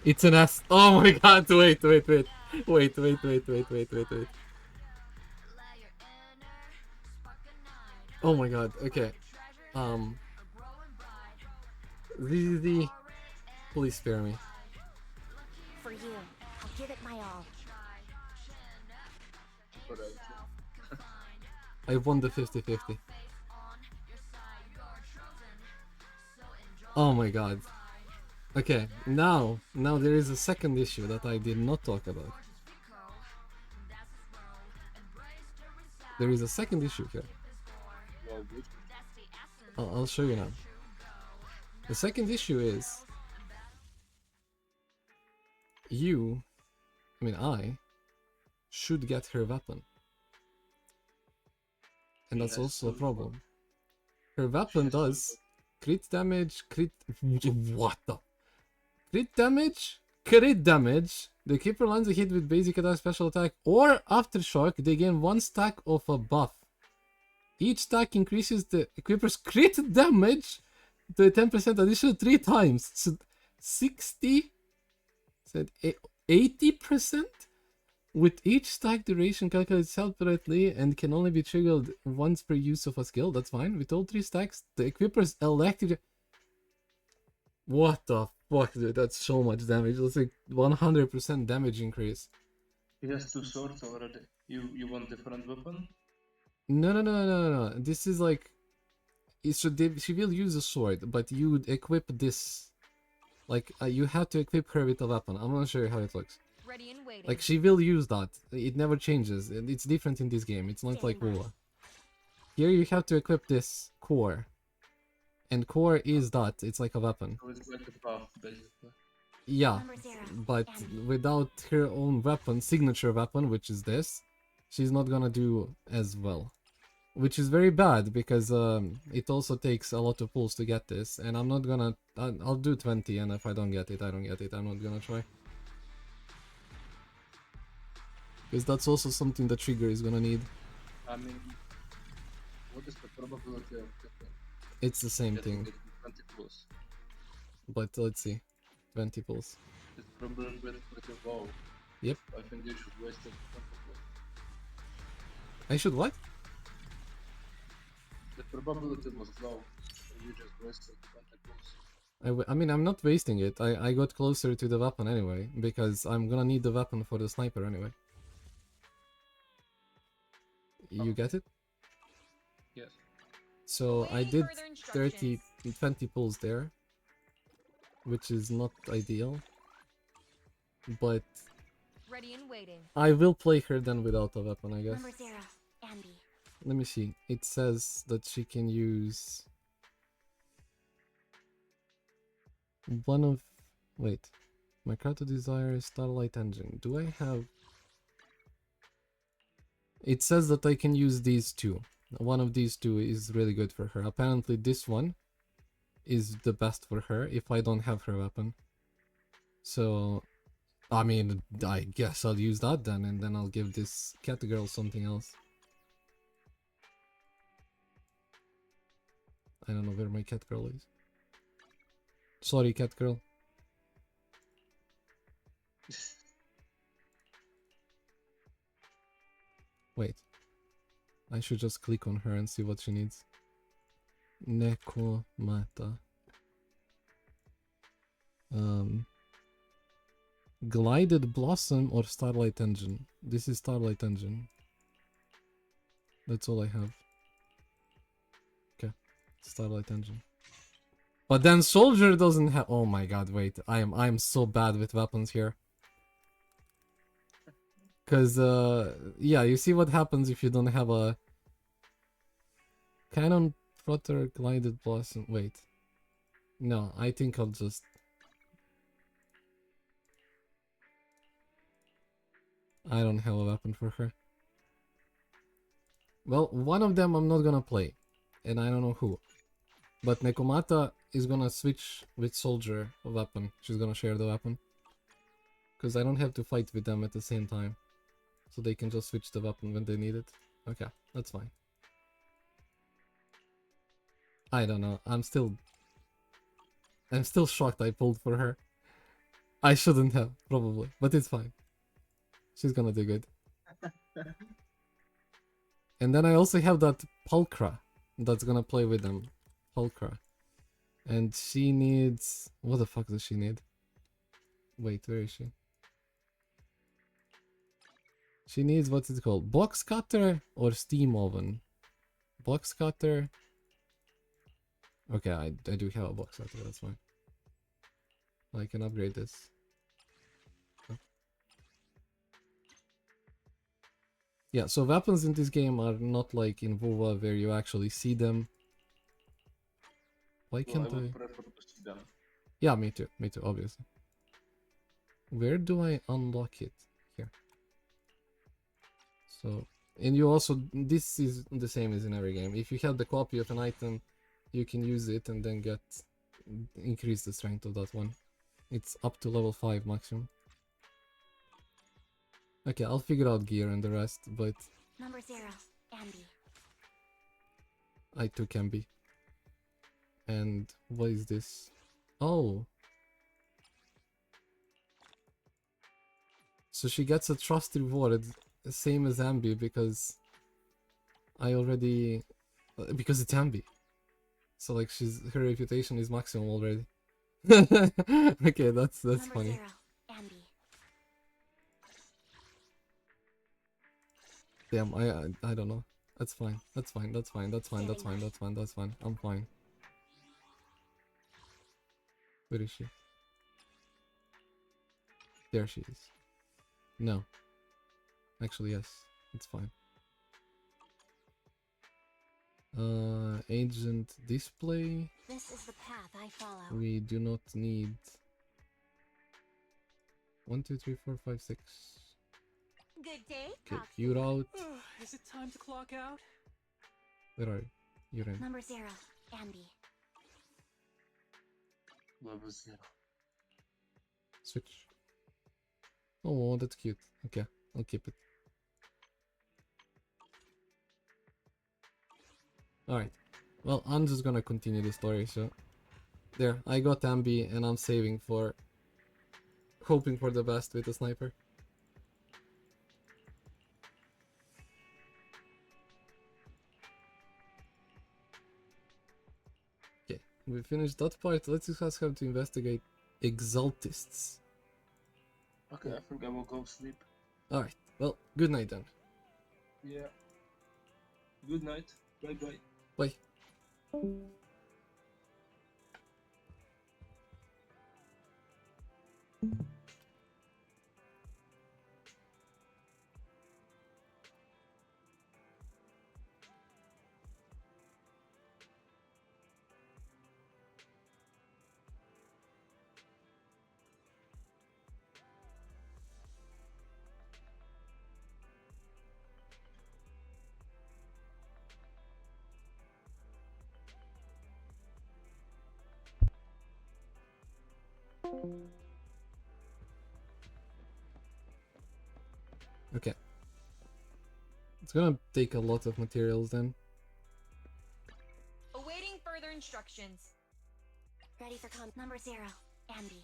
Speaker 1: It's an ass. Oh my god, wait. Oh my god, okay. ZZZ, please spare me.
Speaker 2: For you, I'll give it my all.
Speaker 1: I won the 50-50. Oh my god. Okay, now there is a second issue that I did not talk about. There is a second issue here. I'll show you now. The second issue is I should get her weapon. And that's also a problem. Her weapon does crit damage, what the? Crit damage. The keeper lands a hit with basic attack, special attack, or aftershock. They gain 1 stack of a buff. Each stack increases the equiper's crit damage to a 10% additional 3 times. So 60, 80%? With each stack duration calculated separately and can only be triggered once per use of a skill. That's fine. With all 3 stacks, the equiper's electric... What the fuck, dude? That's so much damage. That's like 100% damage increase.
Speaker 7: He has 2 swords already. You want different weapon?
Speaker 1: No. This is like... she will use a sword, but you would equip this Like, you have to equip her with a weapon. I'm gonna show you how it looks.
Speaker 8: Ready and waiting.
Speaker 1: Like, she will use that. It never changes. It's different in this game. It's not like WoW. Here you have to equip this core. And core is that. It's like a weapon.
Speaker 7: So it's like a buff, basically.
Speaker 1: Yeah, but without her own weapon, signature weapon, which is this, she's not gonna do as well. Which is very bad, because it also takes a lot of pulls to get this, and I'm not gonna... I'll do 20, and if I don't get it, I don't get it. I'm not gonna try. Because that's also something the trigger is gonna need.
Speaker 7: I mean, what is the probability of
Speaker 1: It's the same thing.
Speaker 7: 20 plus?
Speaker 1: But let's see. 20 pulls.
Speaker 7: It's probably pretty low.
Speaker 1: Yep.
Speaker 7: I think you should waste it.
Speaker 1: I should what?
Speaker 7: The probability was low. So you just wasted 20 pulls.
Speaker 1: I mean, I'm not wasting it. I got closer to the weapon anyway, because I'm gonna need the weapon for the sniper anyway. You get it?
Speaker 7: Yes.
Speaker 1: So I did 20 pulls there, which is not ideal, but
Speaker 8: Ready and waiting.
Speaker 1: I will play her then without a weapon, I guess.
Speaker 2: Number 0, Anby.
Speaker 1: Let me see. It says that she can use one of... Wait. My Carto Desire is Starlight Engine. Do I have... It says that I can use these two. One of these two is really good for her. Apparently this one is the best for her if I don't have her weapon. So, I mean, I guess I'll use that then, and then I'll give this cat girl something else. I don't know where my cat girl is. Sorry, cat girl. Wait. I should just click on her and see what she needs. Nekomata. Glided Blossom or Starlight Engine? This is Starlight Engine. That's all I have. Okay. Starlight Engine. But then Soldier doesn't have... Oh my god, wait. I'm so bad with weapons here. Cause, yeah, you see what happens if you don't have a... Cannon Flutter Glided Blossom... Wait. No, I think I'll just... I don't have a weapon for her. Well, one of them I'm not gonna play. And I don't know who. But Nekomata is gonna switch with Soldier weapon. She's gonna share the weapon. Because I don't have to fight with them at the same time. So they can just switch the weapon when they need it. Okay, that's fine. I don't know. I'm still shocked I pulled for her. I shouldn't have, probably. But it's fine. She's gonna do good. And then I also have that Pulchra that's gonna play with them. Pulchra. And she needs... What the fuck does she need? Wait, where is she? She needs, what's it called? Box cutter or steam oven? Box cutter. Okay, I do have a box cutter, that's fine. I can upgrade this. Oh. Yeah, so weapons in this game are not like in WoW where you actually see them. Why can't
Speaker 7: I would prefer to see them.
Speaker 1: Yeah, me too, obviously. Where do I unlock it? Here. So, and you also, this is the same as in every game. If you have the copy of an item, you can use it and then increase the strength of that one. It's up to level 5 maximum. Okay, I'll figure out gear and the rest, but...
Speaker 2: Number 0, Anby.
Speaker 1: I took Anby. And what is this? Oh! So she gets a trust reward, same as Anby, because I already... Because it's Anby. So like her reputation is maximum already. Okay, that's
Speaker 2: Number
Speaker 1: funny.
Speaker 2: 0, Anby.
Speaker 1: Damn, I don't know. That's fine. That's fine. I'm fine. Where is she? There she is. No. Actually, yes. It's fine. Agent display.
Speaker 2: This is the path I follow.
Speaker 1: We do not need 1, 2, 3, 4, 5, 6.
Speaker 9: Good day,
Speaker 1: Okay,
Speaker 9: Proxy.
Speaker 1: you're out.
Speaker 18: Is it time to clock out?
Speaker 1: Where are you? You're in.
Speaker 2: Number 0, Anby.
Speaker 7: Level 0.
Speaker 1: Switch. Oh, that's cute. Okay, I'll keep it. Alright. Well, I'm just gonna continue the story, so... There, I got Anby, and I'm saving for... hoping for the best with the sniper. Okay, we finished that part. Let's discuss how to investigate exaltists.
Speaker 7: Okay, I think I will go sleep.
Speaker 1: Alright, well, good night then.
Speaker 7: Yeah. Good night. Bye bye.
Speaker 1: Bye. Okay. It's gonna take a lot of materials then.
Speaker 8: Awaiting further instructions.
Speaker 2: Ready for Number 0, Anby.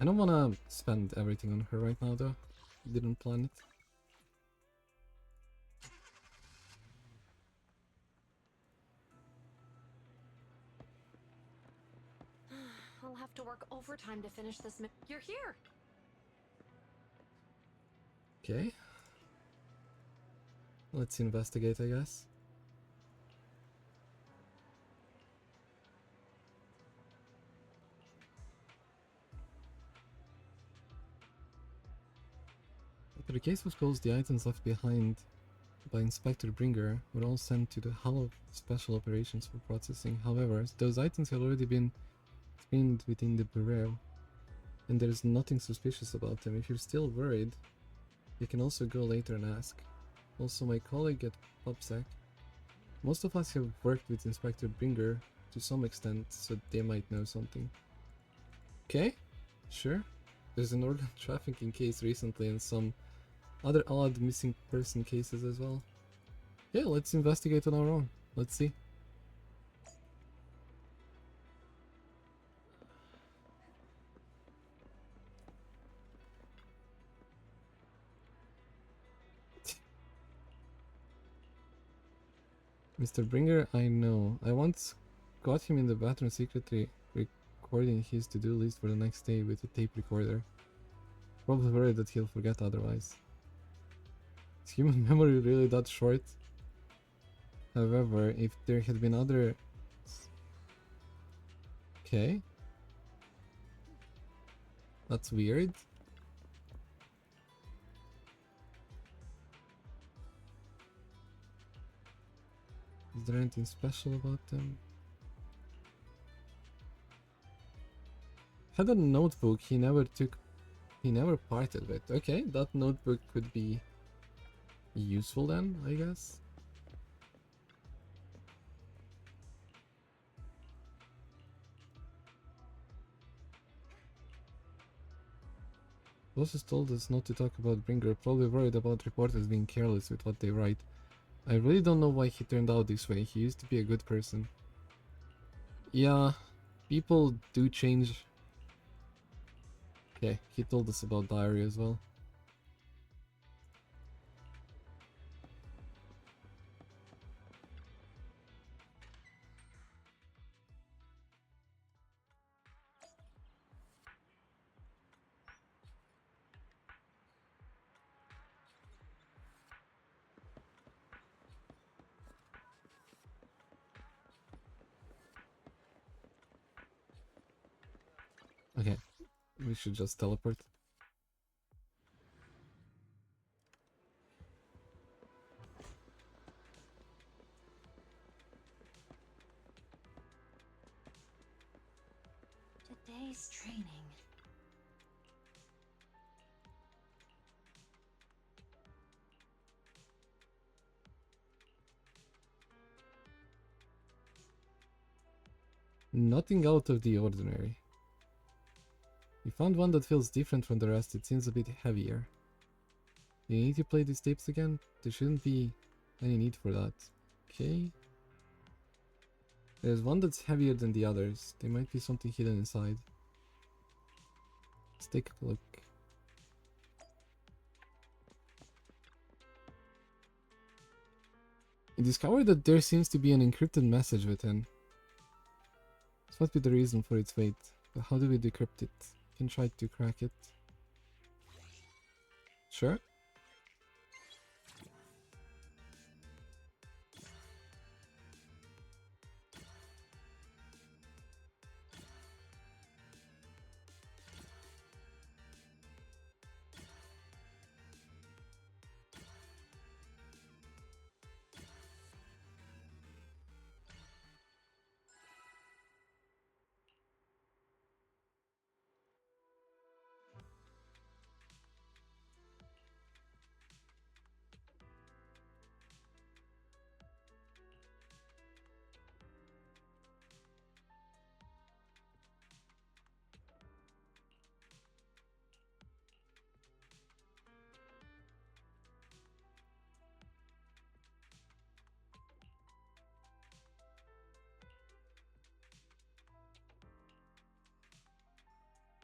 Speaker 1: I don't wanna spend everything on her right now though. Didn't plan it.
Speaker 8: I'll have to work overtime to finish this. You're here.
Speaker 1: Okay. Let's investigate, I guess. After the case was closed, the items left behind by Inspector Bringer were all sent to the Hall of Special Operations for processing. However, those items have already been screened within the bureau, and there's nothing suspicious about them. If you're still worried, you can also go later and ask. Also, my colleague at PubSec. Most of us have worked with Inspector Bringer to some extent, so they might know something. Okay, sure. There's an organ trafficking case recently and some other odd missing person cases as well. Yeah, let's investigate on our own. Let's see. Mr. Bringer, I know. I once got him in the bathroom secretly recording his to-do list for the next day with a tape recorder. probably worried that he'll forget otherwise. Is human memory really that short? However, if there had been other... Okay. That's weird. Is there anything special about them? Had a notebook he never parted with. Okay, that notebook could be useful then, I guess. Bosses told us not to talk about Bringer, probably worried about reporters being careless with what they write. I really don't know why he turned out this way. He used to be a good person. Yeah, people do change. Okay, he told us about diary as well. Okay, we should just teleport.
Speaker 5: Today's training.
Speaker 1: Nothing out of the ordinary. We found one that feels different from the rest. It seems a bit heavier. Do you need to play these tapes again? There shouldn't be any need for that. Okay. There's one that's heavier than the others. There might be something hidden inside. Let's take a look. I discovered that there seems to be an encrypted message within. This must be the reason for its fate. But how do we decrypt it? We can try to crack it. Sure.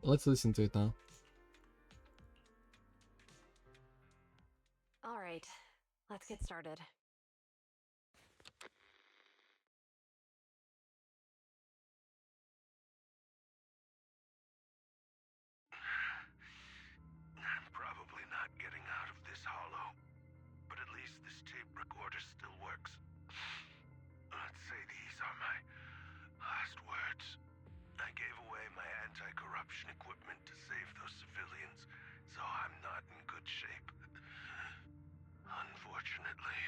Speaker 1: Let's listen to it now.
Speaker 8: All right, let's get started.
Speaker 6: I'm probably not getting out of this hollow, but at least this tape recorder still works. Let's say these are my last words. I gave away my anti-corruption equipment to save those civilians, so I'm not in good shape. Unfortunately,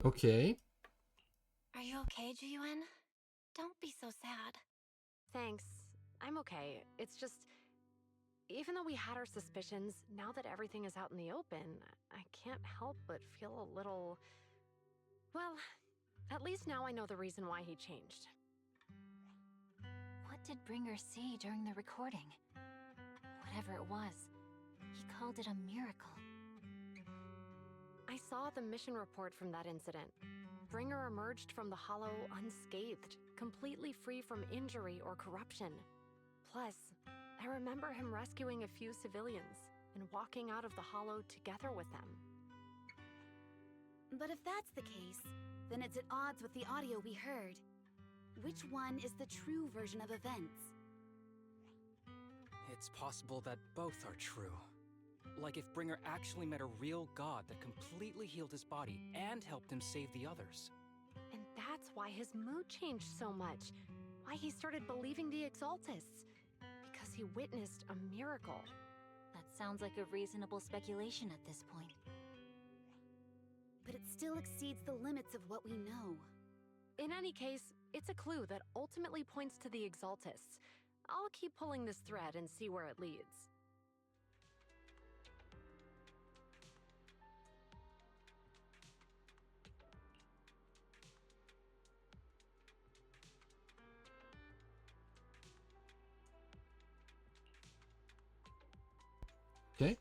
Speaker 1: Okay.
Speaker 2: Are you okay, Jiyuan? Don't be so sad.
Speaker 19: Thanks. I'm okay. It's just, even though we had our suspicions, now that everything is out in the open, I can't help but feel a little... Well, at least now I know the reason why he changed.
Speaker 2: What did Bringer see during the recording? Whatever it was, he called it a miracle.
Speaker 19: I saw the mission report from that incident. Bringer emerged from the Hollow unscathed, completely free from injury or corruption. Plus, I remember him rescuing a few civilians and walking out of the Hollow together with them.
Speaker 20: But if that's the case, then it's at odds with the audio we heard. Which one is the true version of events?
Speaker 18: It's possible that both are true. Like if Bringer actually met a real god that completely healed his body and helped him save the others.
Speaker 19: And that's why his mood changed so much. Why he started believing the Exaltists. Because he witnessed a miracle.
Speaker 9: That sounds like a reasonable speculation at this point.
Speaker 20: But it still exceeds the limits of what we know.
Speaker 19: In any case, it's a clue that ultimately points to the Exaltists. I'll keep pulling this thread and see where it leads.
Speaker 1: Okay.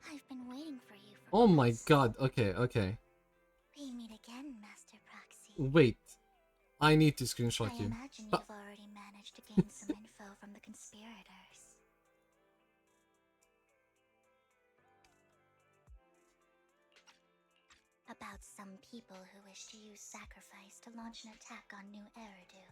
Speaker 10: I've been waiting for you for
Speaker 1: Oh my god. Okay, okay.
Speaker 10: We meet again, Master Proxy.
Speaker 1: Wait. I need to screenshot
Speaker 10: I
Speaker 1: you.
Speaker 10: imagine you've already managed to gain some info from the conspirators. About some people who wish to use sacrifice to launch an attack on New Eridu.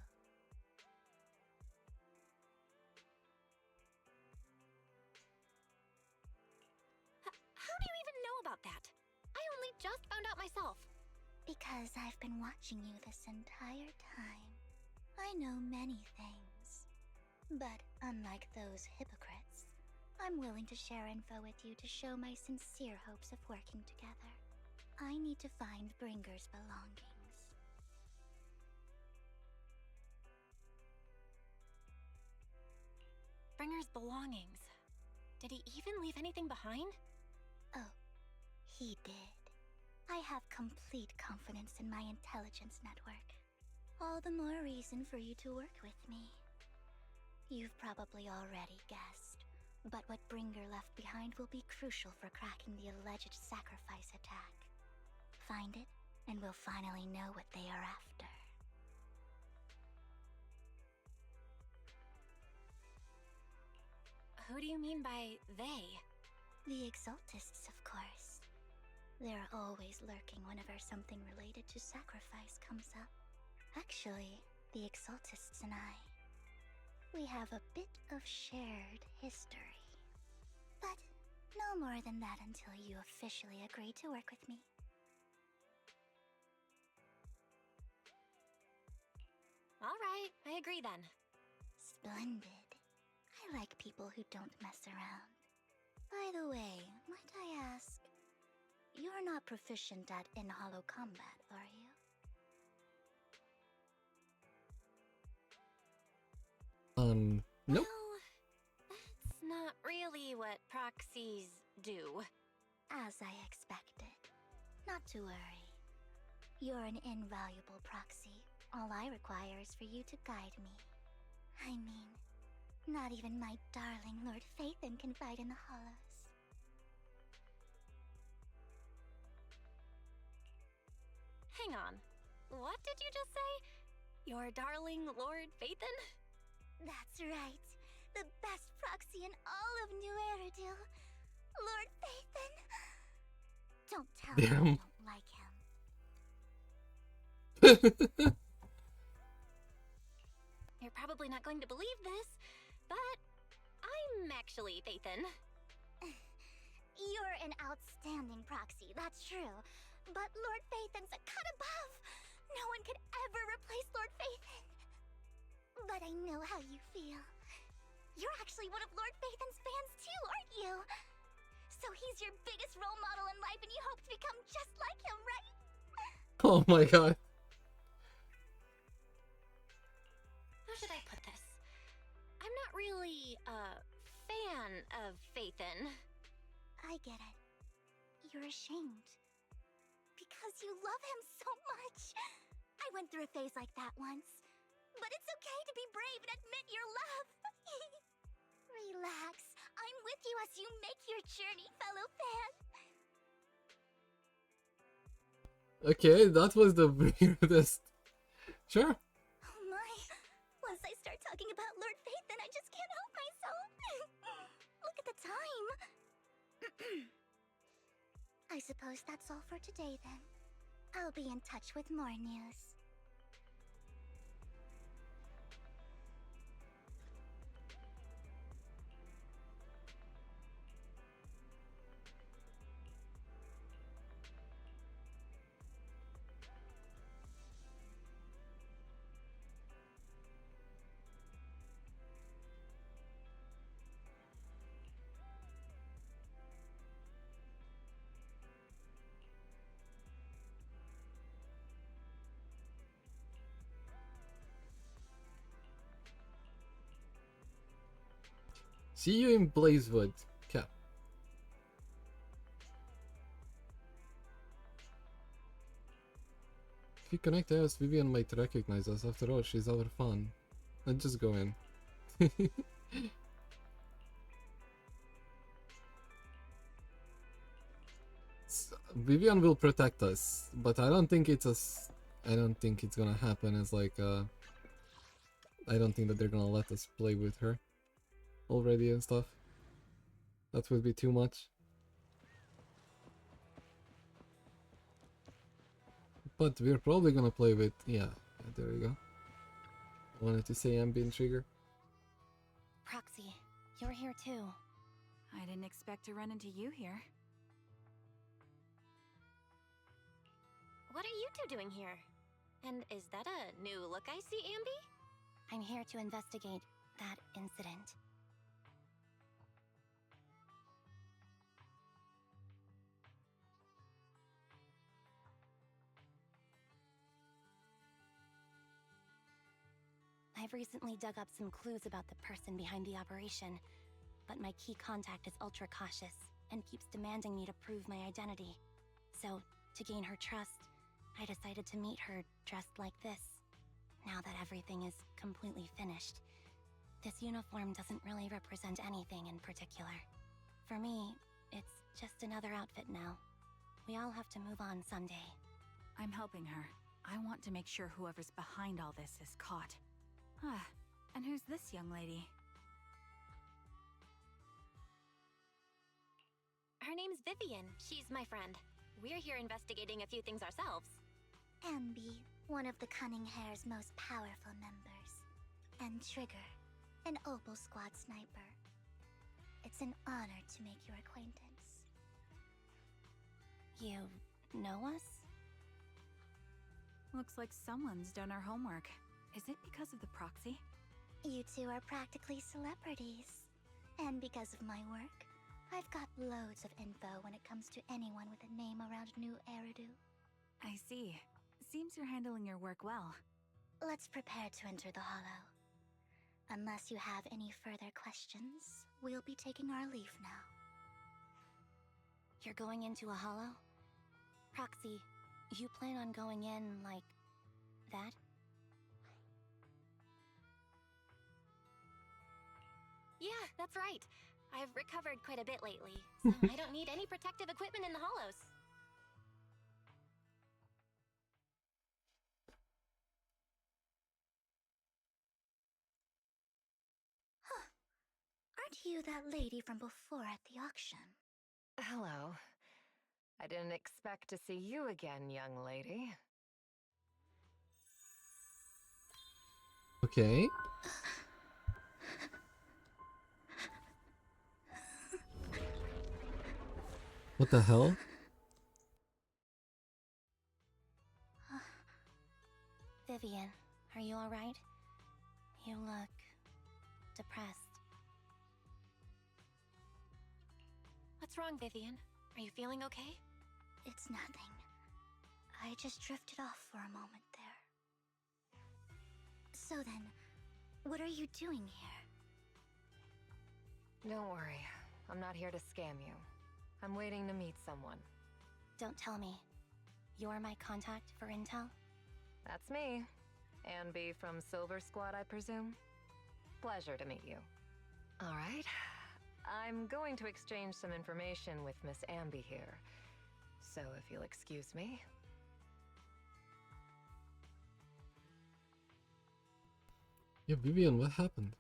Speaker 2: How do you even know about that? I only just found out myself.
Speaker 10: Because I've been watching you this entire time. I know many things. But unlike those hypocrites, I'm willing to share info with you to show my sincere hopes of working together. I need to find Bringer's belongings.
Speaker 2: Bringer's belongings. Did he even leave anything behind?
Speaker 10: Oh, he did. I have complete confidence in my intelligence network. All the more reason for you to work with me. You've probably already guessed, but what Bringer left behind will be crucial for cracking the alleged sacrifice attack. Find it, and we'll finally know what they are after.
Speaker 2: Who do you mean by they?
Speaker 10: The Exaltists, of course. They're always lurking whenever something related to sacrifice comes up. Actually, the Exaltists and I, we have a bit of shared history. But no more than that until you officially agree to work with me.
Speaker 2: All right, I agree then.
Speaker 10: Splendid. I like people who don't mess around. By the way, might I ask, you're not proficient at in-hollow combat, are you?
Speaker 1: Nope.
Speaker 2: Well, that's not really what proxies do.
Speaker 10: As I expected. Not to worry. You're an invaluable proxy. All I require is for you to guide me. I mean, not even my darling Lord Phaethon can fight in the hollows.
Speaker 2: Hang on. What did you just say? Your darling Lord Phaethon?
Speaker 10: That's right. The best proxy in all of New Eridu. Lord Phaethon. Don't tell me you don't like him.
Speaker 2: Your You're probably not going to believe this, but I'm actually Phaethon.
Speaker 10: You're an outstanding proxy, that's true. But Lord Phaethon's a cut above. No one could ever replace Lord Phaethon. But I know how you feel. You're actually one of Lord Phaethon's fans too, aren't you? So he's your biggest role model in life and you hope to become just like him, right?
Speaker 1: Oh my god.
Speaker 2: How should I put this? I'm not really a fan of Phaethon.
Speaker 10: I get it. You're ashamed. Because you love him so much. I went through a phase like that once. But it's okay to be brave and admit your love. Relax. I'm with you as you make your journey, fellow fan.
Speaker 1: Okay, that was the weirdest. Sure.
Speaker 10: Oh my. Once I start talking about Lord Phaethon, I just can't help myself. Look at the time. I suppose that's all for today then. I'll be in touch with more news.
Speaker 1: See you in Blazewood, Cap. If you connect to us, Vivian might recognize us. After all, she's our fan. Let's just go in. Vivian will protect us, but I don't think it's I don't think it's gonna happen as like I don't think that they're gonna let us play with her already and stuff. That would be too much. But we're probably gonna play with yeah, there we go. Wanted to say Anby and Trigger.
Speaker 2: Proxy, you're here too.
Speaker 5: I didn't expect to run into you here.
Speaker 2: What are you two doing here? And is that a new look I see, Anby? I'm here to investigate that incident. I've recently dug up some clues about the person behind the operation, but my key contact is ultra cautious and keeps demanding me to prove my identity. So, to gain her trust, I decided to meet her dressed like this. Now that everything is completely finished, this uniform doesn't really represent anything in particular. For me, it's just another outfit now. We all have to move on someday.
Speaker 5: I'm helping her. I want to make sure whoever's behind all this is caught. Ah, and who's this young lady?
Speaker 2: Her name's Vivian. She's my friend. We're here investigating a few things ourselves.
Speaker 10: Anby, one of the Cunning Hair's most powerful members. And Trigger, an Opal Squad sniper. It's an honor to make your acquaintance.
Speaker 2: You know us?
Speaker 5: Looks like someone's done our homework. Is it because of the proxy?
Speaker 10: You two are practically celebrities. And because of my work, I've got loads of info when it comes to anyone with a name around New Eridu.
Speaker 5: I see. Seems you're handling your work well.
Speaker 10: Let's prepare to enter the Hollow. Unless you have any further questions, we'll be taking our leave now.
Speaker 2: You're going into a hollow? Proxy, you plan on going in like that? Yeah, that's right. I've recovered quite a bit lately, so I don't need any protective equipment in the hollows.
Speaker 10: Huh. Aren't you that lady from before at the auction?
Speaker 21: Hello. I didn't expect to see you again, young lady.
Speaker 1: Okay. What the hell?
Speaker 2: Vivian, are you alright? You look depressed.
Speaker 19: What's wrong, Vivian? Are you feeling okay?
Speaker 10: It's nothing. I just drifted off for a moment there. So then, what are you doing here?
Speaker 21: Don't worry. I'm not here to scam you. I'm waiting to meet someone.
Speaker 2: Don't tell me. You're my contact for intel?
Speaker 21: That's me. Anby from Silver Squad, I presume? Pleasure to meet you. All right. I'm going to exchange some information with Miss Anby here. So if you'll excuse me.
Speaker 1: Yeah, Vivian, what happened?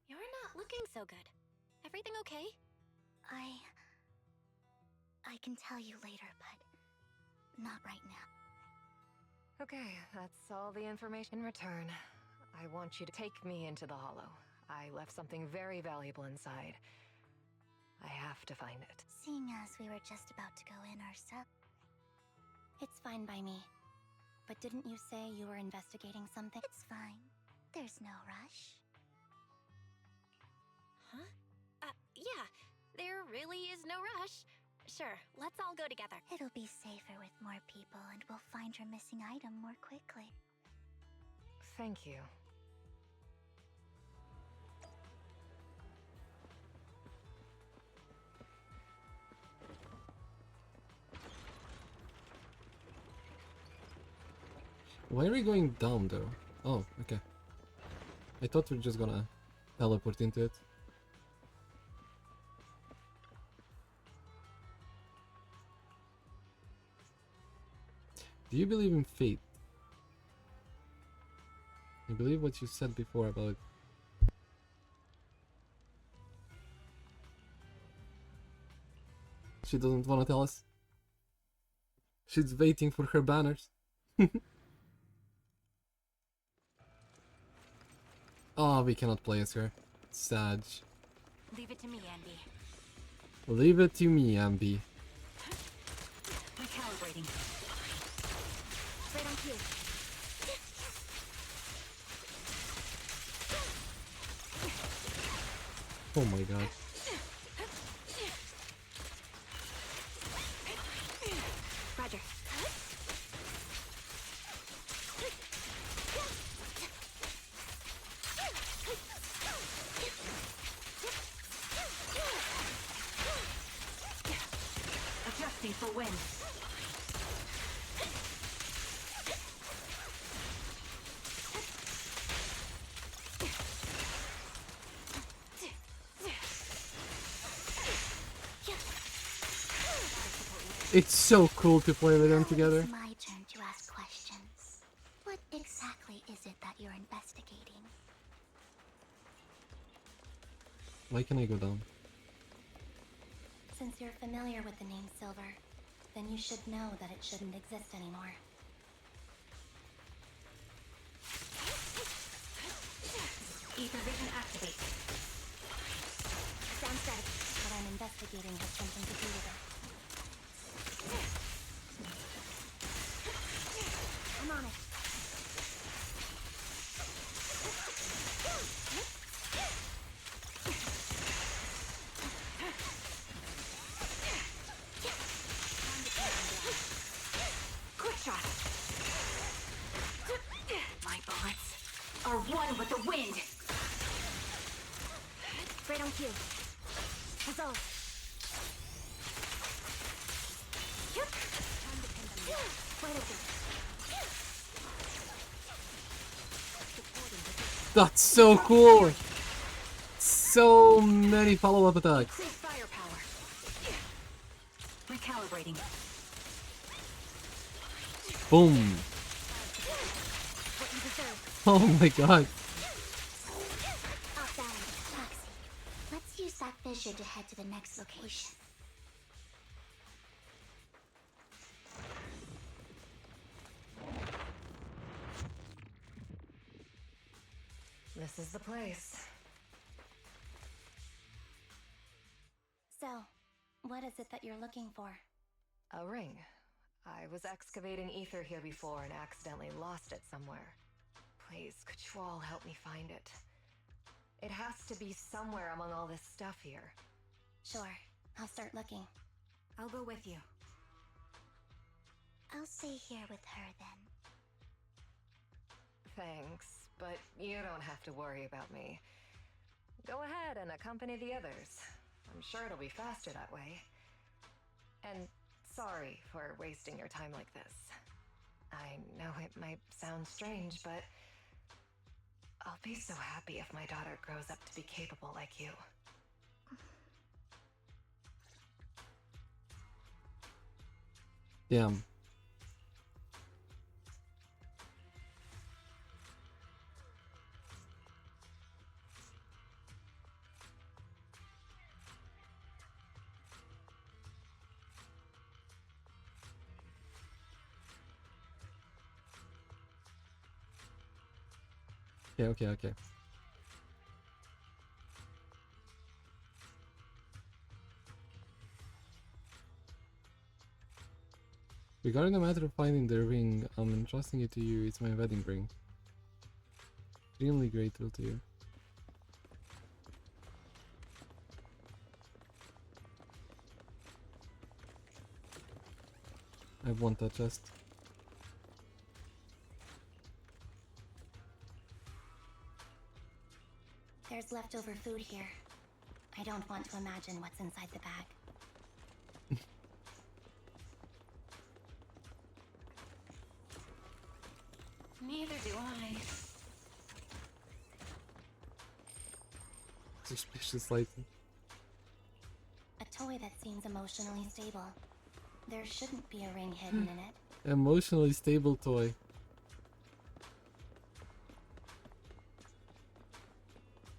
Speaker 2: You're not looking so good. Everything okay?
Speaker 10: I can tell you later, but not right now.
Speaker 21: Okay, that's all the information. In return, I want you to take me into the Hollow. I left something very valuable inside. I have to find it.
Speaker 10: Seeing as we were just about to go in ourselves.
Speaker 2: It's fine by me. But didn't you say you were investigating something?
Speaker 10: It's fine. There's no rush.
Speaker 2: Huh? Yeah. There really is no rush. Sure, let's all go together.
Speaker 10: It'll be safer with more people, and we'll find your missing item more quickly.
Speaker 21: Thank you.
Speaker 1: Why are we going down though? Oh, okay. I thought we were just gonna teleport into it. Do you believe in fate? You believe what you said before about... She doesn't want to tell us. She's waiting for her banners. Oh, we cannot play as her. Sad.
Speaker 5: Leave it to me, Anby.
Speaker 1: Leave it to me, Anby.
Speaker 5: Recalibrating.
Speaker 10: Right on cue.
Speaker 1: Oh my god.
Speaker 10: Roger.
Speaker 5: Adjusting for wind.
Speaker 1: It's so cool to play with them together.
Speaker 10: It's my turn to ask questions. What exactly is it that you're investigating?
Speaker 1: Why can I go down?
Speaker 2: Since you're familiar with the name Silver, then you should know that it shouldn't exist anymore.
Speaker 5: Ether vision activate.
Speaker 2: Sounds good. What I'm investigating has something to do with it. I'm on it.
Speaker 5: Quick shot. My bullets are one with the wind.
Speaker 10: Right on cue. Resolve. Wide open.
Speaker 1: That's so cool! So many follow-up attacks.
Speaker 5: Increase firepower. Recalibrating.
Speaker 1: Boom!
Speaker 10: What you deserve.
Speaker 1: Oh my god.
Speaker 10: Off balance. Taxi. Let's use that fissure to head to the next location.
Speaker 21: This is the place.
Speaker 2: So, what is it that you're looking for?
Speaker 21: A ring. I was excavating ether here before and accidentally lost it somewhere. Please, could you all help me find it? It has to be somewhere among all this stuff here.
Speaker 2: Sure, I'll start looking.
Speaker 20: I'll go with you.
Speaker 10: I'll stay here with her then.
Speaker 21: Thanks, but you don't have to worry about me. Go ahead and accompany the others. I'm sure it'll be faster that way. And sorry for wasting your time like this. I know it might sound strange, but I'll be so happy if my daughter grows up to be capable like you.
Speaker 1: Damn. Okay. Regarding the matter of finding the ring, I'm entrusting it to you. It's my wedding ring. Extremely grateful to you. I want that chest.
Speaker 2: There's leftover food here. I don't want to imagine what's inside the bag.
Speaker 20: Neither do I.
Speaker 1: Suspicious lighting.
Speaker 2: A toy that seems emotionally stable. There shouldn't be a ring hidden in it.
Speaker 1: Emotionally stable toy.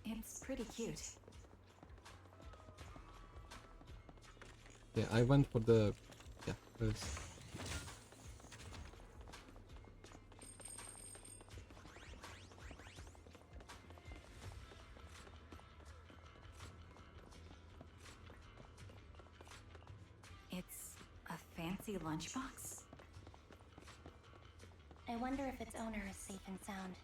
Speaker 20: It's pretty cute.
Speaker 1: Yeah, I went for the... Yeah, first.
Speaker 20: It's a fancy lunchbox.
Speaker 2: I wonder if its owner is safe and sound.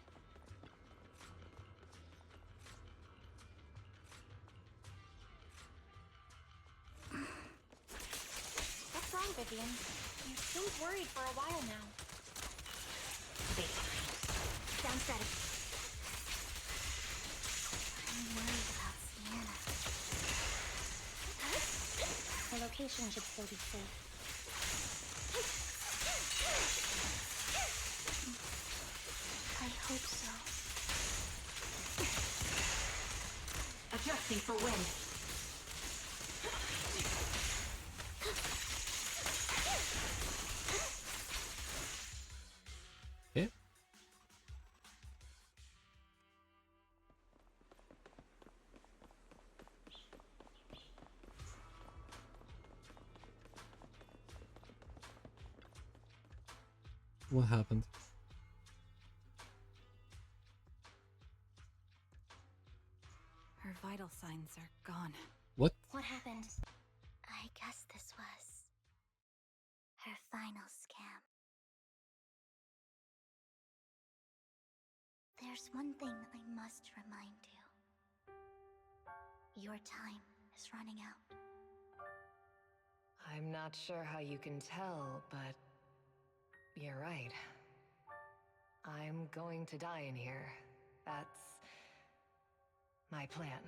Speaker 3: What's wrong, Vivian? You seemed worried for a while now.
Speaker 10: Sound strategy. I'm worried about Sienna.
Speaker 2: The location should still be safe.
Speaker 10: I hope so.
Speaker 20: Adjusting for wind.
Speaker 1: Yeah. What happened?
Speaker 20: Her vital signs are gone.
Speaker 1: What?
Speaker 2: What happened?
Speaker 10: I guess this was her final scam. There's one thing I must remind you. Your time is running out.
Speaker 21: I'm not sure how you can tell, but you're right. I'm going to die in here. That's my plan.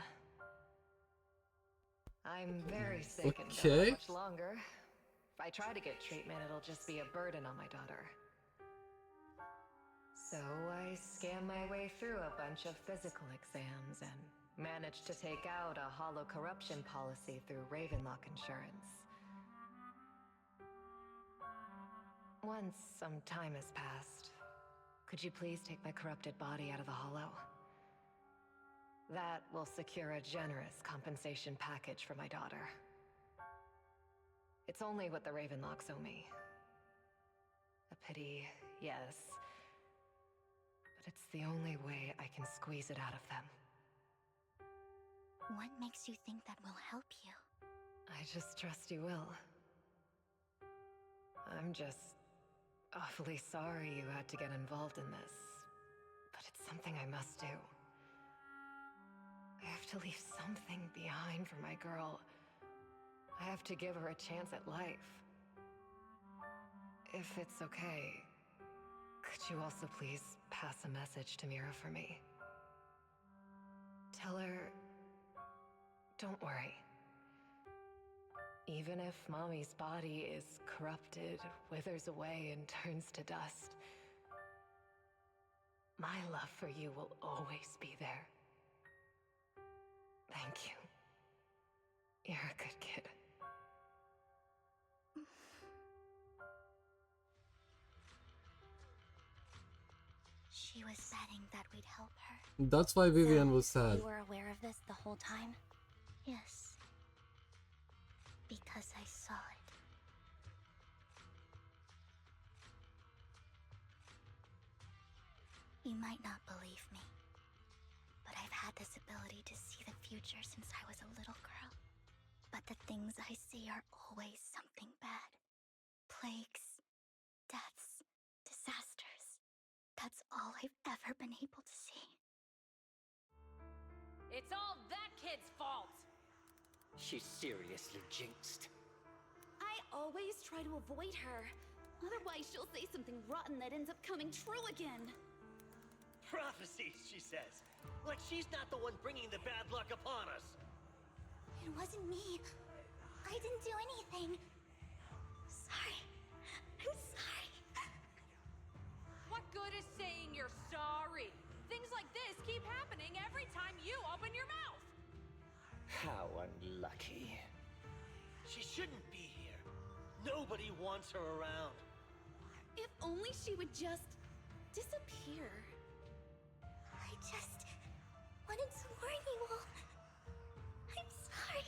Speaker 21: I'm very sick and don't have much longer. If I try to get treatment, it'll just be a burden on my daughter. So I scam my way through a bunch of physical exams and managed to take out a hollow corruption policy through Ravenlock Insurance. Once some time has passed, could you please take my corrupted body out of the hollow? That will secure a generous compensation package for my daughter. It's only what the Ravenlocks owe me. A pity, yes. but it's the only way I can squeeze it out of them.
Speaker 2: What makes you think that will help you?
Speaker 21: I just trust you will. I'm just awfully sorry you had to get involved in this, but it's something I must do. I have to leave something behind for my girl. I have to give her a chance at life. If it's okay, could you also please pass a message to Mira for me? Tell her, don't worry. Even if Mommy's body is corrupted, withers away, and turns to dust, my love for you will always be there. Thank you. You're a good kid.
Speaker 2: She was betting that we'd help her.
Speaker 1: That's why Vivian was sad.
Speaker 2: You were aware of this the whole time? Yes. Because I saw it. You might not believe me, but I've had this ability to see the future since I was a little girl. But the things I see are always something bad. Plagues, deaths, disasters. That's all I've ever been able to see.
Speaker 12: It's all that kid's fault!
Speaker 22: She's seriously jinxed.
Speaker 20: I always try to avoid her. Otherwise, she'll say something rotten that ends up coming true again.
Speaker 22: Prophecies, she says. Like she's not the one bringing the bad luck upon us.
Speaker 2: It wasn't me. I didn't do anything. Sorry. I'm sorry.
Speaker 12: What good is saying you're sorry? Things like this keep happening every time you open your mouth.
Speaker 22: How unlucky. She shouldn't be here. Nobody wants her around.
Speaker 20: If only she would just disappear.
Speaker 2: I just wanted to warn you all. I'm sorry.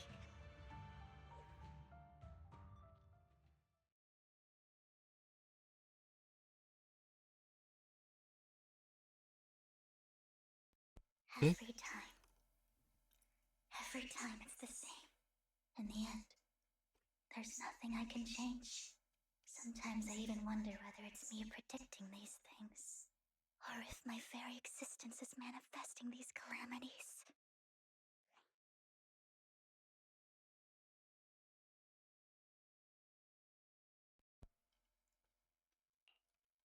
Speaker 2: Every time it's the same. In the end, there's nothing I can change. Sometimes I even wonder whether it's me predicting these things, or if my very existence is manifesting these calamities.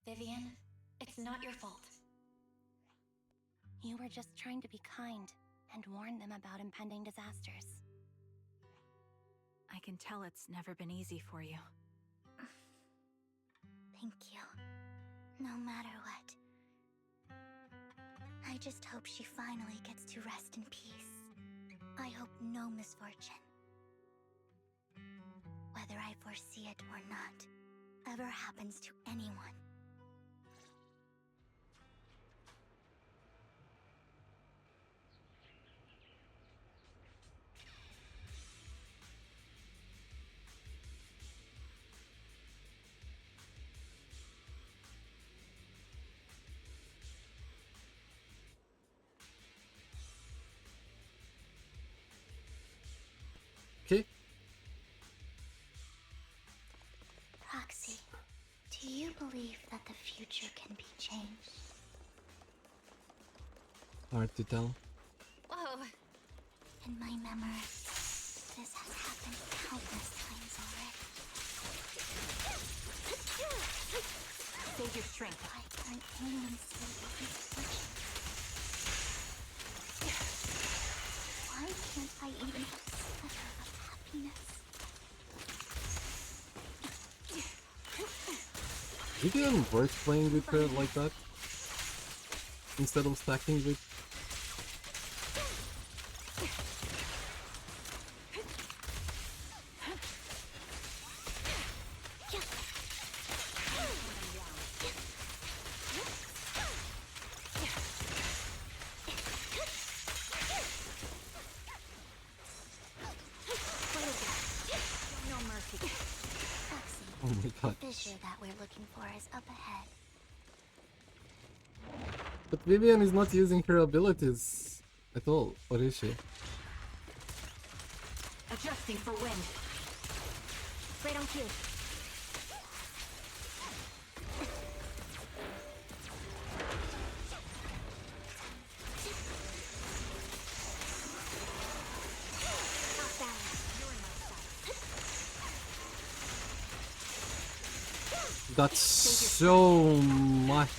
Speaker 2: Vivian, it's not your fault. You were just trying to be kind and warn them about impending disasters.
Speaker 5: I can tell it's never been easy for you.
Speaker 2: Thank you. No matter what. I just hope she finally gets to rest in peace. I hope no misfortune, whether I foresee it or not, ever happens to anyone.
Speaker 1: Okay.
Speaker 2: Roxy, do you believe that the future can be changed?
Speaker 1: Hard to tell.
Speaker 2: Whoa! In my memory, this has happened countless times already.
Speaker 5: Save your strength.
Speaker 2: Why can't anyone see what is fortune? Why can't I even have a sliver of happiness?
Speaker 1: It didn't work playing with her like that. Instead of stacking with. Oh my god.
Speaker 2: The fissure that we're looking for is up ahead.
Speaker 1: But Vivian is not using her abilities at all, or is she?
Speaker 20: Adjusting for wind.
Speaker 2: Right on cue.
Speaker 1: That's so much.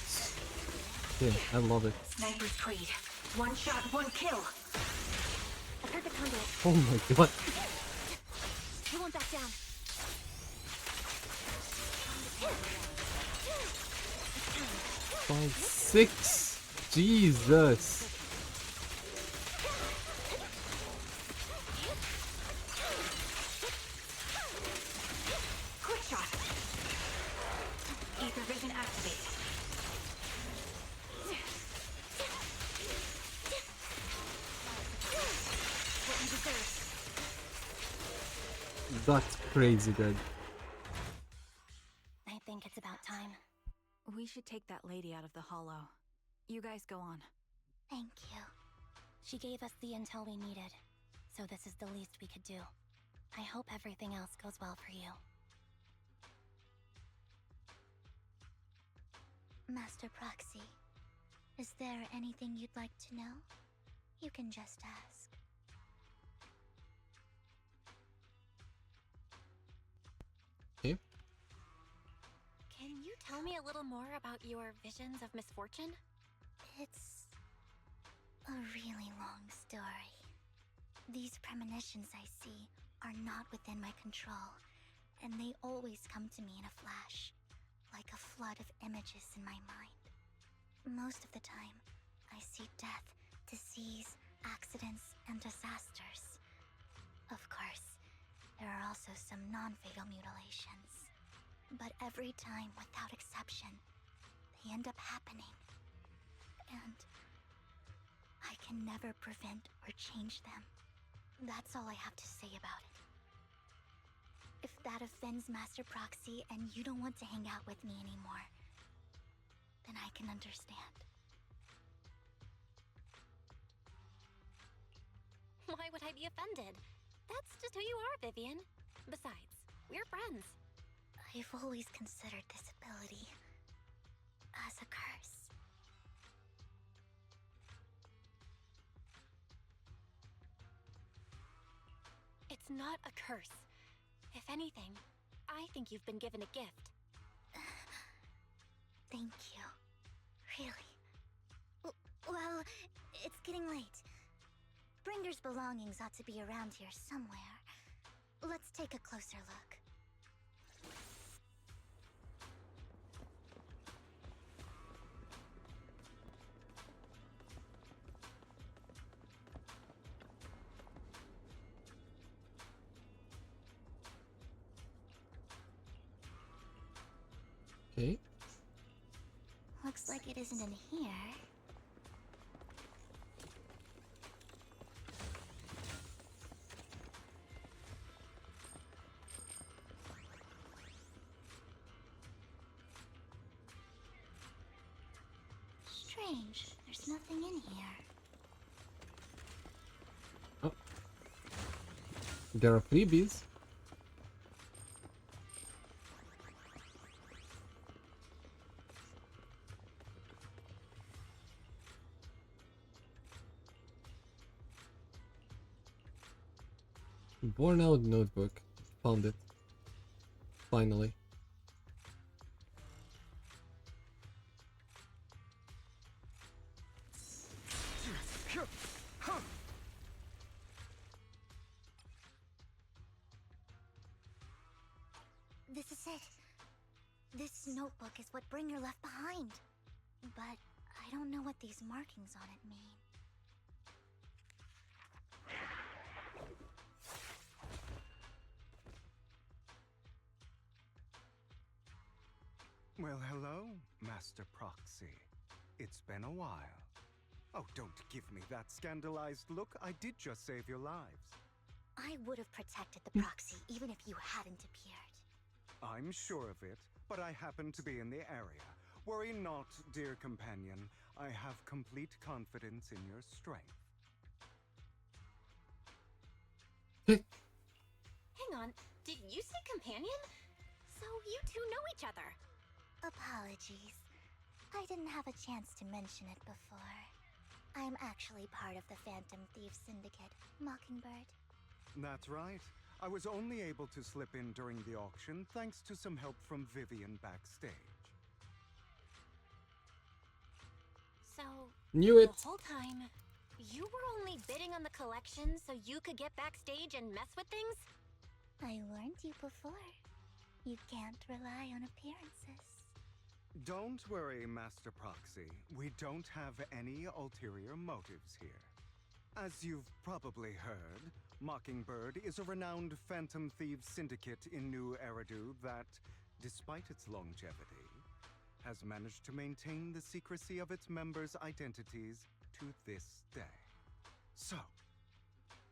Speaker 1: Okay, I love it.
Speaker 20: Sniper's Creed. One shot, one kill.
Speaker 2: A perfect conduit.
Speaker 1: Oh my god.
Speaker 2: We won't back down.
Speaker 1: 5, 6. Jesus.
Speaker 20: Quick shot. Ether vision activated.
Speaker 2: What you deserve.
Speaker 1: That's crazy good.
Speaker 2: I think it's about time.
Speaker 5: We should take that lady out of the hollow. You guys go on.
Speaker 2: Thank you. She gave us the intel we needed, so this is the least we could do. I hope everything else goes well for you.
Speaker 10: Master Proxy, is there anything you'd like to know? You can just ask.
Speaker 1: Okay.
Speaker 2: Can you tell me a little more about your visions of misfortune?
Speaker 10: It's a really long story. These premonitions I see are not within my control, and they always come to me in a flash, like a flood of images in my mind. Most of the time, I see death, disease, accidents, and disasters. Of course, there are also some non-fatal mutilations. But every time, without exception, they end up happening. And I can never prevent or change them. That's all I have to say about it. If that offends Master Proxy and you don't want to hang out with me anymore, then I can understand.
Speaker 2: Why would I be offended? That's just who you are, Vivian. Besides, we're friends.
Speaker 10: I've always considered this ability as a curse.
Speaker 2: It's not a curse. If anything, I think you've been given a gift.
Speaker 10: Thank you. Really. Well, it's getting late. Bringer's belongings ought to be around here somewhere. Let's take a closer look.
Speaker 1: Okay.
Speaker 10: Looks like it isn't in here. Strange. There's nothing in here.
Speaker 1: Oh. There are freebies. Worn out notebook. Found it. Finally.
Speaker 10: This is it. This notebook is what Bringer left behind. But I don't know what these markings on it mean.
Speaker 11: Well, hello, Master Proxy. It's been a while. Oh, don't give me that scandalized look. I did just save your lives.
Speaker 10: I would have protected the proxy even if you hadn't appeared.
Speaker 11: I'm sure of it, but I happen to be in the area. Worry not, dear companion. I have complete confidence in your strength.
Speaker 2: Hang on, did you say companion? So you two know each other.
Speaker 10: Apologies. I didn't have a chance to mention it before. I'm actually part of the Phantom Thief Syndicate, Mockingbird.
Speaker 11: That's right. I was only able to slip in during the auction thanks to some help from Vivian backstage.
Speaker 2: So,
Speaker 1: Knew it.
Speaker 2: the whole time, you were only bidding on the collection so you could get backstage and mess with things?
Speaker 10: I warned you before. You can't rely on appearances.
Speaker 11: Don't worry, Master Proxy. We don't have any ulterior motives here. As you've probably heard, Mockingbird is a renowned Phantom Thieves syndicate in New Eridu that, despite its longevity, has managed to maintain the secrecy of its members' identities to this day. So,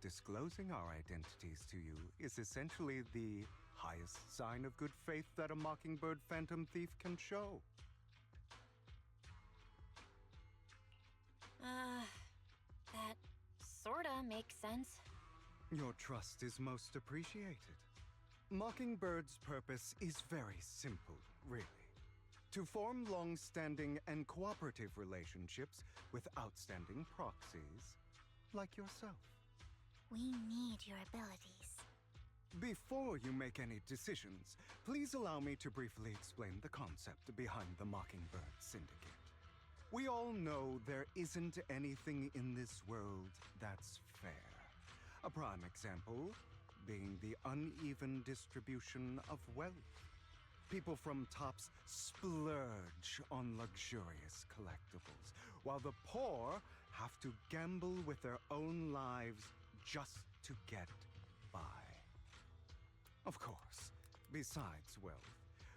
Speaker 11: disclosing our identities to you is essentially the highest sign of good faith that a Mockingbird Phantom Thief can show.
Speaker 2: That sorta makes sense.
Speaker 11: Your trust is most appreciated. Mockingbird's purpose is very simple, really. To form long-standing and cooperative relationships with outstanding proxies like yourself.
Speaker 10: We need your abilities.
Speaker 11: Before you make any decisions, please allow me to briefly explain the concept behind the Mockingbird Syndicate. We all know there isn't anything in this world that's fair. A prime example being the uneven distribution of wealth. People from tops splurge on luxurious collectibles, while the poor have to gamble with their own lives just to get by. Of course, besides wealth,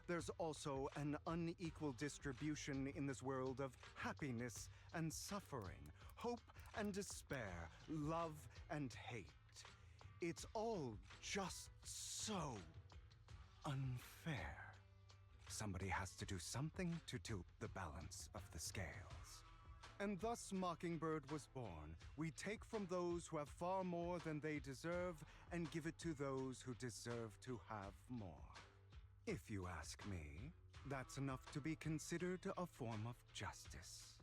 Speaker 11: there's also an unequal distribution in this world of happiness and suffering, hope and despair, love and hate. It's all just so unfair. Somebody has to do something to tilt the balance of the scales. And thus Mockingbird was born. We take from those who have far more than they deserve and give it to those who deserve to have more. If you ask me, that's enough to be considered a form of justice.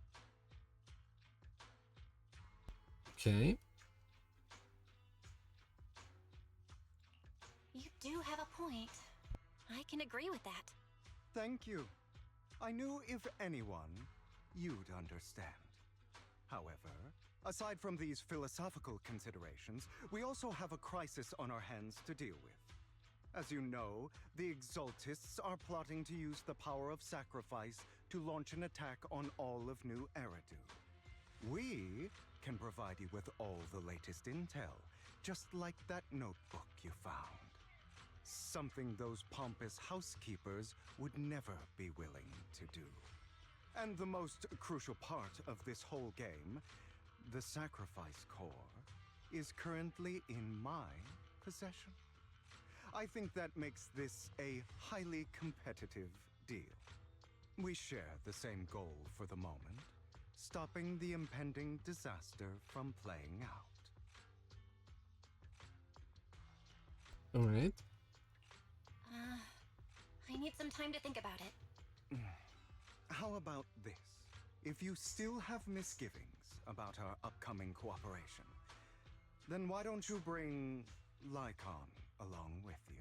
Speaker 1: Okay.
Speaker 2: You do have a point. I can agree with that.
Speaker 11: Thank you. I knew if anyone, you'd understand. However, aside from these philosophical considerations, we also have a crisis on our hands to deal with. As you know, the Exaltists are plotting to use the power of sacrifice to launch an attack on all of New Eridu. We can provide you with all the latest intel, just like that notebook you found. Something those pompous housekeepers would never be willing to do. And the most crucial part of this whole game, the sacrifice core, is currently in my possession. I think that makes this a highly competitive deal. We share the same goal for the moment, stopping the impending disaster from playing out.
Speaker 1: Alright.
Speaker 2: I need some time to think about it.
Speaker 11: How about this? If you still have misgivings about our upcoming cooperation, then why don't you bring Lycon along with you?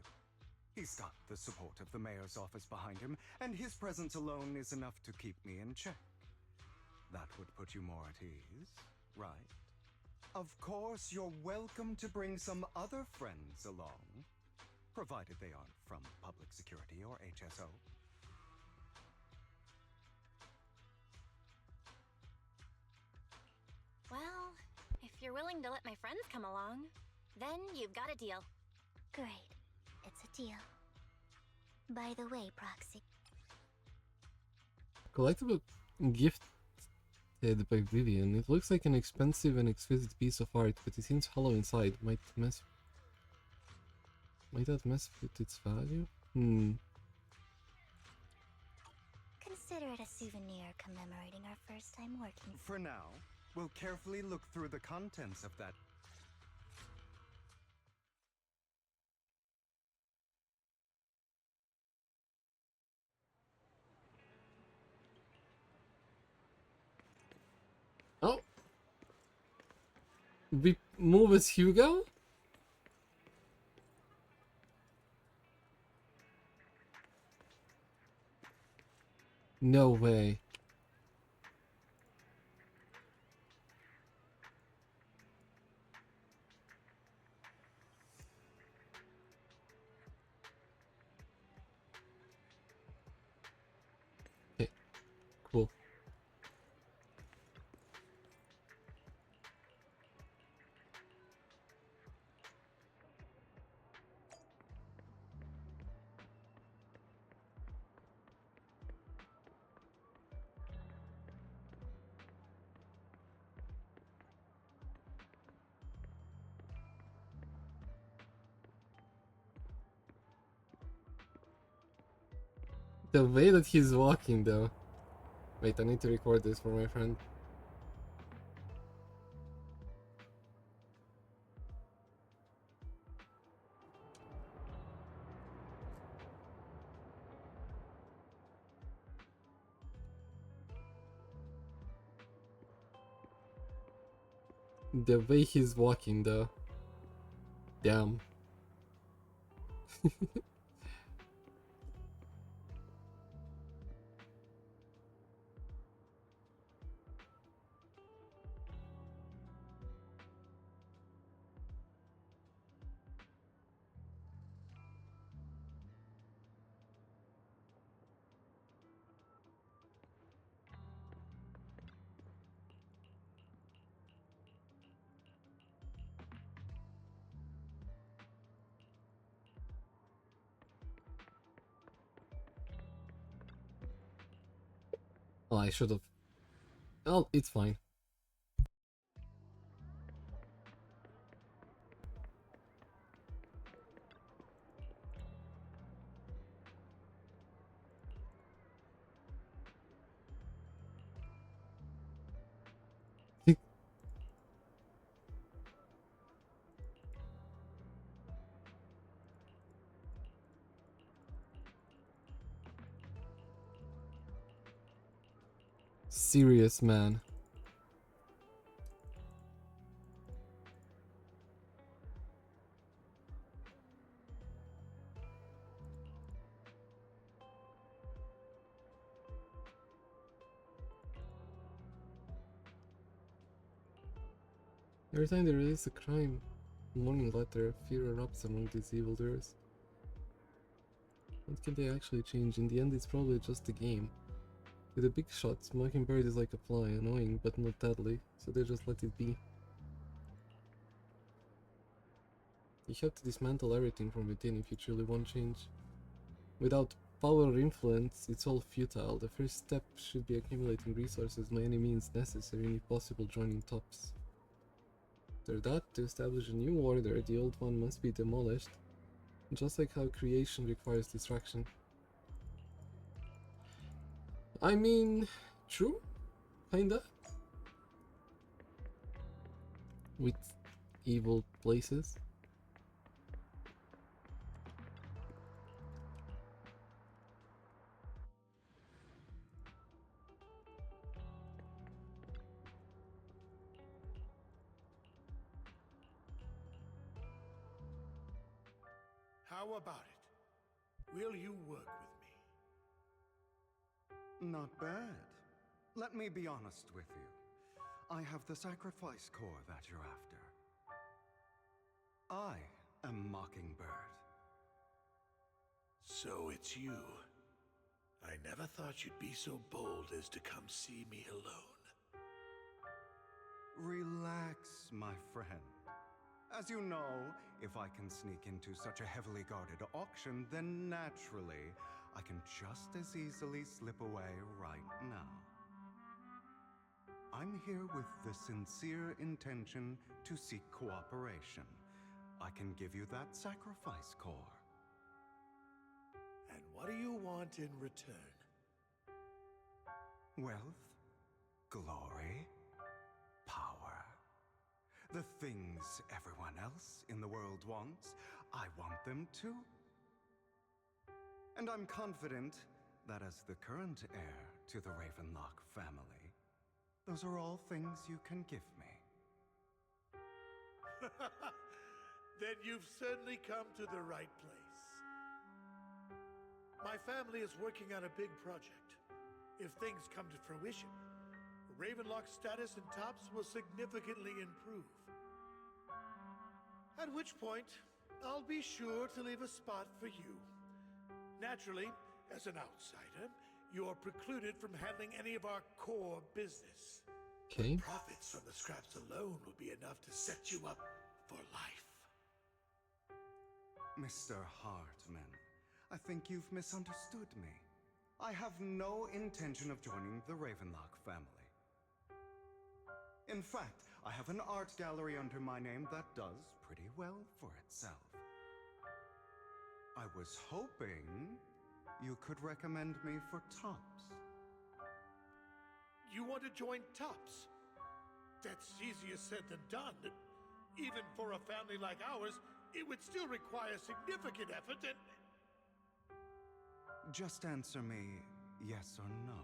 Speaker 11: He's got the support of the mayor's office behind him, and his presence alone is enough to keep me in check. That would put you more at ease, right? Of course, you're welcome to bring some other friends along, provided they aren't from Public Security or HSO.
Speaker 2: Well, if you're willing to let my friends come along, then you've got a deal.
Speaker 10: Great. It's a deal. By the way, Proxy.
Speaker 1: Collectible gift by Vivian. It looks like an expensive and exquisite piece of art, but it seems hollow inside. Might that mess with its value?
Speaker 10: Consider consider it a souvenir commemorating our first time working.
Speaker 11: For now, we'll carefully look through the contents of that.
Speaker 1: Oh! We move as Hugo? No way. Okay, cool. The way that he's walking though. Wait, I need to record this for my friend. The way he's walking though. Damn. Oh, I should have. Oh, it's fine. Serious man. Every time they release a crime warning letter, fear erupts among these evildoers. What can they actually change? In the end, it's probably just a game. With the big shots, Mockingbird is like a fly, annoying but not deadly, so they just let it be. You have to dismantle everything from within if you truly want change. Without power or influence, it's all futile. The first step should be accumulating resources by any means necessary and if possible joining tops. After that, to establish a new order, the old one must be demolished, just like how creation requires destruction. I mean, true? Kinda? With evil places.
Speaker 6: How about it? Will you work with me?
Speaker 11: Not bad. Let me be honest with you. I have the sacrifice core that you're after. I am Mockingbird.
Speaker 6: So it's you. I never thought you'd be so bold as to come see me alone.
Speaker 11: Relax, my friend. As you know, if I can sneak into such a heavily guarded auction, then naturally, I can just as easily slip away right now. I'm here with the sincere intention to seek cooperation. I can give you that sacrifice core.
Speaker 6: And what do you want in return?
Speaker 11: Wealth, glory, power. The things everyone else in the world wants, I want them too. And I'm confident that as the current heir to the Ravenlock family, those are all things you can give me.
Speaker 6: Then you've certainly come to the right place. My family is working on a big project. If things come to fruition, Ravenlock's status in Tops will significantly improve. At which point, I'll be sure to leave a spot for you. Naturally, as an outsider, you're precluded from handling any of our core business.
Speaker 1: Okay.
Speaker 6: The profits from the scraps alone will be enough to set you up for life.
Speaker 11: Mr. Hartman, I think you've misunderstood me. I have no intention of joining the Ravenlock family. In fact, I have an art gallery under my name that does pretty well for itself. I was hoping you could recommend me for Tops.
Speaker 6: You want to join Tops? That's easier said than done. Even for a family like ours, it would still require significant effort and...
Speaker 11: Just answer me yes or no.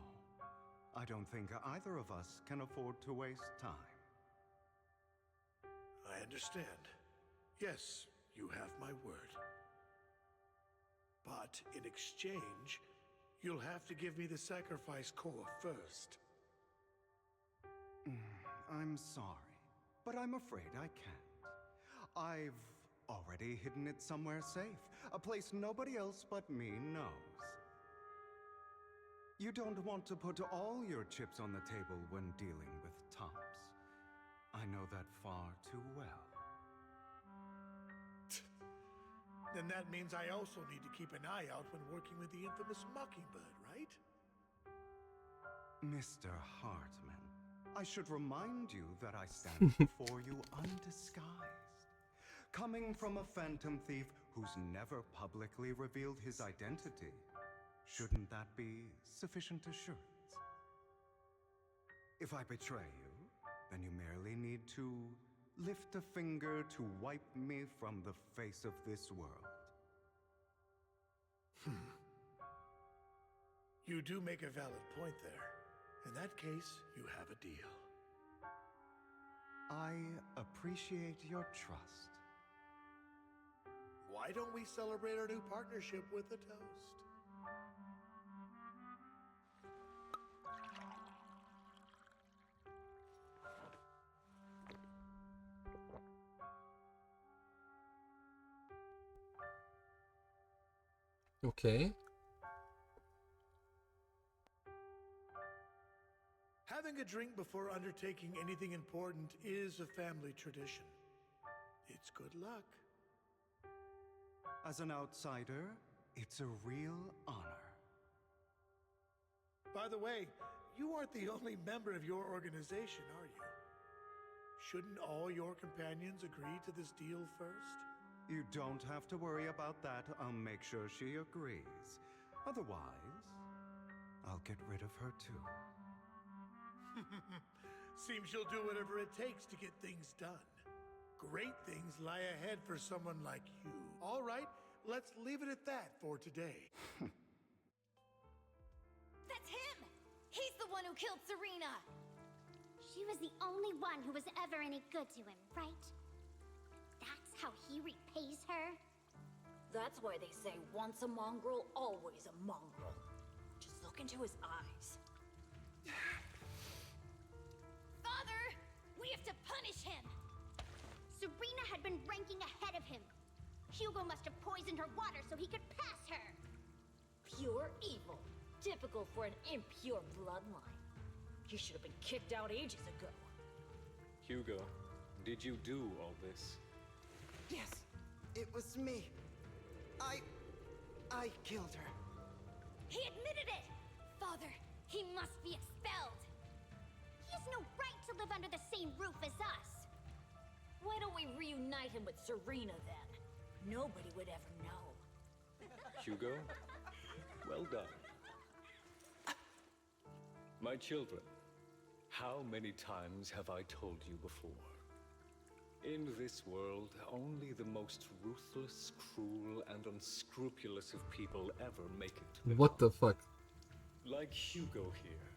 Speaker 11: I don't think either of us can afford to waste time.
Speaker 6: I understand. Yes, you have my word. But in exchange, you'll have to give me the sacrifice core first.
Speaker 11: I'm sorry, but I'm afraid I can't. I've already hidden it somewhere safe, a place nobody else but me knows. You don't want to put all your chips on the table when dealing with Tops. I know that far too well.
Speaker 6: Then that means I also need to keep an eye out when working with the infamous Mockingbird, right?
Speaker 11: Mr. Hartman, I should remind you that I stand before you undisguised. Coming from a phantom thief who's never publicly revealed his identity, shouldn't that be sufficient assurance? If I betray you, then you merely need to lift a finger to wipe me from the face of this world.
Speaker 6: You do make a valid point there. In that case, you have a deal.
Speaker 11: I appreciate your trust.
Speaker 6: Why don't we celebrate our new partnership with a toast?
Speaker 1: Okay.
Speaker 6: Having a drink before undertaking anything important is a family tradition. It's good luck.
Speaker 11: As an outsider, it's a real honor.
Speaker 6: By the way, you aren't the only member of your organization, are you? Shouldn't all your companions agree to this deal first?
Speaker 11: You don't have to worry about that. I'll make sure she agrees. Otherwise, I'll get rid of her too.
Speaker 6: Seems you'll do whatever it takes to get things done. Great things lie ahead for someone like you. All right, let's leave it at that for today.
Speaker 9: That's him! He's the one who killed Serena!
Speaker 10: She was the only one who was ever any good to him, right? That's how he repays her?
Speaker 4: That's why they say once a mongrel, always a mongrel. Just look into his eyes.
Speaker 9: Father! We have to punish him!
Speaker 10: Serena had been ranking ahead of him. Hugo must have poisoned her water so he could pass her.
Speaker 4: Pure evil. Typical for an impure bloodline. He should have been kicked out ages ago.
Speaker 18: Hugo, did you do all this?
Speaker 16: Yes, it was me. I killed her.
Speaker 9: He admitted it! Father, he must be expelled!
Speaker 10: He has no right to live under the same roof as us.
Speaker 4: Why don't we reunite him with Serena then? Nobody would ever know.
Speaker 18: Hugo, well done.
Speaker 14: My children, how many times have I told you before? In this world, only the most ruthless, cruel, and unscrupulous of people ever make it to the
Speaker 1: What the fuck?
Speaker 14: Like Hugo here,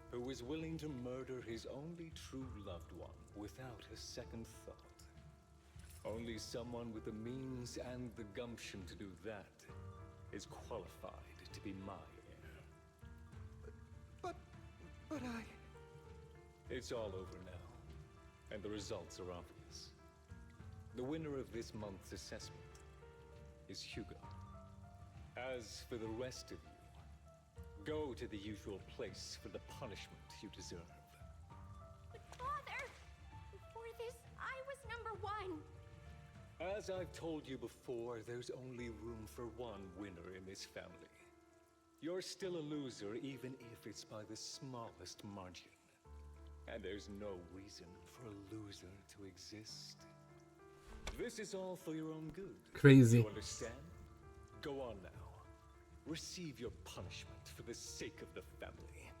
Speaker 14: who was willing to murder his only true loved one without a second thought. Only someone with the means and the gumption to do that is qualified to be my heir.
Speaker 11: But I...
Speaker 14: It's all over now, and the results are obvious. The winner of this month's assessment is Hugo. As for the rest of you, go to the usual place for the punishment you deserve.
Speaker 3: But Father, before this, I was #1.
Speaker 14: As I've told you before, there's only room for one winner in this family. You're still a loser, even if it's by the smallest margin. And there's no reason for a loser to exist. This is all for your own good.
Speaker 1: Crazy.
Speaker 14: You understand? Go on now. Receive your punishment for the sake of the family.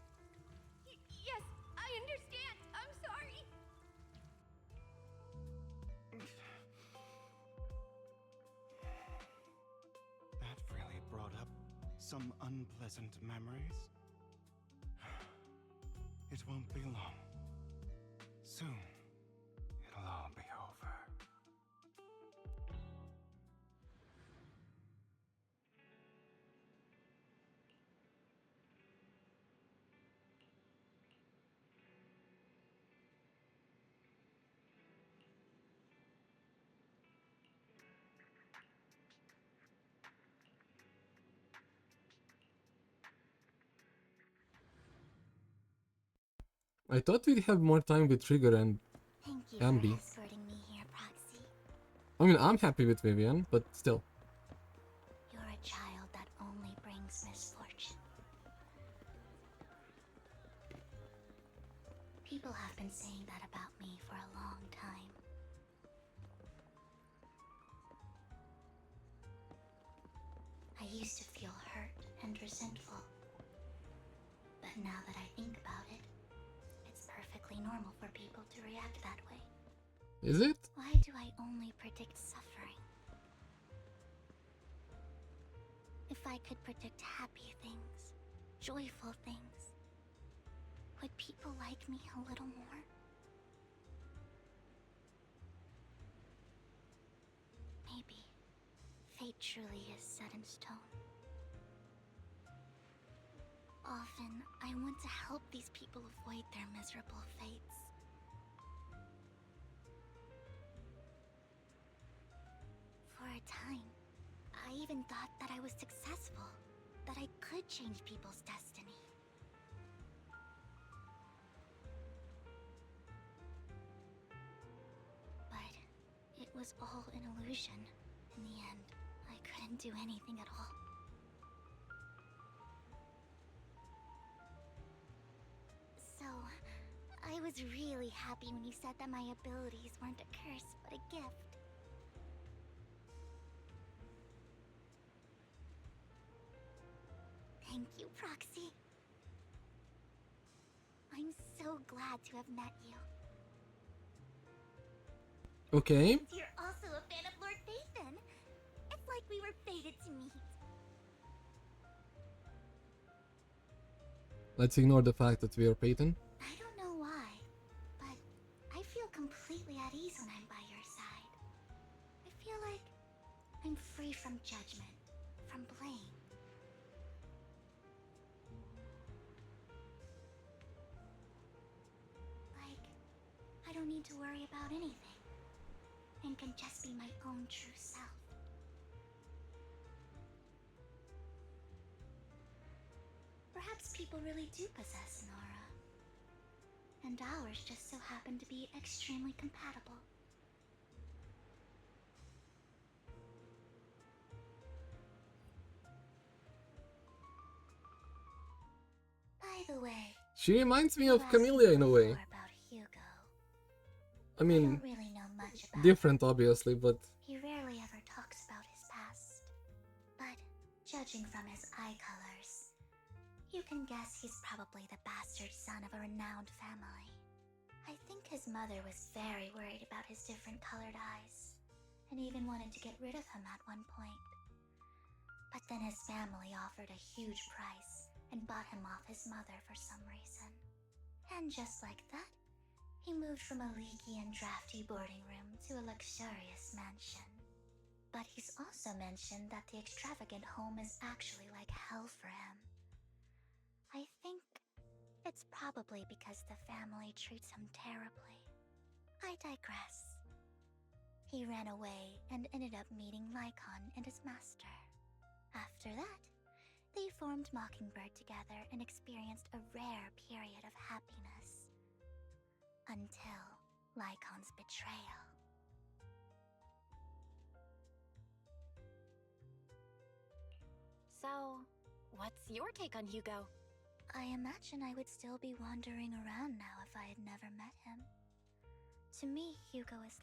Speaker 3: Yes, I understand. I'm sorry.
Speaker 11: That really brought up some unpleasant memories. It won't be long. Soon, it'll all be over.
Speaker 1: I thought we'd have more time with Trigger and
Speaker 2: Thank you
Speaker 1: Anby.
Speaker 2: for escorting me here, Proxy.
Speaker 1: I mean, I'm happy with Vivian, but still.
Speaker 2: You're a child that only brings misfortune. People have been saying that about me for a long time. I used to feel hurt and resentful. But now that I think about it, it's perfectly normal for people to react that way.
Speaker 1: Is it?
Speaker 2: Why do I only predict suffering? If I could predict happy things, joyful things, would people like me a little more? Maybe fate truly is set in stone. Often, I want to help these people avoid their miserable fates. For a time, I even thought that I was successful, that I could change people's destiny. But it was all an illusion. In the end, I couldn't do anything at all. So, I was really happy when you said that my abilities weren't a curse, but a gift. Thank you, Proxy. I'm so glad to have met you.
Speaker 1: Okay.
Speaker 2: You're also a fan of Lord Phaethon. It's like we were fated to meet.
Speaker 1: Let's ignore the fact that we are Peyton.
Speaker 2: I don't know why, but I feel completely at ease when I'm by your side. I feel like I'm free from judgment, from blame. Like, I don't need to worry about anything, and can just be my own true self. Perhaps people really do possess an aura, and ours just so happen to be extremely compatible. By the way,
Speaker 1: She reminds me of
Speaker 2: you asked
Speaker 1: Camellia in a way.
Speaker 2: before about Hugo.
Speaker 1: I mean,
Speaker 2: don't really know much about
Speaker 1: different obviously, but
Speaker 2: He rarely ever talks about his past. But judging from his eye colors, you can guess he's probably the bastard son of a renowned family. I think his mother was very worried about his different colored eyes, and even wanted to get rid of him at one point. But then his family offered a huge price and bought him off his mother for some reason. And just like that, he moved from a leaky and drafty boarding room to a luxurious mansion. But he's also mentioned that the extravagant home is actually like hell for him. I think it's probably because the family treats him terribly. I digress. He ran away and ended up meeting Lycon and his master. After that, they formed Mockingbird together and experienced a rare period of happiness. Until Lycon's betrayal.
Speaker 19: So, what's your take on Hugo?
Speaker 2: I imagine I would still be wandering around now if I had never met him. To me, Hugo is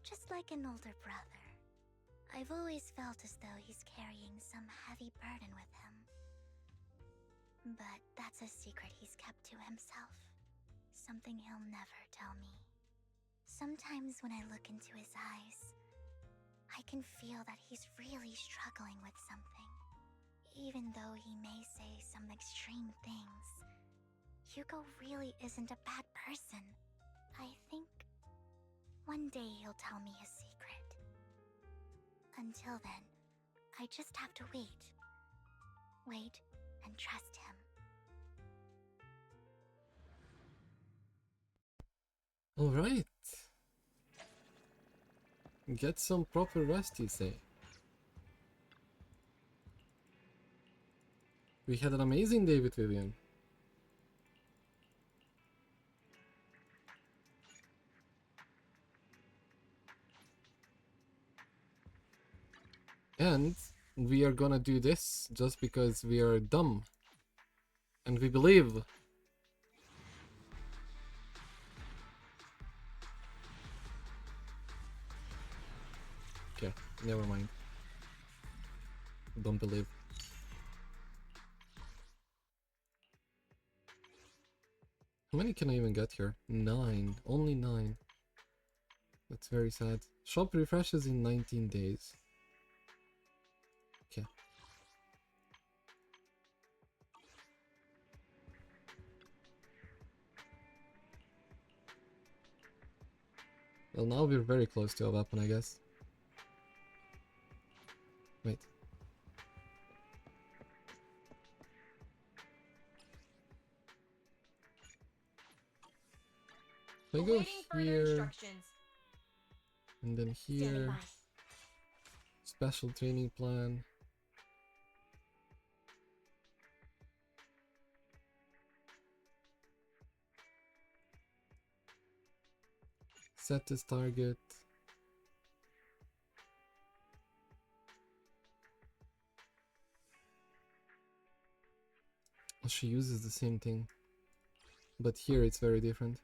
Speaker 2: just like an older brother. I've always felt as though he's carrying some heavy burden with him. But that's a secret he's kept to himself. Something he'll never tell me. Sometimes when I look into his eyes, I can feel that he's really struggling with something. Even though he may say some extreme things, Hugo really isn't a bad person. I think one day he'll tell me his secret. Until then, I just have to wait. Wait and trust him.
Speaker 1: Alright. Get some proper rest, you say. We had an amazing day with Vivian. And we are gonna do this just because we are dumb. And we believe. Okay, never mind. Don't believe. How many can I even get here? 9. Only 9. That's very sad. Shop refreshes in 19 days. Okay. Well, now we're very close to a weapon, I guess. Wait. I go here, and then here, special training plan. Set this target. Oh, she uses the same thing, but here it's very different.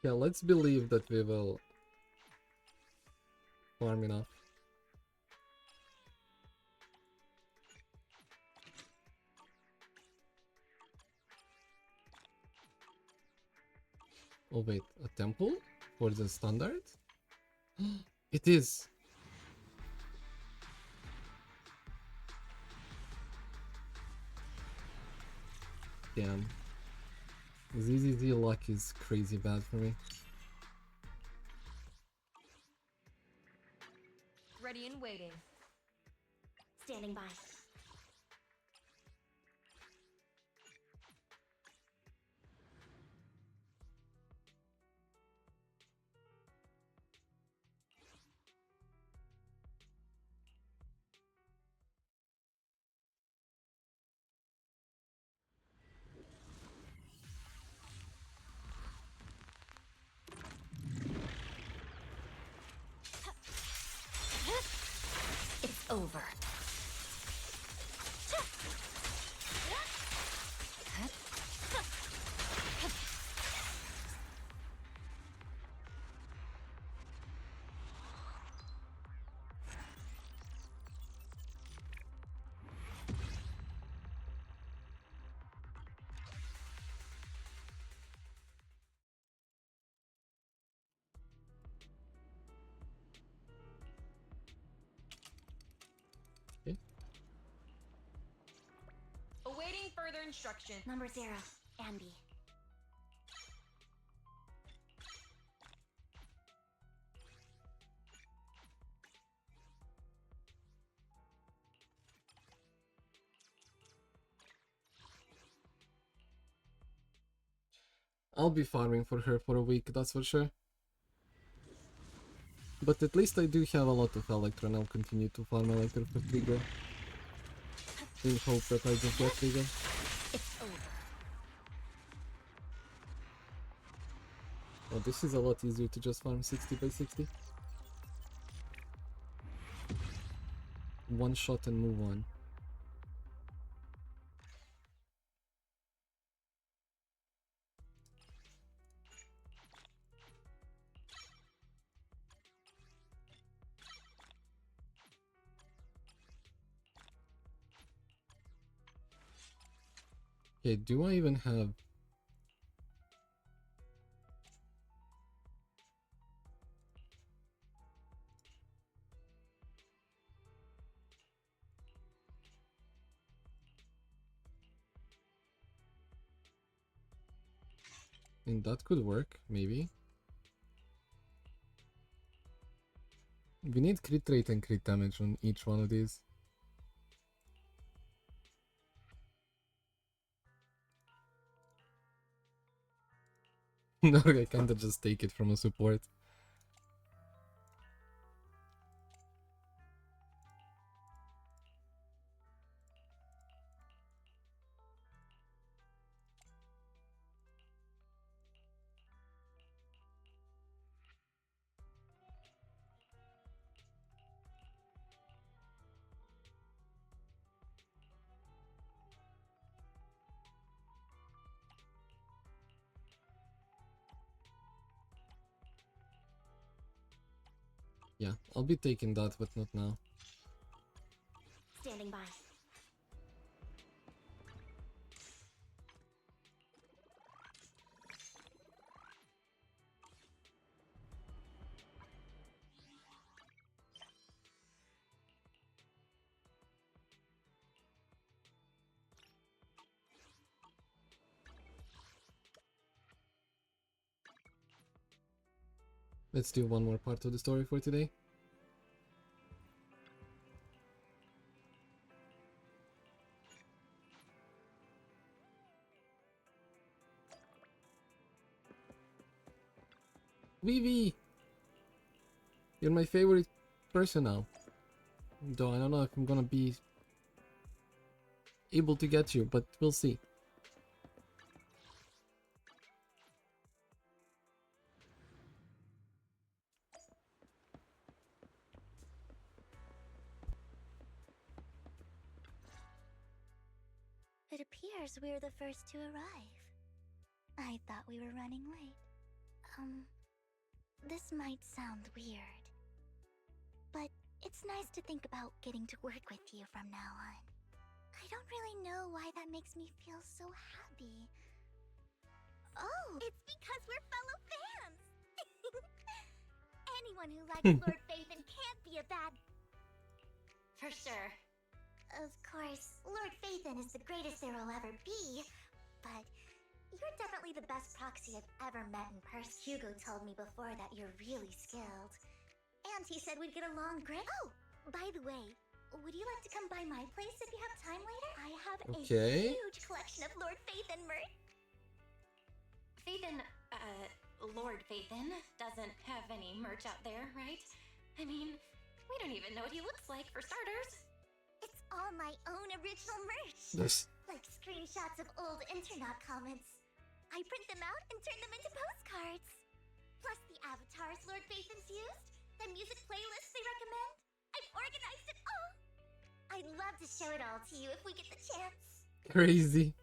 Speaker 1: Yeah, let's believe that we will farm enough. Oh wait, a temple for the standard? It is. Damn. ZZZ luck is crazy bad for me.
Speaker 8: Ready and waiting.
Speaker 9: Standing by.
Speaker 2: It's over.
Speaker 3: instruction.
Speaker 2: Number 0, Anby.
Speaker 1: I'll be farming for her for a week, that's for sure. But at least I do have a lot of Electro and I'll continue to farm Electro for Trigger. In hope that I just get Trigger.
Speaker 2: It's over.
Speaker 1: Oh, this is a lot easier to just farm 60 by 60. One shot and move on. Okay, do I even have... And that could work, maybe. We need crit rate and crit damage on each one of these. No, I kinda just take it from a support. Yeah, I'll be taking that, but not now.
Speaker 2: Standing by.
Speaker 1: Let's do one more part of the story for today. Vivi! You're my favorite person now. Though I don't know if I'm gonna be able to get you, but we'll see.
Speaker 10: It appears we're the first to arrive. I thought we were running late. This might sound weird, but it's nice to think about getting to work with you from now on. I don't really know why that makes me feel so happy. Oh, it's because we're fellow fans! Anyone who likes Lord Phaethon can't be a bad...
Speaker 2: For sure.
Speaker 10: Of course, Lord Phaethon is the greatest there will ever be, but you're definitely the best proxy I've ever met in person. Hugo told me before that you're really skilled. And he said we'd get along great. Oh, by the way, would you like to come by my place if you have time later? I have a huge collection of Lord Phaethon merch.
Speaker 2: Phaethon, Lord Phaethon doesn't have any merch out there, right? I mean, we don't even know what he looks like, for starters.
Speaker 10: It's all my own original merch.
Speaker 1: Yes.
Speaker 10: Like screenshots of old Internaut comments. I print them out and turn them into postcards. Plus the avatars Lord Phaethon's used, the music playlists they recommend. I've organized it all. I'd love to show it all to you if we get the chance.
Speaker 1: Crazy.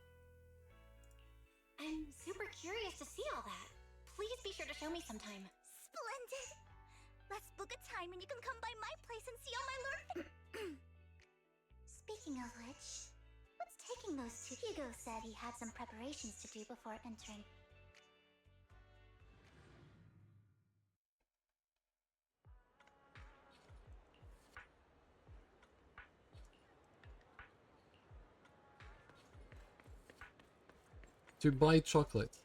Speaker 2: I'm super curious to see all that. Please be sure to show me sometime.
Speaker 10: Splendid. Let's book a time and you can come by my place and see all my Lord... Speaking of which, what's taking those two? Hugo said he had some preparations to do before entering.
Speaker 1: to buy chocolate.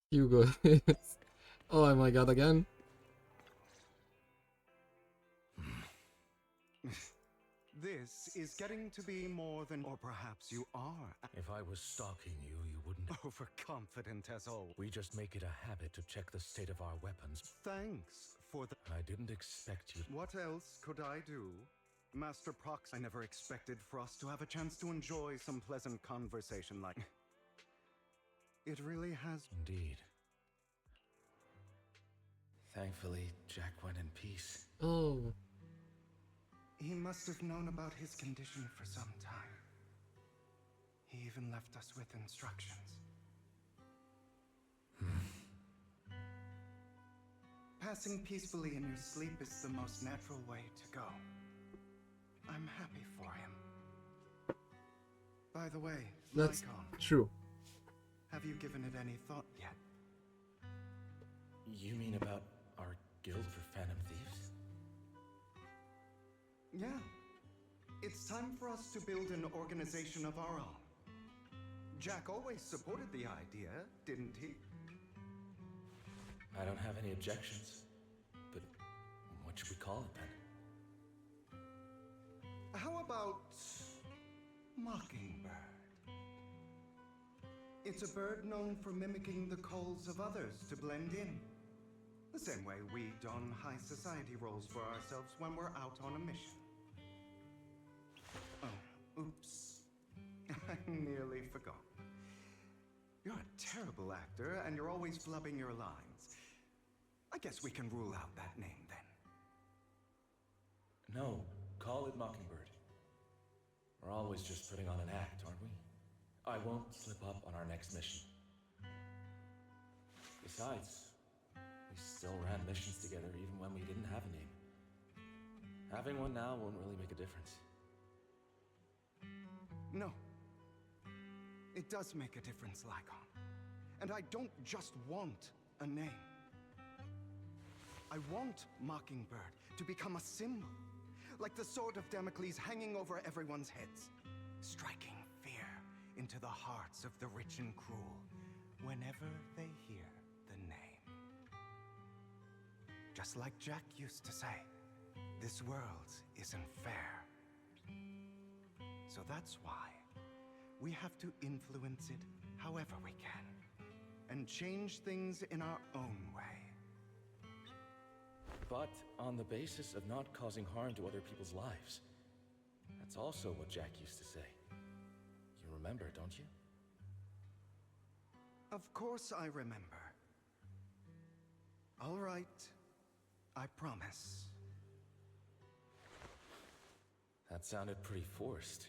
Speaker 1: Hugo. Oh my god, again?
Speaker 11: This is getting to be more than, or perhaps you are.
Speaker 13: If I was stalking you, you wouldn't.
Speaker 11: Overconfident as always.
Speaker 13: We just make it a habit to check the state of our weapons.
Speaker 11: Thanks for the.
Speaker 13: I didn't expect you.
Speaker 11: What else could I do? Master Prox, I never expected for us to have a chance to enjoy some pleasant conversation like. It really has.
Speaker 13: Indeed. Thankfully, Jack went in peace.
Speaker 1: Oh.
Speaker 11: He must have known about his condition for some time. He even left us with instructions. Passing peacefully in your sleep is the most natural way to go. I'm happy for him. By the way,
Speaker 1: That's
Speaker 11: Lycon,
Speaker 1: true.
Speaker 11: have you given it any thought yet?
Speaker 13: You mean about our guild for Phantom Thieves?
Speaker 11: Yeah. It's time for us to build an organization of our own. Jack always supported the idea, didn't he?
Speaker 13: I don't have any objections. But what should we call it then?
Speaker 11: How about Mockingbird? It's a bird known for mimicking the calls of others to blend in. The same way we don high society roles for ourselves when we're out on a mission. Oh, oops. I nearly forgot. You're a terrible actor, and you're always flubbing your lines. I guess we can rule out that name then.
Speaker 13: No, call it Mockingbird. We're always just putting on an act, aren't we? I won't slip up on our next mission. Besides, we still ran missions together even when we didn't have a name. Having one now won't really make a difference.
Speaker 11: No. It does make a difference, Lycon. And I don't just want a name. I want Mockingbird to become a symbol, like the sword of Damocles hanging over everyone's heads, striking fear into the hearts of the rich and cruel whenever they hear the name. Just like Jack used to say, this world isn't fair. So that's why we have to influence it however we can, and change things in our own way.
Speaker 13: But on the basis of not causing harm to other people's lives. That's also what Jack used to say. You remember, don't you?
Speaker 11: Of course I remember. All right, I promise.
Speaker 13: That sounded pretty forced.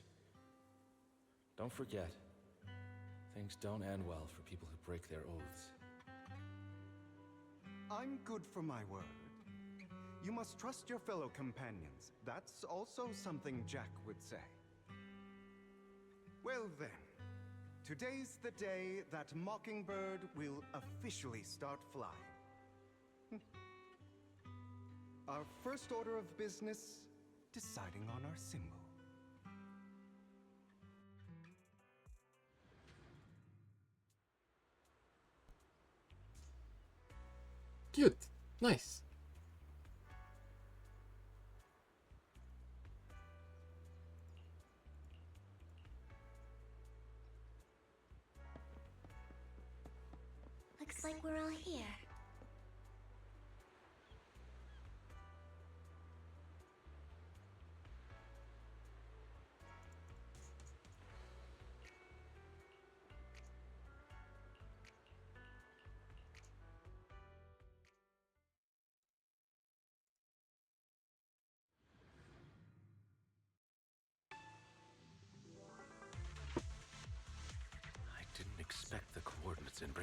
Speaker 13: Don't forget, things don't end well for people who break their oaths.
Speaker 11: I'm good for my word. You must trust your fellow companions. That's also something Jack would say. Well then, today's the day that Mockingbird will officially start flying. Our first order of business, deciding on our symbol.
Speaker 1: Cute. Nice.
Speaker 2: Looks like we're all here.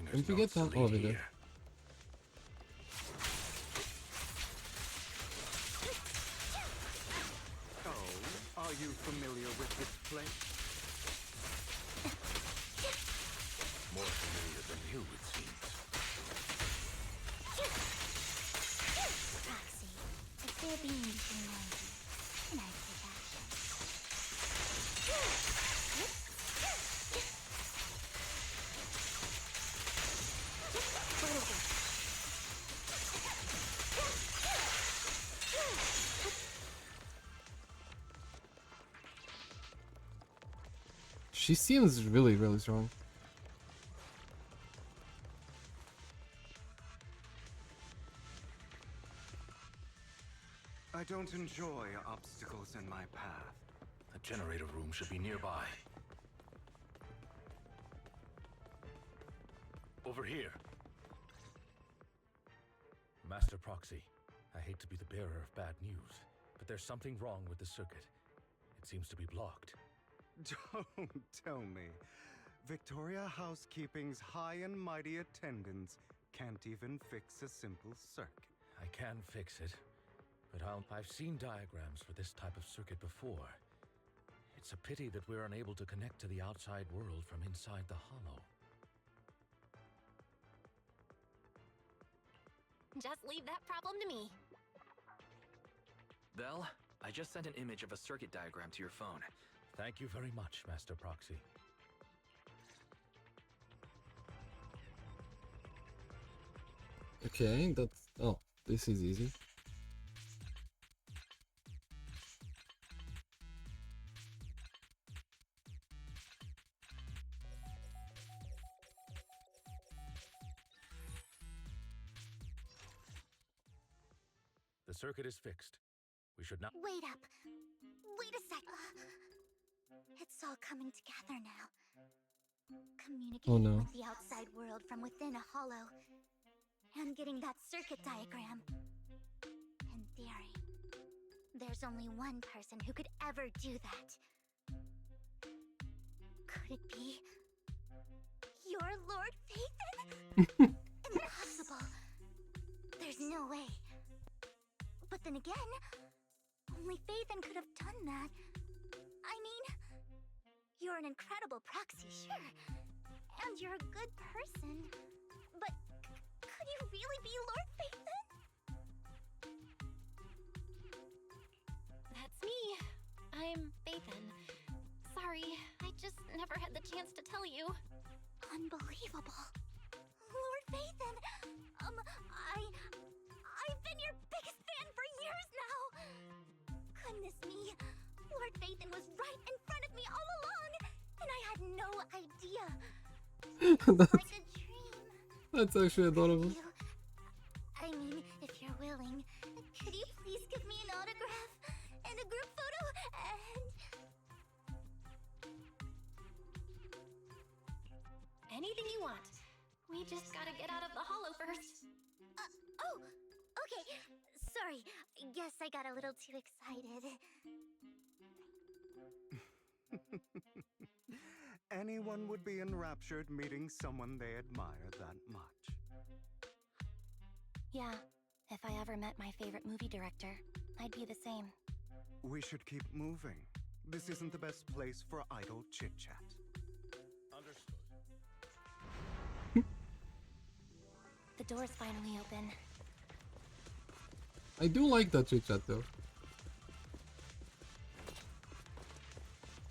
Speaker 13: bringer's
Speaker 1: Don't forget
Speaker 13: notes
Speaker 1: that.
Speaker 13: lead
Speaker 1: Oh, there.
Speaker 13: here.
Speaker 11: Oh, are you familiar with this place?
Speaker 13: More familiar than you, it seems.
Speaker 2: Roxy, if they're being too noisy, can I take action?
Speaker 1: She seems really, really strong.
Speaker 11: I don't enjoy obstacles in my path.
Speaker 13: The generator room should be nearby. Over here. Master Proxy, I hate to be the bearer of bad news, but there's something wrong with the circuit. It seems to be blocked.
Speaker 11: Don't tell me. Victoria Housekeeping's high and mighty attendants can't even fix a simple circuit.
Speaker 13: I can fix it, but I've seen diagrams for this type of circuit before. It's a pity that we're unable to connect to the outside world from inside the hollow.
Speaker 2: Just leave that problem to me.
Speaker 15: Belle, I just sent an image of a circuit diagram to your phone.
Speaker 13: Thank you very much, Master Proxy.
Speaker 1: Okay, that's... Oh, this is easy.
Speaker 13: The circuit is fixed. We should not...
Speaker 10: Wait up. Wait a sec. It's all coming together now. Communicating
Speaker 1: Oh, no.
Speaker 10: with the outside world from within a hollow. And getting that circuit diagram. In theory, there's only one person who could ever do that. Could it be your Lord Phaethon? Impossible. There's no way. But then again, only Phaethon could have done that. I mean, you're an incredible proxy, sure. And you're a good person. But could you really be Lord Phaethon?
Speaker 3: That's me. I'm Phaethon. Sorry, I just never had the chance to tell you.
Speaker 10: Unbelievable. Lord Phaethon, I've been your biggest fan for years now. Goodness me, Lord Phaethon was right in front of me all along, and I had no idea. It's like a dream.
Speaker 1: That's actually adorable.
Speaker 10: I mean, if you're willing, could you please give me an autograph and a group photo and...
Speaker 3: Anything you want. We just gotta get out of the hollow first.
Speaker 10: Oh, okay. Sorry, guess I got a little too excited.
Speaker 11: Anyone would be enraptured meeting someone they admire that much.
Speaker 2: Yeah, if I ever met my favorite movie director, I'd be the same.
Speaker 11: We should keep moving. This isn't the best place for idle chit-chat.
Speaker 13: Understood.
Speaker 2: The door's finally open.
Speaker 1: I do like that chit chat though.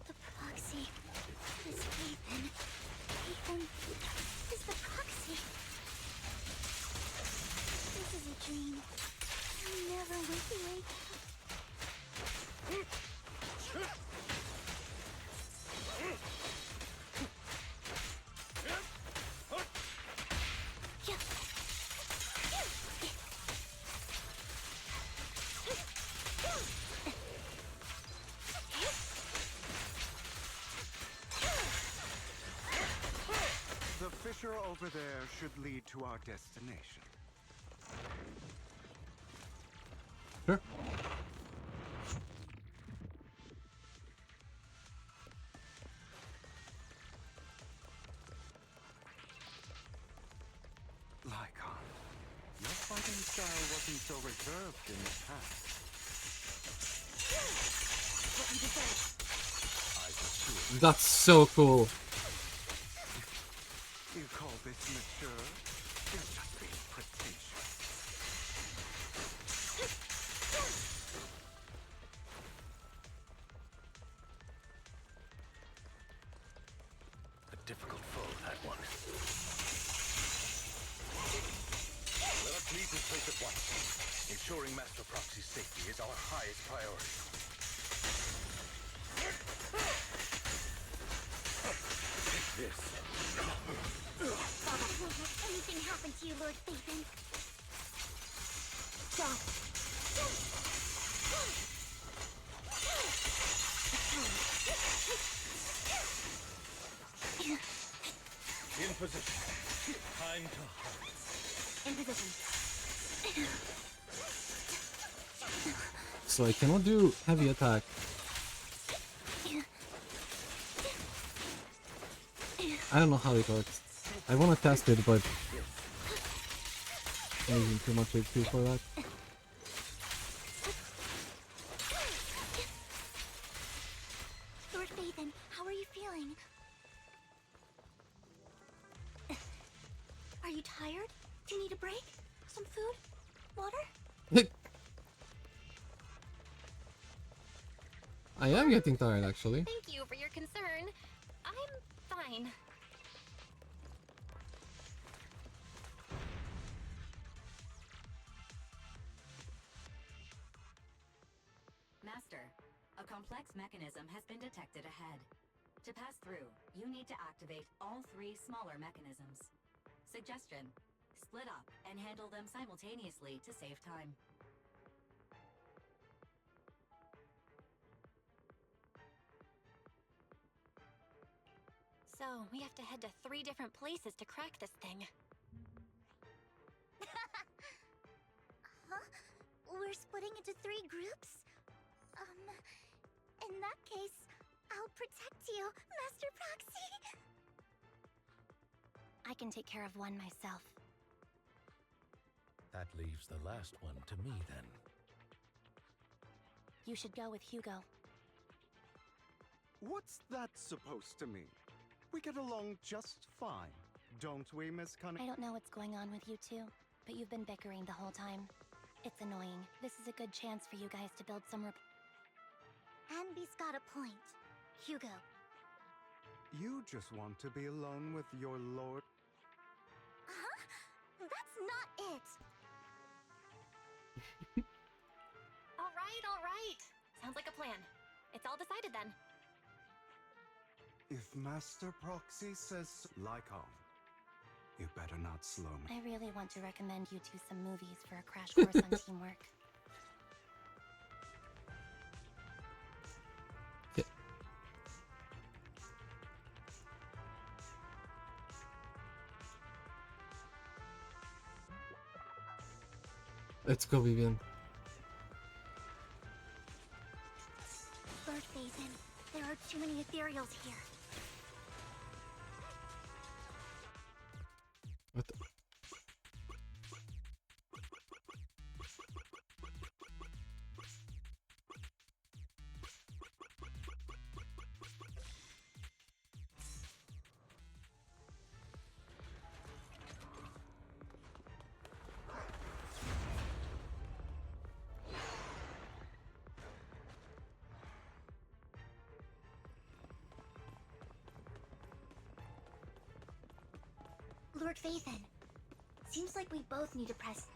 Speaker 10: The proxy is Phaethon. Phaethon is the proxy. This is a dream. I never went away.
Speaker 11: The fissure over there should lead to our destination.
Speaker 1: Sure.
Speaker 11: fighting style wasn't so reserved in the past.
Speaker 10: What you deserve.
Speaker 1: That's so cool.
Speaker 11: You call this mature? You're just being pretentious.
Speaker 13: A difficult foe, that one. Let us leave this place at once. Ensuring Master Proxy's safety is our highest priority. Take this.
Speaker 10: Baba, won't let anything happen to you, Lord Phaethon. Go.
Speaker 13: In position. Time to hunt.
Speaker 10: In position.
Speaker 1: So I cannot do heavy attack. I don't know how it works. I wanna test it, but I'm using too much HP for that.
Speaker 10: Lord Phaethon, how are you feeling? Are you tired? Do you need a break? Some food? Water?
Speaker 1: I am getting tired, actually.
Speaker 3: Thank you for your concern. I'm fine.
Speaker 5: Master, a complex mechanism has been detected ahead. To pass through, you need to activate all 3 smaller mechanisms. Suggestion: split up and handle them simultaneously to save time.
Speaker 3: So, we have to head to 3 different places to crack this thing.
Speaker 10: Huh? We're splitting into 3 groups? In that case, I'll protect you, Master Proxy.
Speaker 2: I can take care of one myself.
Speaker 13: That leaves the last one to me, then.
Speaker 2: You should go with Hugo.
Speaker 11: What's that supposed to mean? We get along just fine, don't we, Miss Cunningham?
Speaker 2: I don't know what's going on with you two, but you've been bickering the whole time. It's annoying. This is a good chance for you guys to build some
Speaker 10: Anby's got a point. Hugo.
Speaker 11: You just want to be alone with your lord?
Speaker 10: Huh? That's not it!
Speaker 3: All right. Sounds like a plan. It's all decided then.
Speaker 11: If Master Proxy says like on, you better not slow me.
Speaker 2: I really want to recommend you two some movies for a crash course on teamwork.
Speaker 1: Let's go, Vivian.
Speaker 10: Lord Phaethon, there are too many ethereals here.
Speaker 1: What the?
Speaker 10: Lord Phaethon, seems like we both need to press.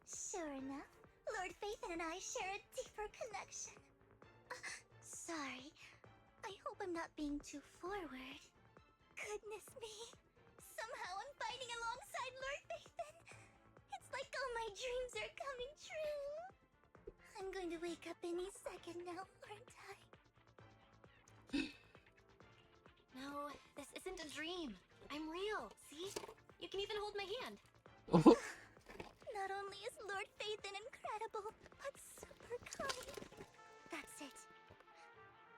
Speaker 10: Sure enough, Lord Phaethon and I share a deeper connection. Sorry, I hope I'm not being too forward. Goodness me, somehow I'm fighting alongside Lord Phaethon. It's like all my dreams are coming true. I'm going to wake up any second now, aren't I?
Speaker 3: No, this isn't a dream. I'm real, see? You can even hold my hand.
Speaker 10: Not only is Lord Phaethon incredible, but super kind. That's it.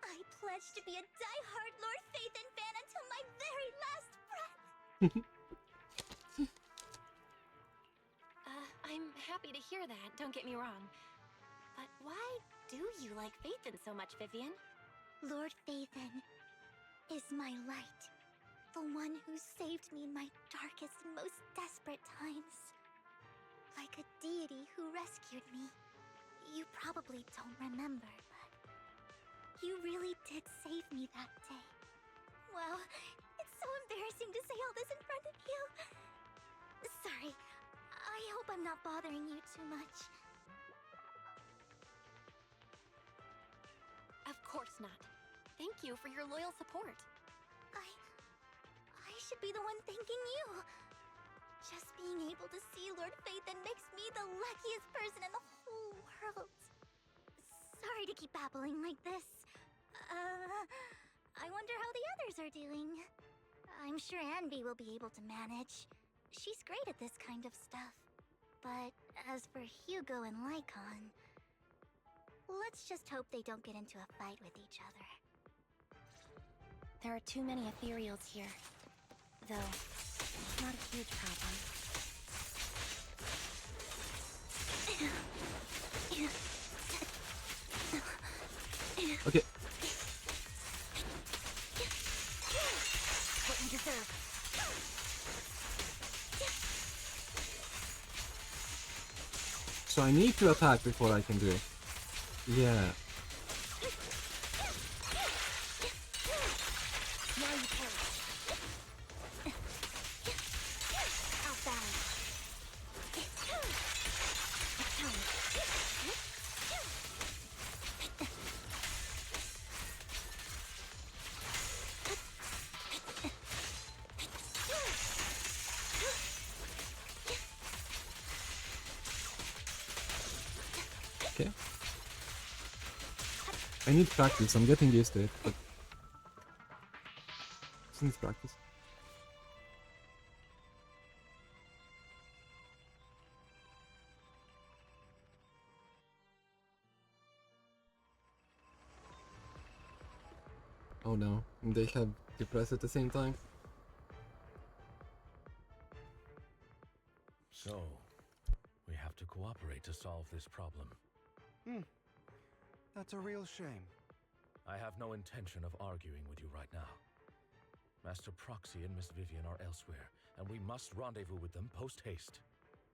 Speaker 10: I pledge to be a die-hard Lord Phaethon fan until my very last breath.
Speaker 19: I'm happy to hear that, don't get me wrong.
Speaker 2: But why do you like Phaethon so much, Vivian? Lord Phaethon is my light. The one who saved me in my darkest and most desperate times. Like a deity who rescued me. You probably don't remember, but you really did save me that day. Wow, it's so embarrassing to say all this in front of you. Sorry, I hope I'm not bothering you too much.
Speaker 19: Of course not. Thank you for your loyal support.
Speaker 2: I should be the one thanking you. Just being able to see Lord Phaethon makes me the luckiest person in the whole world. Sorry to keep babbling like this. I wonder how the others are doing. I'm sure Anby will be able to manage. She's great at this kind of stuff. But as for Hugo and Lycon, let's just hope they don't get into a fight with each other.
Speaker 19: There are too many ethereals here. Though, not a huge problem.
Speaker 1: Okay.
Speaker 19: What you deserve.
Speaker 1: So I need to attack before I can do it. Yeah.
Speaker 19: Now you perish. Outbound.
Speaker 1: Okay. I need practice, I'm getting used to it, but just needs practice. Oh no, they have to press at the same time.
Speaker 13: So, we have to cooperate to solve this problem.
Speaker 11: That's a real shame.
Speaker 13: I have no intention of arguing with you right now. Master Proxy and Miss Vivian are elsewhere, and we must rendezvous with them post-haste.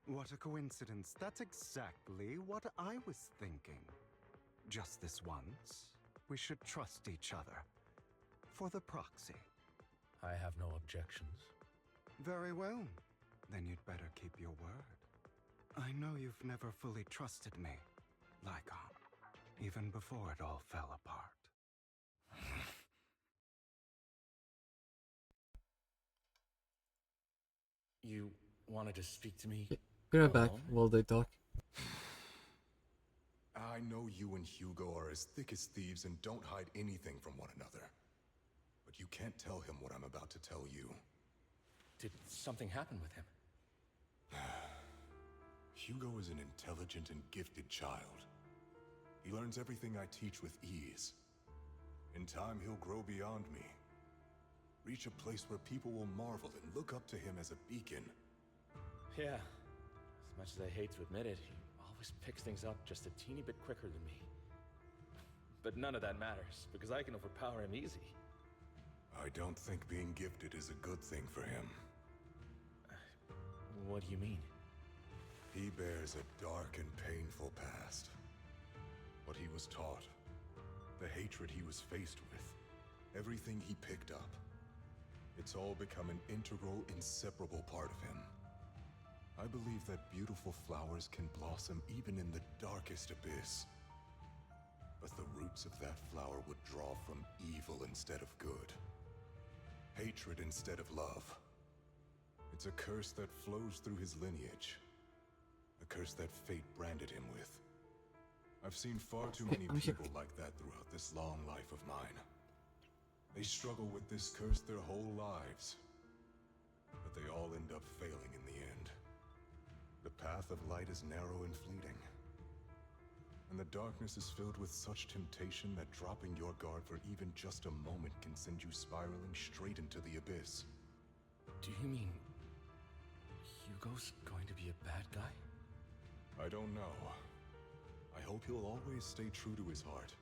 Speaker 11: What a coincidence. That's exactly what I was thinking. Just this once, we should trust each other. For the proxy.
Speaker 13: I have no objections.
Speaker 11: Very well. Then you'd better keep your word. I know you've never fully trusted me, Lycon, even before it all fell apart.
Speaker 13: You wanted to speak to me?
Speaker 1: Be right back while they talk.
Speaker 7: I know you and Hugo are as thick as thieves and don't hide anything from one another. But you can't tell him what I'm about to tell you.
Speaker 13: Did something happen with him?
Speaker 7: Hugo is an intelligent and gifted child. He learns everything I teach with ease. In time, he'll grow beyond me. Reach a place where people will marvel and look up to him as a beacon.
Speaker 13: Yeah. As much as I hate to admit it, he always picks things up just a teeny bit quicker than me. But none of that matters, because I can overpower him easy.
Speaker 7: I don't think being gifted is a good thing for him.
Speaker 13: What do you mean?
Speaker 7: He bears a dark and painful past. What he was taught, the hatred he was faced with, everything he picked up. It's all become an integral, inseparable part of him. I believe that beautiful flowers can blossom even in the darkest abyss. But the roots of that flower would draw from evil instead of good. Hatred instead of love. It's a curse that flows through his lineage. A curse that fate branded him with. I've seen far too many people like that throughout this long life of mine. They struggle with this curse their whole lives. But they all end up failing in the end. The path of light is narrow and fleeting. And the darkness is filled with such temptation that dropping your guard for even just a moment can send you spiraling straight into the abyss.
Speaker 13: Do you mean Hugo's going to be a bad guy?
Speaker 7: I don't know. I hope he'll always stay true to his heart.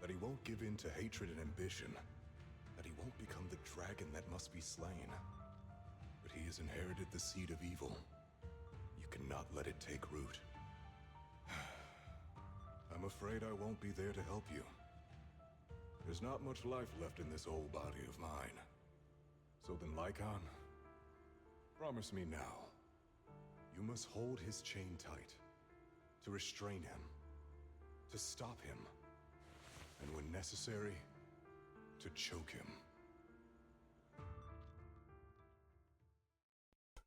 Speaker 7: That he won't give in to hatred and ambition. That he won't become the dragon that must be slain. But he has inherited the seed of evil. You cannot let it take root. I'm afraid I won't be there to help you. There's not much life left in this old body of mine. So then, Lycon, promise me now. You must hold his chain tight. To restrain him. To stop him. And when necessary, to choke him.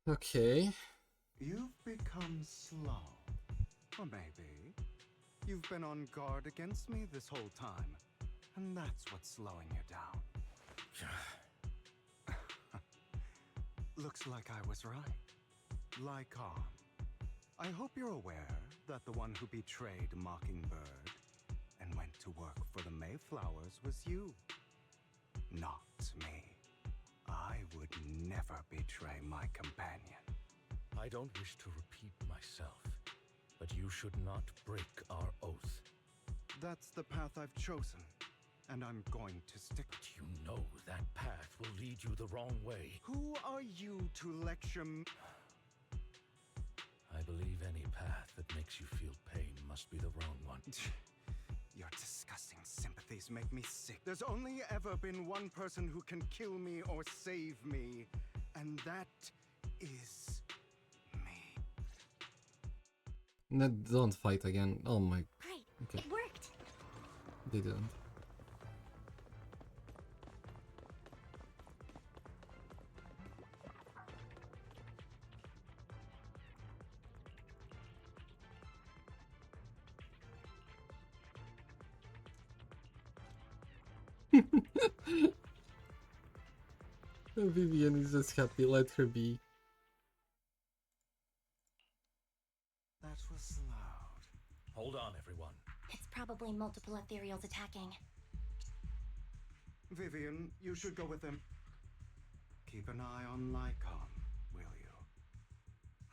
Speaker 1: Okay.
Speaker 11: You've become slow. Or maybe you've been on guard against me this whole time, and that's what's slowing you down. Looks like I was right. Lycon, I hope you're aware that the one who betrayed Mockingbird and went to work for the Mayflowers was you, not me. I would never betray my companion.
Speaker 13: I don't wish to repeat myself, but you should not break our oath.
Speaker 11: That's the path I've chosen, and I'm going to stick to.
Speaker 13: You know that path will lead you the wrong way.
Speaker 11: Who are you to lecture me?
Speaker 13: I believe any path that makes you feel pain must be the wrong one.
Speaker 11: Your disgusting sympathies make me sick. There's only ever been one person who can kill me or save me, and that is me.
Speaker 1: No, don't fight again. Oh my.
Speaker 2: Great.
Speaker 1: Okay.
Speaker 2: It worked.
Speaker 1: They didn't. Vivian is just happy, let her be.
Speaker 11: That was loud.
Speaker 13: Hold on, everyone.
Speaker 2: It's probably multiple ethereals attacking.
Speaker 11: Vivian, you should go with them. Keep an eye on Lycon, will you?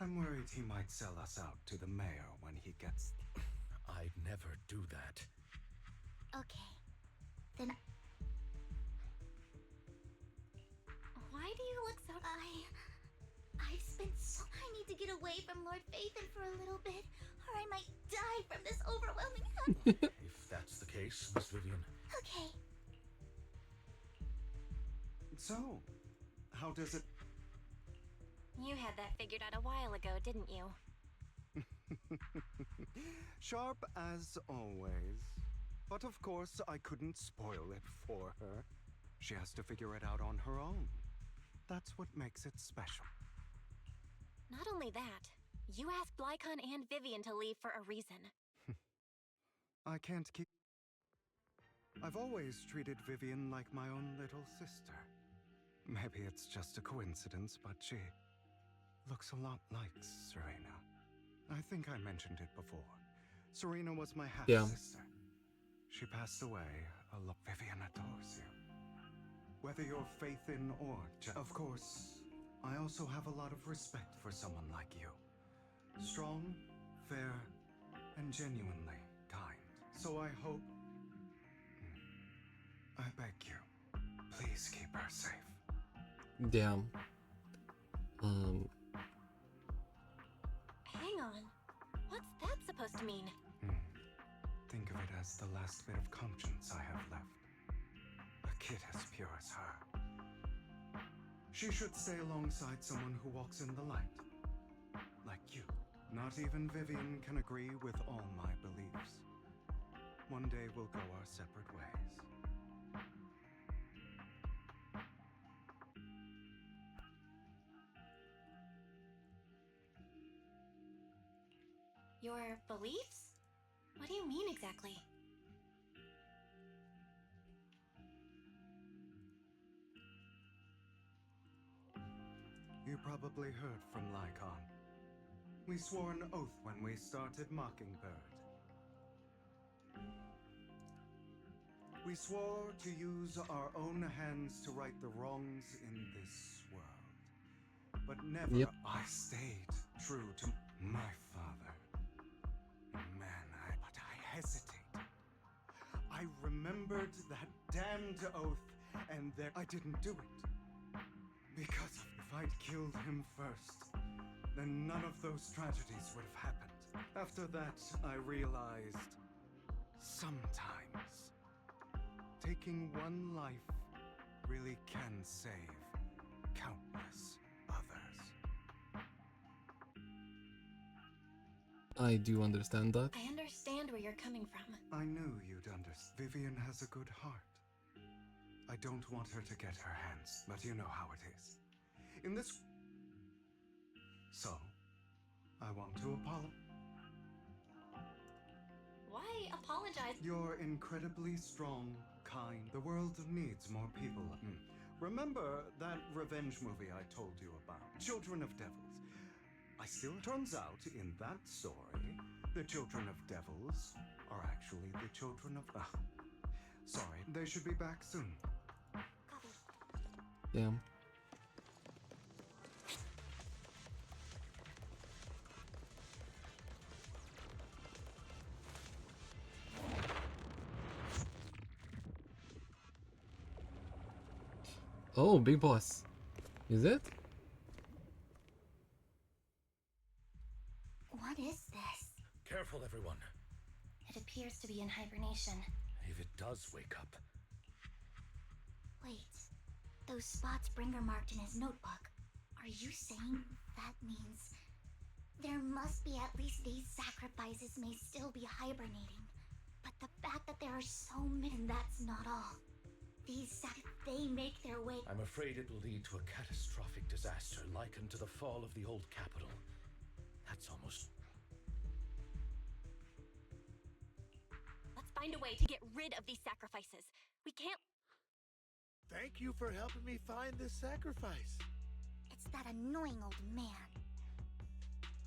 Speaker 11: I'm worried he might sell us out to the mayor when he gets...
Speaker 13: I'd never do that.
Speaker 2: Okay. Then... Why do you look so...
Speaker 9: I've spent so... I need to get away from Lord Phaethon for a little bit, or I might die from this overwhelming hunger.
Speaker 13: If that's the case, Miss Vivian.
Speaker 9: Okay.
Speaker 11: So, how does it...
Speaker 2: You had that figured out a while ago, didn't you?
Speaker 11: Sharp as always. But of course, I couldn't spoil it for her. She has to figure it out on her own. That's what makes it special.
Speaker 2: Not only that, you asked Lycon and Vivian to leave for a reason.
Speaker 11: I can't keep... I've always treated Vivian like my own little sister. Maybe it's just a coincidence, but she looks a lot like Serena. I think I mentioned it before. Serena was my half-sister. She passed away. Vivian adores you. Whether you're Phaethon or... Of course, I also have a lot of respect for someone like you. Strong, fair, and genuinely kind. So I hope... I beg you, please keep her safe.
Speaker 1: Damn.
Speaker 2: Hang on. What's that supposed to mean?
Speaker 11: Think of it as the last bit of conscience I have left. A kid as pure as her. She should stay alongside someone who walks in the light. Like you. Not even Vivian can agree with all my beliefs. One day we'll go our separate ways.
Speaker 2: Your beliefs? What do you mean exactly?
Speaker 11: You probably heard from Lycon. We swore an oath when we started Mockingbird. We swore to use our own hands to right the wrongs in this world. but never
Speaker 1: Yep.
Speaker 11: I stayed true to my father. Man, I hesitate. I remembered that damned oath, and there I didn't do it. Because if I'd killed him first, then none of those tragedies would have happened. After that, I realized sometimes taking one life really can save countless others.
Speaker 1: I do understand that.
Speaker 3: I understand where you're coming from.
Speaker 11: I knew you'd understand. Vivian has a good heart. I don't want her to get her hands, but you know how it is. In this... So, I want to apologize.
Speaker 3: Why apologize?
Speaker 11: You're incredibly strong, kind. The world needs more people. Remember that revenge movie I told you about? Children of Devils. I still turns out in that story, the children of devils are actually the children of... sorry, they should be back soon.
Speaker 1: Damn. Oh, big boss. Is it?
Speaker 2: What is this?
Speaker 13: Careful, everyone.
Speaker 2: It appears to be in hibernation.
Speaker 13: If it does wake up.
Speaker 10: Wait, those spots Bringer marked in his notebook. Are you saying that means there must be at least these sacrifices may still be hibernating? But the fact that there are so many, and that's not all. These they make their way.
Speaker 13: I'm afraid it will lead to a catastrophic disaster likened to the fall of the old capital. That's almost...
Speaker 3: Let's find a way to get rid of these sacrifices. We can't...
Speaker 6: Thank you for helping me find this sacrifice.
Speaker 10: It's that annoying old man.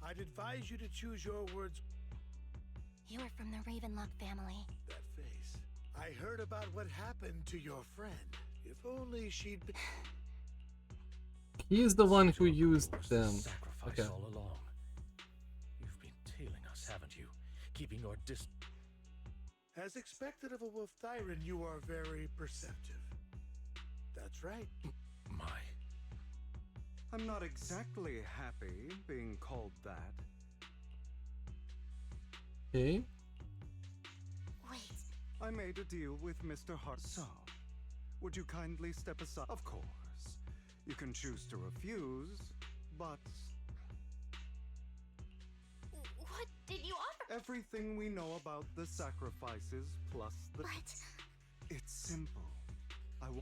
Speaker 6: I'd advise you to choose your words.
Speaker 2: You are from the Ravenlock family.
Speaker 6: That face. I heard about what happened to your friend. If only she'd been...
Speaker 1: He is the one who used them.
Speaker 13: Sacrifice
Speaker 1: Okay.
Speaker 13: all along. You've been tailing us, haven't you? Keeping your
Speaker 6: As expected of a wolf Thyran, you are very perceptive. That's right.
Speaker 11: I'm not exactly happy being called that.
Speaker 1: Okay.
Speaker 10: Wait.
Speaker 11: I made a deal with Mr. Hart. So, would you kindly step aside? Of course. You can choose to refuse, but...
Speaker 3: What did you offer?
Speaker 11: Everything we know about the sacrifices plus the...
Speaker 10: But...
Speaker 11: It's simple.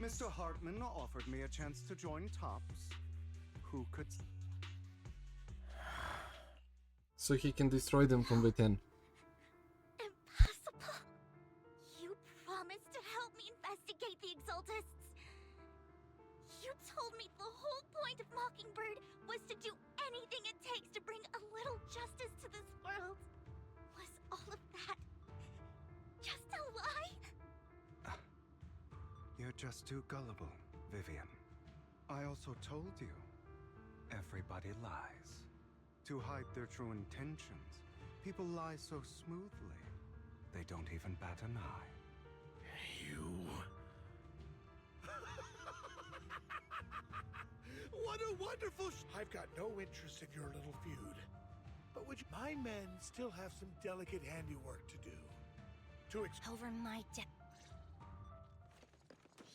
Speaker 11: Mr. Hartman offered me a chance to join Tops. Who could...
Speaker 1: So he can destroy them from within.
Speaker 10: Impossible! You promised to help me investigate the Exaltists. You told me the whole point of Mockingbird was to do anything it takes to bring a little justice to this world. Was all of that just a lie?
Speaker 11: You're just too gullible, Vivian. I also told you, everybody lies. To hide their true intentions, people lie so smoothly, they don't even bat an eye.
Speaker 13: You...
Speaker 6: What a wonderful I've got no interest in your little feud. But would you... My men still have some delicate handiwork to do.
Speaker 2: Over my dead...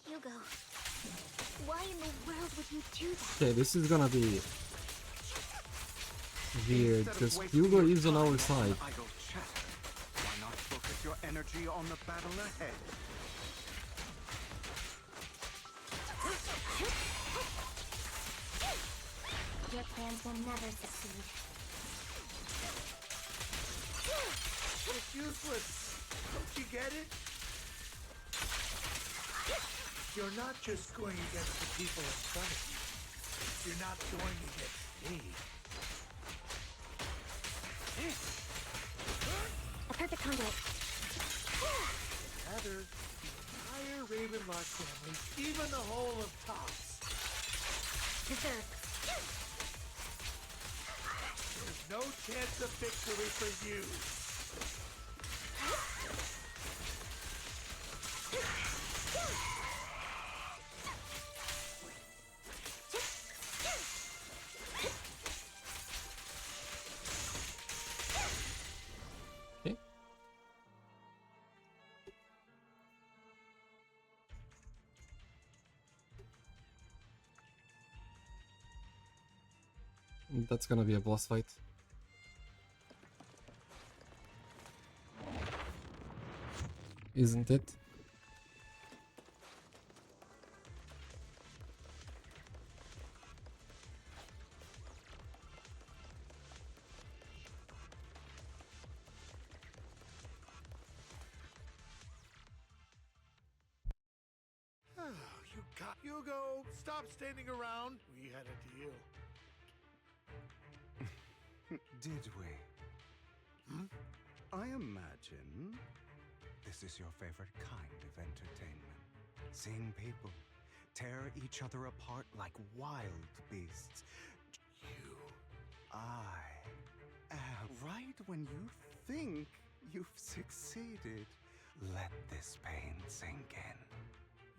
Speaker 10: Hugo, why in the world would you do that?
Speaker 1: Okay, this is gonna be weird, because Hugo is on our side.
Speaker 11: Idle chatter. Why not focus your energy on the battle ahead?
Speaker 2: Your plans will never succeed.
Speaker 6: It's useless. Don't you get it? You're not just going against the people in front of you. You're not going against me.
Speaker 2: A perfect conduit.
Speaker 6: Rather, the entire Ravenlock family, even the whole of Tops.
Speaker 2: Deserve.
Speaker 6: No chance of victory for you.
Speaker 1: Okay. That's gonna be a boss fight. Isn't it?
Speaker 6: Hugo, stop standing around. We had a deal.
Speaker 11: Did we? I imagine this is your favorite kind of entertainment. Seeing people tear each other apart like wild beasts. I am right when you think you've succeeded. Let this pain sink in.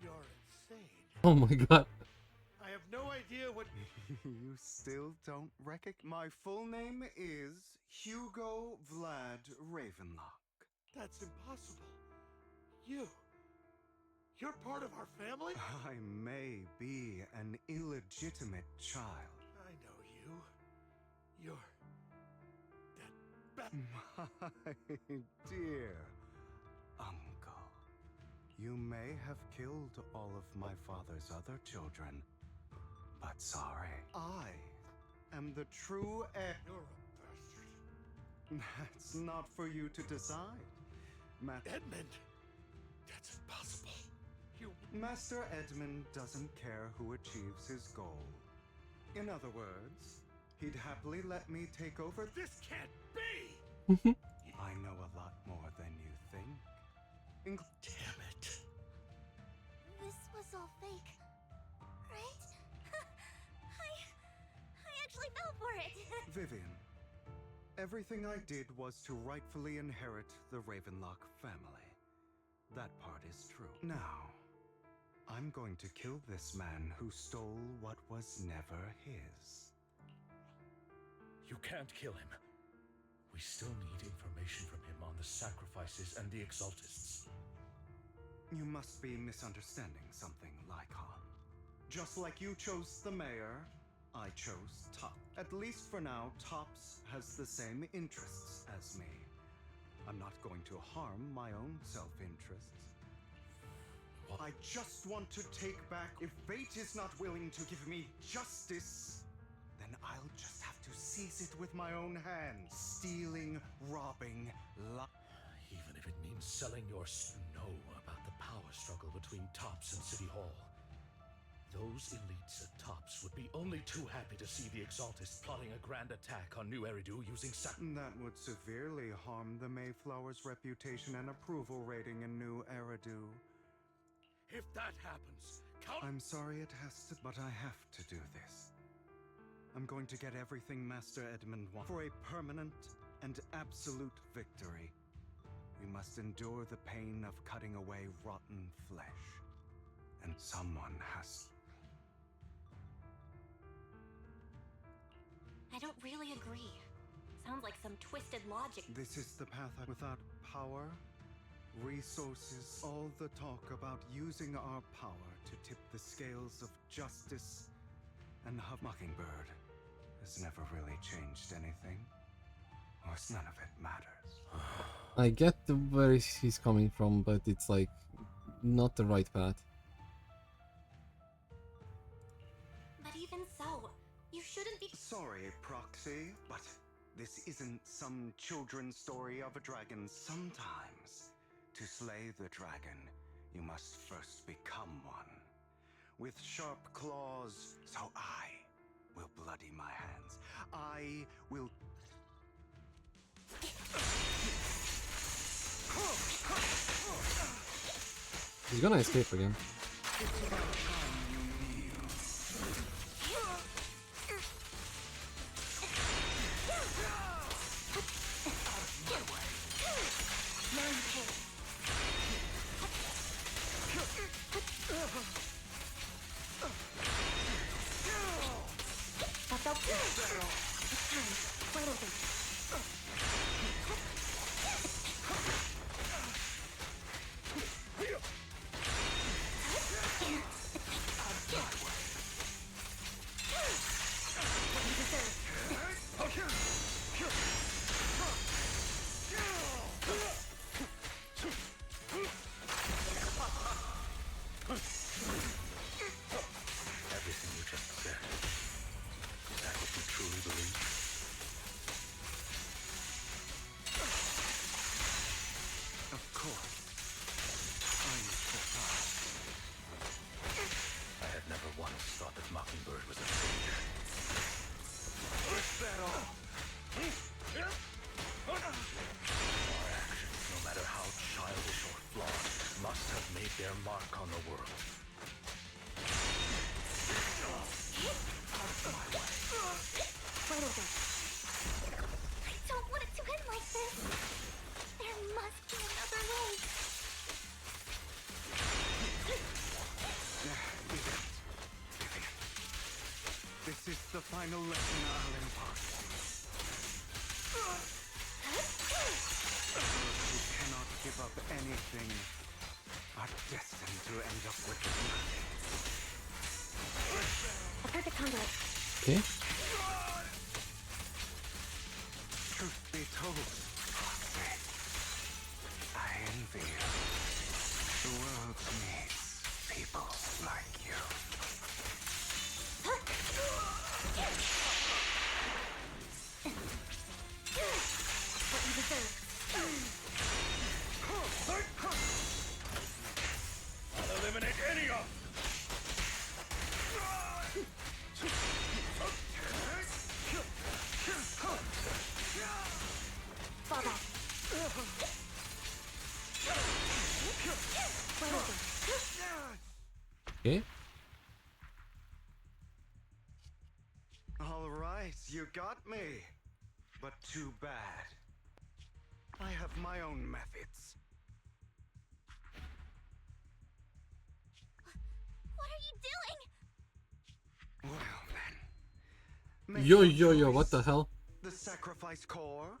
Speaker 6: You're insane.
Speaker 1: Oh my god.
Speaker 6: I have no idea what...
Speaker 11: You still don't recognize... My full name is Hugo Vlad Ravenlock.
Speaker 6: That's impossible. You're part of our family?
Speaker 11: I may be an illegitimate child.
Speaker 6: I know you. You're...
Speaker 11: My dear uncle, you may have killed all of my father's other children, but sorry, I am the true heir.
Speaker 6: You're a bastard.
Speaker 11: That's not for you to decide.
Speaker 6: Edmund, that's impossible.
Speaker 11: Master Edmund doesn't care who achieves his goal. In other words, he'd happily let me take over.
Speaker 6: This can't be!
Speaker 11: I know a lot more than you think.
Speaker 6: Damn it.
Speaker 10: This was all fake, right? I actually fell for it.
Speaker 11: Vivian, everything I did was to rightfully inherit the Ravenlock family. That part is true. Now, I'm going to kill this man who stole what was never his.
Speaker 13: You can't kill him. We still need information from him on the sacrifices and the Exaltists.
Speaker 11: You must be misunderstanding something, Lycon. Just like you chose the mayor, I chose Top. At least for now, Tops has the same interests as me. I'm not going to harm my own self-interests. I just want to take back... If fate is not willing to give me justice, then I'll just have to seize it with my own hands. Stealing, robbing,
Speaker 13: Even if it means selling your... know about the power struggle between Tops and City Hall. Those elites at Tops would be only too happy to see the Exaltists plotting a grand attack on New Eridu using
Speaker 11: That would severely harm the Mayflower's reputation and approval rating in New Eridu.
Speaker 6: If that happens,
Speaker 11: I'm sorry it has to, but I have to do this. I'm going to get everything Master Edmund wants for a permanent and absolute victory. We must endure the pain of cutting away rotten flesh. And someone has...
Speaker 2: I don't really agree. Sounds like some twisted logic.
Speaker 11: This is the path without power, resources, all the talk about using our power to tip the scales of justice and Mockingbird has never really changed anything. Or none of it matters.
Speaker 1: I get where he's coming from, but it's like not the right path.
Speaker 2: But even so, you shouldn't be...
Speaker 11: Sorry, Proxy, but this isn't some children's story of a dragon. Sometimes, to slay the dragon, you must first become one. With sharp claws, so I will bloody my hands. I will...
Speaker 1: He's gonna escape again.
Speaker 13: their mark on the world.
Speaker 2: Right over. I don't want it to end like this. There must be another way.
Speaker 11: This is the final lesson I'll impart. Those who cannot give up anything are destined to end up with nothing.
Speaker 2: A perfect conduit.
Speaker 1: Okay.
Speaker 11: Truth be told, Foxy, I envy you. The world needs people like you.
Speaker 2: What you deserve.
Speaker 13: I'll eliminate any of
Speaker 2: Fall back. Right over.
Speaker 1: Okay.
Speaker 11: All right, you got me. But too bad. I have my own methods.
Speaker 2: What are you doing?
Speaker 11: Well then. Make
Speaker 1: Yo,
Speaker 11: your
Speaker 1: yo,
Speaker 11: choice.
Speaker 1: what the hell?
Speaker 11: The sacrifice core?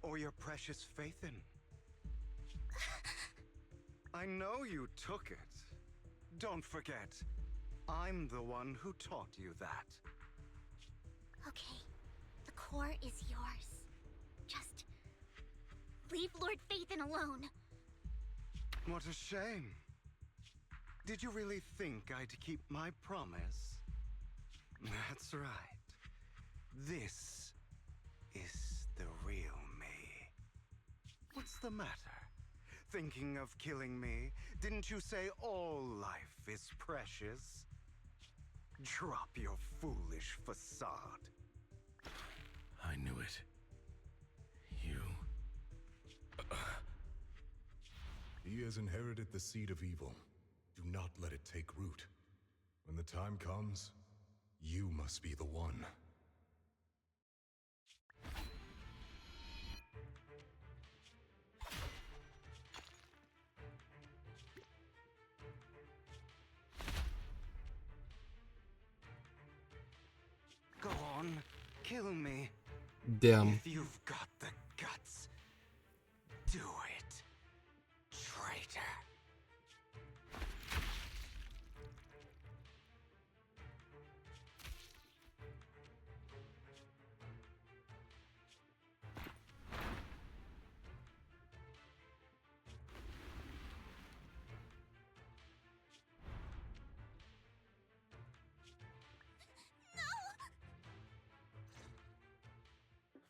Speaker 11: Or your precious faith in? I know you took it. Don't forget, I'm the one who taught you that.
Speaker 2: Okay, the core is yours. Just leave Lord Phaethon alone.
Speaker 11: What a shame. Did you really think I'd keep my promise? That's right. This is the real me. What's the matter? Thinking of killing me? Didn't you say all life is precious? Drop your foolish facade.
Speaker 13: I knew it. You...
Speaker 7: He has inherited the seed of evil. Do not let it take root. When the time comes, you must be the one.
Speaker 11: Go on, kill me.
Speaker 1: Damn.
Speaker 11: If you've got the guts, do it, traitor.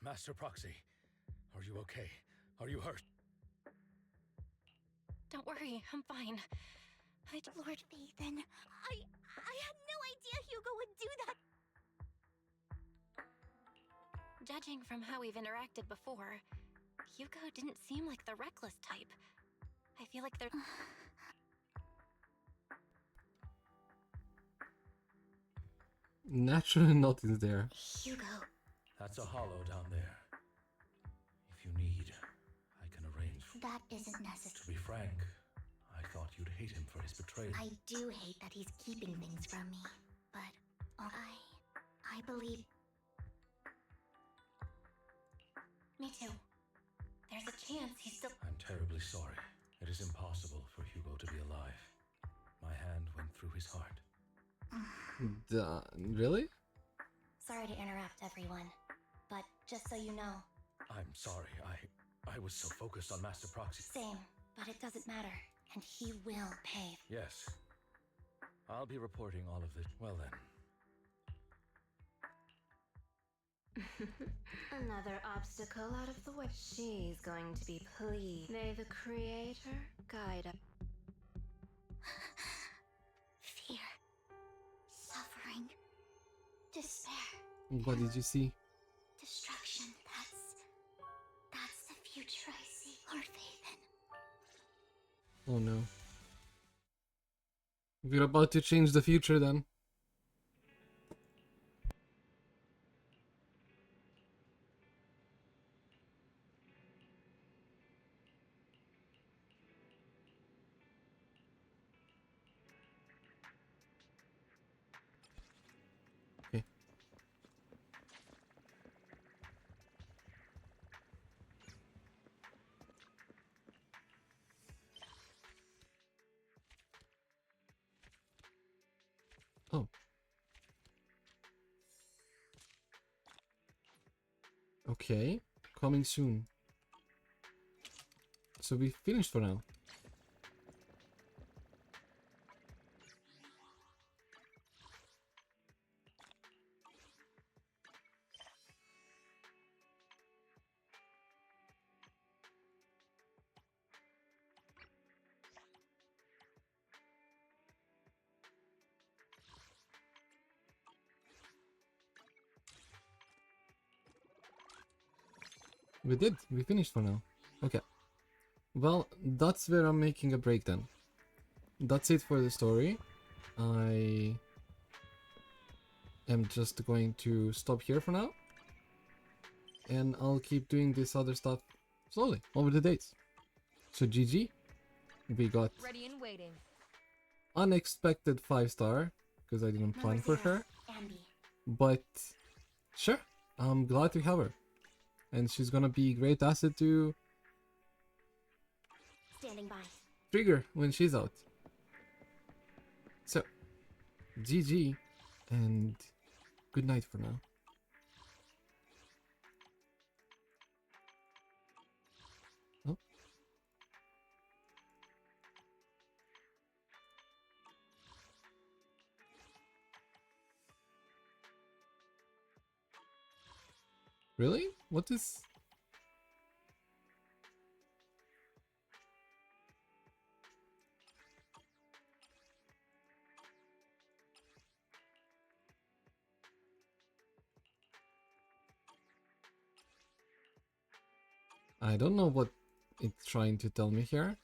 Speaker 13: Master Proxy, are you okay? Are you hurt?
Speaker 3: Don't worry, I'm fine.
Speaker 2: Lord Phaethon, I had no idea Hugo would do that.
Speaker 3: Judging from how we've interacted before, Hugo didn't seem like the reckless type. I feel like they're...
Speaker 1: Naturally not is there.
Speaker 2: Hugo.
Speaker 13: That's a hollow down there. If you need, I can arrange.
Speaker 2: That isn't
Speaker 13: To
Speaker 2: necessary.
Speaker 13: be frank, I thought you'd hate him for his betrayal.
Speaker 2: I do hate that he's keeping things from me, but I believe.
Speaker 3: Me too. There's a chance he's still...
Speaker 13: I'm terribly sorry. It is impossible for Hugo to be alive. My hand went through his heart.
Speaker 1: Really?
Speaker 2: Sorry to interrupt, everyone, but just so you know.
Speaker 13: I'm sorry. I was so focused on Master Proxy.
Speaker 2: Same, but it doesn't matter, and he will pay.
Speaker 13: Yes. I'll be reporting all of this. Well then.
Speaker 17: Another obstacle out of the way. She's going to be pleased. May the Creator guide us.
Speaker 2: Fear, suffering, despair,
Speaker 1: What did you see?
Speaker 2: destruction. That's the future I see, Lord Phaethon.
Speaker 1: Oh no. We're about to change the future then. Okay. Oh. Okay. Coming soon. So we finished for now. We did. We finished for now. Okay. Well, that's where I'm making a break then. That's it for the story. I am just going to stop here for now. And I'll keep doing this other stuff slowly over the days. So GG. We got
Speaker 8: Ready and waiting.
Speaker 1: unexpected 5-star because I didn't plan for her.
Speaker 2: Anby.
Speaker 1: But sure, I'm glad to have her. And she's gonna be a great asset to
Speaker 2: Standing by.
Speaker 1: trigger when she's out. So, GG and good night for now. Oh. Really? What is... I don't know what it's trying to tell me here.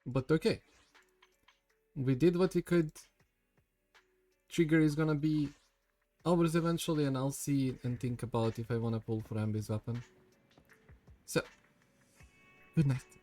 Speaker 1: But okay. We did what we could. Trigger is gonna be ours eventually, and I'll see and think about if I wanna pull for Anby's weapon. So, good night.